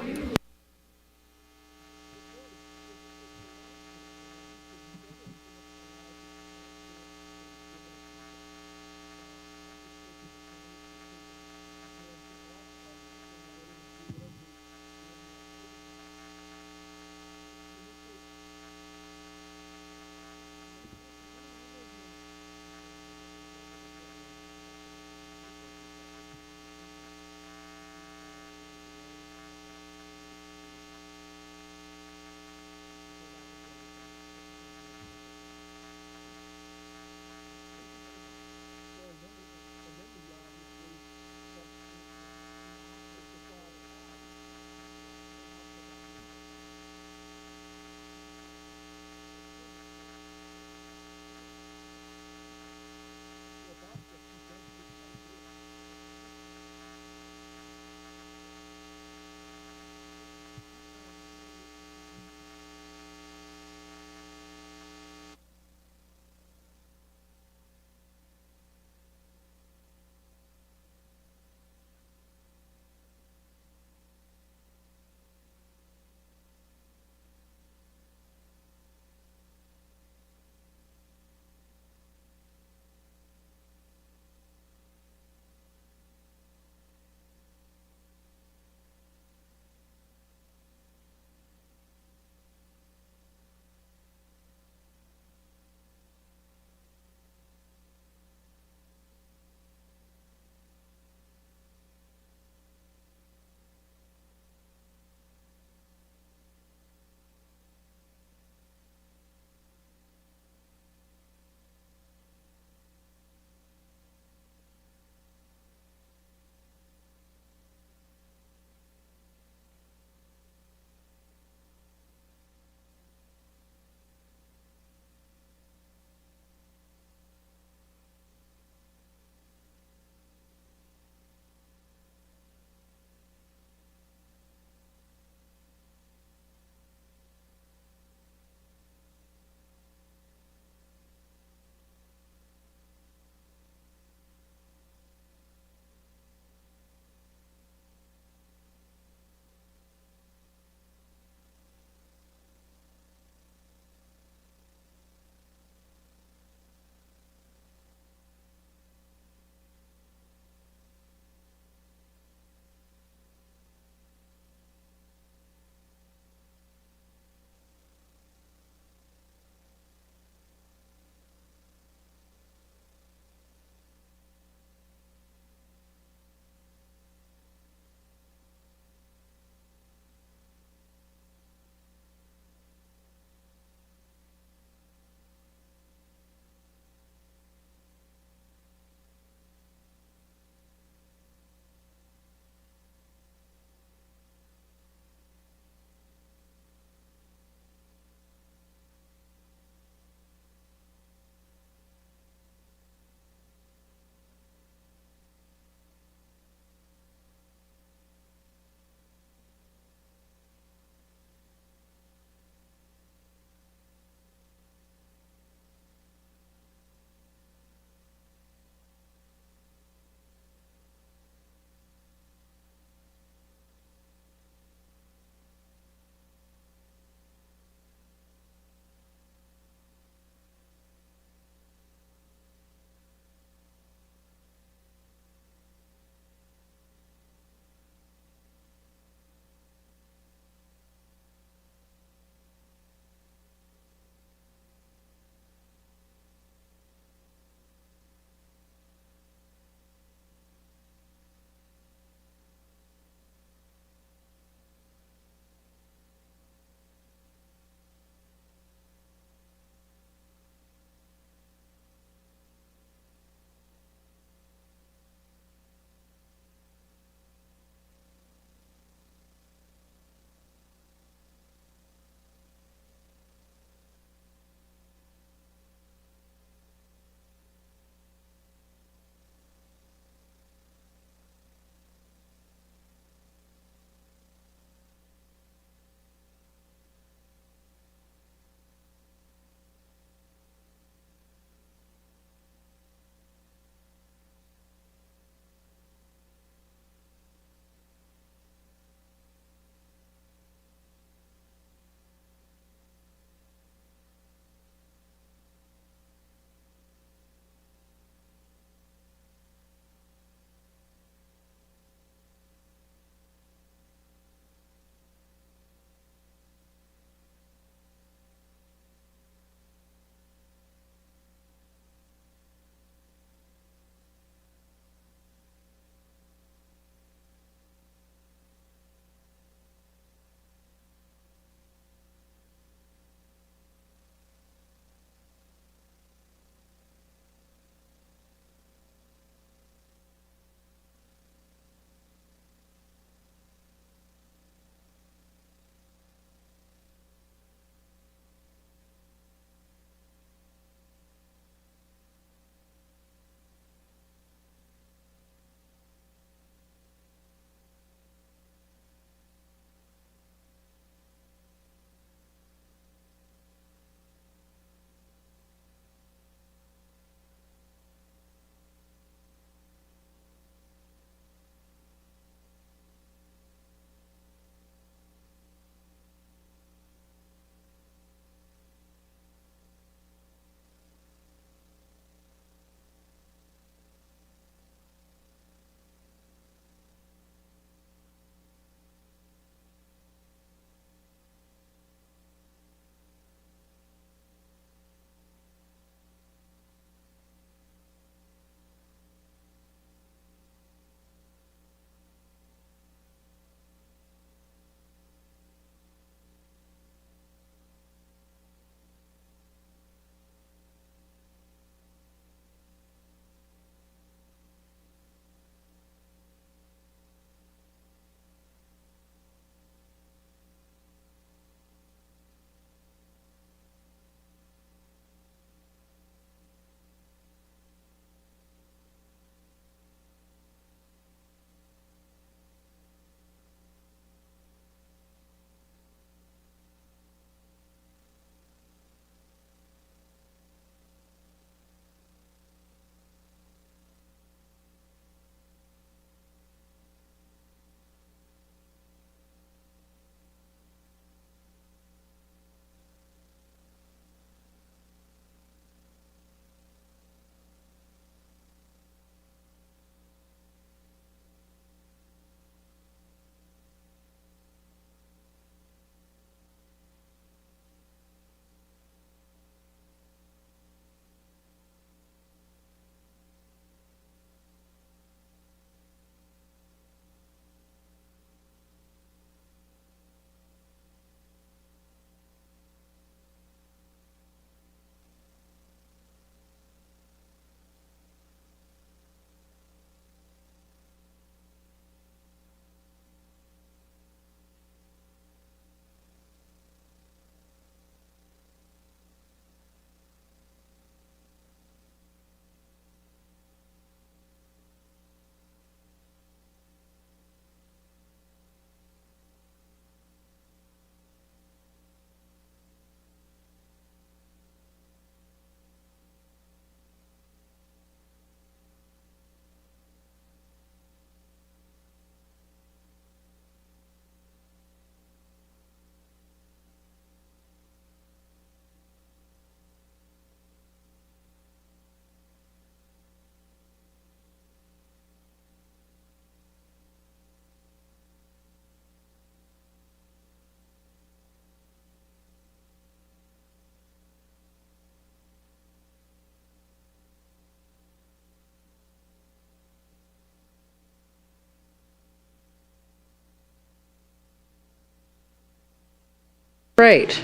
Speaker 1: right.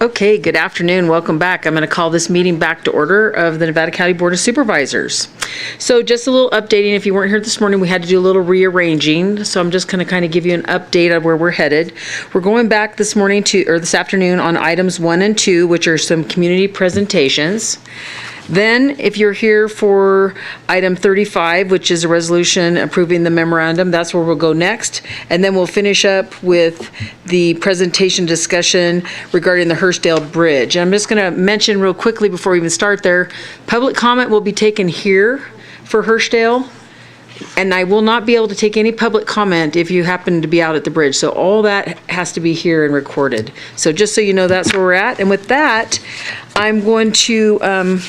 Speaker 1: Okay, good afternoon. Welcome back. I'm going to call this meeting back to order of the Nevada County Board of Supervisors. So just a little updating. If you weren't here this morning, we had to do a little rearranging. So I'm just going to kind of give you an update of where we're headed. We're going back this afternoon on items 1 and 2, which are some community presentations. Then, if you're here for item 35, which is a resolution approving the memorandum, that's where we'll go next. And then we'll finish up with the presentation discussion regarding the Hurstdale Bridge. And I'm just going to mention real quickly before we even start there, public comment will be taken here for Hurstdale. And I will not be able to take any public comment if you happen to be out at the bridge. So all that has to be here and recorded. So just so you know, that's where we're at. And with that, I'm going to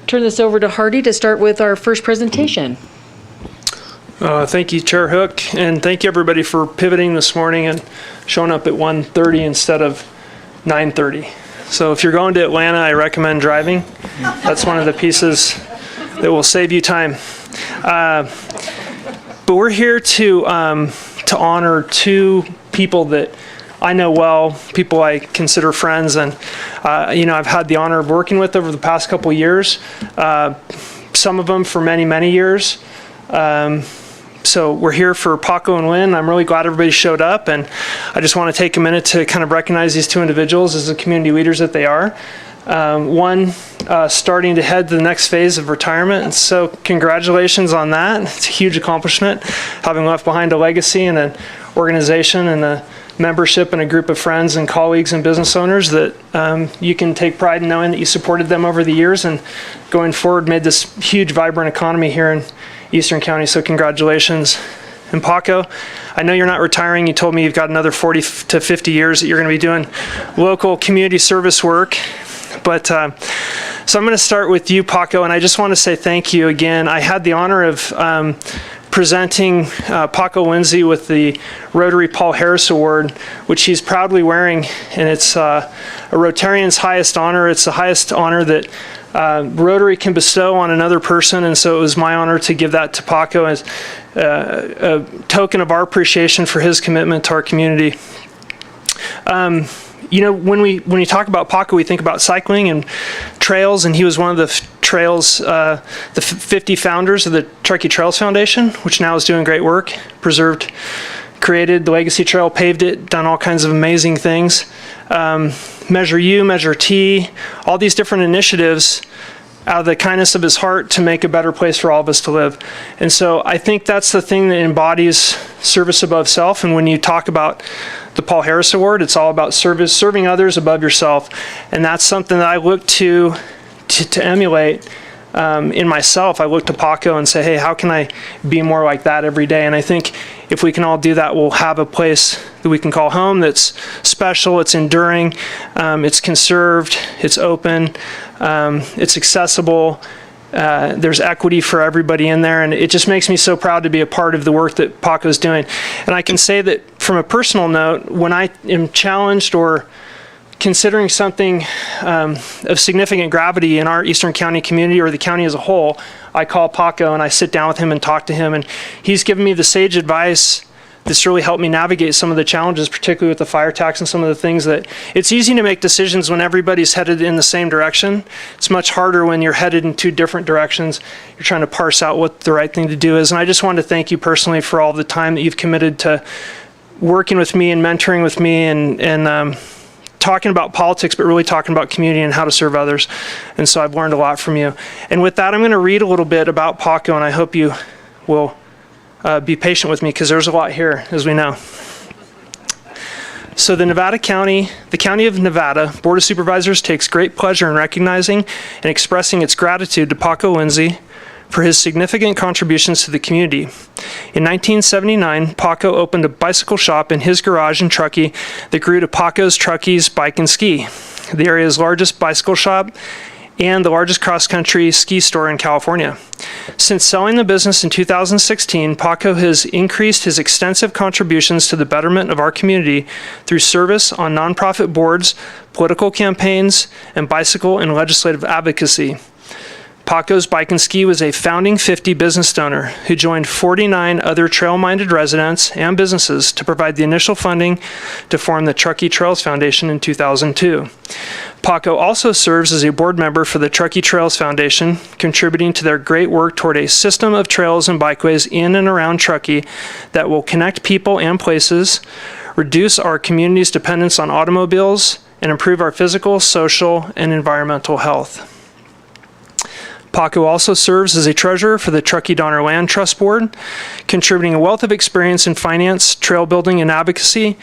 Speaker 1: turn this over to Hardy to start with our first presentation.
Speaker 17: Thank you, Chair Hook, and thank you everybody for pivoting this morning and showing up at 1:30 instead of 9:30. So if you're going to Atlanta, I recommend driving. That's one of the pieces that will save you time. But we're here to honor two people that I know well, people I consider friends, and I've had the honor of working with over the past couple years. Some of them for many, many years. So we're here for Paco and Lynn. I'm really glad everybody showed up, and I just want to take a minute to kind of recognize these two individuals as the community leaders that they are. One starting to head to the next phase of retirement, and so congratulations on that. It's a huge accomplishment, having left behind a legacy and an organization and a membership and a group of friends and colleagues and business owners that you can take pride in knowing that you supported them over the years and going forward made this huge, vibrant economy here in Eastern County. So congratulations. And Paco, I know you're not retiring. You told me you've got another 40 to 50 years that you're going to be doing local community service work. But so I'm going to start with you, Paco, and I just want to say thank you again. I had the honor of presenting Paco Lindsay with the Rotary Paul Harris Award, which he's proudly wearing, and it's a Rotarian's highest honor. It's the highest honor that Rotary can bestow on another person, and so it was my honor to give that to Paco as a token of our appreciation for his commitment to our community. When we talk about Paco, we think about cycling and trails, and he was one of the trails, the 50 founders of the Truckee Trails Foundation, which now is doing great work, preserved, created the Legacy Trail, paved it, done all kinds of amazing things. Measure U, Measure T, all these different initiatives out of the kindness of his heart to make a better place for all of us to live. And so I think that's the thing that embodies service above self. And when you talk about the Paul Harris Award, it's all about serving others above yourself. And that's something that I look to emulate in myself. I look to Paco and say, hey, how can I be more like that every day? And I think if we can all do that, we'll have a place that we can call home that's special, it's enduring, it's conserved, it's open, it's accessible, There's equity for everybody in there, and it just makes me so proud to be a part of the work that Paco's doing. And I can say that from a personal note, when I am challenged or considering something of significant gravity in our Eastern County community or the county as a whole, I call Paco and I sit down with him and talk to him, and he's given me the sage advice that's really helped me navigate some of the challenges, particularly with the fire tax and some of the things that it's easy to make decisions when everybody's headed in the same direction. It's much harder when you're headed in two different directions. You're trying to parse out what the right thing to do is. And I just wanted to thank you personally for all the time that you've committed to working with me and mentoring with me and talking about politics, but really talking about community and how to serve others. And so I've learned a lot from you. And with that, I'm going to read a little bit about Paco, and I hope you will be patient with me because there's a lot here, as we know. So the County of Nevada Board of Supervisors takes great pleasure in recognizing and expressing its gratitude to Paco Lindsay for his significant contributions to the community. In 1979, Paco opened a bicycle shop in his garage in Truckee that grew to Paco's Truckee's Bike and Ski, the area's largest bicycle shop and the largest cross-country ski store in California. Since selling the business in 2016, Paco has increased his extensive contributions to the betterment of our community through service on nonprofit boards, political campaigns, and bicycle and legislative advocacy. Paco's Bike and Ski was a founding 50 business donor who joined 49 other trail-minded residents and businesses to provide the initial funding to form the Truckee Trails Foundation in 2002. Paco also serves as a board member for the Truckee Trails Foundation, contributing to their great work toward a system of trails and bikeways in and around Truckee that will connect people and places, reduce our community's dependence on automobiles, and improve our physical, social, and environmental health. Paco also serves as a treasurer for the Truckee Donner Land Trust Board, contributing a wealth of experience in finance, trail building, and advocacy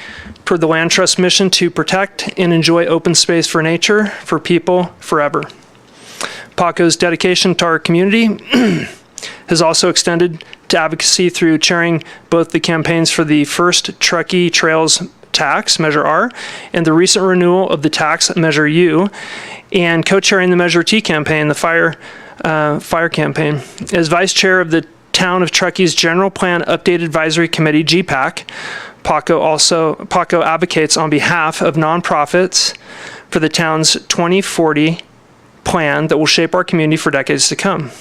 Speaker 17: toward the Land Trust mission to protect and enjoy open space for nature, for people, forever. Paco's dedication to our community has also extended to advocacy through chairing both the campaigns for the first Truckee Trails tax, Measure R, and the recent renewal of the tax, Measure U, and co-chairing the Measure T campaign, the fire campaign. As vice chair of the Town of Truckee's General Plan Update Advisory Committee, GPAC, Paco advocates on behalf of nonprofits for the town's 2040 plan that will shape our community for decades to come.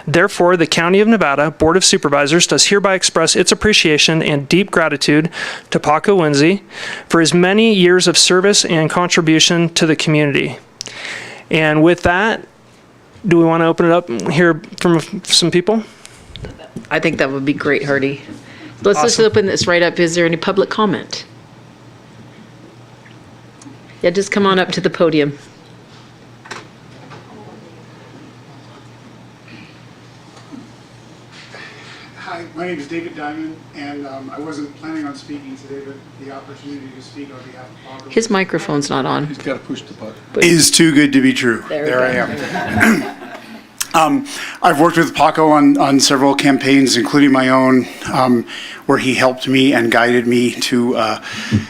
Speaker 17: Therefore, the County of Nevada Board of Supervisors does hereby express its appreciation and deep gratitude to Paco Lindsay for his many years of service and contribution to the community. And with that, do we want to open it up and hear from some people?
Speaker 1: I think that would be great, Hardy. Let's just open this right up. Is there any public comment? Yeah, just come on up to the podium.
Speaker 20: Hi, my name is David Diamond, and I wasn't planning on speaking today, but the opportunity to speak on behalf of Paco.
Speaker 1: His microphone's not on.
Speaker 6: He's got to push the button.
Speaker 20: Is too good to be true. There I am. I've worked with Paco on several campaigns, including my own, where he helped me and guided me to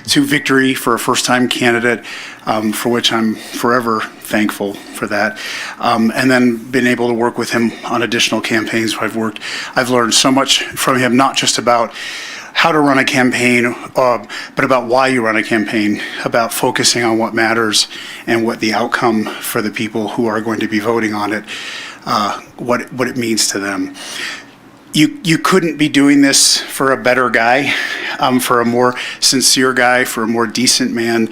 Speaker 20: victory for a first-time candidate, for which I'm forever thankful for that. And then been able to work with him on additional campaigns where I've learned so much from him, not just about how to run a campaign, but about why you run a campaign, about focusing on what matters and what the outcome for the people who are going to be voting on it, what it means to them. You couldn't be doing this for a better guy, for a more sincere guy, for a more decent man.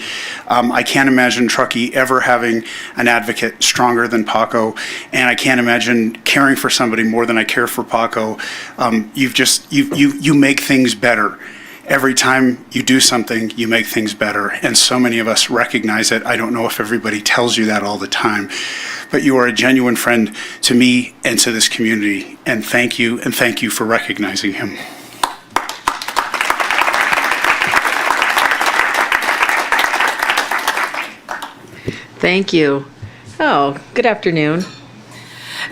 Speaker 20: I can't imagine Truckee ever having an advocate stronger than Paco, and I can't imagine caring for somebody more than I care for Paco. You make things better. Every time you do something, you make things better, and so many of us recognize it. I don't know if everybody tells you that all the time, but you are a genuine friend to me and to this community, and thank you for recognizing him.
Speaker 1: Thank you. Oh, good afternoon.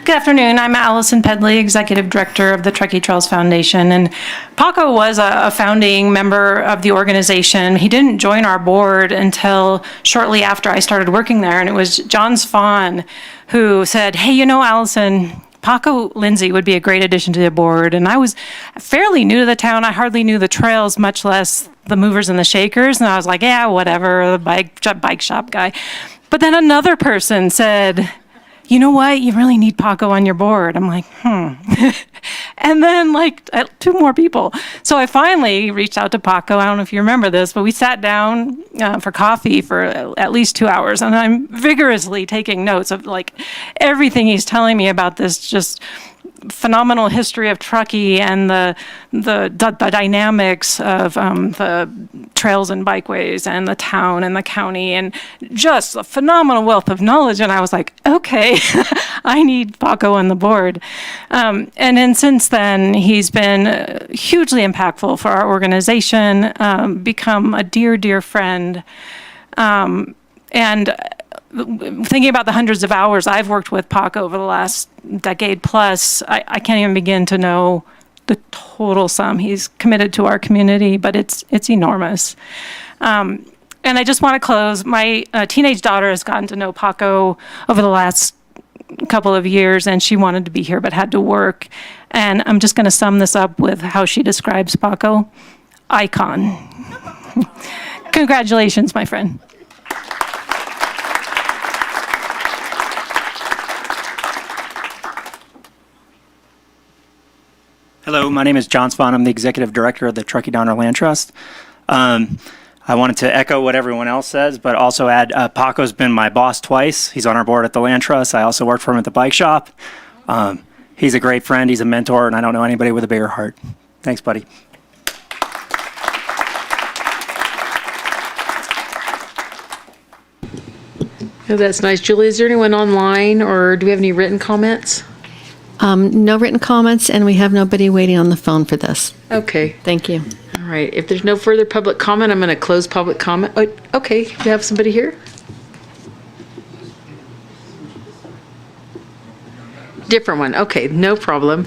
Speaker 12: Good afternoon. I'm Allison Pedley, Executive Director of the Truckee Trails Foundation. And Paco was a founding member of the organization. He didn't join our board until shortly after I started working there. And it was John Svan who said, hey, Allison, Paco Lindsay would be a great addition to the board. And I was fairly new to the town. I hardly knew the trails, much less the movers and the shakers. And I was like, yeah, whatever, the bike shop guy. But then another person said, you know what? You really need Paco on your board. I'm like, And then like 2 more people. So I finally reached out to Paco. I don't know if you remember this, but we sat down for coffee for at least 2 hours. And I'm vigorously taking notes of like everything he's telling me about this just phenomenal history of Truckee and the dynamics of the trails and bikeways and the town and the county, and just a phenomenal wealth of knowledge. And I was like, okay, I need Paco on the board. And then since then, he's been hugely impactful for our organization, become a dear, dear friend. And thinking about the hundreds of hours I've worked with Paco over the last decade plus, I can't even begin to know the total sum he's committed to our community, but it's enormous. And I just want to close. My teenage daughter has gotten to know Paco over the last couple of years, and she wanted to be here but had to work. And I'm just going to sum this up with how she describes Paco. Icon. Congratulations, my friend.
Speaker 21: Hello, my name is John Spahn. I'm the Executive Director of the Truckee Downer Land Trust. I wanted to echo what everyone else says, but also add Paco's been my boss twice. He's on our board at the Land Trust. I also worked for him at the bike shop. He's a great friend. He's a mentor, and I don't know anybody with a bigger heart. Thanks, buddy.
Speaker 1: Oh, that's nice. Julie, is there anyone online, or do we have any written comments?
Speaker 3: No written comments, and we have nobody waiting on the phone for this.
Speaker 1: Okay.
Speaker 3: Thank you.
Speaker 1: All right. If there's no further public comment, I'm going to close public comment. Oh, okay. We have somebody here? Different one. Okay. No problem.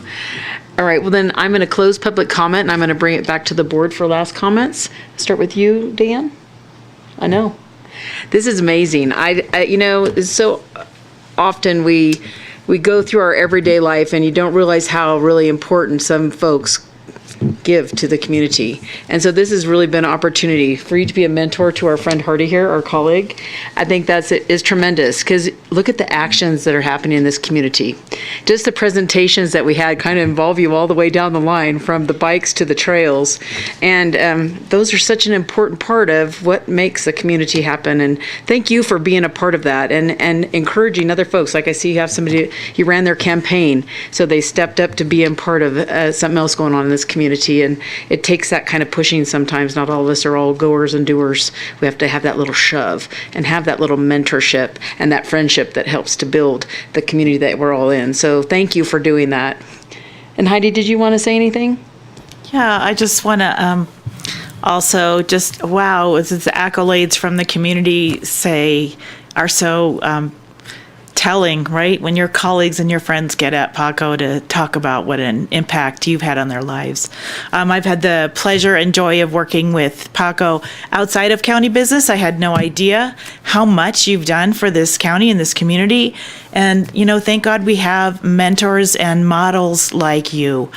Speaker 1: All right. Well, then I'm going to close public comment, and I'm going to bring it back to the board for last comments. Start with you, Dan. I know. This is amazing. So often we go through our everyday life and you don't realize how really important some folks give to the community. And so this has really been an opportunity for you to be a mentor to our friend Hardy here, our colleague. I think is tremendous, because look at the actions that are happening in this community. Just the presentations that we had kind of involve you all the way down the line, from the bikes to the trails. And those are such an important part of what makes the community happen. And thank you for being a part of that and encouraging other folks. Like I see you have somebody, you ran their campaign, so they stepped up to be a part of something else going on in this community. And it takes that kind of pushing sometimes. Not all of us are all goers and doers. We have to have that little shove and have that little mentorship and that friendship that helps to build the community that we're all in. So thank you for doing that. And Heidi, did you want to say anything?
Speaker 8: Yeah, I just want to also just, wow, the accolades from the community are so telling, right? When your colleagues and your friends get at Paco to talk about what an impact you've had on their lives. I've had the pleasure and joy of working with Paco outside of county business. I had no idea how much you've done for this county and this community. And, thank God we have mentors and models like you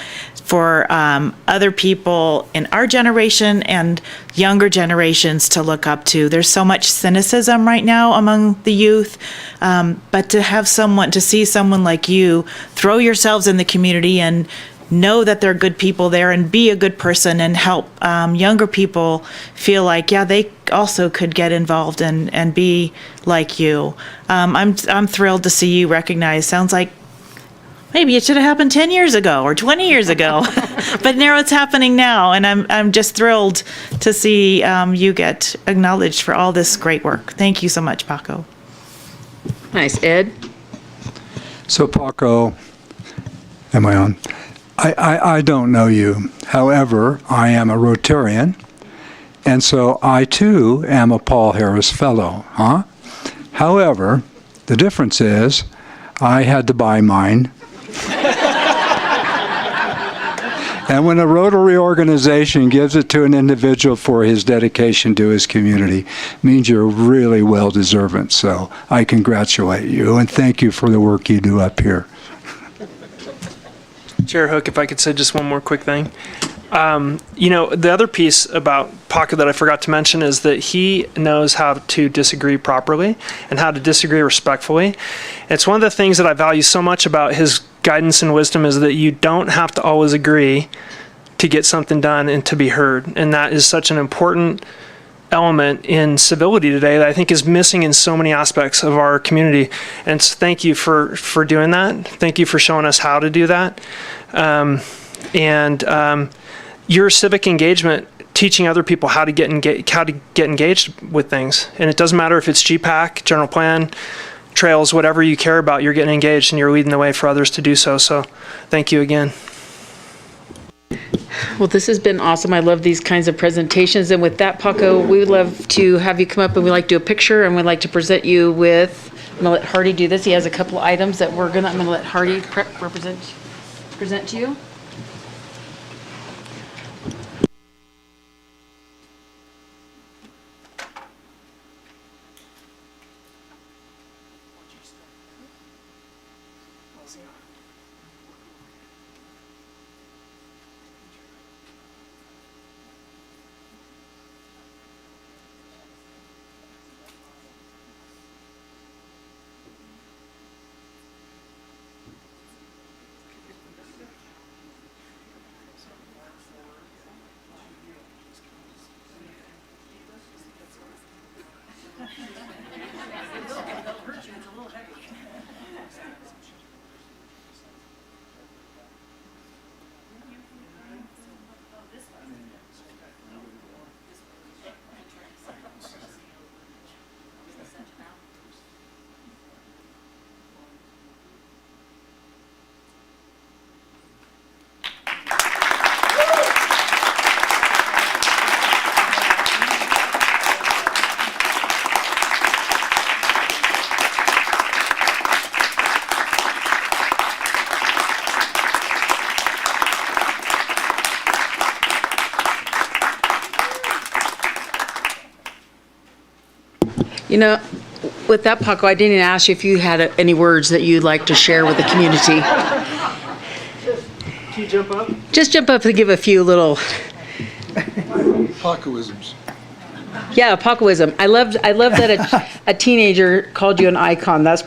Speaker 8: for other people in our generation and younger generations to look up to. There's so much cynicism right now among the youth, but to see someone like you throw yourselves in the community and know that there are good people there and be a good person and help younger people feel like, yeah, they also could get involved and be like you. I'm thrilled to see you recognized. Sounds like maybe it should have happened 10 years ago or 20 years ago, but now it's happening now. And I'm just thrilled to see you get acknowledged for all this great work. Thank you so much, Paco.
Speaker 1: Nice. Ed?
Speaker 9: So Paco, am I on? I don't know you. However, I am a Rotarian, and so I too am a Paul Harris Fellow. However, the difference is I had to buy mine. And when a Rotary organization gives it to an individual for his dedication to his community, means you're really well deserving. So I congratulate you and thank you for the work you do up here.
Speaker 17: Chair Hook, if I could say just one more quick thing. The other piece about Paco that I forgot to mention is that he knows how to disagree properly and how to disagree respectfully. It's one of the things that I value so much about his guidance and wisdom is that you don't have to always agree to get something done and to be heard. And that is such an important element in civility today that I think is missing in so many aspects of our community. And so thank you for doing that. Thank you for showing us how to do that. Your civic engagement, teaching other people how to get engaged with things. And it doesn't matter if it's GPAC, general plan, trails, whatever you care about, you're getting engaged and you're leading the way for others to do so. So thank you again.
Speaker 1: Well, this has been awesome. I love these kinds of presentations. And with that, Paco, we would love to have you come up and we'd like to do a picture and we'd like to present you with, I'm gonna let Hardy do this. He has a couple of items that I'm gonna let Hardy present to you. With that, Paco, I didn't ask you if you had any words that you'd like to share with the community.
Speaker 17: Can you jump up?
Speaker 1: Just jump up and give a few little...
Speaker 6: Pacoisms.
Speaker 1: Yeah, Pacoism. I love that a teenager called you an icon. That's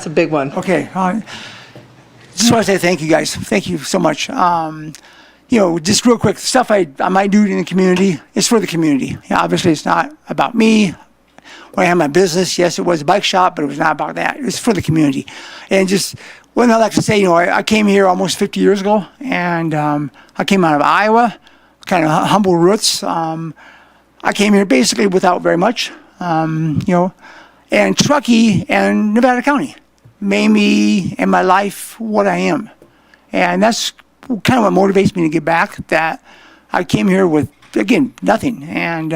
Speaker 1: a big one.
Speaker 2: Okay. Just want to say thank you, guys. Thank you so much. Just real quick, stuff I might do in the community is for the community. Obviously, it's not about me. When I had my business, yes, it was a bike shop, but it was not about that. It was for the community. And just one I like to say, I came here almost 50 years ago, and I came out of Iowa, kind of humble roots. I came here basically without very much, and Truckee and Nevada County made me and my life what I am. And that's kind of what motivates me to get back, that I came here with, again, nothing. And,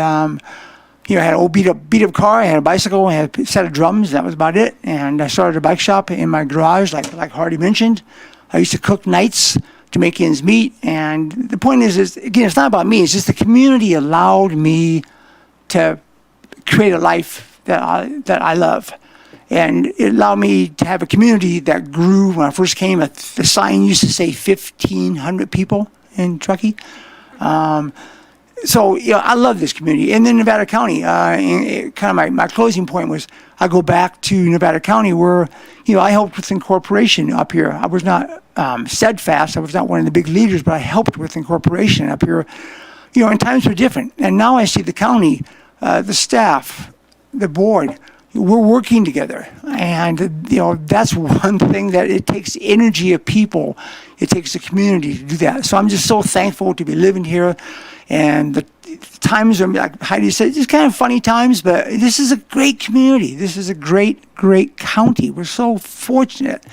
Speaker 2: I had an old beat up car, I had a bicycle, I had a set of drums, that was about it. And I started a bike shop in my garage, like Hardy mentioned. I used to cook nights to make ends meet. And the point is again, it's not about me, it's just the community allowed me to create a life that I love. And it allowed me to have a community that grew. When I first came, the sign used to say 1,500 people in Truckee. So, I love this community. And then Nevada County, kind of my closing point was I go back to Nevada County where, I helped with incorporation up here. I was not steadfast. I was not one of the big leaders, but I helped with incorporation up here. And times were different. And now I see the county, the staff, the board, we're working together. And, that's one thing that it takes energy of people. It takes the community to do that. So I'm just so thankful to be living here. And the times are, like Heidi said, just kind of funny times, but this is a great community. This is a great, great county. We're so fortunate.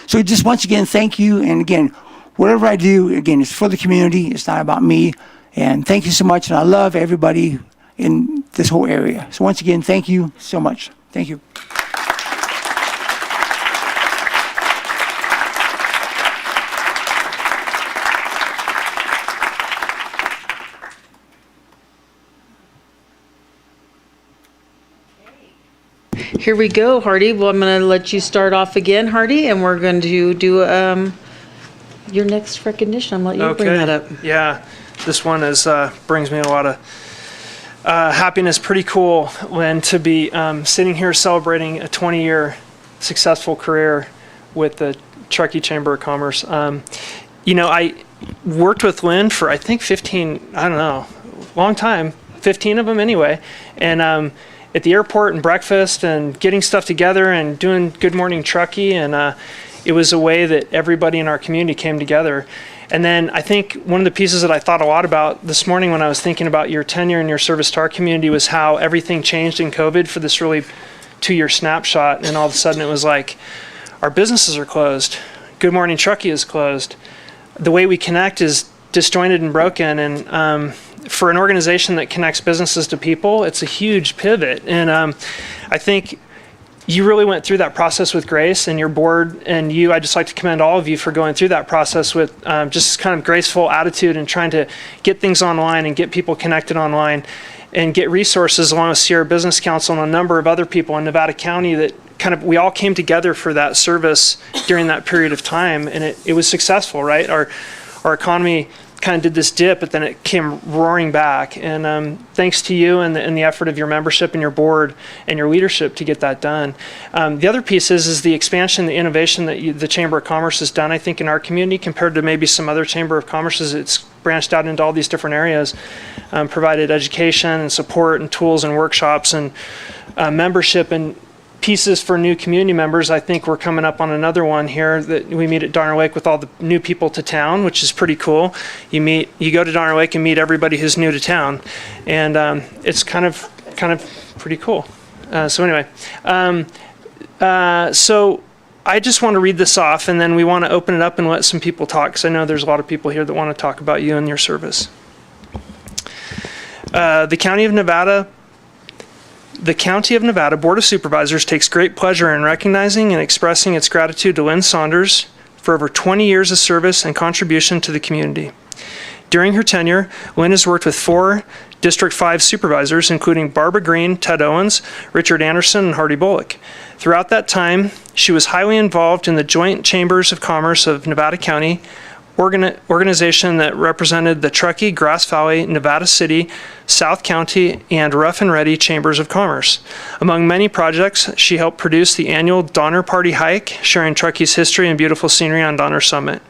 Speaker 2: So just once again, thank you. And again, whatever I do, again, it's for the community. It's not about me. And thank you so much. And I love everybody in this whole area. So once again, thank you so much. Thank you.
Speaker 1: Here we go, Hardy. Well, I'm going to let you start off again, Hardy, and we're going to do your next recognition. I'm going to let you bring that up.
Speaker 17: Yeah, this one is brings me a lot of happiness. Pretty cool, Lynn, to be sitting here celebrating a 20-year successful career with the Truckee Chamber of Commerce. I worked with Lynn for, I think, 15, I don't know, long time, 15 of them anyway. And at the airport and breakfast and getting stuff together and doing Good Morning Truckee. And it was a way that everybody in our community came together. And then I think one of the pieces that I thought a lot about this morning when I was thinking about your tenure and your service to our community was how everything changed in COVID for this really 2-year snapshot. And all of a sudden it was like, our businesses are closed. Good Morning Truckee is closed. The way we connect is disjointed and broken. And for an organization that connects businesses to people, it's a huge pivot. And I think you really went through that process with grace, and your board and you, I'd just like to commend all of you for going through that process with just kind of graceful attitude and trying to get things online and get people connected online and get resources along with Sierra Business Council and a number of other people in Nevada County that we all came together for that service during that period of time, and it was successful, right? Our economy kind of did this dip, but then it came roaring back. And thanks to you and the effort of your membership and your board and your leadership to get that done. The other piece is the expansion, the innovation that the Chamber of Commerce has done, I think, in our community compared to maybe some other Chamber of Commerces. It's branched out into all these different areas, provided education and support and tools and workshops and membership and pieces for new community members. I think we're coming up on another one here that we meet at Darner Lake with all the new people to town, which is pretty cool. You go to Darner Lake and meet everybody who's new to town, and it's kind of pretty cool. So anyway, so I just want to read this off, and then we want to open it up and let some people talk, because I know there's a lot of people here that want to talk about you and your service. The County of Nevada Board of Supervisors takes great pleasure in recognizing and expressing its gratitude to Lynn Saunders for over 20 years of service and contribution to the community. During her tenure, Lynn has worked with 4 District 5 supervisors, including Barbara Green, Ted Owens, Richard Anderson, and Hardy Bullock. Throughout that time, she was highly involved in the Joint Chambers of Commerce of Nevada County, organization that represented the Truckee, Grass Valley, Nevada City, South County, and Rough and Ready Chambers of Commerce. Among many projects, she helped produce the annual Donner Party Hike, sharing Truckee's history and beautiful scenery on Donner Summit.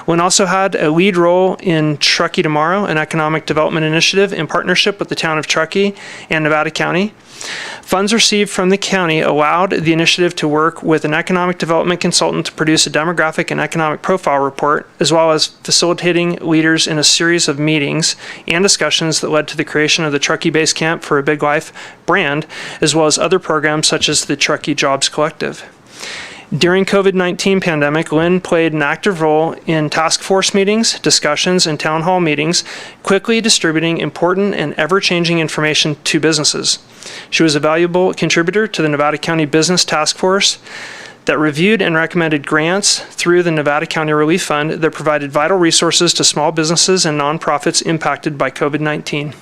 Speaker 17: Lynn also had a lead role in Truckee Tomorrow, an economic development initiative in partnership with the town of Truckee and Nevada County. Funds received from the county allowed the initiative to work with an economic development consultant to produce a demographic and economic profile report, as well as facilitating leaders in a series of meetings and discussions that led to the creation of the Truckee Base Camp for a Big Life brand, as well as other programs such as the Truckee Jobs Collective. During COVID-19 pandemic, Lynn played an active role in task force meetings, discussions, and town hall meetings, quickly distributing important and ever-changing information to businesses. She was a valuable contributor to the Nevada County Business Task Force that reviewed and recommended grants through the Nevada County Relief Fund that provided vital resources to small businesses and nonprofits impacted by COVID-19.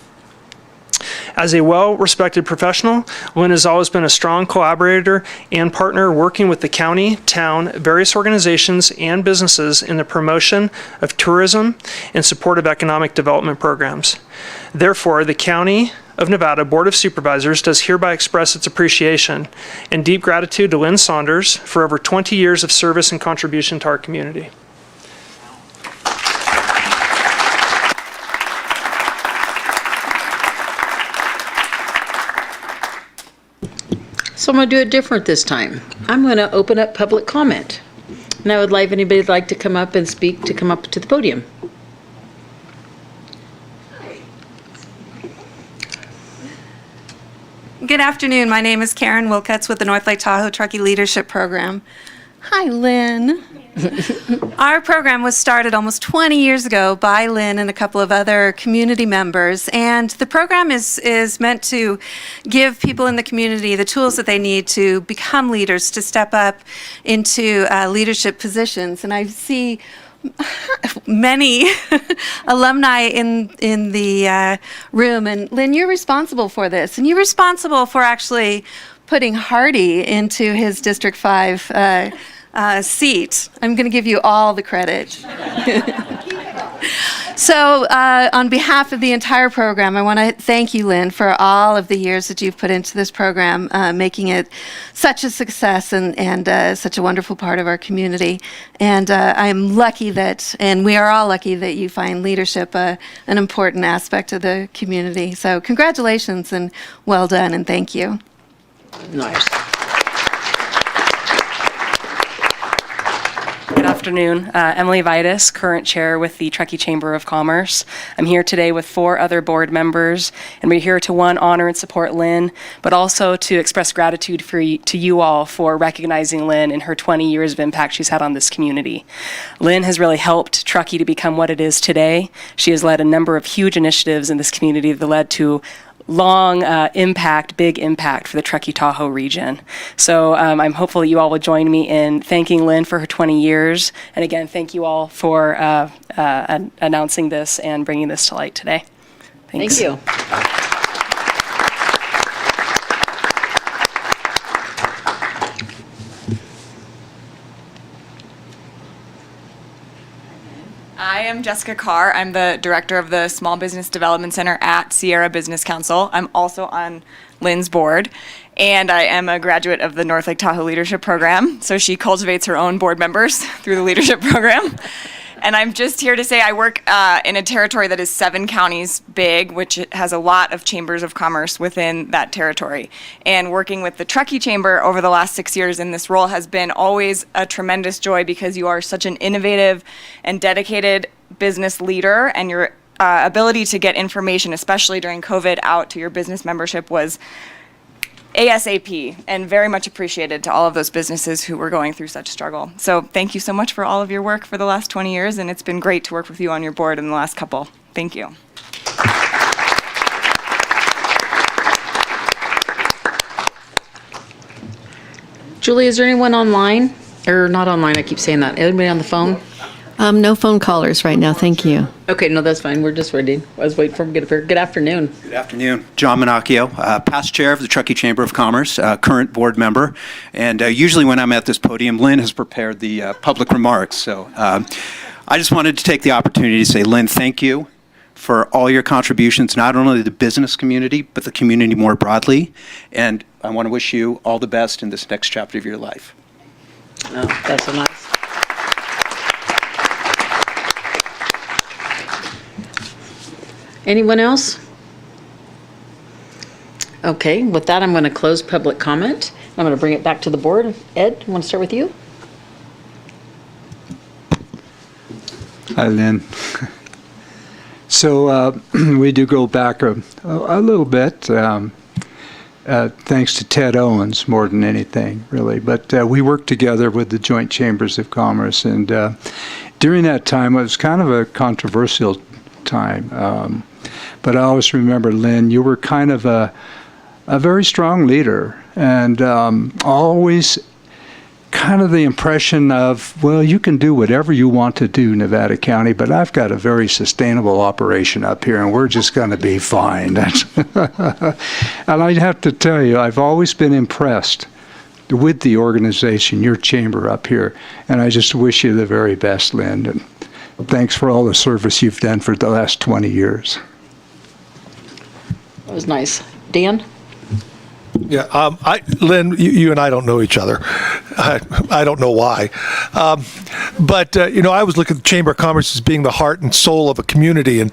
Speaker 17: As a well-respected professional, Lynn has always been a strong collaborator and partner working with the county, town, various organizations, and businesses in the promotion of tourism and support of economic development programs. Therefore, the County of Nevada Board of Supervisors does hereby express its appreciation and deep gratitude to Lynn Saunders for over 20 years of service and contribution to our community.
Speaker 1: So I'm going to do it different this time. I'm going to open up public comment. And I would like anybody who'd like to come up and speak to come up to the podium.
Speaker 4: Good afternoon. My name is Karen Wilcutz with the North Lake Tahoe Truckee Leadership Program. Hi, Lynn. Our program was started almost 20 years ago by Lynn and a couple of other community members, and the program is meant to give people in the community the tools that they need to become leaders, to step up into leadership positions. And I see many alumni in the room, and Lynn, you're responsible for this, and you're responsible for actually putting Hardy into his District 5 seat. I'm going to give you all the credit. So on behalf of the entire program, I want to thank you, Lynn, for all of the years that you've put into this program, making it such a success and such a wonderful part of our community. And I'm lucky that, and we are all lucky that you find leadership an important aspect of the community. So congratulations and well done, and thank you.
Speaker 1: Nice.
Speaker 10: Good afternoon. Emily Vitus, current chair with the Truckee Chamber of Commerce. I'm here today with 4 other board members, and we're here to, one, honor and support Lynn, but also to express gratitude to you all for recognizing Lynn and her 20 years of impact she's had on this community. Lynn has really helped Truckee to become what it is today. She has led a number of huge initiatives in this community that led to long big impact for the Truckee-Tahoe region. So I'm hopeful that you all will join me in thanking Lynn for her 20 years. And again, thank you all for announcing this and bringing this to light today. Thanks.
Speaker 1: Thank you.
Speaker 22: I am Jessica Carr. I'm the director of the Small Business Development Center at Sierra Business Council. I'm also on Lynn's board, and I am a graduate of the North Lake Tahoe Leadership Program. So she cultivates her own board members through the leadership program. And I'm just here to say I work in a territory that is 7 counties big, which has a lot of chambers of commerce within that territory. And working with the Truckee Chamber over the last 6 years in this role has been always a tremendous joy, because you are such an innovative and dedicated business leader, and your ability to get information, especially during COVID, out to your business membership was ASAP, and very much appreciated to all of those businesses who were going through such struggle. So thank you so much for all of your work for the last 20 years, and it's been great to work with you on your board in the last couple. Thank you.
Speaker 1: Julie, is there anyone online? Or not online, I keep saying that. Anybody on the phone?
Speaker 3: No phone callers right now, thank you.
Speaker 1: Okay, no, that's fine. We're just ready. I was waiting for him to get up here. Good afternoon.
Speaker 23: Good afternoon. John Minacchio, past chair of the Truckee Chamber of Commerce, current board member. And usually when I'm at this podium, Lynn has prepared the public remarks. So I just wanted to take the opportunity to say, Lynn, thank you for all your contributions, not only to the business community, but the community more broadly. And I want to wish you all the best in this next chapter of your life.
Speaker 1: Oh, that's so nice. Anyone else? Okay, with that, I'm going to close public comment. I'm going to bring it back to the board. Ed, I want to start with you?
Speaker 9: Hi, Lynn. So we do go back a little bit, thanks to Ted Owens more than anything, really. But we worked together with the Joint Chambers of Commerce, and during that time, it was kind of a controversial time. But I always remember, Lynn, you were kind of a very strong leader, and always kind of the impression of, well, you can do whatever you want to do, Nevada County, but I've got a very sustainable operation up here, and we're just going to be fine. And I have to tell you, I've always been impressed with the organization, your chamber up here, and I just wish you the very best, Lynn. And thanks for all the service you've done for the last 20 years.
Speaker 1: That was nice. Dan?
Speaker 6: Yeah, Lynn, you and I don't know each other. I don't know why. But I always look at the Chamber of Commerce as being the heart and soul of a community. And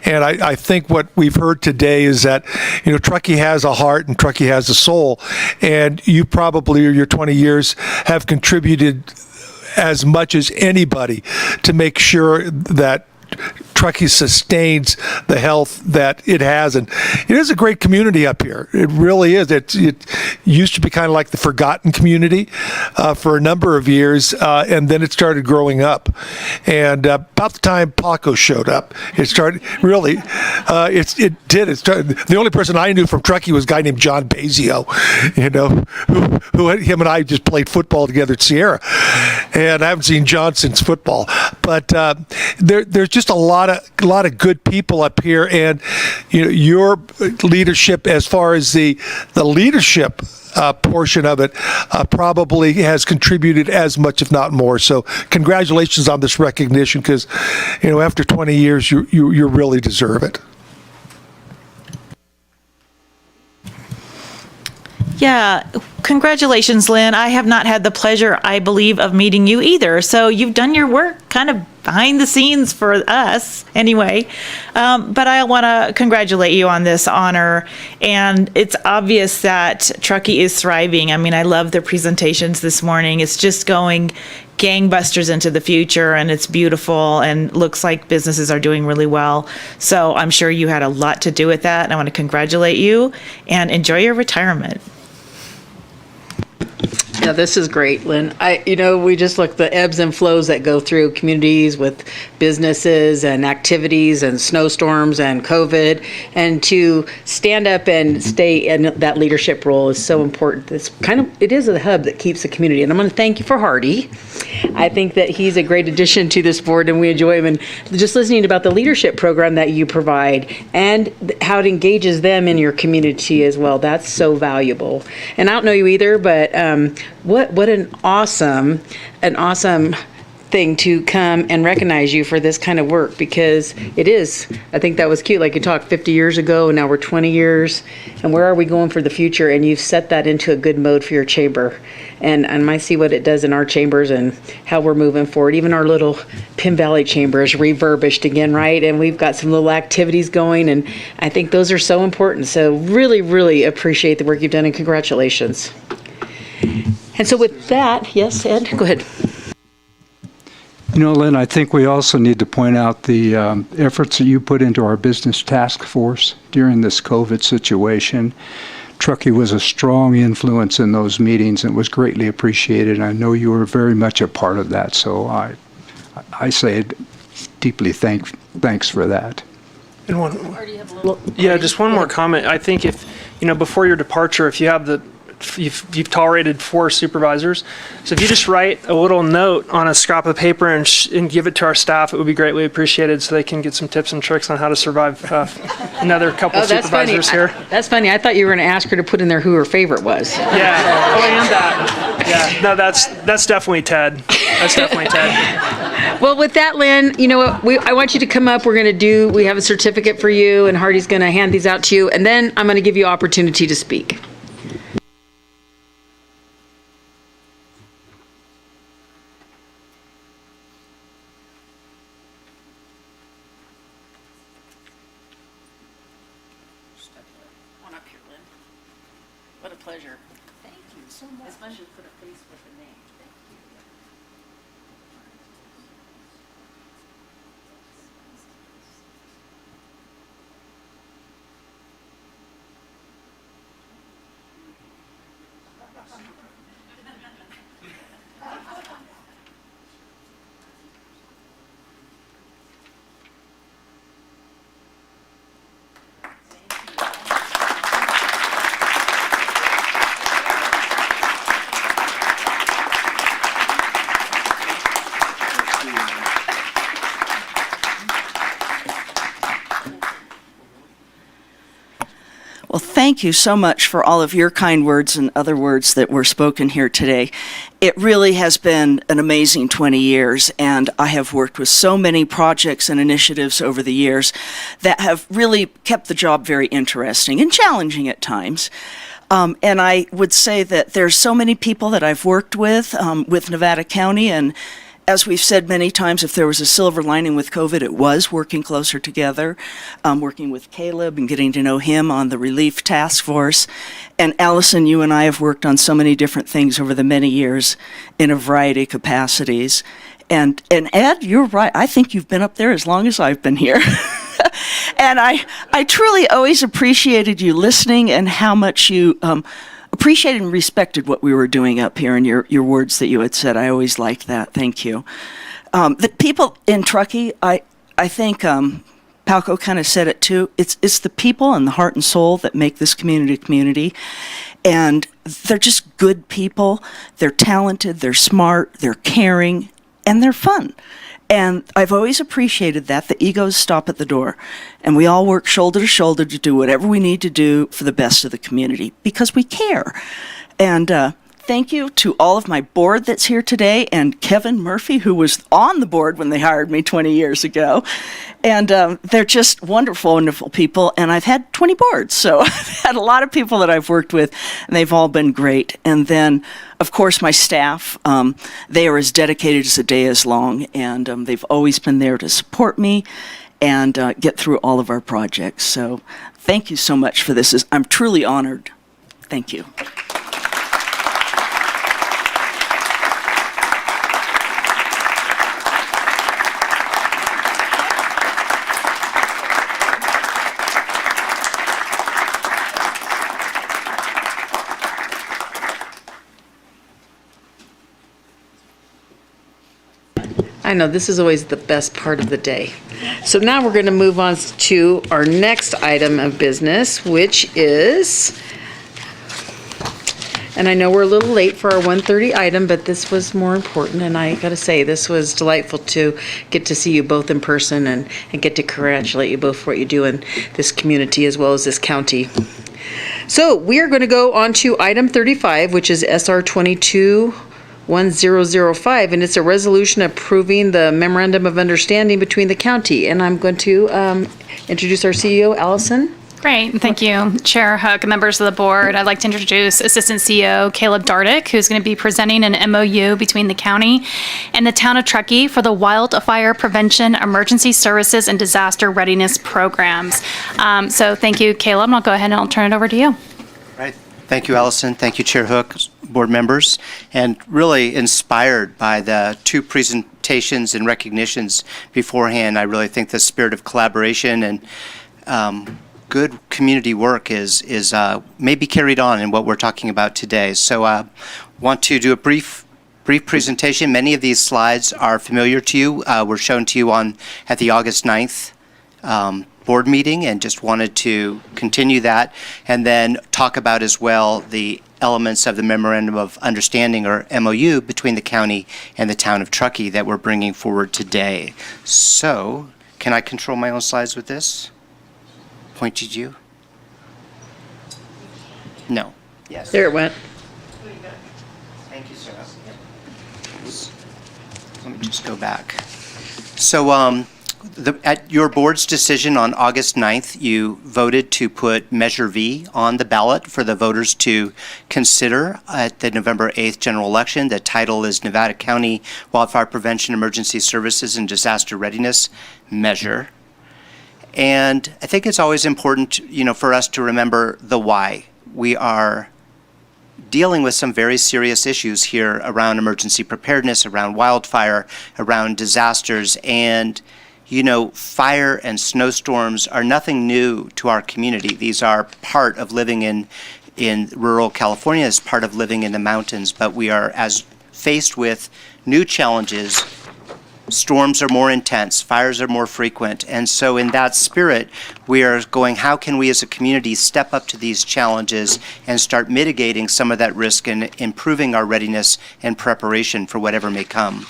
Speaker 6: I think what we've heard today is that, Truckee has a heart and Truckee has a soul. And you probably, your 20 years, have contributed as much as anybody to make sure that Truckee sustains the health that it has, and it is a great community up here. It really is. It used to be kind of like the forgotten community for a number of years, and then it started growing up. And about the time Paco showed up, it started really. It did. It started. The only person I knew from Truckee was a guy named John Bazio, who him and I just played football together at Sierra, and I haven't seen John since football. But there's just a lot of good people up here, and your leadership, as far as the leadership portion of it, probably has contributed as much, if not more. So congratulations on this recognition, because after 20 years, you really deserve it.
Speaker 8: Yeah, congratulations, Lynn. I have not had the pleasure, I believe, of meeting you either. So you've done your work kind of behind the scenes for us anyway. But I want to congratulate you on this honor. And it's obvious that Truckee is thriving. I mean, I love the presentations this morning. It's just going gangbusters into the future, and it's beautiful and looks like businesses are doing really well. So I'm sure you had a lot to do with that. And I want to congratulate you and enjoy your retirement.
Speaker 1: Yeah, this is great, Lynn. We just look the ebbs and flows that go through communities with businesses and activities and snowstorms and COVID, and to stand up and stay in that leadership role is so important. It is a hub that keeps the community. And I'm going to thank you for Hardy. I think that he's a great addition to this board, and we enjoy him. And just listening about the leadership program that you provide and how it engages them in your community as well, that's so valuable. And I don't know you either, but what an awesome thing to come and recognize you for this kind of work, because it is. I think that was cute. Like you talked 50 years ago, and now we're 20 years, and where are we going for the future? And you've set that into a good mode for your chamber. And I see what it does in our chambers and how we're moving forward. Even our little Pin Valley chamber is refurbished again, right? And we've got some little activities going, and I think those are so important. So really, really appreciate the work you've done, and congratulations. And so with that, yes, Ed, go ahead.
Speaker 9: Lynn, I think we also need to point out the efforts that you put into our business task force during this COVID situation. Truckee was a strong influence in those meetings and was greatly appreciated. I know you were very much a part of that, so I say deeply thanks for that.
Speaker 17: And just one more comment. I think if, before your departure, if you have you've tolerated 4 supervisors. So if you just write a little note on a scrap of paper and give it to our staff, it would be greatly appreciated, so they can get some tips and tricks on how to survive another couple supervisors here.
Speaker 1: That's funny. I thought you were going to ask her to put in there who her favorite was.
Speaker 17: Yeah. And that. Yeah. No, that's definitely Ted. That's definitely Ted.
Speaker 1: Well, with that, Lynn, you know what? I want you to come up. We have a certificate for you, and Hardy's going to hand these out to you, and then I'm going to give you opportunity to speak. What a pleasure. Thank you so much. Especially put a face with a name. Thank you.
Speaker 7: Well, thank you so much for all of your kind words and other words that were spoken here today. It really has been an amazing 20 years, and I have worked with so many projects and initiatives over the years that have really kept the job very interesting and challenging at times. And I would say that there's so many people that I've worked with Nevada County, and as we've said many times, if there was a silver lining with COVID, it was working closer together, working with Caleb and getting to know him on the relief task force. And Allison, you and I have worked on so many different things over the many years in a variety of capacities. And Ed, you're right. I think you've been up there as long as I've been here. And I truly always appreciated you listening and how much you appreciated and respected what we were doing up here, and your words that you had said. I always liked that. Thank you. The people in Truckee, I think Palco kind of said it too. It's the people and the heart and soul that make this community a community. And they're just good people. They're talented, they're smart, they're caring, and they're fun. And I've always appreciated that. The egos stop at the door. And we all work shoulder to shoulder to do whatever we need to do for the best of the community because we care. And thank you to all of my board that's here today and Kevin Murphy, who was on the board when they hired me 20 years ago. And they're just wonderful, wonderful people. And I've had 20 boards, so I've had a lot of people that I've worked with, and they've all been great. And then, of course, my staff, they are as dedicated as a day is long, and they've always been there to support me and get through all of our projects. So thank you so much for this. I'm truly honored. Thank you.
Speaker 1: I know, this is always the best part of the day. So now we're going to move on to our next item of business, which is, and I know we're a little late for our 1:30 item, but this was more important, and I got to say, this was delightful to get to see you both in person and get to congratulate you both for what you do in this community as well as this county. So we are going to go on to item 35, which is SR 221005, and it's a resolution approving the memorandum of understanding between the county. And I'm going to introduce our CEO, Allison.
Speaker 11: Great, thank you, Chair Hook, members of the board. I'd like to introduce Assistant CEO Caleb Dardick, who's going to be presenting an MOU between the county and the town of Truckee for the wildfire prevention, emergency services, and disaster readiness programs. So thank you, Caleb, and I'll go ahead and I'll turn it over to you.
Speaker 13: Right. Thank you, Allison. Thank you, Chair Hook, board members, and really inspired by the two presentations and recognitions beforehand. I really think the spirit of collaboration and good community work is maybe carried on in what we're talking about today. So I want to do a brief presentation. Many of these slides are familiar to you, were shown to you at the August 9th board meeting, and just wanted to continue that and then talk about as well the elements of the Memorandum of Understanding, or MOU, between the county and the town of Truckee that we're bringing forward today. So, can I control my own slides with this? Pointed you? No. Yes.
Speaker 1: There it went.
Speaker 13: Thank you, Sarah. Let me just go back. So, at your board's decision on August 9th, you voted to put Measure V on the ballot for the voters to consider at the November 8th general election. The title is Nevada County Wildfire Prevention, Emergency Services, and Disaster Readiness Measure. And I think it's always important, for us to remember the why. We are dealing with some very serious issues here around emergency preparedness, around wildfire, around disasters, and fire and snowstorms are nothing new to our community. These are part of living in rural California, as part of living in the mountains, but we are faced with new challenges. Storms are more intense, fires are more frequent, and so in that spirit, we are going, how can we as a community step up to these challenges and start mitigating some of that risk and improving our readiness and preparation for whatever may come.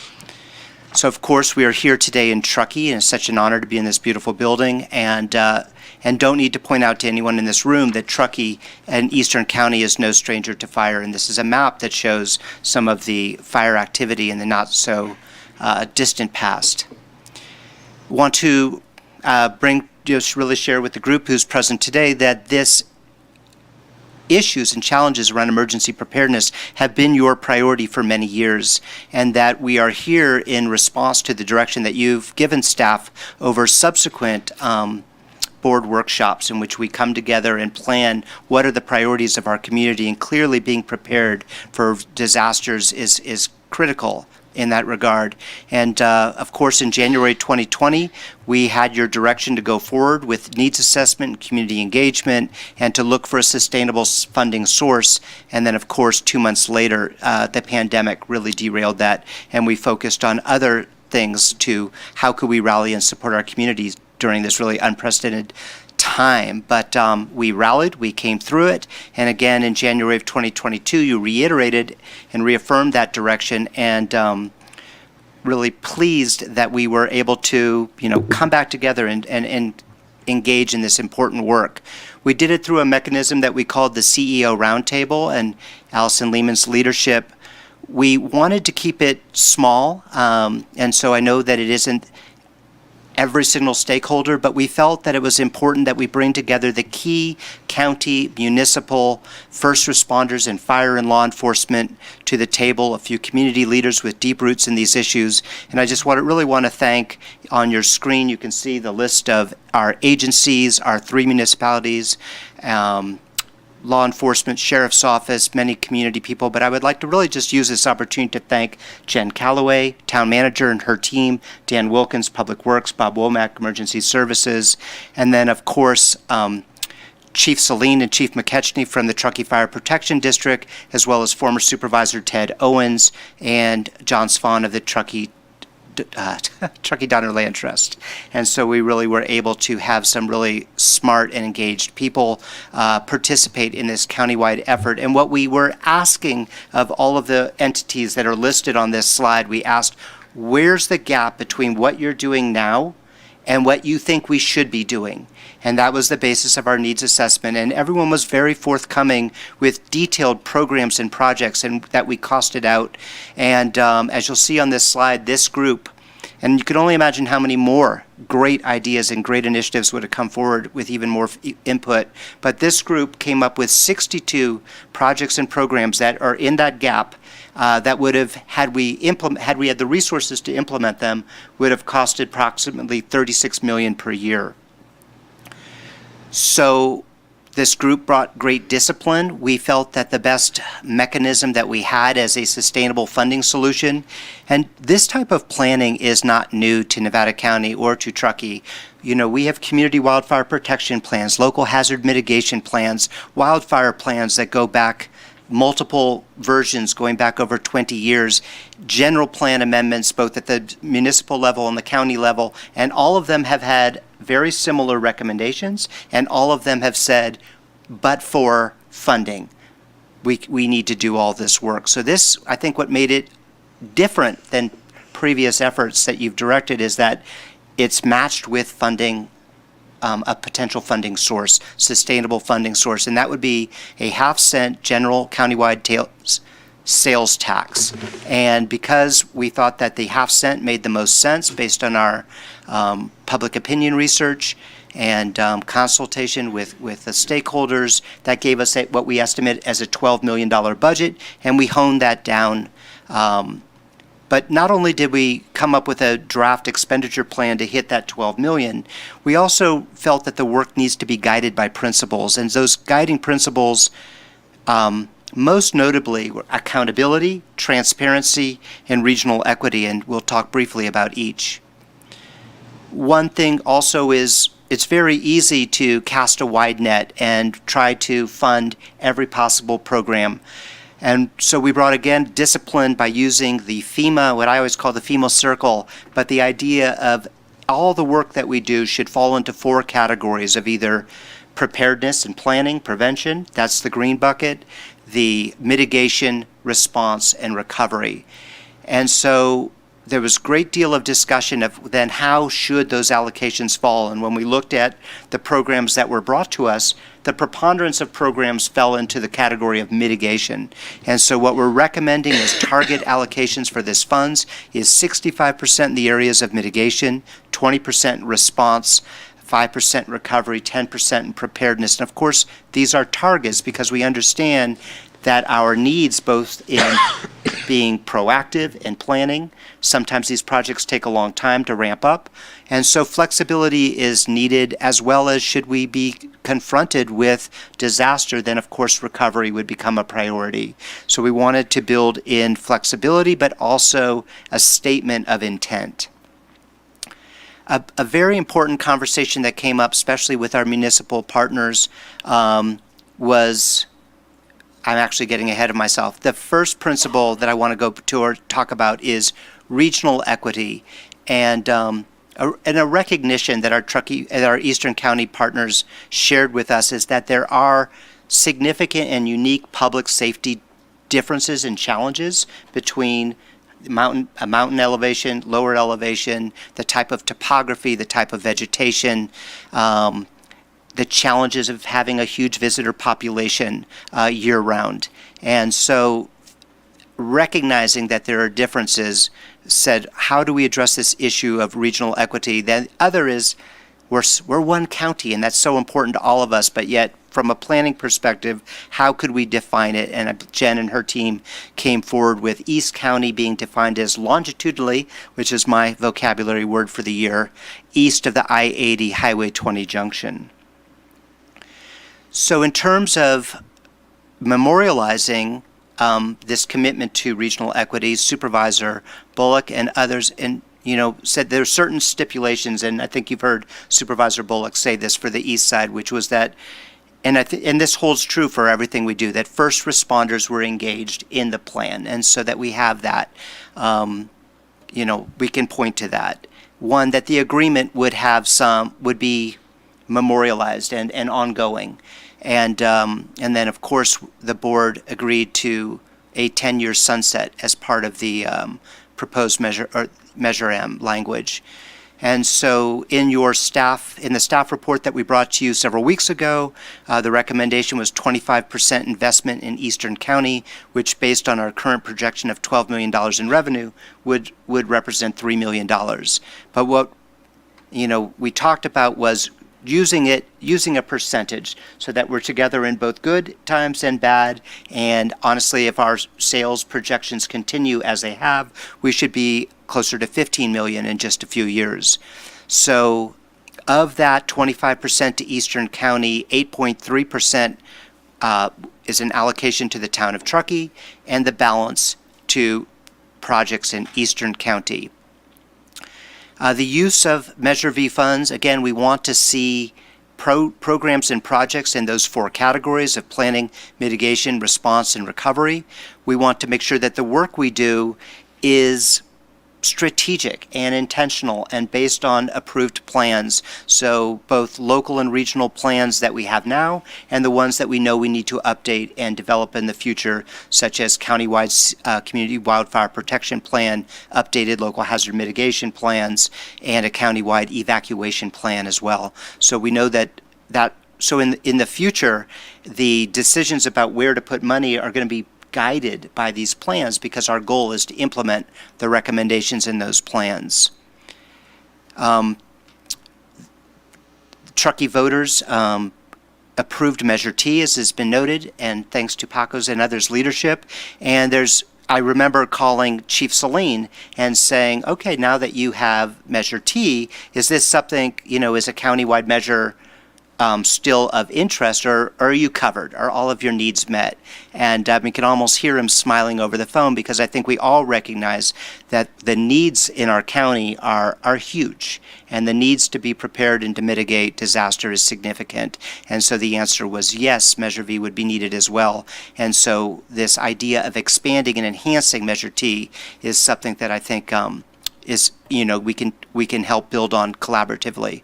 Speaker 13: So, of course, we are here today in Truckee, and it's such an honor to be in this beautiful building, and don't need to point out to anyone in this room that Truckee and Eastern County is no stranger to fire, and this is a map that shows some of the fire activity in the not-so-distant past. Want to really share with the group who's present today that this issues and challenges around emergency preparedness have been your priority for many years, and that we are here in response to the direction that you've given staff over subsequent board workshops in which we come together and plan what are the priorities of our community, and clearly being prepared for disasters is critical in that regard. And of course, in January 2020, we had your direction to go forward with needs assessment and community engagement, and to look for a sustainable funding source. And then, of course, 2 months later, the pandemic really derailed that, and we focused on other things to how could we rally and support our communities during this really unprecedented time. But we rallied, we came through it, and again in January of 2022, you reiterated and reaffirmed that direction, and really pleased that we were able to, come back together and engage in this important work. We did it through a mechanism that we called the CEO Roundtable, and Allison Lehman's leadership. We wanted to keep it small, and so I know that it isn't every single stakeholder, but we felt that it was important that we bring together the key county, municipal, first responders, and fire and law enforcement to the table, a few community leaders with deep roots in these issues. And I just really want to thank, on your screen, you can see the list of our agencies, our 3 municipalities, law enforcement, sheriff's office, many community people, but I would like to really just use this opportunity to thank Jen Calloway, town manager, and her team, Dan Wilkins, Public Works, Bob Womack, Emergency Services, and then, of course, Chief Celine and Chief McKechnie from the Truckee Fire Protection District, as well as former Supervisor Ted Owens and John Svan of the Truckee Donner Land Trust. And so we really were able to have some really smart and engaged people participate in this countywide effort. And what we were asking of all of the entities that are listed on this slide, we asked, where's the gap between what you're doing now and what you think we should be doing? And that was the basis of our needs assessment. And everyone was very forthcoming with detailed programs and projects and that we costed out. And as you'll see on this slide, this group, and you can only imagine how many more great ideas and great initiatives would have come forward with even more input. But this group came up with 62 projects and programs that are in that gap that would have, had we had the resources to implement them, would have costed approximately $36 million per year. So this group brought great discipline. We felt that the best mechanism that we had as a sustainable funding solution, and this type of planning is not new to Nevada County or to Truckee. We have community wildfire protection plans, local hazard mitigation plans, wildfire plans that go back multiple versions going back over 20 years, general plan amendments both at the municipal level and the county level, and all of them have had very similar recommendations, and all of them have said, but for funding, we need to do all this work. So this, I think what made it different than previous efforts that you've directed is that it's matched with funding, a potential funding source, sustainable funding source, and that would be a half-cent general countywide sales tax. And because we thought that the half-cent made the most sense based on our public opinion research and consultation with the stakeholders, that gave us what we estimate as a $12 million budget, and we honed that down. But not only did we come up with a draft expenditure plan to hit that $12 million, we also felt that the work needs to be guided by principles. And those guiding principles, most notably, were accountability, transparency, and regional equity. And we'll talk briefly about each. One thing also is it's very easy to cast a wide net and try to fund every possible program. And so we brought, again, discipline by using the FEMA, what I always call the FEMA circle, but the idea of all the work that we do should fall into 4 categories of either preparedness and planning, prevention, that's the green bucket, the mitigation, response, and recovery. And so there was a great deal of discussion of then how should those allocations fall. And when we looked at the programs that were brought to us, the preponderance of programs fell into the category of mitigation. And so what we're recommending as target allocations for this funds is 65% in the areas of mitigation, 20% in response, 5% recovery, 10% in preparedness. And of course, these are targets because we understand that our needs, both in being proactive and planning, sometimes these projects take a long time to ramp up, and so flexibility is needed, as well as should we be confronted with disaster, then of course recovery would become a priority. So we wanted to build in flexibility, but also a statement of intent. A very important conversation that came up, especially with our municipal partners, was, I'm actually getting ahead of myself. The first principle that I want to go to or talk about is regional equity. And a recognition that our Eastern County partners shared with us is that there are significant and unique public safety differences and challenges between mountain elevation, lower elevation, the type of topography, the type of vegetation, the challenges of having a huge visitor population year-round. And so recognizing that there are differences, said, how do we address this issue of regional equity? The other is we're one county, and that's so important to all of us, but yet from a planning perspective, how could we define it? And Jen and her team came forward with East County being defined as longitudinally, which is my vocabulary word for the year, east of the I-80 Highway 20 junction. So in terms of memorializing this commitment to regional equity, Supervisor Bullock and others, and said there are certain stipulations, and I think you've heard Supervisor Bullock say this for the east side, which was that, and this holds true for everything we do, that first responders were engaged in the plan, and so that we have that, we can point to that. One, that the agreement would be memorialized and ongoing. And then, of course, the board agreed to a 10-year sunset as part of the proposed Measure M language. And so in the staff report that we brought to you several weeks ago, the recommendation was 25% investment in Eastern County, which based on our current projection of $12 million in revenue would represent $3 million. But what we talked about was using a percentage so that we're together in both good times and bad. And honestly, if our sales projections continue as they have, we should be closer to 15 million in just a few years. So of that 25% to Eastern County, 8.3% is an allocation to the town of Truckee, and the balance to projects in Eastern County. The use of Measure V funds, again, we want to see programs and projects in those four categories of planning, mitigation, response, and recovery. We want to make sure that the work we do is strategic and intentional and based on approved plans. So both local and regional plans that we have now and the ones that we know we need to update and develop in the future, such as countywide community wildfire protection plan, updated local hazard mitigation plans, and a countywide evacuation plan as well. So we know so in the future, the decisions about where to put money are going to be guided by these plans because our goal is to implement the recommendations in those plans. Truckee voters approved Measure T, as has been noted, and thanks to Paco's and others' leadership. And I remember calling Chief Celine and saying, okay, now that you have Measure T, is this something, is a countywide measure still of interest, or are you covered? Are all of your needs met? And we can almost hear him smiling over the phone because I think we all recognize that the needs in our county are huge, and the needs to be prepared and to mitigate disaster is significant. And so the answer was yes, Measure V would be needed as well. And so this idea of expanding and enhancing Measure T is something that I think is we can help build on collaboratively.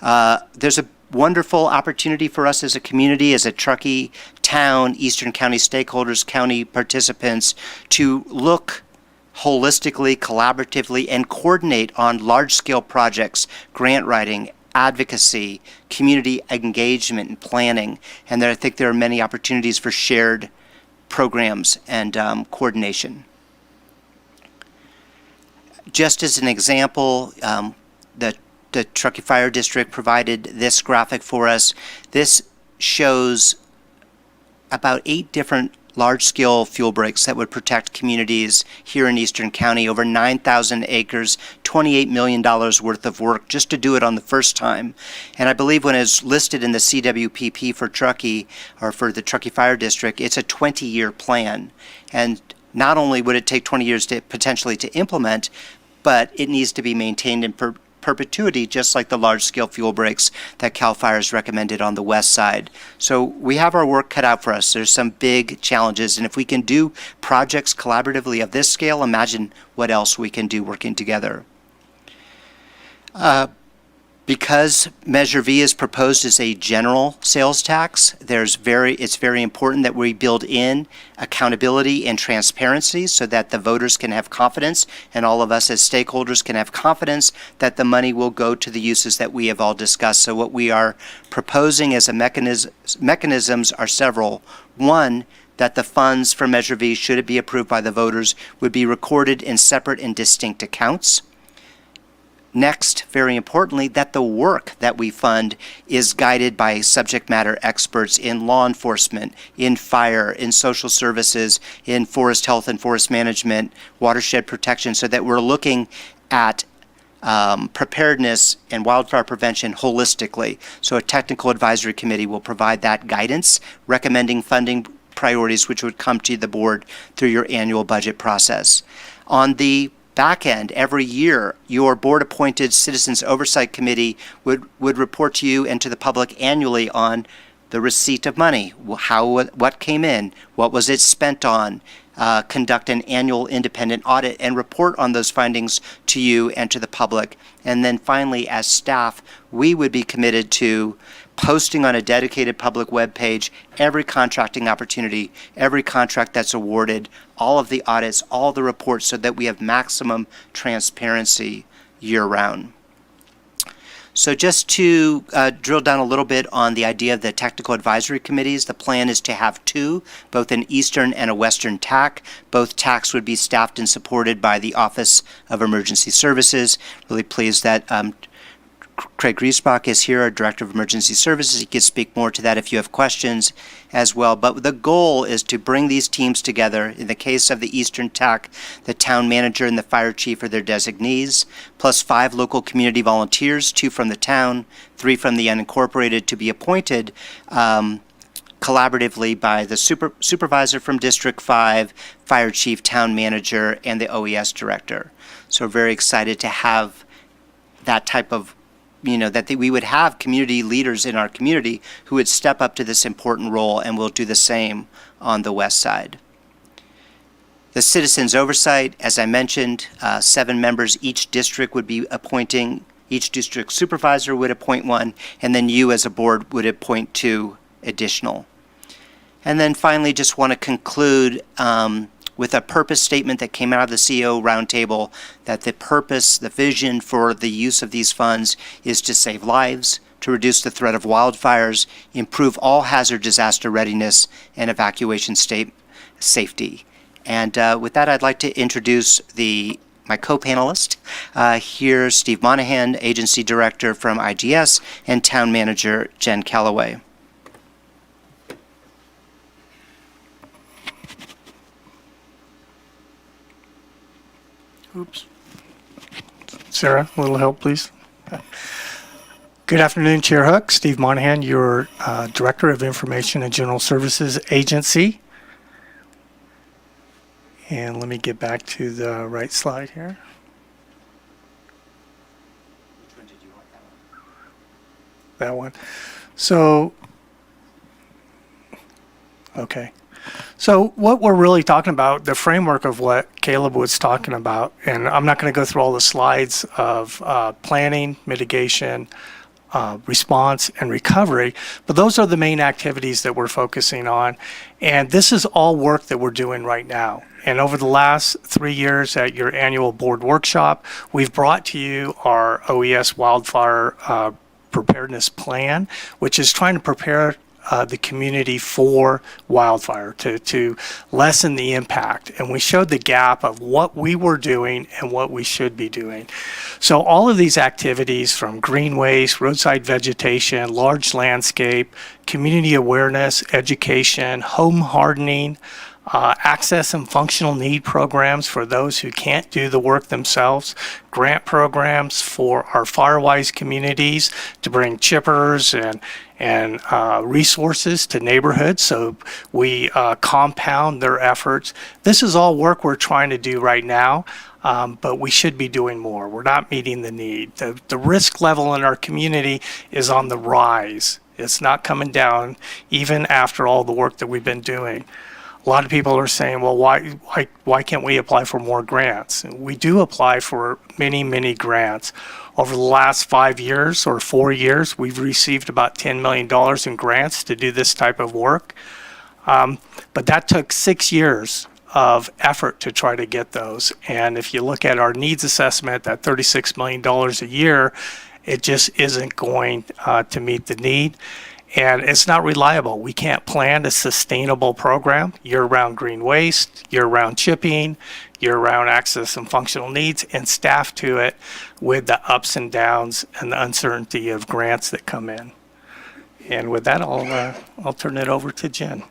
Speaker 13: There's a wonderful opportunity for us as a community, as a Truckee town, Eastern County stakeholders, county participants, to look holistically, collaboratively, and coordinate on large-scale projects, grant writing, advocacy, community engagement, and planning. And I think there are many opportunities for shared programs and coordination. Just as an example, the Truckee Fire District provided this graphic for us. This shows about 8 different large-scale fuel breaks that would protect communities here in Eastern County, over 9,000 acres, $28 million worth of work just to do it on the first time. And I believe when it's listed in the CWPP for Truckee, or for the Truckee Fire District, it's a 20-year plan. And not only would it take 20 years to potentially to implement, but it needs to be maintained in perpetuity, just like the large-scale fuel breaks that CAL FIRE has recommended on the west side. So we have our work cut out for us. There's some big challenges, and if we can do projects collaboratively of this scale, imagine what else we can do working together. Because Measure V is proposed as a general sales tax, it's very important that we build in accountability and transparency so that the voters can have confidence and all of us as stakeholders can have confidence that the money will go to the uses that we have all discussed. So what we are proposing as a mechanisms are several. One, that the funds for Measure V, should it be approved by the voters, would be recorded in separate and distinct accounts. Next, very importantly, that the work that we fund is guided by subject matter experts in law enforcement, in fire, in social services, in forest health and forest management, watershed protection, so that we're looking at preparedness and wildfire prevention holistically. So a technical advisory committee will provide that guidance, recommending funding priorities which would come to the board through your annual budget process. On the back end, every year, your board-appointed Citizens Oversight Committee would report to you and to the public annually on the receipt of money, what came in, what was it spent on, conduct an annual independent audit, and report on those findings to you and to the public. And then finally, as staff, we would be committed to posting on a dedicated public web page every contracting opportunity, every contract that's awarded, all of the audits, all the reports, so that we have maximum transparency year-round. So just to drill down a little bit on the idea of the technical advisory committees, the plan is to have two, both an eastern and a western TAC. Both TACs would be staffed and supported by the Office of Emergency Services. Really pleased that Craig Griesbach is here, our Director of Emergency Services. He can speak more to that if you have questions as well. But the goal is to bring these teams together. In the case of the Eastern TAC, the town manager and the fire chief are their designees, plus 5 local community volunteers, 2 from the town, 3 from the unincorporated, to be appointed collaboratively by the supervisor from District 5, fire chief, town manager, and the OES director. So we're very excited to have that type of that we would have community leaders in our community who would step up to this important role, and will do the same on the west side. The Citizens Oversight, as I mentioned, 7 members each district would be appointing, each district supervisor would appoint 1, and then you as a board would appoint 2 additional. And then finally, just want to conclude with a purpose statement that came out of the CEO roundtable, that the purpose, the vision for the use of these funds is to save lives, to reduce the threat of wildfires, improve all hazard disaster readiness, and evacuation safety. And with that, I'd like to introduce my co-panelist. Here's Steve Monahan, Agency Director from IGS, and Town Manager Jen Calloway.
Speaker 14: Oops. Sarah, a little help, please.
Speaker 15: Good afternoon, Chair Huck. Steve Monahan, your Director of Information and General Services Agency. And let me get back to the right slide here.
Speaker 13: Which one did you want?
Speaker 15: That one. So, okay. So what we're really talking about, the framework of what Caleb was talking about, and I'm not going to go through all the slides of planning, mitigation, response, and recovery, but those are the main activities that we're focusing on. And this is all work that we're doing right now. And over the last 3 years at your annual board workshop, we've brought to you our OES wildfire preparedness plan, which is trying to prepare the community for wildfire to lessen the impact. And we showed the gap of what we were doing and what we should be doing. So all of these activities, from green waste, roadside vegetation, large landscape, community awareness, education, home hardening, access and functional need programs for those who can't do the work themselves, grant programs for our Firewise communities to bring chippers and resources to neighborhoods so we compound their efforts. This is all work we're trying to do right now, but we should be doing more. We're not meeting the need. The risk level in our community is on the rise. It's not coming down even after all the work that we've been doing. A lot of people are saying, well, why can't we apply for more grants? And we do apply for many grants. Over the last 5 years or 4 years, we've received about $10 million in grants to do this type of work. But that took 6 years of effort to try to get those. And if you look at our needs assessment, that $36 million a year, it just isn't going to meet the need. And it's not reliable. We can't plan a sustainable program, year-round green waste, year-round chipping, year-round access and functional needs, and staff to it with the ups and downs and the uncertainty of grants that come in. And with that, I'll turn it over to Jen.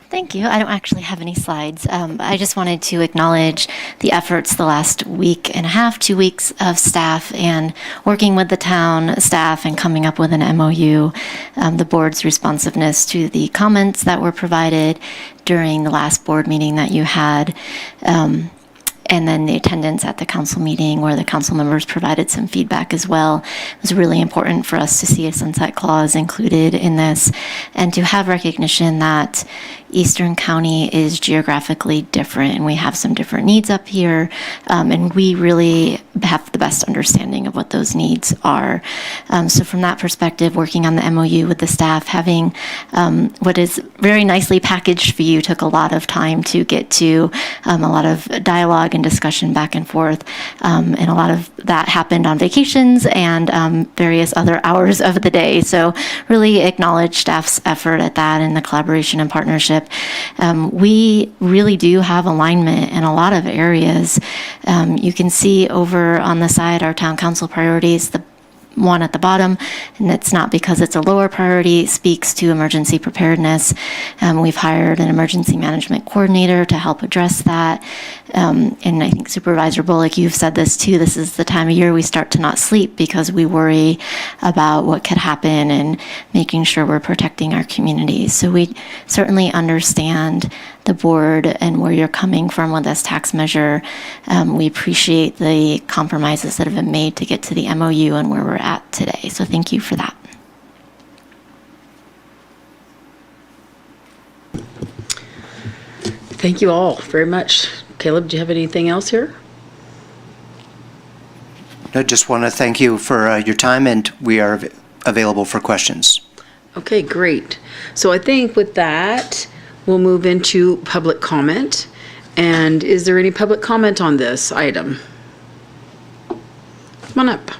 Speaker 5: Thank you. I don't actually have any slides. I just wanted to acknowledge the efforts the last week and a half, 2 weeks of staff and working with the town staff and coming up with an MOU, the board's responsiveness to the comments that were provided during the last board meeting that you had, and then the attendance at the council meeting where the council members provided some feedback as well. It was really important for us to see a sunset clause included in this and to have recognition that Eastern County is geographically different and we have some different needs up here, and we really have the best understanding of what those needs are. So from that perspective, working on the MOU with the staff, having what is very nicely packaged for you took a lot of time to get to, a lot of dialogue and discussion back and forth, and a lot of that happened on vacations and various other hours of the day. So really acknowledge staff's effort at that and the collaboration and partnership. We really do have alignment in a lot of areas. You can see over on the side our town council priorities, the one at the bottom, and it's not because it's a lower priority, speaks to emergency preparedness. We've hired an emergency management coordinator to help address that. And I think Supervisor Bullock, you've said this too, this is the time of year we start to not sleep because we worry about what could happen and making sure we're protecting our communities. So we certainly understand the board and where you're coming from with this tax measure. We appreciate the compromises that have been made to get to the MOU and where we're at today. So thank you for that.
Speaker 1: Thank you all very much. Caleb, do you have anything else here?
Speaker 13: I just want to thank you for your time, and we are available for questions.
Speaker 1: Okay, great. So I think with that, we'll move into public comment. And is there any public comment on this item? Come on up.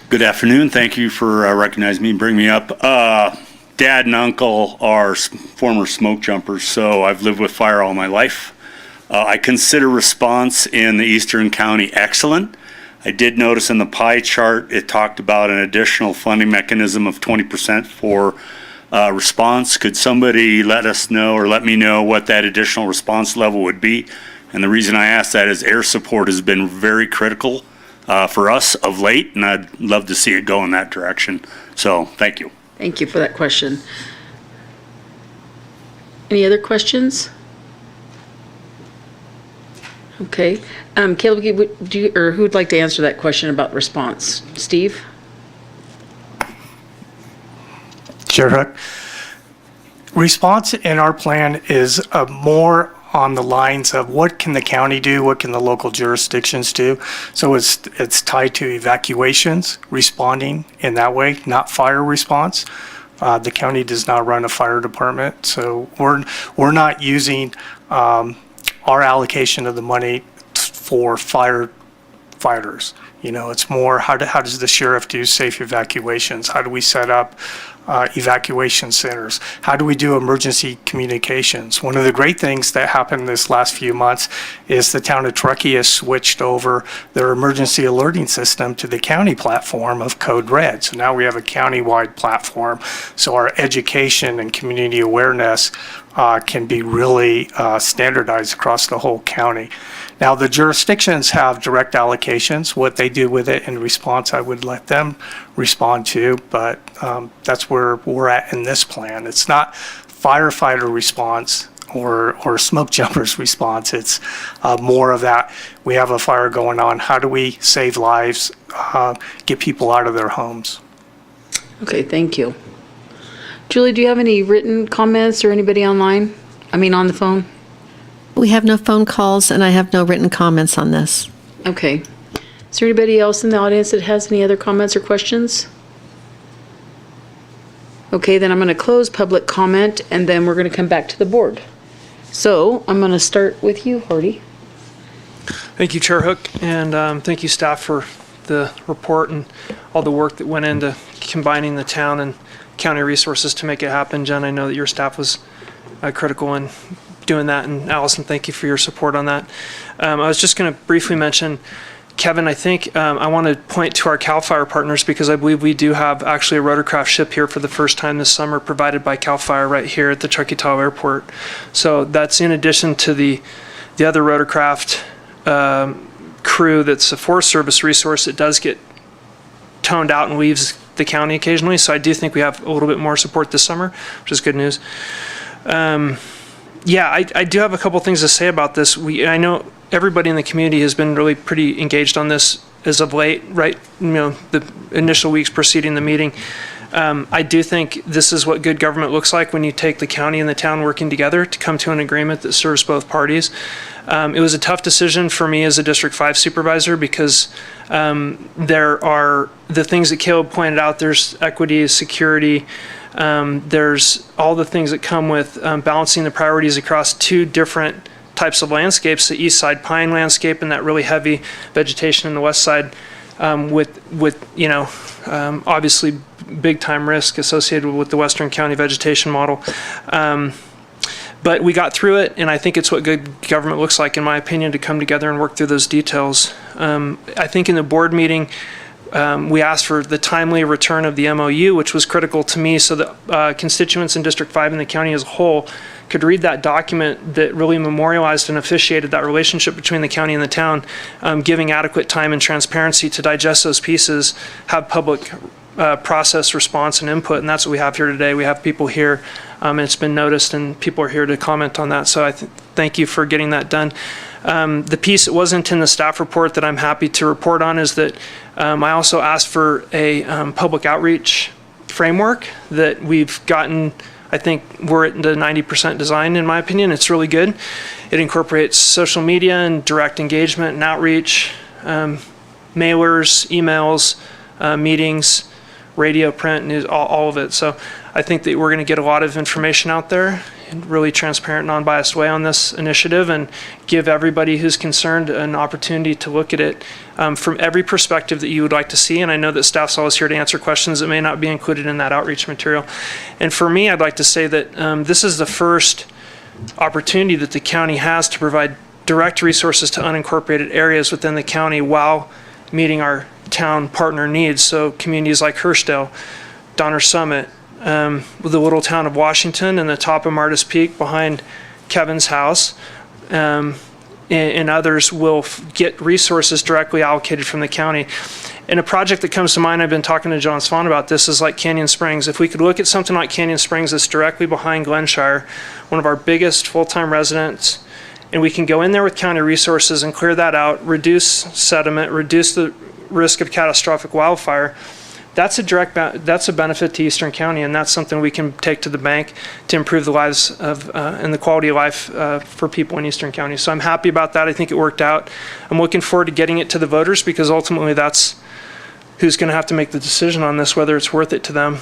Speaker 16: Good afternoon. Thank you for recognizing me and bringing me up. Dad and uncle are former smoke jumpers, so I've lived with fire all my life. I consider response in the Eastern County excellent. I did notice in the pie chart, it talked about an additional funding mechanism of 20% for response. Could somebody let us know or let me know what that additional response level would be? And the reason I ask that is air support has been very critical for us of late, and I'd love to see it go in that direction. So thank you.
Speaker 1: Thank you for that question. Any other questions? Okay. Caleb, who'd like to answer that question about response? Steve?
Speaker 15: Sure, Huck. Response in our plan is more on the lines of what can the county do, what can the local jurisdictions do. So it's tied to evacuations, responding in that way, not fire response. The county does not run a fire department, so we're not using our allocation of the money for firefighters. You know, it's more how does the sheriff do safe evacuations? How do we set up evacuation centers? How do we do emergency communications? One of the great things that happened this last few months is the town of Truckee has switched over their emergency alerting system to the county platform of Code Red. So now we have a county-wide platform. So our education and community awareness can be really standardized across the whole county. Now, the jurisdictions have direct allocations. What they do with it in response, I would let them respond to, but that's where we're at in this plan. It's not firefighter response or smoke jumpers response. It's more of that, we have a fire going on, how do we save lives, get people out of their homes?
Speaker 1: Okay, thank you. Julie, do you have any written comments or anybody online? I mean, on the phone?
Speaker 3: We have no phone calls, and I have no written comments on this.
Speaker 1: Okay. Is there anybody else in the audience that has any other comments or questions? Okay, then I'm going to close public comment, and then we're going to come back to the board. So I'm going to start with you, Hardy.
Speaker 17: Thank you, Chair Hook, and thank you, staff, for the report and all the work that went into combining the town and county resources to make it happen. Jen, I know that your staff was critical in doing that, and Allison, thank you for your support on that. I was just going to briefly mention, Kevin, I think I want to point to our CAL FIRE partners, because I believe we do have actually a rotorcraft ship here for the first time this summer, provided by CAL FIRE right here at the Truckee Airport. So that's in addition to the other rotorcraft crew that's a Forest Service resource that does get toned out and leaves the county occasionally. So I do think we have a little bit more support this summer, which is good news. Yeah, I do have a couple things to say about this. I know everybody in the community has been really pretty engaged on this as of late, right? You know, the initial weeks preceding the meeting. I do think this is what good government looks like when you take the county and the town working together to come to an agreement that serves both parties. It was a tough decision for me as a District 5 supervisor, because there are the things that Caleb pointed out. There's equity, security, there's all the things that come with balancing the priorities across two different types of landscapes, the east side pine landscape and that really heavy vegetation in the west side, with you know, obviously big time risk associated with the Western County vegetation model. But we got through it, and I think it's what good government looks like, in my opinion, to come together and work through those details. I think in the board meeting, we asked for the timely return of the MOU, which was critical to me, so that constituents in District 5 and the county as a whole could read that document that really memorialized and officiated that relationship between the county and the town, giving adequate time and transparency to digest those pieces, have public process, response, and input, and that's what we have here today. We have people here, and it's been noticed, and people are here to comment on that, so I thank you for getting that done. The piece that wasn't in the staff report that I'm happy to report on is that I also asked for a public outreach framework that we've gotten. I think we're at the 90% design, in my opinion. It's really good. It incorporates social media and direct engagement and outreach, mailers, emails, meetings, radio, print, news, all of it. So I think that we're going to get a lot of information out there in a really transparent, non-biased way on this initiative, and give everybody who's concerned an opportunity to look at it from every perspective that you would like to see. And I know that staff's always here to answer questions that may not be included in that outreach material. And for me, I'd like to say that this is the first opportunity that the county has to provide direct resources to unincorporated areas within the county while meeting our town partner needs. So communities like Hurstdale, Donner Summit, the little town of Washington, and the top of Martis Peak behind Kevin's house, and others will get resources directly allocated from the county. And a project that comes to mind, I've been talking to John Swan about this, is like Canyon Springs. If we could look at something like Canyon Springs that's directly behind Glenshire, one of our biggest full-time residents, and we can go in there with county resources and clear that out, reduce sediment, reduce the risk of catastrophic wildfire, that's a benefit to Eastern County, and that's something we can take to the bank to improve the lives of and the quality of life for people in Eastern County. So I'm happy about that. I think it worked out. I'm looking forward to getting it to the voters, because ultimately that's who's going to have to make the decision on this, whether it's worth it to them.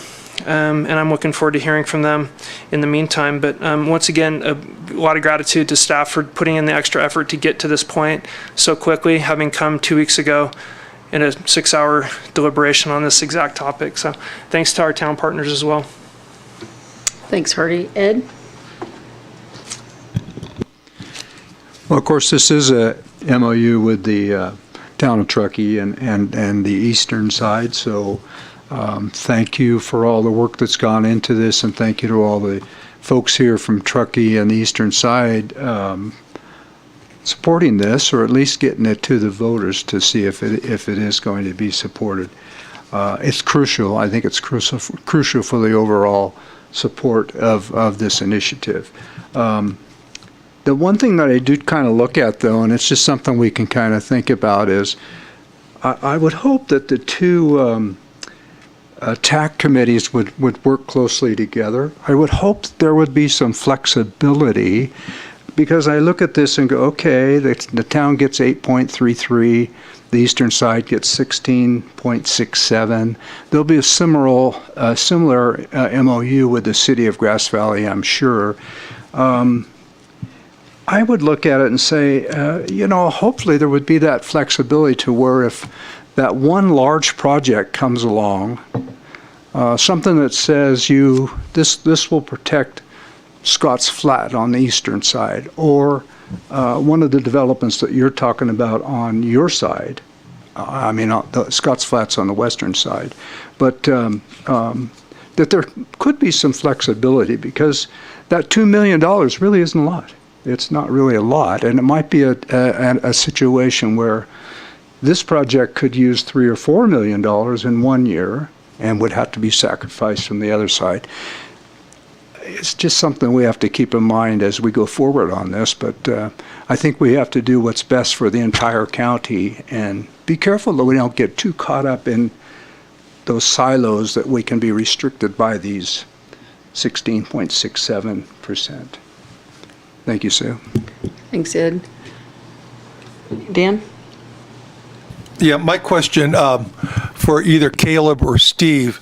Speaker 17: And I'm looking forward to hearing from them in the meantime. But once again, a lot of gratitude to staff for putting in the extra effort to get to this point so quickly, having come 2 weeks ago in a 6-hour deliberation on this exact topic. So thanks to our town partners as well.
Speaker 1: Thanks, Hardy. Ed?
Speaker 9: Well, of course, this is a MOU with the town of Truckee and the eastern side. So thank you for all the work that's gone into this, and thank you to all the folks here from Truckee and the eastern side supporting this, or at least getting it to the voters to see if it is going to be supported. It's crucial. I think it's crucial for the overall support of this initiative. The one thing that I do kind of look at, though, and it's just something we can kind of think about, is I would hope that the two TAC committees would work closely together. I would hope that there would be some flexibility, because I look at this and go, okay, the town gets 8.33, the eastern side gets 16.67. There'll be a similar MOU with the city of Grass Valley, I'm sure. I would look at it and say, hopefully there would be that flexibility to where if that one large project comes along, something that says this will protect Scott's Flat on the eastern side, or one of the developments that you're talking about on your side. Scott's Flat's on the western side, but that there could be some flexibility, because that $2 million really isn't a lot. It's not really a lot, and it might be a situation where this project could use $3 or $4 million in 1 year and would have to be sacrificed from the other side. It's just something we have to keep in mind as we go forward on this, but I think we have to do what's best for the entire county and be careful that we don't get too caught up in those silos that we can be restricted by these 16.67%. Thank you, Sue.
Speaker 1: Thanks, Ed. Dan?
Speaker 6: Yeah, my question for either Caleb or Steve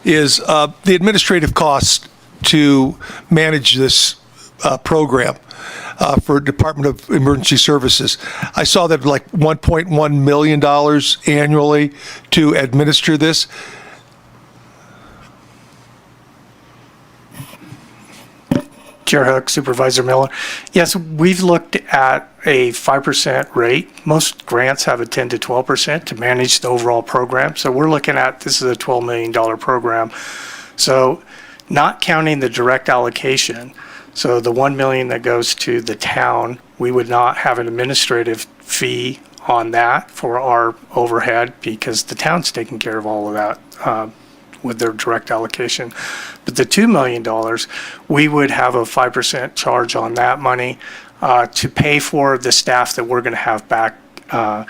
Speaker 6: is the administrative costs to manage this program for Department of Emergency Services. I saw that like $1.1 million annually to administer this.
Speaker 15: Chair Hook, Supervisor Miller. Yes, we've looked at a 5% rate. Most grants have a 10 to 12% to manage the overall program. So we're looking at, this is a $12 million program. So not counting the direct allocation, so the $1 million that goes to the town, we would not have an administrative fee on that for our overhead, because the town's taking care of all of that with their direct allocation. But the $2 million, we would have a 5% charge on that money to pay for the staff that we're going to have back at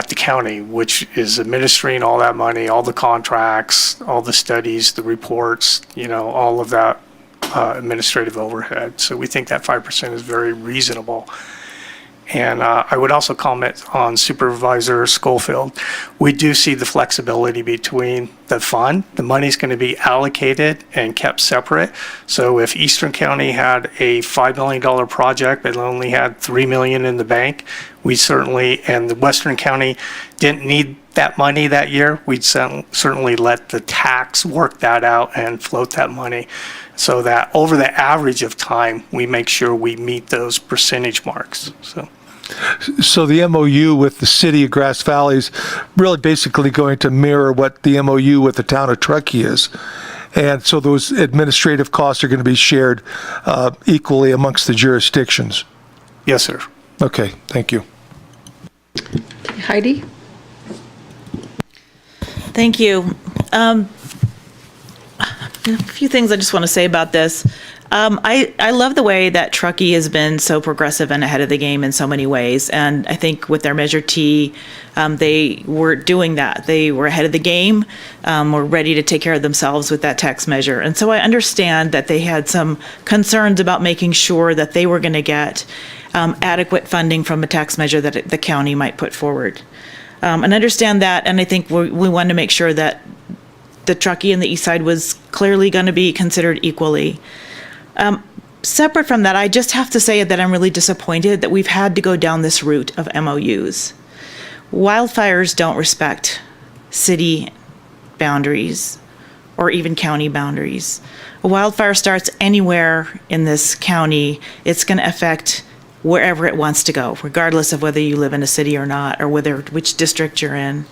Speaker 15: the county, which is administering all that money, all the contracts, all the studies, the reports, all of that administrative overhead. So we think that 5% is very reasonable. And I would also comment on Supervisor Schofield. We do see the flexibility between the fund. The money's going to be allocated and kept separate. So if Eastern County had a $5 million project but only had $3 million in the bank, we certainly, and the Western County didn't need that money that year, we'd certainly let the tax work that out and float that money, so that over the average of time, we make sure we meet those percentage marks.
Speaker 6: So the MOU with the city of Grass Valley is really basically going to mirror what the MOU with the town of Truckee is. And so those administrative costs are going to be shared equally amongst the jurisdictions.
Speaker 15: Yes, sir.
Speaker 6: Okay, thank you.
Speaker 1: Heidi?
Speaker 8: Thank you. A few things I just want to say about this. I love the way that Truckee has been so progressive and ahead of the game in so many ways. And I think with their Measure T, they were doing that. They were ahead of the game, were ready to take care of themselves with that tax measure. And so I understand that they had some concerns about making sure that they were going to get adequate funding from a tax measure that the county might put forward. And understand that, and I think we wanted to make sure that the Truckee and the East Side was clearly going to be considered equally. Separate from that, I just have to say that I'm really disappointed that we've had to go down this route of MOUs. Wildfires don't respect city boundaries or even county boundaries. A wildfire starts anywhere in this county, it's going to affect wherever it wants to go, regardless of whether you live in a city or not, or which district you're in.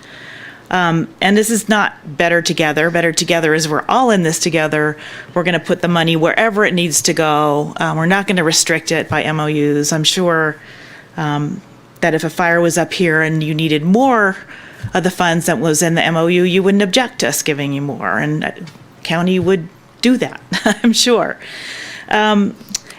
Speaker 8: And this is not better together. Better together is we're all in this together. We're going to put the money wherever it needs to go. We're not going to restrict it by MOUs. I'm sure that if a fire was up here and you needed more of the funds that was in the MOU, you wouldn't object to us giving you more. And county would do that, I'm sure.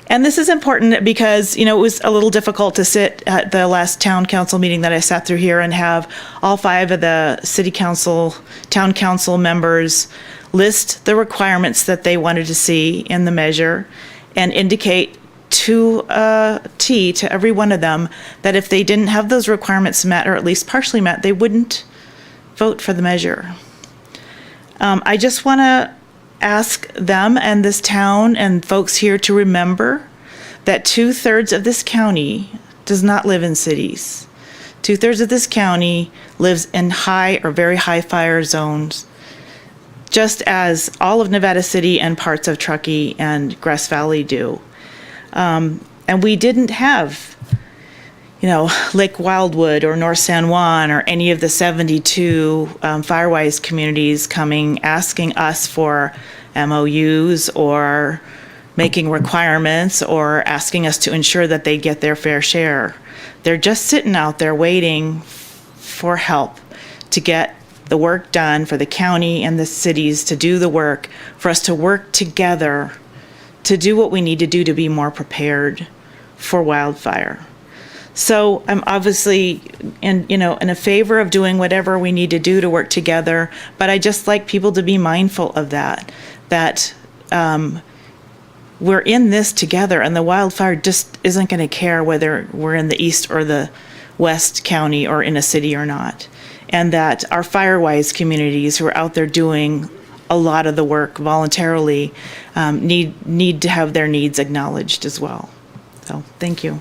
Speaker 8: And this is important because, it was a little difficult to sit at the last town council meeting that I sat through here and have all 5 of the city council, town council members list the requirements that they wanted to see in the measure and indicate to a T to every one of them that if they didn't have those requirements met, or at least partially met, they wouldn't vote for the measure. I just want to ask them and this town and folks here to remember that 2/3 of this county does not live in cities. 2/3 of this county lives in high or very high fire zones, just as all of Nevada City and parts of Truckee and Grass Valley do. And we didn't have, Lake Wildwood or North San Juan or any of the 72 Firewise communities coming asking us for MOUs or making requirements or asking us to ensure that they get their fair share. They're just sitting out there waiting for help to get the work done, for the county and the cities to do the work, for us to work together to do what we need to do to be more prepared for wildfire. So I'm obviously in a favor of doing whatever we need to do to work together, but I just like people to be mindful of that we're in this together, and the wildfire just isn't going to care whether we're in the east or the west county or in a city or not. And that our Firewise communities who are out there doing a lot of the work voluntarily need to have their needs acknowledged as well. So thank you.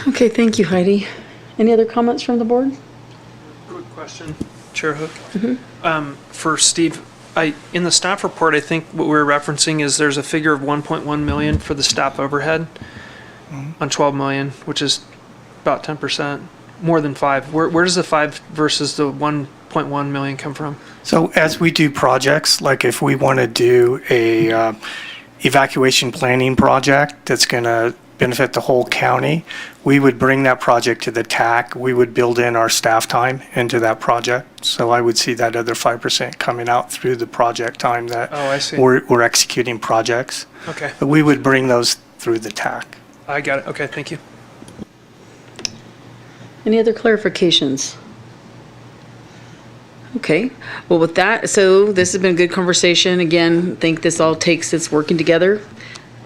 Speaker 1: Okay, thank you, Heidi. Any other comments from the board?
Speaker 17: Quick question, Chair Hook. For Steve, in the staff report, I think what we're referencing is there's a figure of 1.1 million for the staff overhead on 12 million, which is about 10%, more than 5. Where does the 5 versus the 1.1 million come from?
Speaker 15: So as we do projects, like if we want to do a evacuation planning project that's going to benefit the whole county, we would bring that project to the TAC. We would build in our staff time into that project. So I would see that other 5% coming out through the project time that
Speaker 17: I see.
Speaker 15: we're executing projects.
Speaker 17: Okay.
Speaker 15: But we would bring those through the TAC.
Speaker 17: I got it. Okay, thank you.
Speaker 1: Any other clarifications? Okay, well with that, so this has been a good conversation. Again, I think this all takes its working together.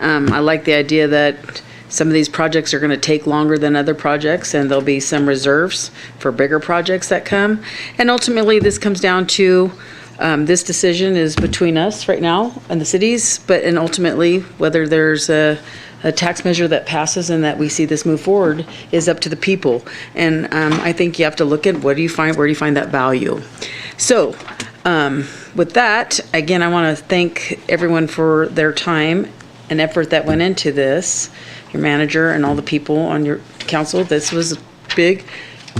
Speaker 1: I like the idea that some of these projects are going to take longer than other projects, and there'll be some reserves for bigger projects that come. And ultimately, this comes down to this decision is between us right now and the cities, and ultimately, whether there's a tax measure that passes and that we see this move forward is up to the people. And I think you have to look at where do you find that value. So with that, again, I want to thank everyone for their time and effort that went into this, your manager and all the people on your council. This was big,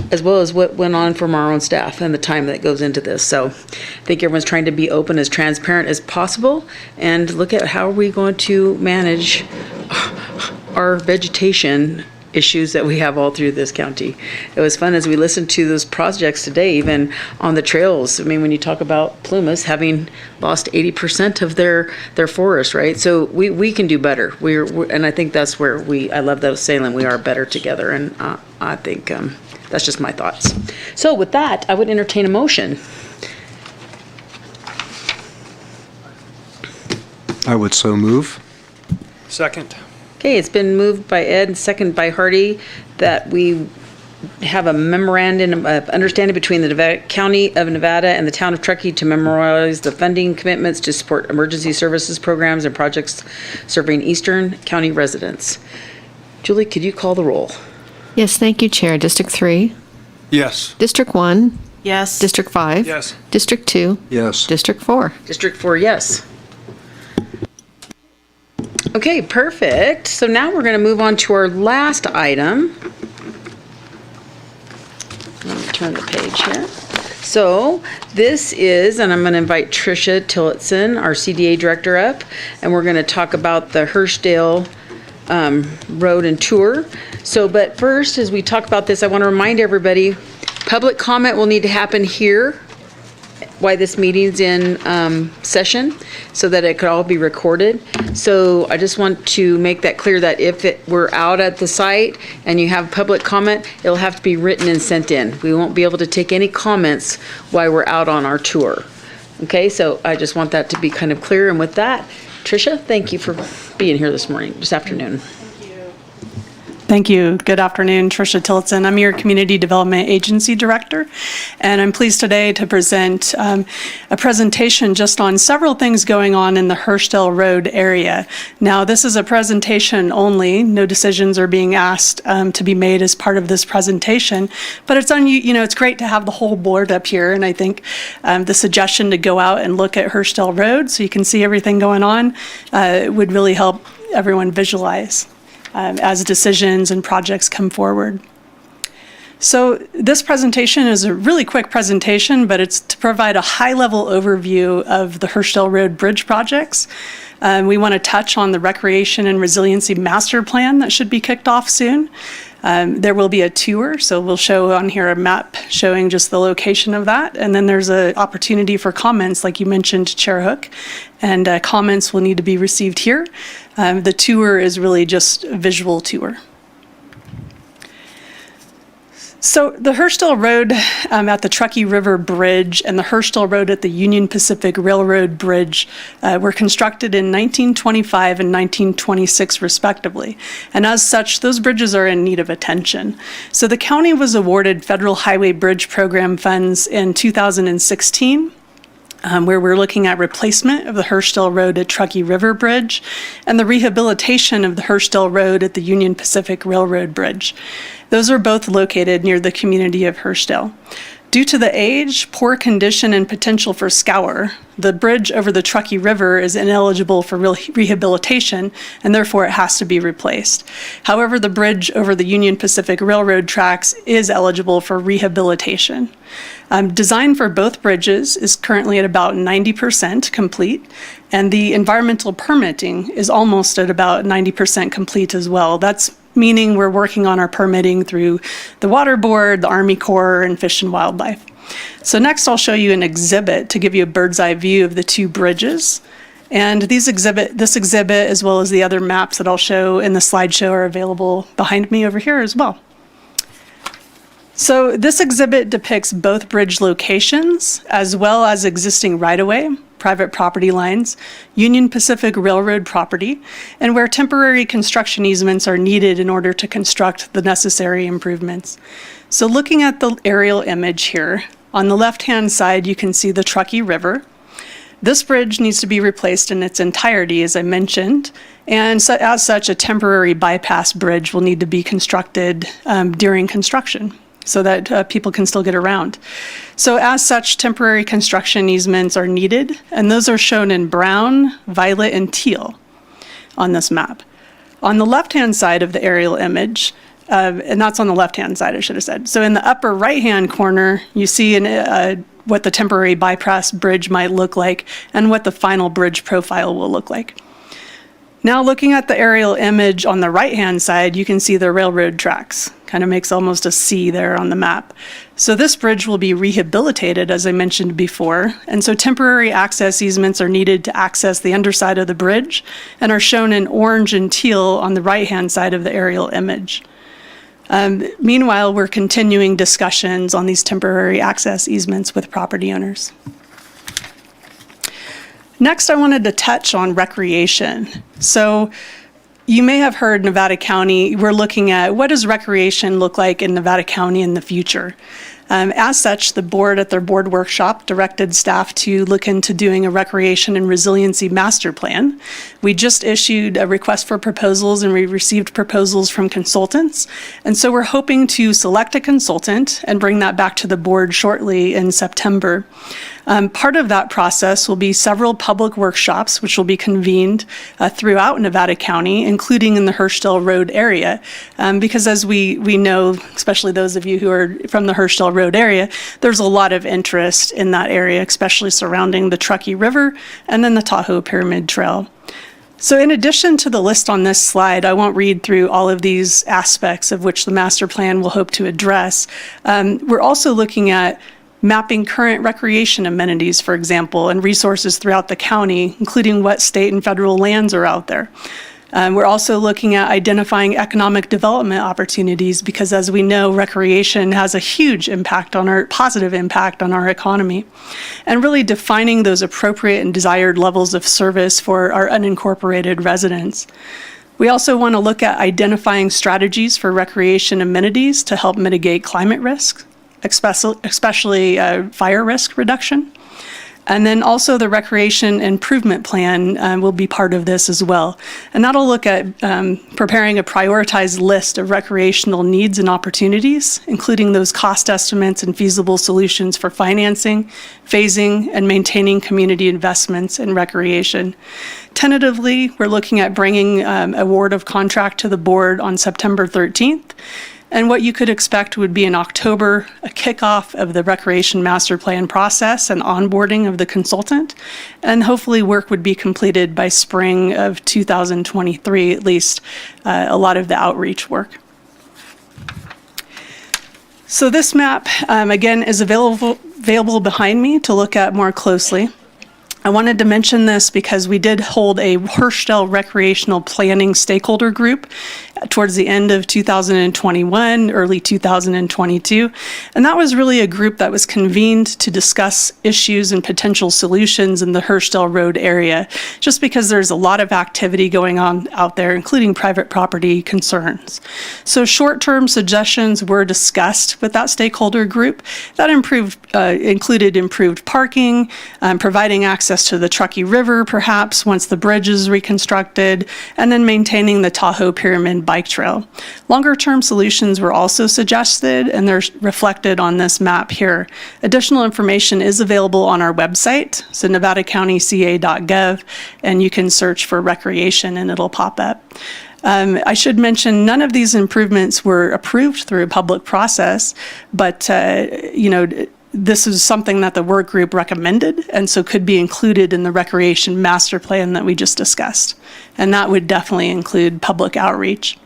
Speaker 1: as well as what went on from our own staff and the time that goes into this. So I think everyone's trying to be open, as transparent as possible, and look at how are we going to manage our vegetation issues that we have all through this county. It was fun as we listened to those projects today, even on the trails. I mean, when you talk about Plumas having lost 80% of their forest, right? So we can do better. And I think that's where I love that saying, we are better together. And I think that's just my thoughts. So with that, I would entertain a motion.
Speaker 9: I would so move.
Speaker 17: Second.
Speaker 1: Okay, it's been moved by Ed and seconded by Hardy that we have a memorandum of understanding between the County of Nevada and the Town of Truckee to memorialize the funding commitments to support emergency services programs and projects serving Eastern County residents. Julie, could you call the roll?
Speaker 3: Yes, thank you, Chair. District 3?
Speaker 6: Yes.
Speaker 3: District 1?
Speaker 8: Yes.
Speaker 3: District 5?
Speaker 17: Yes.
Speaker 3: District 2?
Speaker 9: Yes.
Speaker 3: District 4?
Speaker 1: District 4, yes. Okay, perfect. So now we're going to move on to our last item. Let me turn the page here. So this is, and I'm going to invite Tricia Tillotson, our CDA director, up, and we're going to talk about the Hirschdale Road and Tour. So, but first, as we talk about this, I want to remind everybody, public comment will need to happen here why this meeting's in session, so that it could all be recorded. So I just want to make that clear that if we're out at the site and you have public comment, it'll have to be written and sent in. We won't be able to take any comments while we're out on our tour. Okay, so I just want that to be kind of clear. And with that, Tricia, thank you for being here this afternoon.
Speaker 18: Thank you. Good afternoon, Tricia Tillotson. I'm your Community Development Agency Director, and I'm pleased today to present a presentation just on several things going on in the Hurstville Road area. Now, this is a presentation only. No decisions are being asked to be made as part of this presentation, but it's great to have the whole board up here, and I think the suggestion to go out and look at Hurstville Road so you can see everything going on would really help everyone visualize as decisions and projects come forward. So this presentation is a really quick presentation, but it's to provide a high-level overview of the Hurstville Road Bridge projects. We want to touch on the Recreation and Resiliency Master Plan that should be kicked off soon. There will be a tour, so we'll show on here a map showing just the location of that. And then there's an opportunity for comments, like you mentioned, Chair Hook, and comments will need to be received here. The tour is really just a visual tour. So the Hurstville Road at the Truckee River Bridge and the Hurstville Road at the Union Pacific Railroad Bridge were constructed in 1925 and 1926 respectively. And as such, those bridges are in need of attention. So the county was awarded Federal Highway Bridge Program funds in 2016. Where we're looking at replacement of the Hurstville Road at Truckee River Bridge and the rehabilitation of the Hurstville Road at the Union Pacific Railroad Bridge. Those are both located near the community of Hurstville. Due to the age, poor condition, and potential for scour, the bridge over the Truckee River is ineligible for rehabilitation, and therefore it has to be replaced. However, the bridge over the Union Pacific Railroad tracks is eligible for rehabilitation. Design for both bridges is currently at about 90% complete, and the environmental permitting is almost at about 90% complete as well. That's meaning we're working on our permitting through the Water Board, the Army Corps, and Fish and Wildlife. So next I'll show you an exhibit to give you a bird's eye view of the two bridges. And this exhibit, as well as the other maps that I'll show in the slideshow, are available behind me over here as well. So this exhibit depicts both bridge locations as well as existing right-of-way, private property lines, Union Pacific Railroad property, and where temporary construction easements are needed in order to construct the necessary improvements. So looking at the aerial image here, on the left-hand side you can see the Truckee River. This bridge needs to be replaced in its entirety, as I mentioned, and so, as such, a temporary bypass bridge will need to be constructed during construction, so that people can still get around. So as such, temporary construction easements are needed, and those are shown in brown, violet, and teal on this map. On the left-hand side of the aerial image, and that's on the left-hand side, I should have said. So in the upper right-hand corner, you see what the temporary bypass bridge might look like and what the final bridge profile will look like. Now looking at the aerial image on the right-hand side, you can see the railroad tracks. Kind of makes almost a C there on the map. So this bridge will be rehabilitated, as I mentioned before, and so temporary access easements are needed to access the underside of the bridge and are shown in orange and teal on the right-hand side of the aerial image. Meanwhile, we're continuing discussions on these temporary access easements with property owners. Next, I wanted to touch on recreation. So you may have heard Nevada County, we're looking at what does recreation look like in Nevada County in the future. As such, the board at their board workshop directed staff to look into doing a recreation and resiliency master plan. We just issued a request for proposals and we received proposals from consultants. And so we're hoping to select a consultant and bring that back to the board shortly in September. Part of that process will be several public workshops, which will be convened throughout Nevada County, including in the Hurstville Road area. Because as we know, especially those of you who are from the Hurstville Road area, there's a lot of interest in that area, especially surrounding the Truckee River and then the Tahoe Pyramid Trail. So in addition to the list on this slide, I won't read through all of these aspects of which the master plan will hope to address. We're also looking at mapping current recreation amenities, for example, and resources throughout the county, including what state and federal lands are out there. We're also looking at identifying economic development opportunities because, as we know, recreation has a huge positive impact on our economy, and really defining those appropriate and desired levels of service for our unincorporated residents. We also want to look at identifying strategies for recreation amenities to help mitigate climate risk, especially fire risk reduction. And then also the Recreation Improvement Plan will be part of this as well. And that'll look at preparing a prioritized list of recreational needs and opportunities, including those cost estimates and feasible solutions for financing, phasing, and maintaining community investments in recreation. Tentatively, we're looking at bringing award of contract to the board on September 13th. And what you could expect would be in October, a kickoff of the Recreation Master Plan process and onboarding of the consultant. And hopefully work would be completed by spring of 2023, at least a lot of the outreach work. So this map, again, is available behind me to look at more closely. I wanted to mention this because we did hold a Hirschdale Recreational Planning Stakeholder Group towards the end of 2021, early 2022. And that was really a group that was convened to discuss issues and potential solutions in the Hirschdale Road area, just because there's a lot of activity going on out there, including private property concerns. So short-term suggestions were discussed with that stakeholder group. That included improved parking, providing access to the Truckee River, perhaps, once the bridge is reconstructed, and then maintaining the Tahoe Pyramid Bike Trail. Longer-term solutions were also suggested, and they're reflected on this map here. Additional information is available on our website, so nevadacountyca.gov, and you can search for recreation and it'll pop up. I should mention none of these improvements were approved through a public process, but this is something that the work group recommended, and so could be included in the Recreation Master Plan that we just discussed. And that would definitely include public outreach.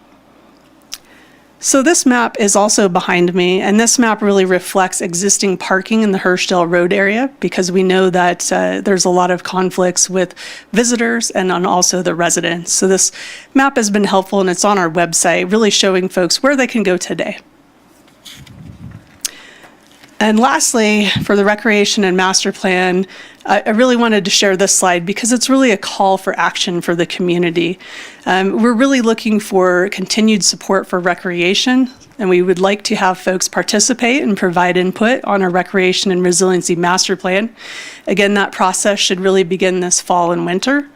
Speaker 18: So this map is also behind me, and this map really reflects existing parking in the Hirschdale Road area, because we know that there's a lot of conflicts with visitors and on also the residents. So this map has been helpful, and it's on our website, really showing folks where they can go today. And lastly, for the Recreation and Master Plan, I really wanted to share this slide because it's really a call for action for the community. We're really looking for continued support for recreation, and we would like to have folks participate and provide input on our Recreation and Resiliency Master Plan. Again, that process should really begin this fall and winter,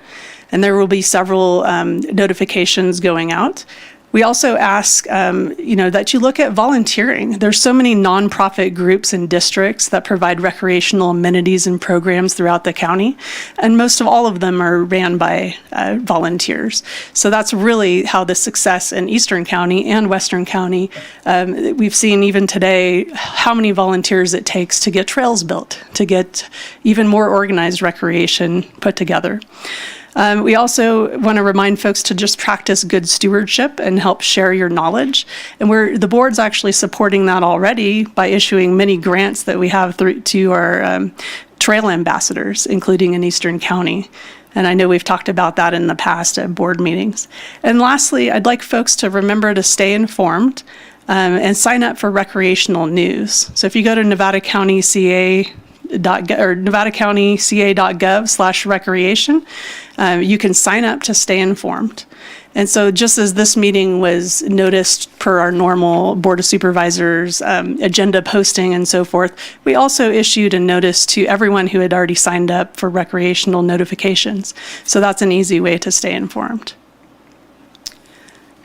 Speaker 18: and there will be several notifications going out. We also ask, that you look at volunteering. There's so many nonprofit groups and districts that provide recreational amenities and programs throughout the county, and most of all of them are ran by volunteers. So that's really how the success in Eastern County and Western County, we've seen even today how many volunteers it takes to get trails built, to get even more organized recreation put together. We also want to remind folks to just practice good stewardship and help share your knowledge. And the board's actually supporting that already by issuing many grants that we have to our trail ambassadors, including in Eastern County. And I know we've talked about that in the past at board meetings. And lastly, I'd like folks to remember to stay informed and sign up for recreational news. So if you go to nevadacountyca.gov/recreation, you can sign up to stay informed. And so just as this meeting was noticed per our normal Board of Supervisors agenda posting and so forth, we also issued a notice to everyone who had already signed up for recreational notifications. So that's an easy way to stay informed.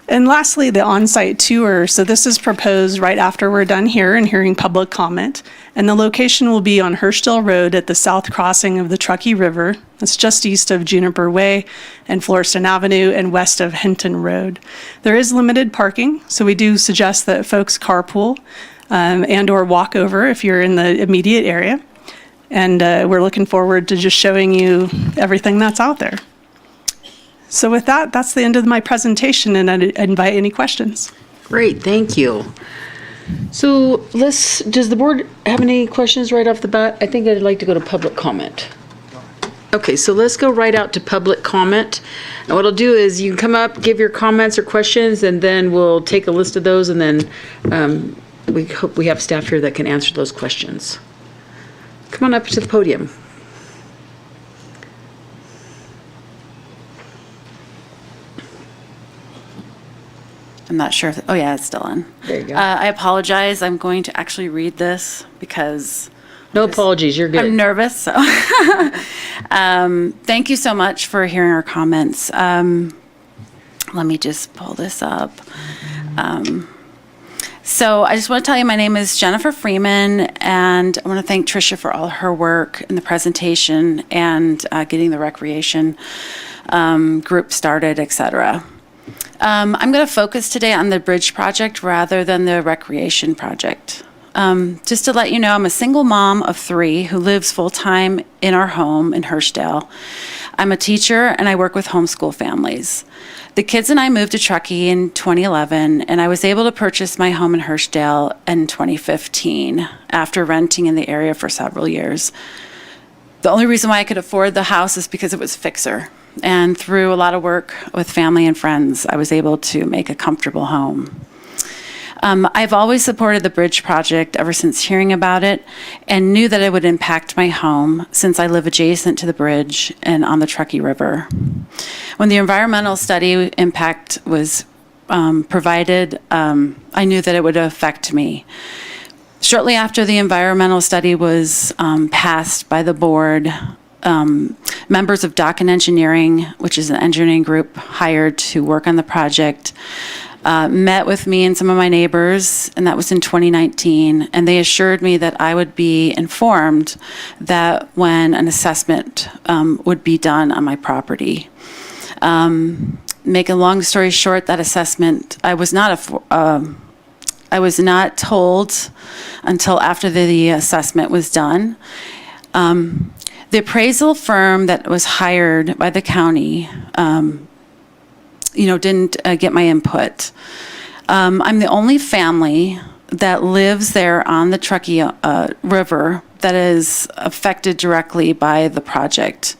Speaker 18: And lastly, the on-site tour. So this is proposed right after we're done here and hearing public comment. And the location will be on Hirschdale Road at the south crossing of the Truckee River. That's just east of Juniper Way and Floreston Avenue and west of Hinton Road. There is limited parking, so we do suggest that folks carpool and or walk over if you're in the immediate area. And we're looking forward to just showing you everything that's out there. So with that, that's the end of my presentation, and I invite any questions.
Speaker 1: Great, thank you. So does the board have any questions right off the bat? I think I'd like to go to public comment. Okay, so let's go right out to public comment. And what I'll do is you can come up, give your comments or questions, and then we'll take a list of those, and then we hope we have staff here that can answer those questions. Come on up to the podium.
Speaker 12: I'm not sure if, oh yeah, it's still on.
Speaker 1: There you go.
Speaker 12: I apologize. I'm going to actually read this because.
Speaker 1: No apologies, you're good.
Speaker 12: I'm nervous, so. Thank you so much for hearing our comments. Let me just pull this up. So I just want to tell you, my name is Jennifer Freeman, and I want to thank Tricia for all her work in the presentation and getting the recreation group started, et cetera. I'm going to focus today on the bridge project rather than the recreation project. Just to let you know, I'm a single mom of 3 who lives full-time in our home in Hirschdale. I'm a teacher and I work with homeschool families. The kids and I moved to Truckee in 2011, and I was able to purchase my home in Hirschdale in 2015 after renting in the area for several years. The only reason why I could afford the house is because it was fixer. And through a lot of work with family and friends, I was able to make a comfortable home. I've always supported the bridge project ever since hearing about it, and knew that it would impact my home since I live adjacent to the bridge and on the Truckee River. When the environmental study impact was provided, I knew that it would affect me. Shortly after the environmental study was passed by the board, members of Dock and Engineering, which is an engineering group hired to work on the project, met with me and some of my neighbors, and that was in 2019, and they assured me that I would be informed that when an assessment would be done on my property. Make a long story short, that assessment, I was not told until after the assessment was done. The appraisal firm that was hired by the county didn't get my input. I'm the only family that lives there on the Truckee River that is affected directly by the project.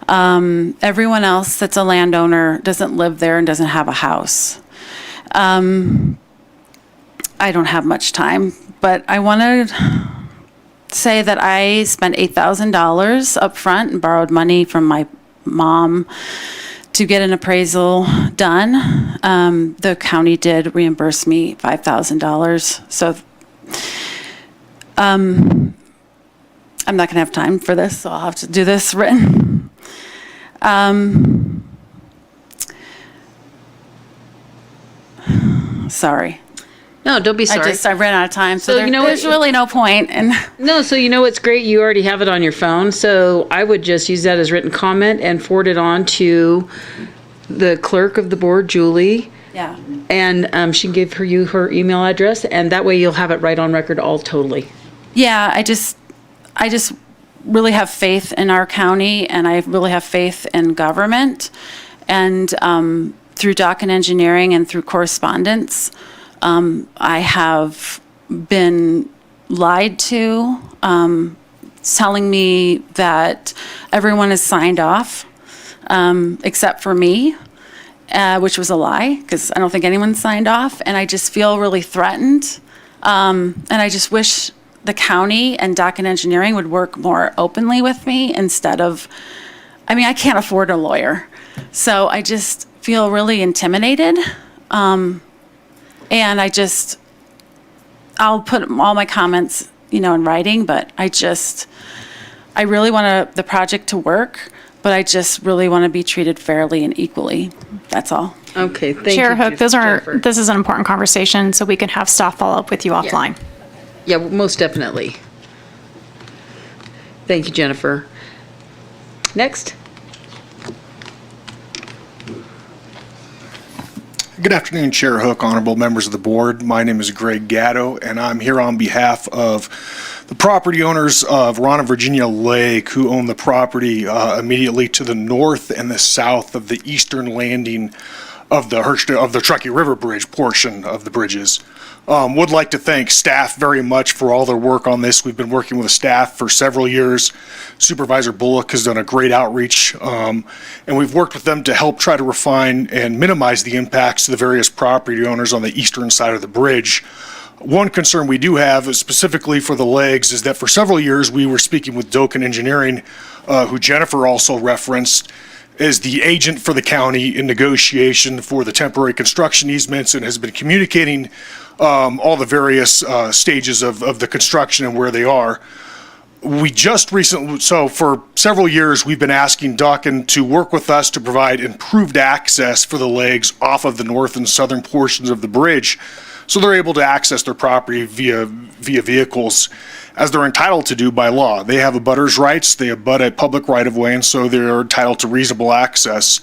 Speaker 12: Everyone else that's a landowner doesn't live there and doesn't have a house. I don't have much time, but I want to say that I spent $8,000 up front and borrowed money from my mom to get an appraisal done. The county did reimburse me $5,000. So I'm not going to have time for this, so I'll have to do this written. Sorry.
Speaker 1: No, don't be sorry.
Speaker 12: I ran out of time, so
Speaker 1: you know
Speaker 12: there's really no point.
Speaker 1: No, so you know what's great? You already have it on your phone, so I would just use that as written comment and forward it on to the clerk of the board, Julie.
Speaker 12: Yeah.
Speaker 1: And she can give you her email address, and that way you'll have it right on record all totally.
Speaker 12: Yeah, I just really have faith in our county, and I really have faith in government. And through Dock and Engineering and through correspondence, I have been lied to, telling me that everyone has signed off, except for me, which was a lie, because I don't think anyone signed off, and I just feel really threatened. And I just wish the county and Dock and Engineering would work more openly with me instead of, I can't afford a lawyer. So I just feel really intimidated. And I'll put all my comments, in writing, but I really want the project to work, but I just really want to be treated fairly and equally. That's all.
Speaker 1: Okay, thank you.
Speaker 11: Chair Hook,
Speaker 1: Jennifer.
Speaker 11: this is an important conversation, so we can have staff follow up with you offline.
Speaker 1: Yeah, most definitely. Thank you, Jennifer. Next.
Speaker 19: Good afternoon, Chair Hook, honorable members of the board. My name is Greg Gatto, and I'm here on behalf of the property owners of Ron and Virginia Lake, who own the property immediately to the north and the south of the eastern landing of the Truckee River Bridge portion of the bridges. Would like to thank staff very much for all their work on this. We've been working with staff for several years. Supervisor Bullock has done a great outreach, and we've worked with them to help try to refine and minimize the impacts to the various property owners on the eastern side of the bridge. One concern we do have is specifically for the legs is that for several years we were speaking with Doken Engineering, who Jennifer also referenced, is the agent for the county in negotiation for the temporary construction easements and has been communicating all the various stages of the construction and where they are. We just recently, so for several years, we've been asking Doken to work with us to provide improved access for the legs off of the north and southern portions of the bridge, so they're able to access their property via vehicles as they're entitled to do by law. They have abutters' rights, they abut a public right-of-way, and so they're entitled to reasonable access.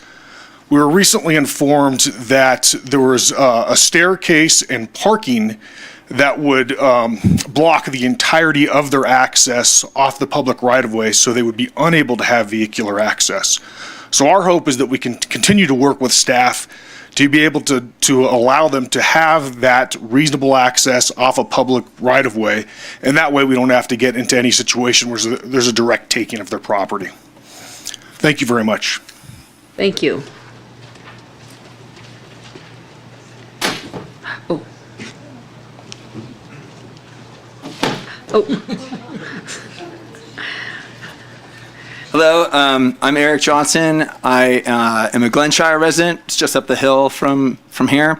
Speaker 19: We were recently informed that there was a staircase and parking that would block the entirety of their access off the public right-of-way, so they would be unable to have vehicular access. So our hope is that we can continue to work with staff to be able to allow them to have that reasonable access off a public right-of-way, and that way we don't have to get into any situation where there's a direct taking of their property. Thank you very much.
Speaker 1: Thank you.
Speaker 2: Hello, I'm Eric Johnson. I am a Glenshire resident. It's just up the hill from here.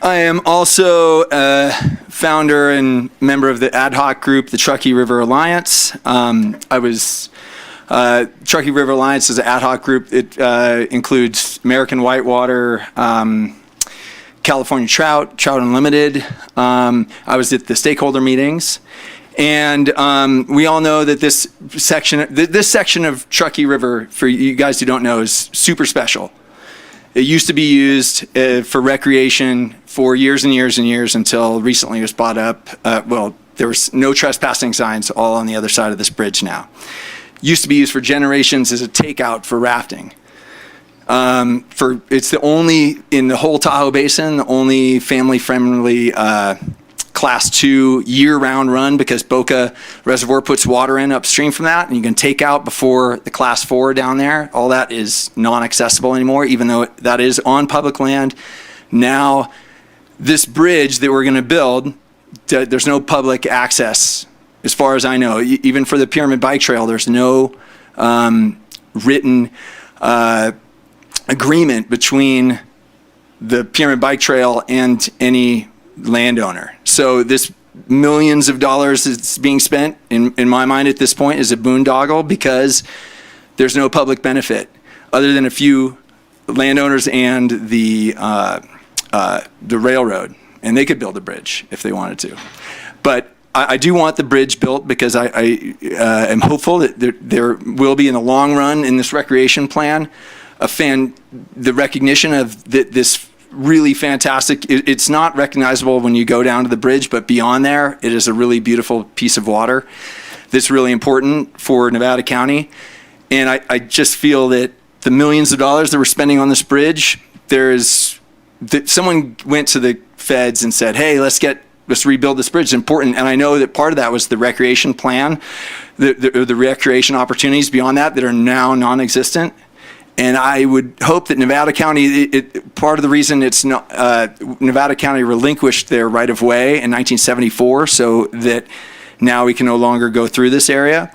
Speaker 2: I am also a founder and member of the ad hoc group, the Truckee River Alliance. Truckee River Alliance is an ad hoc group. It includes American Whitewater, California Trout Unlimited. I was at the stakeholder meetings. And we all know that this section of Truckee River, for you guys who don't know, is super special. It used to be used for recreation for years and years and years until recently it was bought up. There was no trespassing signs all on the other side of this bridge now. Used to be used for generations as a takeout for rafting. It's the only, in the whole Tahoe Basin, the only family-friendly Class 2 year-round run, because Boca Reservoir puts water in upstream from that, and you can take out before the Class 4 down there. All that is non-accessible anymore, even though that is on public land. Now, this bridge that we're going to build, there's no public access, as far as I know. Even for the Pyramid Bike Trail, there's no written agreement between the Pyramid Bike Trail and any landowner. So this millions of dollars that's being spent, in my mind at this point, is a boondoggle, because there's no public benefit other than a few landowners and the railroad, and they could build a bridge if they wanted to. But I do want the bridge built because I am hopeful that there will be, in the long run, in this recreation plan, the recognition of this really fantastic. It's not recognizable when you go down to the bridge, but beyond there, it is a really beautiful piece of water that's really important for Nevada County. And I just feel that the millions of dollars that we're spending on this bridge, someone went to the feds and said, hey, let's rebuild this bridge. It's important. And I know that part of that was the recreation plan, the recreation opportunities beyond that are now non-existent. And I would hope that Nevada County, part of the reason it's not, Nevada County relinquished their right-of-way in 1974, so that now we can no longer go through this area.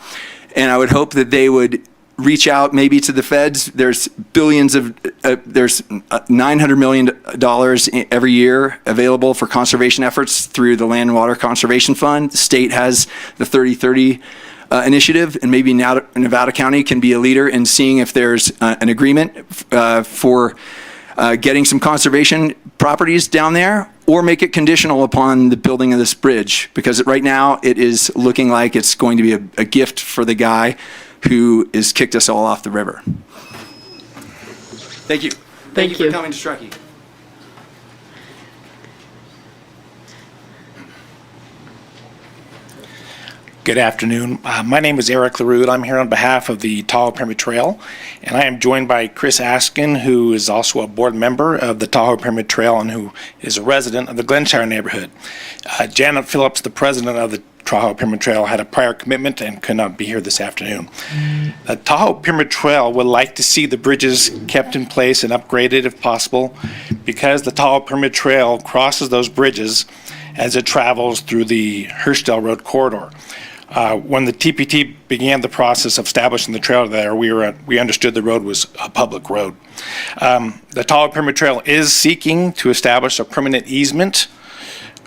Speaker 2: And I would hope that they would reach out maybe to the feds. There's there's $900 million every year available for conservation efforts through the Land and Water Conservation Fund. The state has the 30/30 initiative, and maybe now Nevada County can be a leader in seeing if there's an agreement for getting some conservation properties down there, or make it conditional upon the building of this bridge, because right now it is looking like it's going to be a gift for the guy who has kicked us all off the river. Thank you. Thank you for coming to Truckee.
Speaker 4: Good afternoon. My name is Eric LaRue. I'm here on behalf of the Tahoe Pyramid Trail, and I am joined by Chris Askin, who is also a board member of the Tahoe Pyramid Trail and who is a resident of the Glenshire neighborhood. Janet Phillips, the president of the Tahoe Pyramid Trail, had a prior commitment and could not be here this afternoon. The Tahoe Pyramid Trail would like to see the bridges kept in place and upgraded if possible, because the Tahoe Pyramid Trail crosses those bridges as it travels through the Hirschdale Road corridor. When the TPT began the process of establishing the trail there, we understood the road was a public road. The Tahoe Pyramid Trail is seeking to establish a permanent easement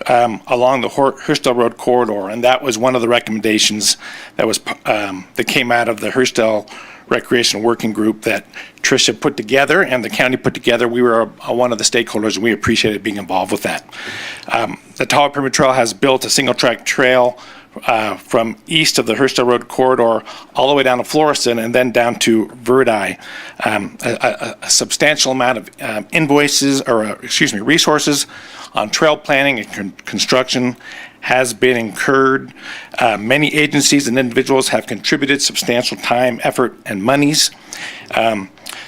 Speaker 4: along the Hirschdale Road corridor, and that was one of the recommendations that came out of the Hirschdale Recreation Working Group that Tricia put together and the county put together. We were one of the stakeholders, and we appreciated being involved with that. The Tahoe Pyramid Trail has built a single-track trail from east of the Hirschdale Road corridor all the way down to Florissant and then down to Verdi. A substantial amount of resources on trail planning and construction has been incurred. Many agencies and individuals have contributed substantial time, effort, and monies.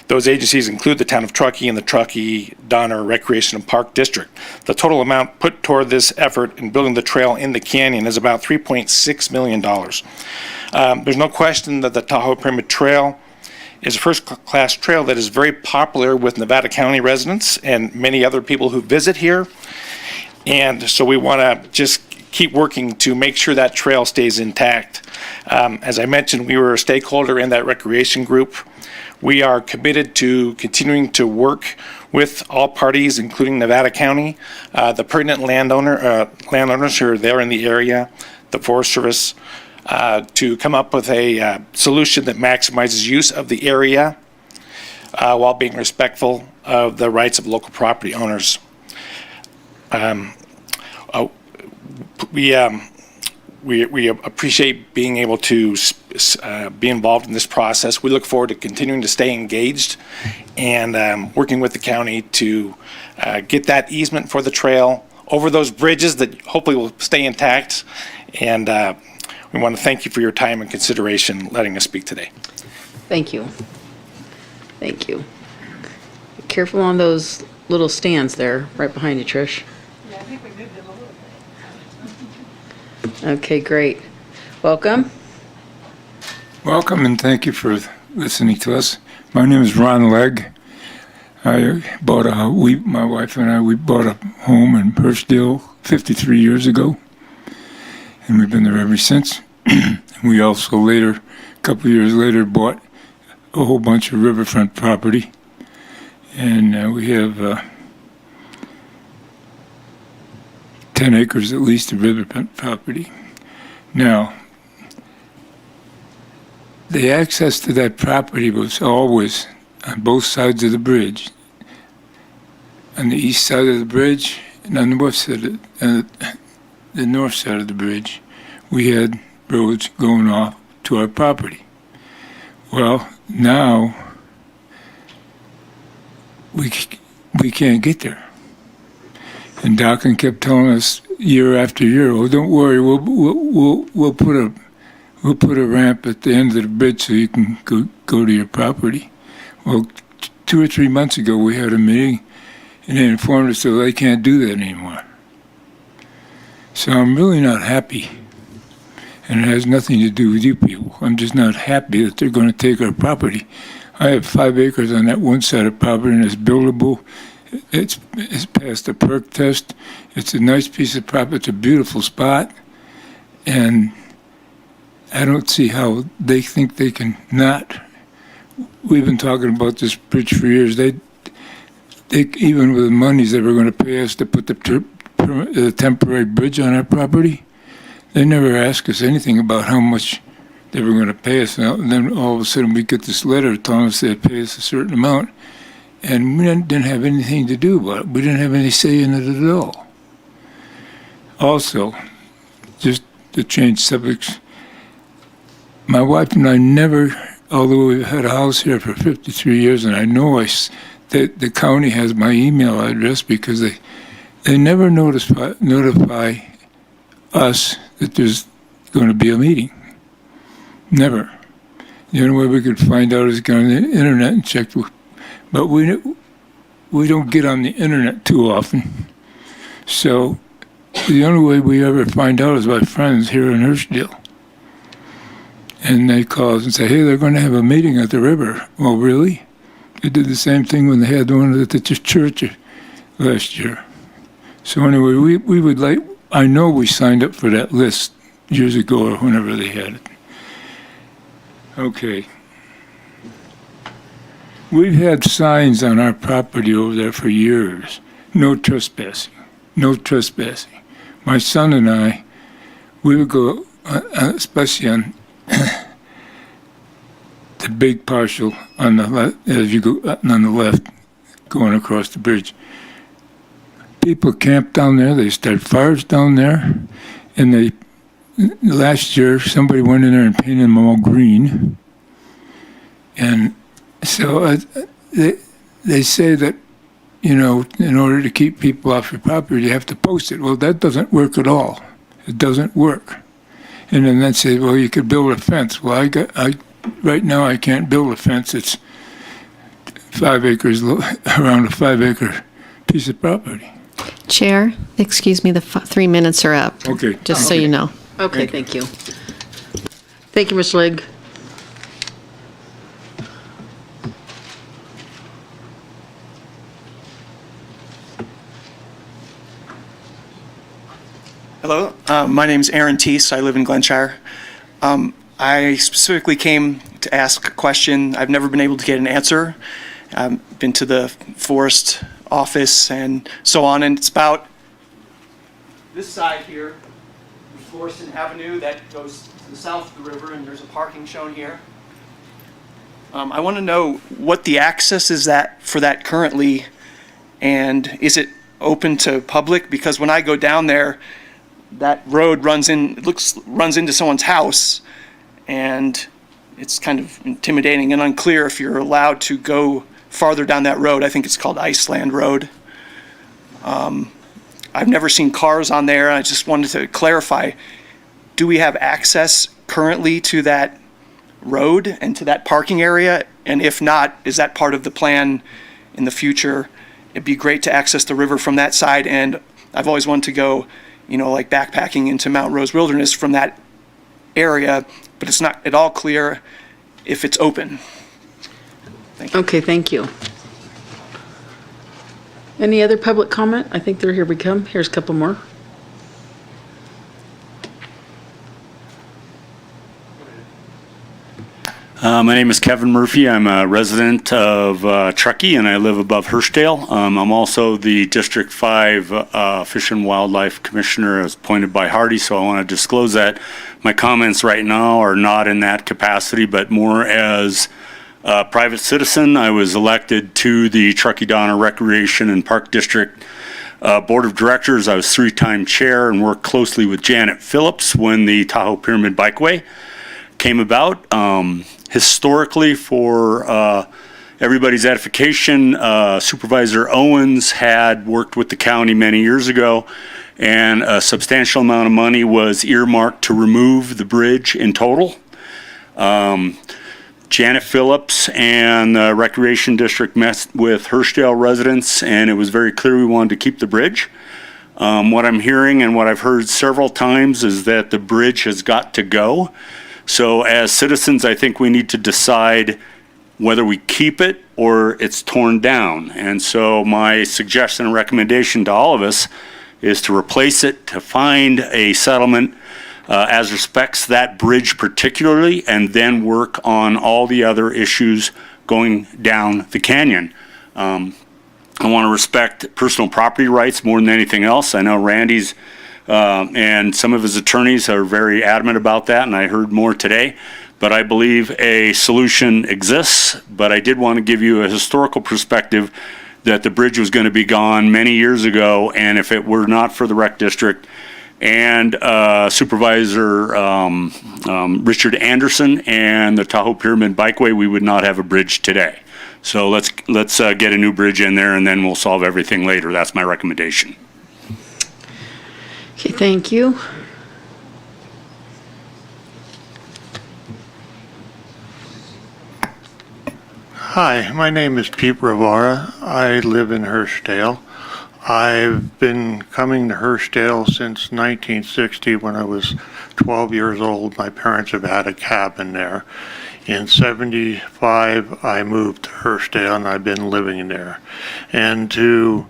Speaker 4: Those agencies include the town of Truckee and the Truckee Donner Recreation and Park District. The total amount put toward this effort in building the trail in the canyon is about $3.6 million. There's no question that the Tahoe Pyramid Trail is a first-class trail that is very popular with Nevada County residents and many other people who visit here. And so we want to just keep working to make sure that trail stays intact. As I mentioned, we were a stakeholder in that recreation group. We are committed to continuing to work with all parties, including Nevada County, the pertinent landowners who are there in the area, the Forest Service, to come up with a solution that maximizes use of the area while being respectful of the rights of local property owners. We appreciate being able to be involved in this process. We look forward to continuing to stay engaged and working with the county to get that easement for the trail over those bridges that hopefully will stay intact. And we want to thank you for your time and consideration letting us speak today.
Speaker 1: Thank you. Thank you. Be careful on those little stands there, right behind you, Trish.
Speaker 20: Yeah, I think we moved it a little bit.
Speaker 1: Okay, great. Welcome.
Speaker 21: Welcome, and thank you for listening to us. My name is Ron Legg. My wife and I, we bought a home in Hirschdale 53 years ago, and we've been there ever since. We also later, a couple of years later, bought a whole bunch of riverfront property, and we have 10 acres at least of riverfront property. Now, the access to that property was always on both sides of the bridge. On the east side of the bridge and on the west side the north side of the bridge, we had roads going off to our property. Well, now we can't get there. And Dockin kept telling us year after year, "Oh, don't worry, we'll put a ramp at the end of the bridge so you can go to your property." Well, 2 or 3 months ago, we had a meeting, and they informed us that they can't do that anymore. So I'm really not happy, and it has nothing to do with you people. I'm just not happy that they're going to take our property. I have 5 acres on that one side of property, and it's buildable. It's passed the perk test. It's a nice piece of property. It's a beautiful spot, and I don't see how they think they can not. We've been talking about this bridge for years. They even with the monies they were going to pay us to put the temporary bridge on our property, they never asked us anything about how much they were going to pay us. And then all of a sudden we get this letter telling us they'd pay us a certain amount, and we didn't have anything to do about it. We didn't have any say in it at all. Also, just to change subjects, my wife and I never, although we've had a house here for 53 years, and I know that the county has my email address because they never notify us that there's going to be a meeting. Never. The only way we could find out is go on the internet and check. But we don't get on the internet too often. So the only way we ever find out is by friends here in Hurstdale. And they call us and say, hey, they're going to have a meeting at the river. Well, really? They did the same thing when they had one at the church last year. So anyway, we would like, I know we signed up for that list years ago or whenever they had it. Okay. We've had signs on our property over there for years. No trespassing. No trespassing. My son and I, we would go, especially on the big partial on the left, as you go on the left, going across the bridge. People camp down there. They start fires down there, and last year somebody went in there and painted them all green. And so they say that, you know, in order to keep people off your property, you have to post it. Well, that doesn't work at all. It doesn't work. And then they say, well, you could build a fence. Well, right now I can't build a fence. It's 5 acres around a 5-acre piece of property.
Speaker 3: Chair, excuse me, the 3 minutes are up.
Speaker 21: Okay.
Speaker 3: Just so you know.
Speaker 1: Okay, thank you. Thank you, Ms. Legg.
Speaker 10: Hello, my name is Aaron Teese. I live in Glenshire. I specifically came to ask a question. I've never been able to get an answer. I've been to the forest office and so on, and it's about this side here, Florissant Avenue, that goes to the south of the river, and there's a parking shown here. I want to know what the access is for that currently, and is it open to public? Because when I go down there, that road runs into someone's house, and it's kind of intimidating and unclear if you're allowed to go farther down that road. I think it's called Iceland Road. I've never seen cars on there. I just wanted to clarify, do we have access currently to that road and to that parking area? And if not, is that part of the plan in the future? It'd be great to access the river from that side, and I've always wanted to go, you know, like backpacking into Mount Rose Wilderness from that area, but it's not at all clear if it's open. Thank you.
Speaker 1: Okay, thank you. Any other public comment? I think here we come. Here's a couple more.
Speaker 16: My name is Kevin Murphy. I'm a resident of Truckee, and I live above Hurstdale. I'm also the District 5 Fish and Wildlife Commissioner as appointed by Hardy, so I want to disclose that. My comments right now are not in that capacity, but more as a private citizen. I was elected to the Truckee-Donner Recreation and Park District Board of Directors. I was 3-time chair and worked closely with Janet Phillips when the Tahoe Pyramid Bikeway came about. Historically, for everybody's edification, Supervisor Owens had worked with the county many years ago, and a substantial amount of money was earmarked to remove the bridge in total. Janet Phillips and the Recreation District met with Hurstdale residents, and it was very clear we wanted to keep the bridge. What I'm hearing and what I've heard several times is that the bridge has got to go. So as citizens, I think we need to decide whether we keep it or it's torn down. And so my suggestion and recommendation to all of us is to replace it, to find a settlement as respects that bridge particularly, and then work on all the other issues going down the canyon. I want to respect personal property rights more than anything else. I know Randy's and some of his attorneys are very adamant about that, and I heard more today. But I believe a solution exists, but I did want to give you a historical perspective that the bridge was going to be gone many years ago, and if it were not for the Rec District and Supervisor Richard Anderson and the Tahoe Pyramid Bikeway, we would not have a bridge today. So let's get a new bridge in there, and then we'll solve everything later. That's my recommendation.
Speaker 1: Okay, thank you.
Speaker 7: Hi, my name is Pete Rivara. I live in Hurstdale. I've been coming to Hurstdale since 1960 when I was 12 years old. My parents have had a cabin there. In 75, I moved to Hurstdale and I've been living there. And to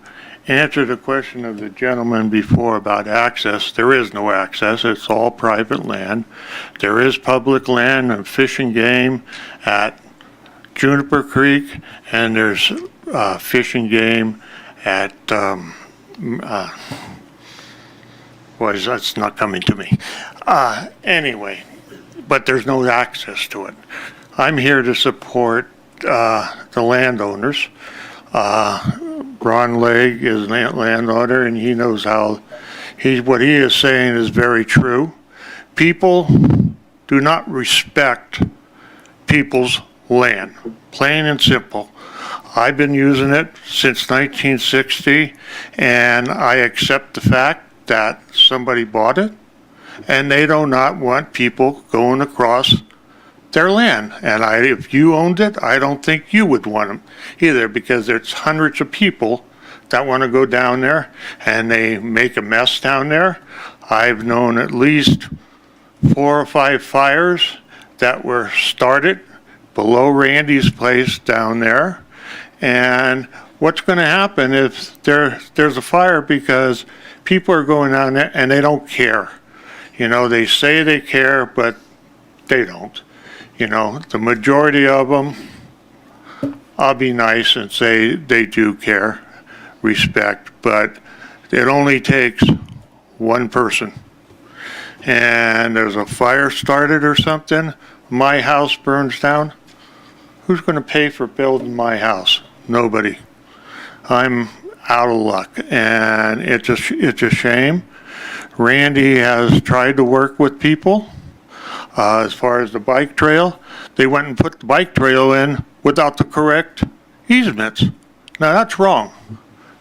Speaker 7: answer the question of the gentleman before about access, there is no access. It's all private land. There is public land and fish and game at Juniper Creek, and there's fish and game at, that's not coming to me. Anyway, but there's no access to it. I'm here to support the landowners. Ron Legg is a landowner, and he knows how what he is saying is very true. People do not respect people's land, plain and simple. I've been using it since 1960, and I accept the fact that somebody bought it, and they do not want people going across their land. And if you owned it, I don't think you would want them either, because there's hundreds of people that want to go down there, and they make a mess down there. I've known at least 4 or 5 fires that were started below Randy's place down there. And what's going to happen if there's a fire, because people are going down there and they don't care. You know, they say they care, but they don't. You know, the majority of them, I'll be nice and say they do care, respect, but it only takes one person. And there's a fire started or something, my house burns down. Who's going to pay for building my house? Nobody. I'm out of luck, and it's a shame. Randy has tried to work with people. As far as the bike trail, they went and put the bike trail in without the correct easements. Now that's wrong.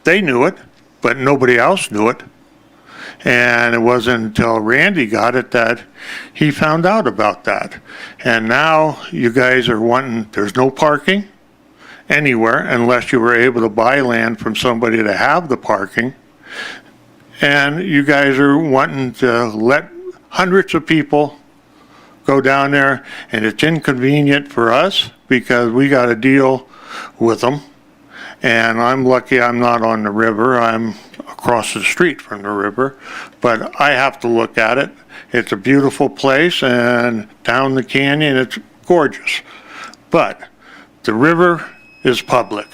Speaker 7: They knew it, but nobody else knew it. And it wasn't until Randy got it that he found out about that. And now you guys are wanting, there's no parking anywhere unless you were able to buy land from somebody to have the parking. And you guys are wanting to let hundreds of people go down there, and it's inconvenient for us because we got to deal with them. And I'm lucky I'm not on the river. I'm across the street from the river, but I have to look at it. It's a beautiful place, and down the canyon, it's gorgeous. But the river is public.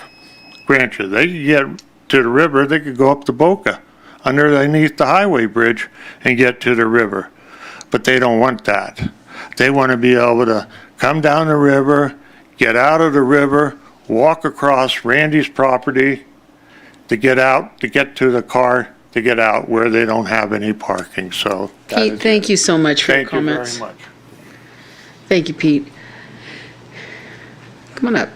Speaker 7: Grant you, they could get to the river, they could go up to Boca underneath the highway bridge and get to the river. But they don't want that. They want to be able to come down the river, get out of the river, walk across Randy's property to get out, to get to the car, to get out where they don't have any parking. So
Speaker 1: Pete, thank you so much for your
Speaker 7: thank you
Speaker 1: comments.
Speaker 7: very much.
Speaker 1: Thank you, Pete. Come on up.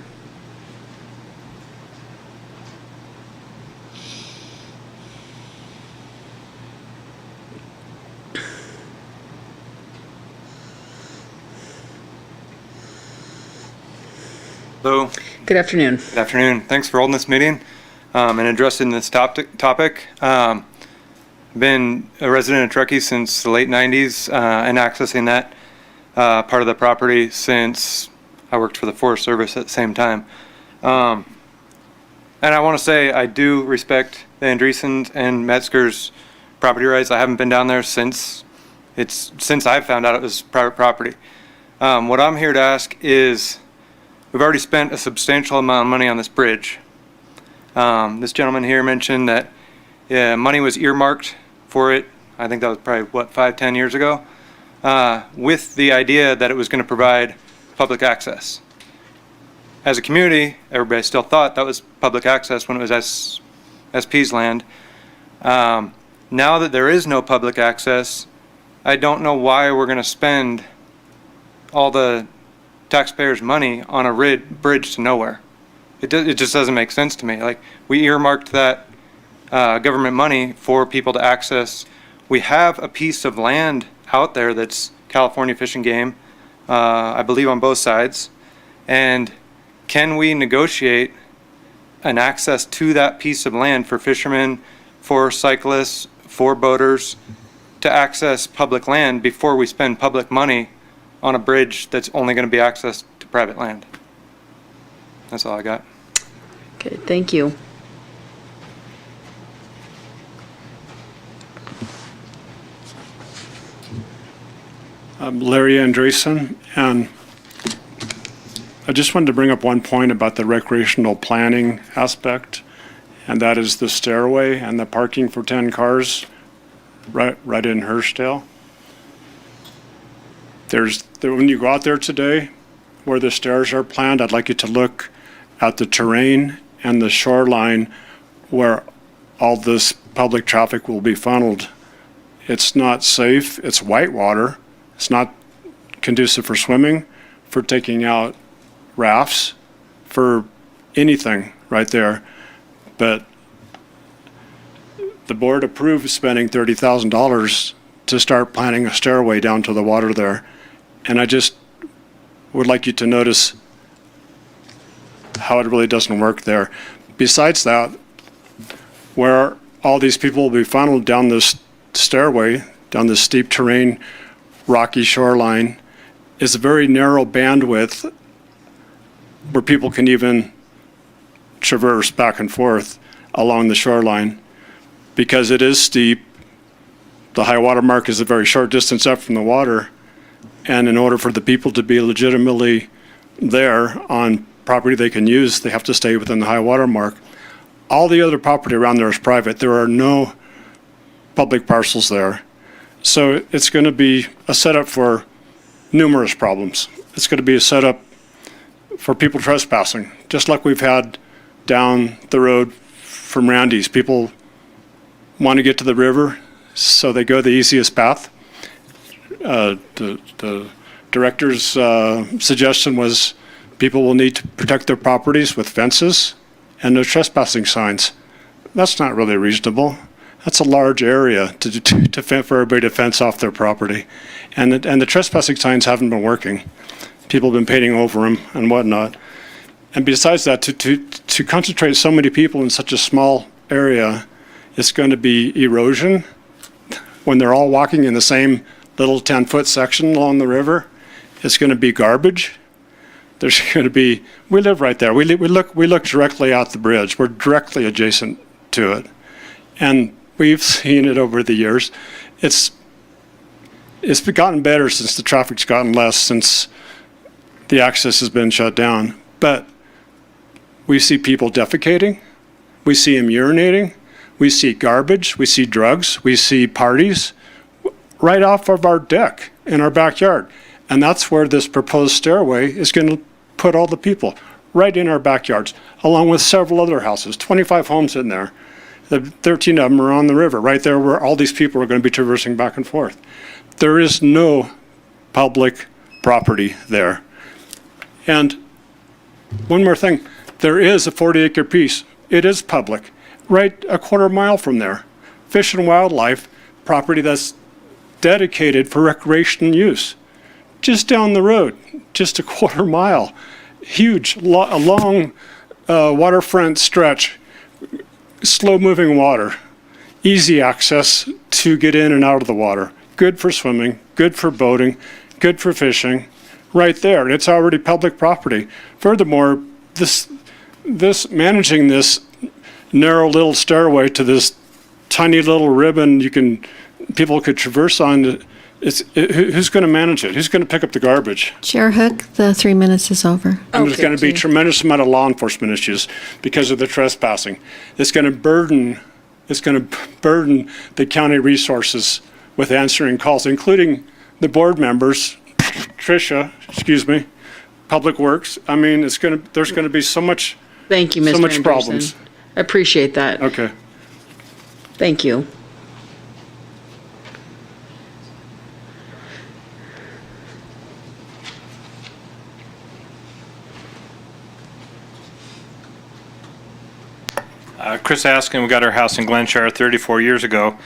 Speaker 22: Hello.
Speaker 1: Good afternoon.
Speaker 22: Good afternoon. Thanks for holding this meeting and addressing this topic. Been a resident of Truckee since the late 90s and accessing that part of the property since I worked for the Forest Service at the same time. And I want to say I do respect the Andreessens and Metzger's property rights. I haven't been down there since I found out it was private property. What I'm here to ask is, we've already spent a substantial amount of money on this bridge. This gentleman here mentioned that money was earmarked for it. I think that was probably, 5-10 years ago, with the idea that it was going to provide public access. As a community, everybody still thought that was public access when it was SP's land. Now that there is no public access, I don't know why we're going to spend all the taxpayers' money on a bridge to nowhere. It just doesn't make sense to me. Like, we earmarked that government money for people to access. We have a piece of land out there that's California Fish and Game, I believe on both sides, and can we negotiate an access to that piece of land for fishermen, for cyclists, for boaters, to access public land before we spend public money on a bridge that's only going to be accessed to private land? That's all I got.
Speaker 1: Okay, thank you.
Speaker 5: I'm Larry Andreessen, and I just wanted to bring up one point about the recreational planning aspect, and that is the stairway and the parking for 10 cars right in Hurstdale. When you go out there today, where the stairs are planned, I'd like you to look at the terrain and the shoreline where all this public traffic will be funneled. It's not safe, it's whitewater. It's not conducive for swimming, for taking out rafts, for anything right there. But the board approved spending $30,000 to start planning a stairway down to the water there. And I just would like you to notice how it really doesn't work there. Besides that, where all these people will be funneled down this stairway, down this steep terrain, rocky shoreline, is a very narrow bandwidth where people can even traverse back and forth along the shoreline. Because it is steep, the high water mark is a very short distance up from the water, and in order for the people to be legitimately there on property they can use, they have to stay within the high water mark. All the other property around there is private. There are no public parcels there. So it's going to be a setup for numerous problems. It's going to be a setup for people trespassing, just like we've had down the road from Randy's. People want to get to the river, so they go the easiest path. The director's suggestion was people will need to protect their properties with fences and no trespassing signs. That's not really reasonable. That's a large area for everybody to fence off their property. And the trespassing signs haven't been working. People have been painting over them and whatnot. And besides that, to concentrate so many people in such a small area, it's going to be erosion. When they're all walking in the same little 10-foot section along the river, it's going to be garbage. There's going to be, we live right there. We look directly out the bridge. We're directly adjacent to it. And we've seen it over the years. It's gotten better since the traffic's gotten less, since the access has been shut down. But we see people defecating. We see them urinating. We see garbage. We see drugs. We see parties right off of our deck in our backyard. And that's where this proposed stairway is going to put all the people, right in our backyards, along with several other houses, 25 homes in there. The 13 of them are on the river, right there where all these people are going to be traversing back and forth. There is no public property there. And one more thing, there is a 40-acre piece. It is public, right a quarter mile from there. Fish and wildlife property that's dedicated for recreation use. Just down the road, just a quarter mile, huge, a long waterfront stretch, slow-moving water, easy access to get in and out of the water. Good for swimming, good for boating, good for fishing, right there. And it's already public property. Furthermore, this managing this narrow little stairway to this tiny little ribbon people could traverse on. Who's going to manage it? Who's going to pick up the garbage?
Speaker 3: Chair Hook, the 3 minutes is over.
Speaker 5: And there's going to be a tremendous amount of law enforcement issues because of the trespassing. It's going to burden the county resources with answering calls, including the board members, Tricia, Public Works. I mean, there's going to be so much.
Speaker 1: Thank you, Mr.
Speaker 5: So much
Speaker 1: Anderson.
Speaker 5: problems.
Speaker 1: I appreciate that.
Speaker 5: Okay.
Speaker 1: Thank you.
Speaker 22: Chris Askin, we got our house in Glenshire 34 years ago.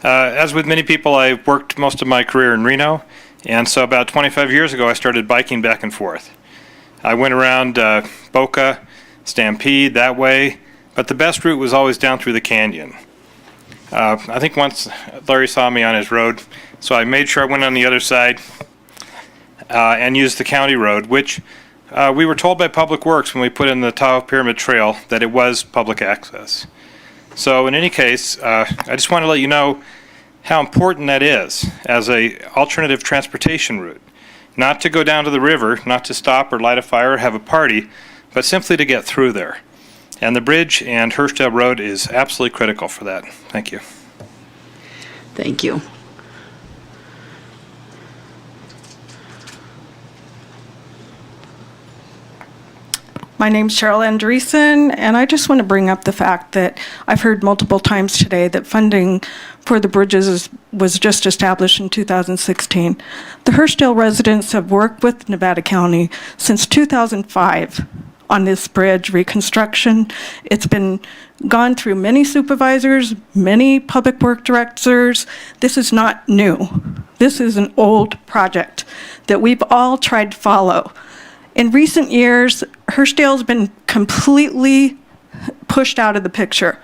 Speaker 22: As with many people, I worked most of my career in Reno, and so about 25 years ago I started biking back and forth. I went around Boca, Stampede that way, but the best route was always down through the canyon. I think once Larry saw me on his road, so I made sure I went on the other side and used the county road, which we were told by Public Works when we put in the Tahoe Pyramid Trail that it was public access. So in any case, I just want to let you know how important that is as a alternative transportation route. Not to go down to the river, not to stop or light a fire or have a party, but simply to get through there. And the bridge and Hurstdale Road is absolutely critical for that. Thank you.
Speaker 1: Thank you.
Speaker 13: My name's Cheryl Andreessen, and I just want to bring up the fact that I've heard multiple times today that funding for the bridges was just established in 2016. The Hurstdale residents have worked with Nevada County since 2005 on this bridge reconstruction. It's been gone through many supervisors, many public work directors. This is not new. This is an old project that we've all tried to follow. In recent years, Hurstdale's been completely pushed out of the picture.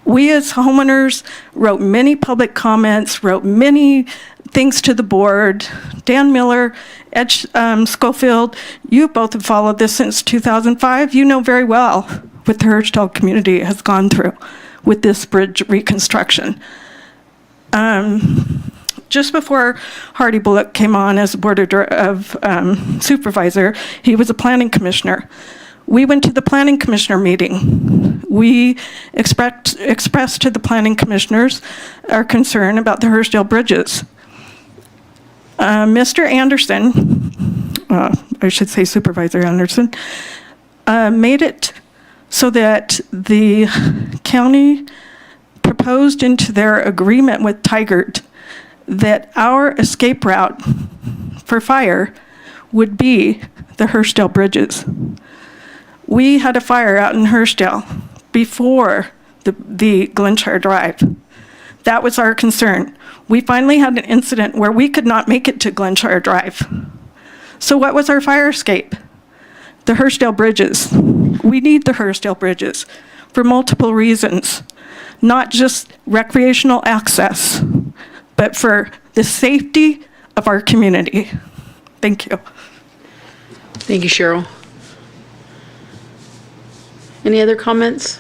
Speaker 13: We as homeowners wrote many public comments, wrote many things to the board. Dan Miller, Ed Schofield, you both have followed this since 2005. You know very well what the Hurstdale community has gone through with this bridge reconstruction. Just before Hardy Bullock came on as board of supervisor, he was a planning commissioner. We went to the planning commissioner meeting. We expressed to the planning commissioners our concern about the Hurstdale bridges. Mr. Anderson, I should say Supervisor Anderson, made it so that the county proposed into their agreement with Tigert that our escape route for fire would be the Hurstdale bridges. We had a fire out in Hurstdale before the Glenshire Drive. That was our concern. We finally had an incident where we could not make it to Glenshire Drive. So what was our fire escape? The Hurstdale bridges. We need the Hurstdale bridges for multiple reasons, not just recreational access, but for the safety of our community. Thank you.
Speaker 1: Thank you, Cheryl. Any other comments?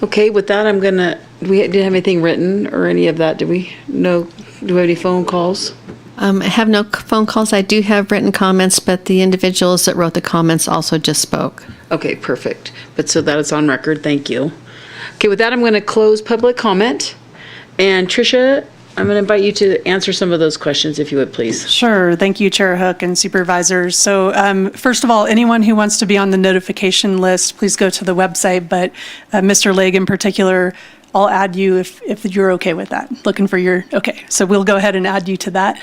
Speaker 1: Okay, with that, I'm gonna, we didn't have anything written or any of that, did we? No, do we have any phone calls?
Speaker 3: I have no phone calls. I do have written comments, but the individuals that wrote the comments also just spoke.
Speaker 1: Okay, perfect. But so that is on record, thank you. Okay, with that, I'm gonna close public comment. And Tricia, I'm going to invite you to answer some of those questions, if you would, please.
Speaker 18: Sure. Thank you, Chair Hook and Supervisors. So first of all, anyone who wants to be on the notification list, please go to the website. But Mr. Legg in particular, I'll add you if you're okay with that. Looking for your, okay. So we'll go ahead and add you to that.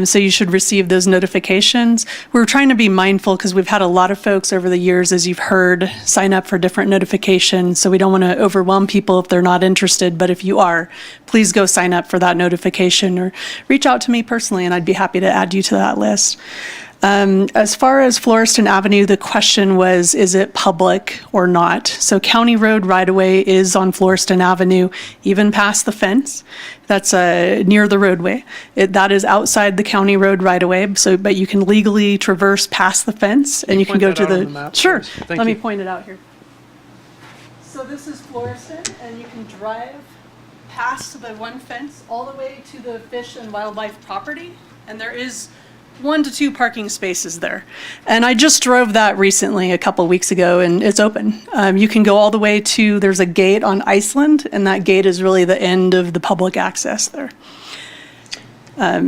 Speaker 18: So you should receive those notifications. We're trying to be mindful because we've had a lot of folks over the years, as you've heard, sign up for different notifications. So we don't want to overwhelm people if they're not interested. But if you are, please go sign up for that notification or reach out to me personally and I'd be happy to add you to that list. As far as Florestan Avenue, the question was, is it public or not? So County Road right-of-way is on Florestan Avenue, even past the fence. That's near the roadway. That is outside the county road right-of-way, so, but you can legally traverse past the fence and you can go to the, sure, let me point it out here. So this is Florestan and you can drive past the one fence all the way to the Fish and Wildlife property, and there is 1 to 2 parking spaces there. And I just drove that recently a couple weeks ago and it's open. You can go all the way to, there's a gate on Iceland and that gate is really the end of the public access there.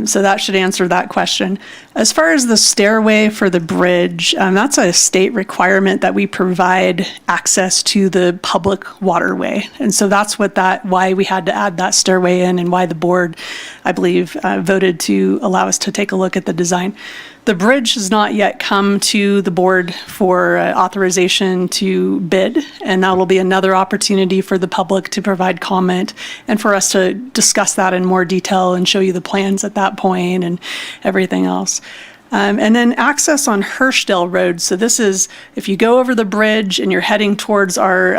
Speaker 18: So that should answer that question. As far as the stairway for the bridge, that's a state requirement that we provide access to the public waterway. And so that's why we had to add that stairway in and why the board, I believe, voted to allow us to take a look at the design. The bridge has not yet come to the board for authorization to bid, and that will be another opportunity for the public to provide comment and for us to discuss that in more detail and show you the plans at that point and everything else. And then access on Hirschdale Road. So this is, if you go over the bridge and you're heading towards our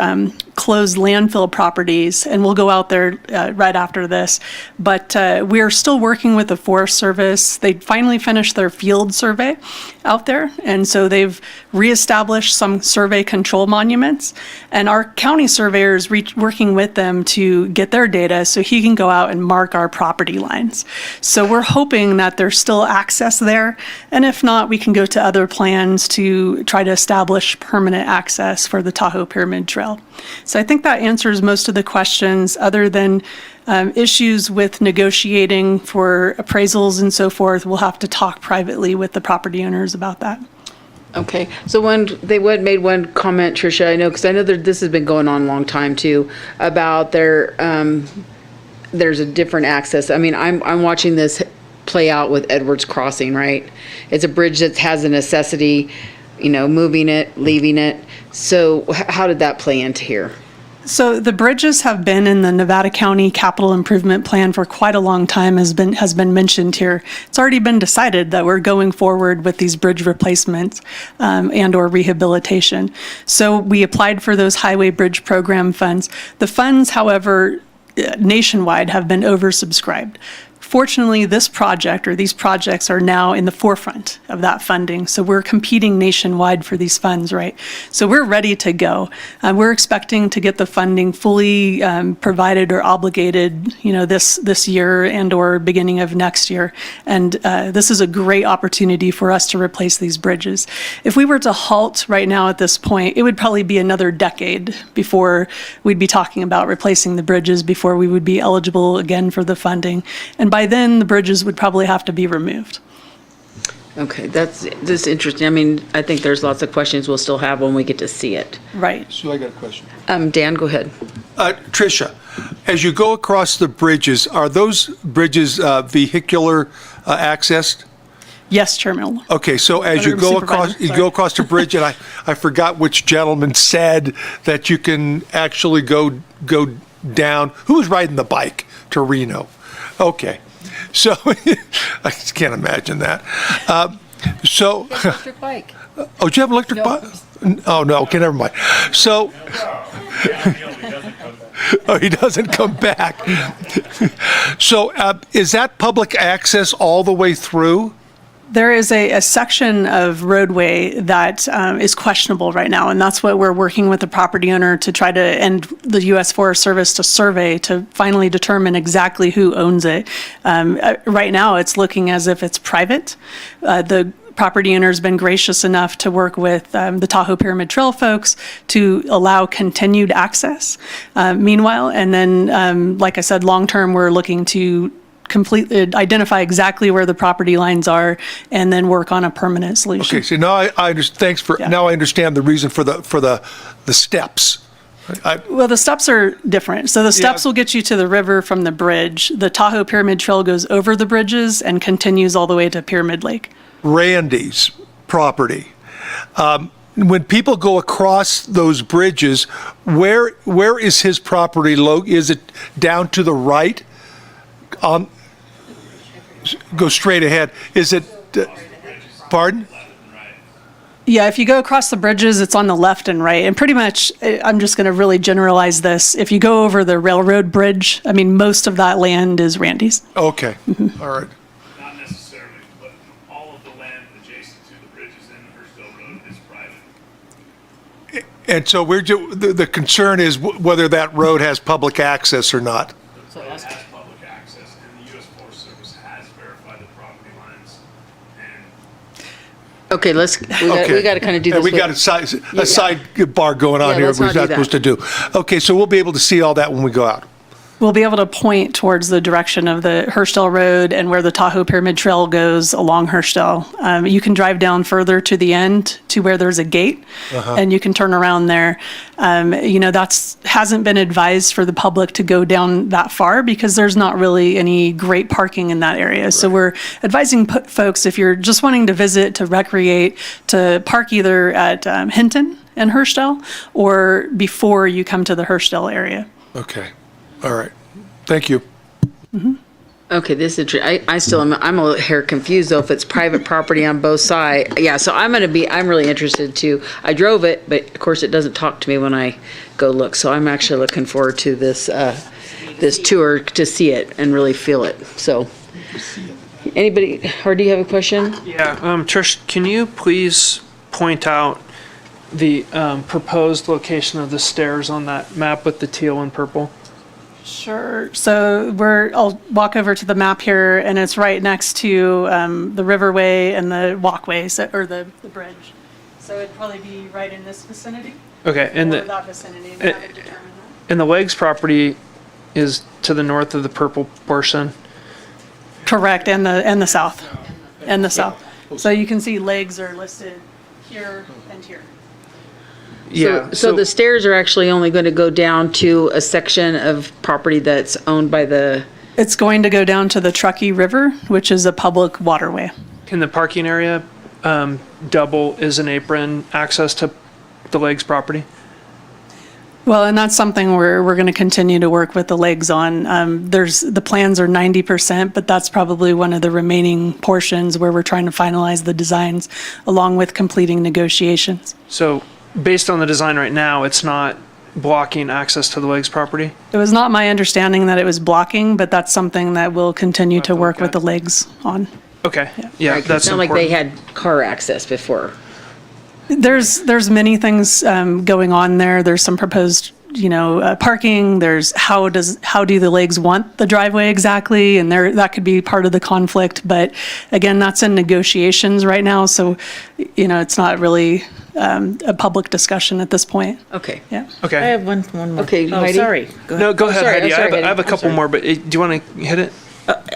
Speaker 18: closed landfill properties, and we'll go out there right after this. But we're still working with the Forest Service. They finally finished their field survey out there, and so they've reestablished some survey control monuments. And our county surveyor is working with them to get their data so he can go out and mark our property lines. So we're hoping that there's still access there, and if not, we can go to other plans to try to establish permanent access for the Tahoe Pyramid Trail. So I think that answers most of the questions, other than issues with negotiating for appraisals and so forth. We'll have to talk privately with the property owners about that.
Speaker 1: Okay, so when they made one comment, Tricia, I know, because I know that this has been going on a long time too, about there's a different access. I mean, I'm watching this play out with Edwards Crossing, right? It's a bridge that has a necessity, moving it, leaving it. So how did that play into here?
Speaker 18: So the bridges have been in the Nevada County Capital Improvement Plan for quite a long time, has been mentioned here. It's already been decided that we're going forward with these bridge replacements and or rehabilitation. So we applied for those highway bridge program funds. The funds, however, nationwide have been oversubscribed. Fortunately, this project or these projects are now in the forefront of that funding. So we're competing nationwide for these funds, right? So we're ready to go. We're expecting to get the funding fully provided or obligated, this year and or beginning of next year. And this is a great opportunity for us to replace these bridges. If we were to halt right now at this point, it would probably be another decade before we'd be talking about replacing the bridges, before we would be eligible again for the funding. And by then, the bridges would probably have to be removed.
Speaker 1: Okay, this is interesting. I mean, I think there's lots of questions we'll still have when we get to see it.
Speaker 18: Right.
Speaker 6: So I got a question.
Speaker 1: Dan, go ahead.
Speaker 6: Tricia, as you go across the bridges, are those bridges vehicular accessed?
Speaker 18: Yes, Chairman.
Speaker 6: Okay, so as you go across, the bridge, and I forgot which gentleman said that you can actually go down. Who was riding the bike to Reno? Okay. So, I just can't imagine that.
Speaker 3: Electric bike.
Speaker 6: Oh, do you have an electric bike? Oh, no, okay, never mind. So, oh, he doesn't come back. So, is that public access all the way through?
Speaker 18: There is a section of roadway that is questionable right now, and that's what we're working with the property owner to try to, and the U.S. Forest Service to survey to finally determine exactly who owns it. Right now, it's looking as if it's private. The property owner has been gracious enough to work with the Tahoe Pyramid Trail folks to allow continued access. Meanwhile, and then, like I said, long-term, we're looking to completely identify exactly where the property lines are and then work on a permanent solution.
Speaker 6: Okay, so now I understand. Thanks for now. I understand the reason for the steps.
Speaker 18: Well, the steps are different. So the steps will get you to the river from the bridge. The Tahoe Pyramid Trail goes over the bridges and continues all the way to Pyramid Lake.
Speaker 6: Randy's property. When people go across those bridges, where is his property located? Is it down to the right? Go straight ahead. Is it, pardon?
Speaker 18: Yeah, if you go across the bridges, it's on the left and right. And pretty much, I'm just going to really generalize this. If you go over the railroad bridge, I mean, most of that land is Randy's.
Speaker 6: Okay, all right.
Speaker 16: Not necessarily, but all of the land adjacent to the bridges in Hirschdale Road is private.
Speaker 6: And so the concern is whether that road has public access or not.
Speaker 16: The road has public access, and the U.S. Forest Service has verified the property lines.
Speaker 1: Okay, we got to kind of do this.
Speaker 6: We got a sidebar going on here
Speaker 1: let's
Speaker 6: we're
Speaker 1: not
Speaker 6: not
Speaker 1: do
Speaker 6: supposed to do. Okay, so we'll be able to see all that when we go out.
Speaker 18: We'll be able to point towards the direction of the Hirschdale Road and where the Tahoe Pyramid Trail goes along Hirschdale. You can drive down further to the end to where there's a gate, and you can turn around there. That's hasn't been advised for the public to go down that far because there's not really any great parking in that area. Right. So we're advising folks, if you're just wanting to visit, to recreate, to park either at Hinton and Hirschdale or before you come to the Hirschdale area.
Speaker 6: Okay. All right. Thank you.
Speaker 1: Okay, this is, I still am, I'm a hair confused though if it's private property on both sides. Yeah, so I'm really interested to, I drove it, but of course it doesn't talk to me when I go look. So I'm actually looking forward to this, this tour to see it and really feel it. So, anybody, Hardy, you have a question?
Speaker 17: Yeah, Trish, can you please point out the proposed location of the stairs on that map with the teal and purple?
Speaker 18: Sure. So I'll walk over to the map here, and it's right next to the riverway and the walkway, or the bridge. So it'd probably be right in this vicinity.
Speaker 17: Okay, and
Speaker 18: or that vicinity. We haven't determined that.
Speaker 17: and the Legs property is to the north of the purple portion.
Speaker 18: Correct, and the south, and the south. So you can see legs are listed here and here.
Speaker 17: Yeah.
Speaker 1: So the stairs are actually only going to go down to a section of property that's owned by the.
Speaker 18: It's going to go down to the Truckee River, which is a public waterway.
Speaker 17: Can the parking area double as an apron access to the Legs property?
Speaker 18: Well, and that's something we're going to continue to work with the legs on. The plans are 90%, but that's probably one of the remaining portions where we're trying to finalize the designs along with completing negotiations.
Speaker 17: So based on the design right now, it's not blocking access to the Legs property?
Speaker 18: It was not my understanding that it was blocking, but that's something that we'll continue to work with the legs on.
Speaker 17: Okay, yeah,
Speaker 1: Right, 'cause
Speaker 17: that's
Speaker 1: it's not like
Speaker 17: important.
Speaker 1: they had car access before.
Speaker 18: There's many things going on there. There's some proposed, parking. There's how do the legs want the driveway exactly, and that could be part of the conflict. But again, that's in negotiations right now, so it's not really a public discussion at this point.
Speaker 1: Okay.
Speaker 18: Yeah.
Speaker 17: Okay.
Speaker 8: I have one more.
Speaker 1: Okay,
Speaker 8: Oh,
Speaker 1: Heidi?
Speaker 8: sorry. Go ahead.
Speaker 17: No, go ahead,
Speaker 1: sorry,
Speaker 17: Heidi.
Speaker 1: I'm sorry,
Speaker 17: I have
Speaker 1: Heidi.
Speaker 17: a couple more, but do you want to hit it?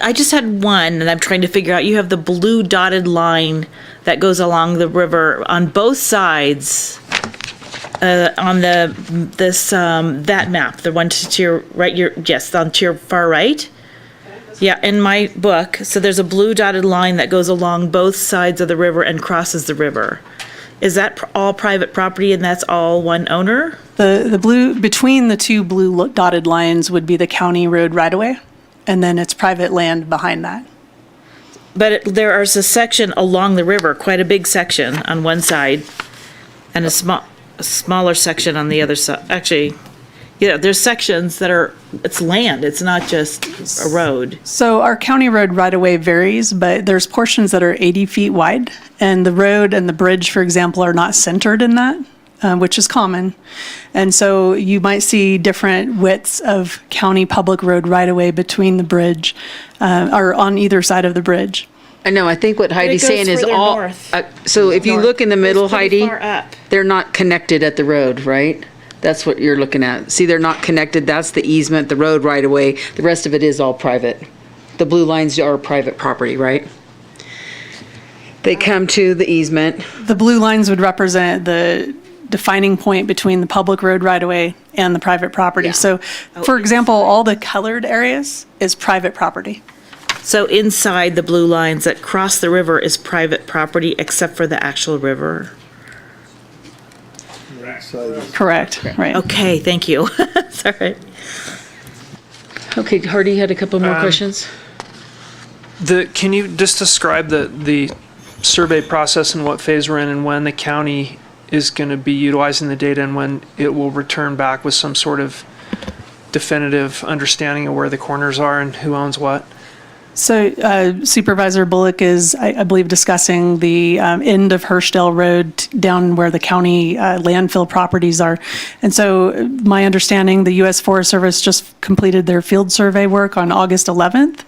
Speaker 8: I just had one, and I'm trying to figure out. You have the blue dotted line that goes along the river on both sides. On that map, the one to your right. On to your far right. Yeah, in my book, so there's a blue dotted line that goes along both sides of the river and crosses the river. Is that all private property, and that's all one owner?
Speaker 18: The blue between the two blue dotted lines would be the county road right of way, and then it's private land behind that.
Speaker 8: But there is a section along the river, quite a big section on one side, and a smaller section on the other side. Actually, there's sections that it's land. It's not just a road.
Speaker 18: So our county road right-of-way varies, but there's portions that are 80 feet wide, and the road and the bridge, for example, are not centered in that, which is common. And so you might see different widths of county public road right-of-way between the bridge, or on either side of the bridge.
Speaker 1: I know, I think what Heidi's
Speaker 8: goes
Speaker 1: saying is
Speaker 8: further
Speaker 1: all,
Speaker 8: north.
Speaker 1: so if you
Speaker 8: North.
Speaker 1: look in the middle,
Speaker 8: It's pretty
Speaker 1: Heidi,
Speaker 8: far up.
Speaker 1: they're not connected at the road, right? That's what you're looking at. See, they're not connected. That's the easement, the road right away. The rest of it is all private. The blue lines are private property, right? They come to the easement.
Speaker 18: The blue lines would represent the defining point between the public road right-of-way and the private property.
Speaker 1: Yeah.
Speaker 18: So, for example, all the colored areas is private property.
Speaker 8: So inside the blue lines that cross the river is private property except for the actual river.
Speaker 18: Correct, right.
Speaker 8: Okay, thank you. Sorry.
Speaker 1: Okay, Hardy had a couple more questions?
Speaker 17: Can you just describe the survey process and what phase we're in and when the county is going to be utilizing the data and when it will return back with some sort of definitive understanding of where the corners are and who owns what?
Speaker 18: So Supervisor Bullock is, I believe, discussing the end of Hirschdale Road down where the county landfill properties are. And so my understanding, the U.S. Forest Service just completed their field survey work on August 11th.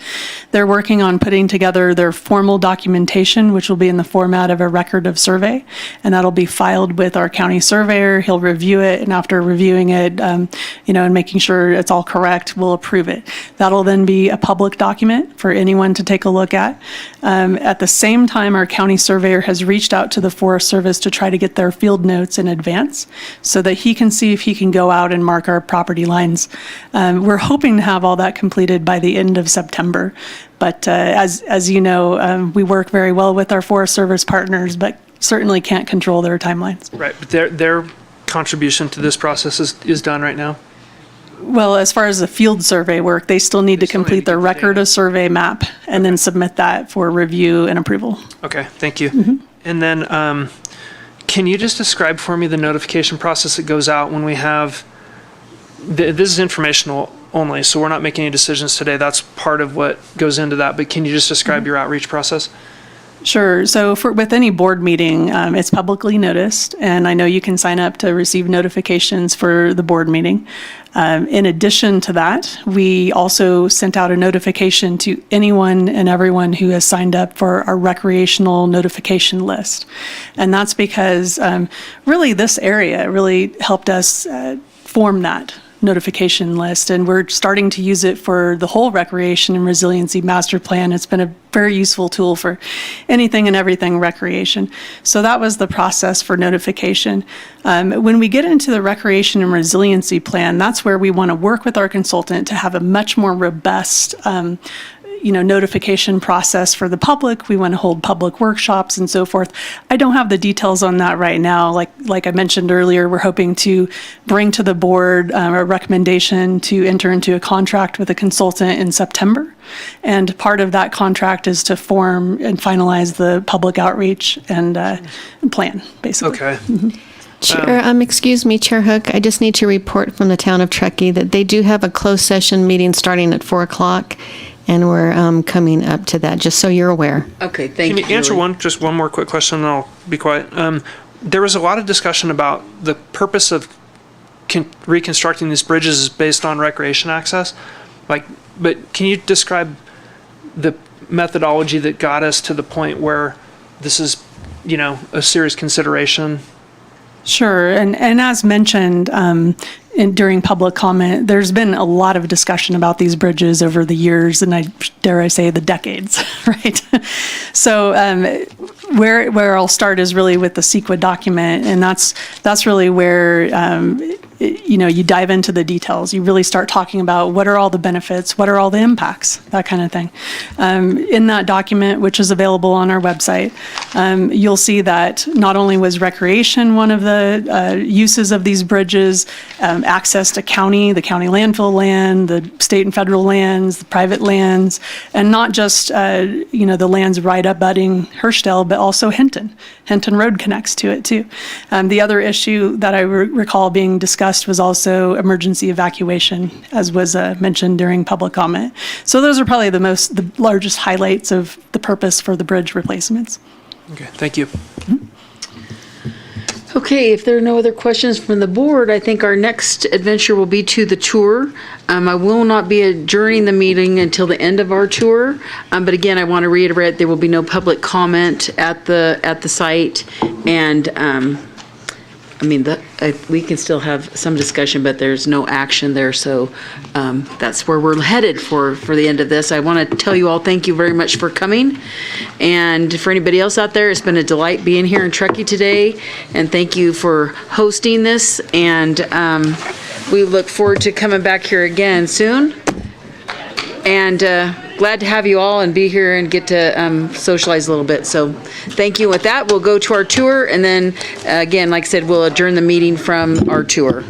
Speaker 18: They're working on putting together their formal documentation, which will be in the format of a record of survey. And that'll be filed with our county surveyor. He'll review it. And after reviewing it, and making sure it's all correct, we'll approve it. That'll then be a public document for anyone to take a look at. At the same time, our county surveyor has reached out to the Forest Service to try to get their field notes in advance so that he can see if he can go out and mark our property lines. We're hoping to have all that completed by the end of September. But as you know, we work very well with our Forest Service partners, but certainly can't control their timelines.
Speaker 17: Right, but their contribution to this process is done right now?
Speaker 18: Well, as far as the field survey work, they still need to complete their record of survey map and then submit that for review and approval.
Speaker 17: Okay, thank you. And then, can you just describe for me the notification process that goes out when we have, this is informational only, so we're not making any decisions today. That's part of what goes into that, but can you just describe your outreach process?
Speaker 18: Sure. So with any board meeting, it's publicly noticed, and I know you can sign up to receive notifications for the board meeting. In addition to that, we also sent out a notification to anyone and everyone who has signed up for our recreational notification list. And that's because really this area really helped us form that notification list, and we're starting to use it for the whole recreation and resiliency master plan. It's been a very useful tool for anything and everything recreation. So that was the process for notification. When we get into the recreation and resiliency plan, that's where we want to work with our consultant to have a much more robust notification process for the public. We want to hold public workshops and so forth. I don't have the details on that right now. Like I mentioned earlier, we're hoping to bring to the board a recommendation to enter into a contract with a consultant in September. And part of that contract is to form and finalize the public outreach and plan, basically.
Speaker 17: Okay.
Speaker 3: Chair, excuse me, Chair Hook, I just need to report from the town of Truckee that they do have a closed session meeting starting at 4 o'clock. And we're coming up to that, just so you're aware.
Speaker 1: Okay, thank you.
Speaker 17: Can you answer just one more quick question, and I'll be quiet. There was a lot of discussion about the purpose of reconstructing these bridges is based on recreation access. But can you describe the methodology that got us to the point where this is, a serious consideration?
Speaker 18: Sure. And as mentioned during public comment, there's been a lot of discussion about these bridges over the years, and dare I say the decades, right? So where I'll start is really with the CEQA document, and that's really where you dive into the details. You really start talking about what are all the benefits, what are all the impacts, that kind of thing. In that document, which is available on our website, you'll see that not only was recreation one of the uses of these bridges, access to the county landfill land, the state and federal lands, the private lands, and not just the lands right abutting Hirschdale, but also Hinton. Hinton Road connects to it too. The other issue that I recall being discussed was also emergency evacuation, as was mentioned during public comment. So those are probably the largest highlights of the purpose for the bridge replacements.
Speaker 17: Okay, thank you.
Speaker 1: Okay, if there are no other questions from the board, I think our next adventure will be to the tour. I will not be adjourning the meeting until the end of our tour. But again, I want to reiterate, there will be no public comment at the site. And we can still have some discussion, but there's no action there. So that's where we're headed for the end of this. I want to tell you all thank you very much for coming. And for anybody else out there, it's been a delight being here in Truckee today. And thank you for hosting this. And we look forward to coming back here again soon. And glad to have you all and be here and get to socialize a little bit. So thank you. With that, we'll go to our tour. And then again, like I said, we'll adjourn the meeting from our tour.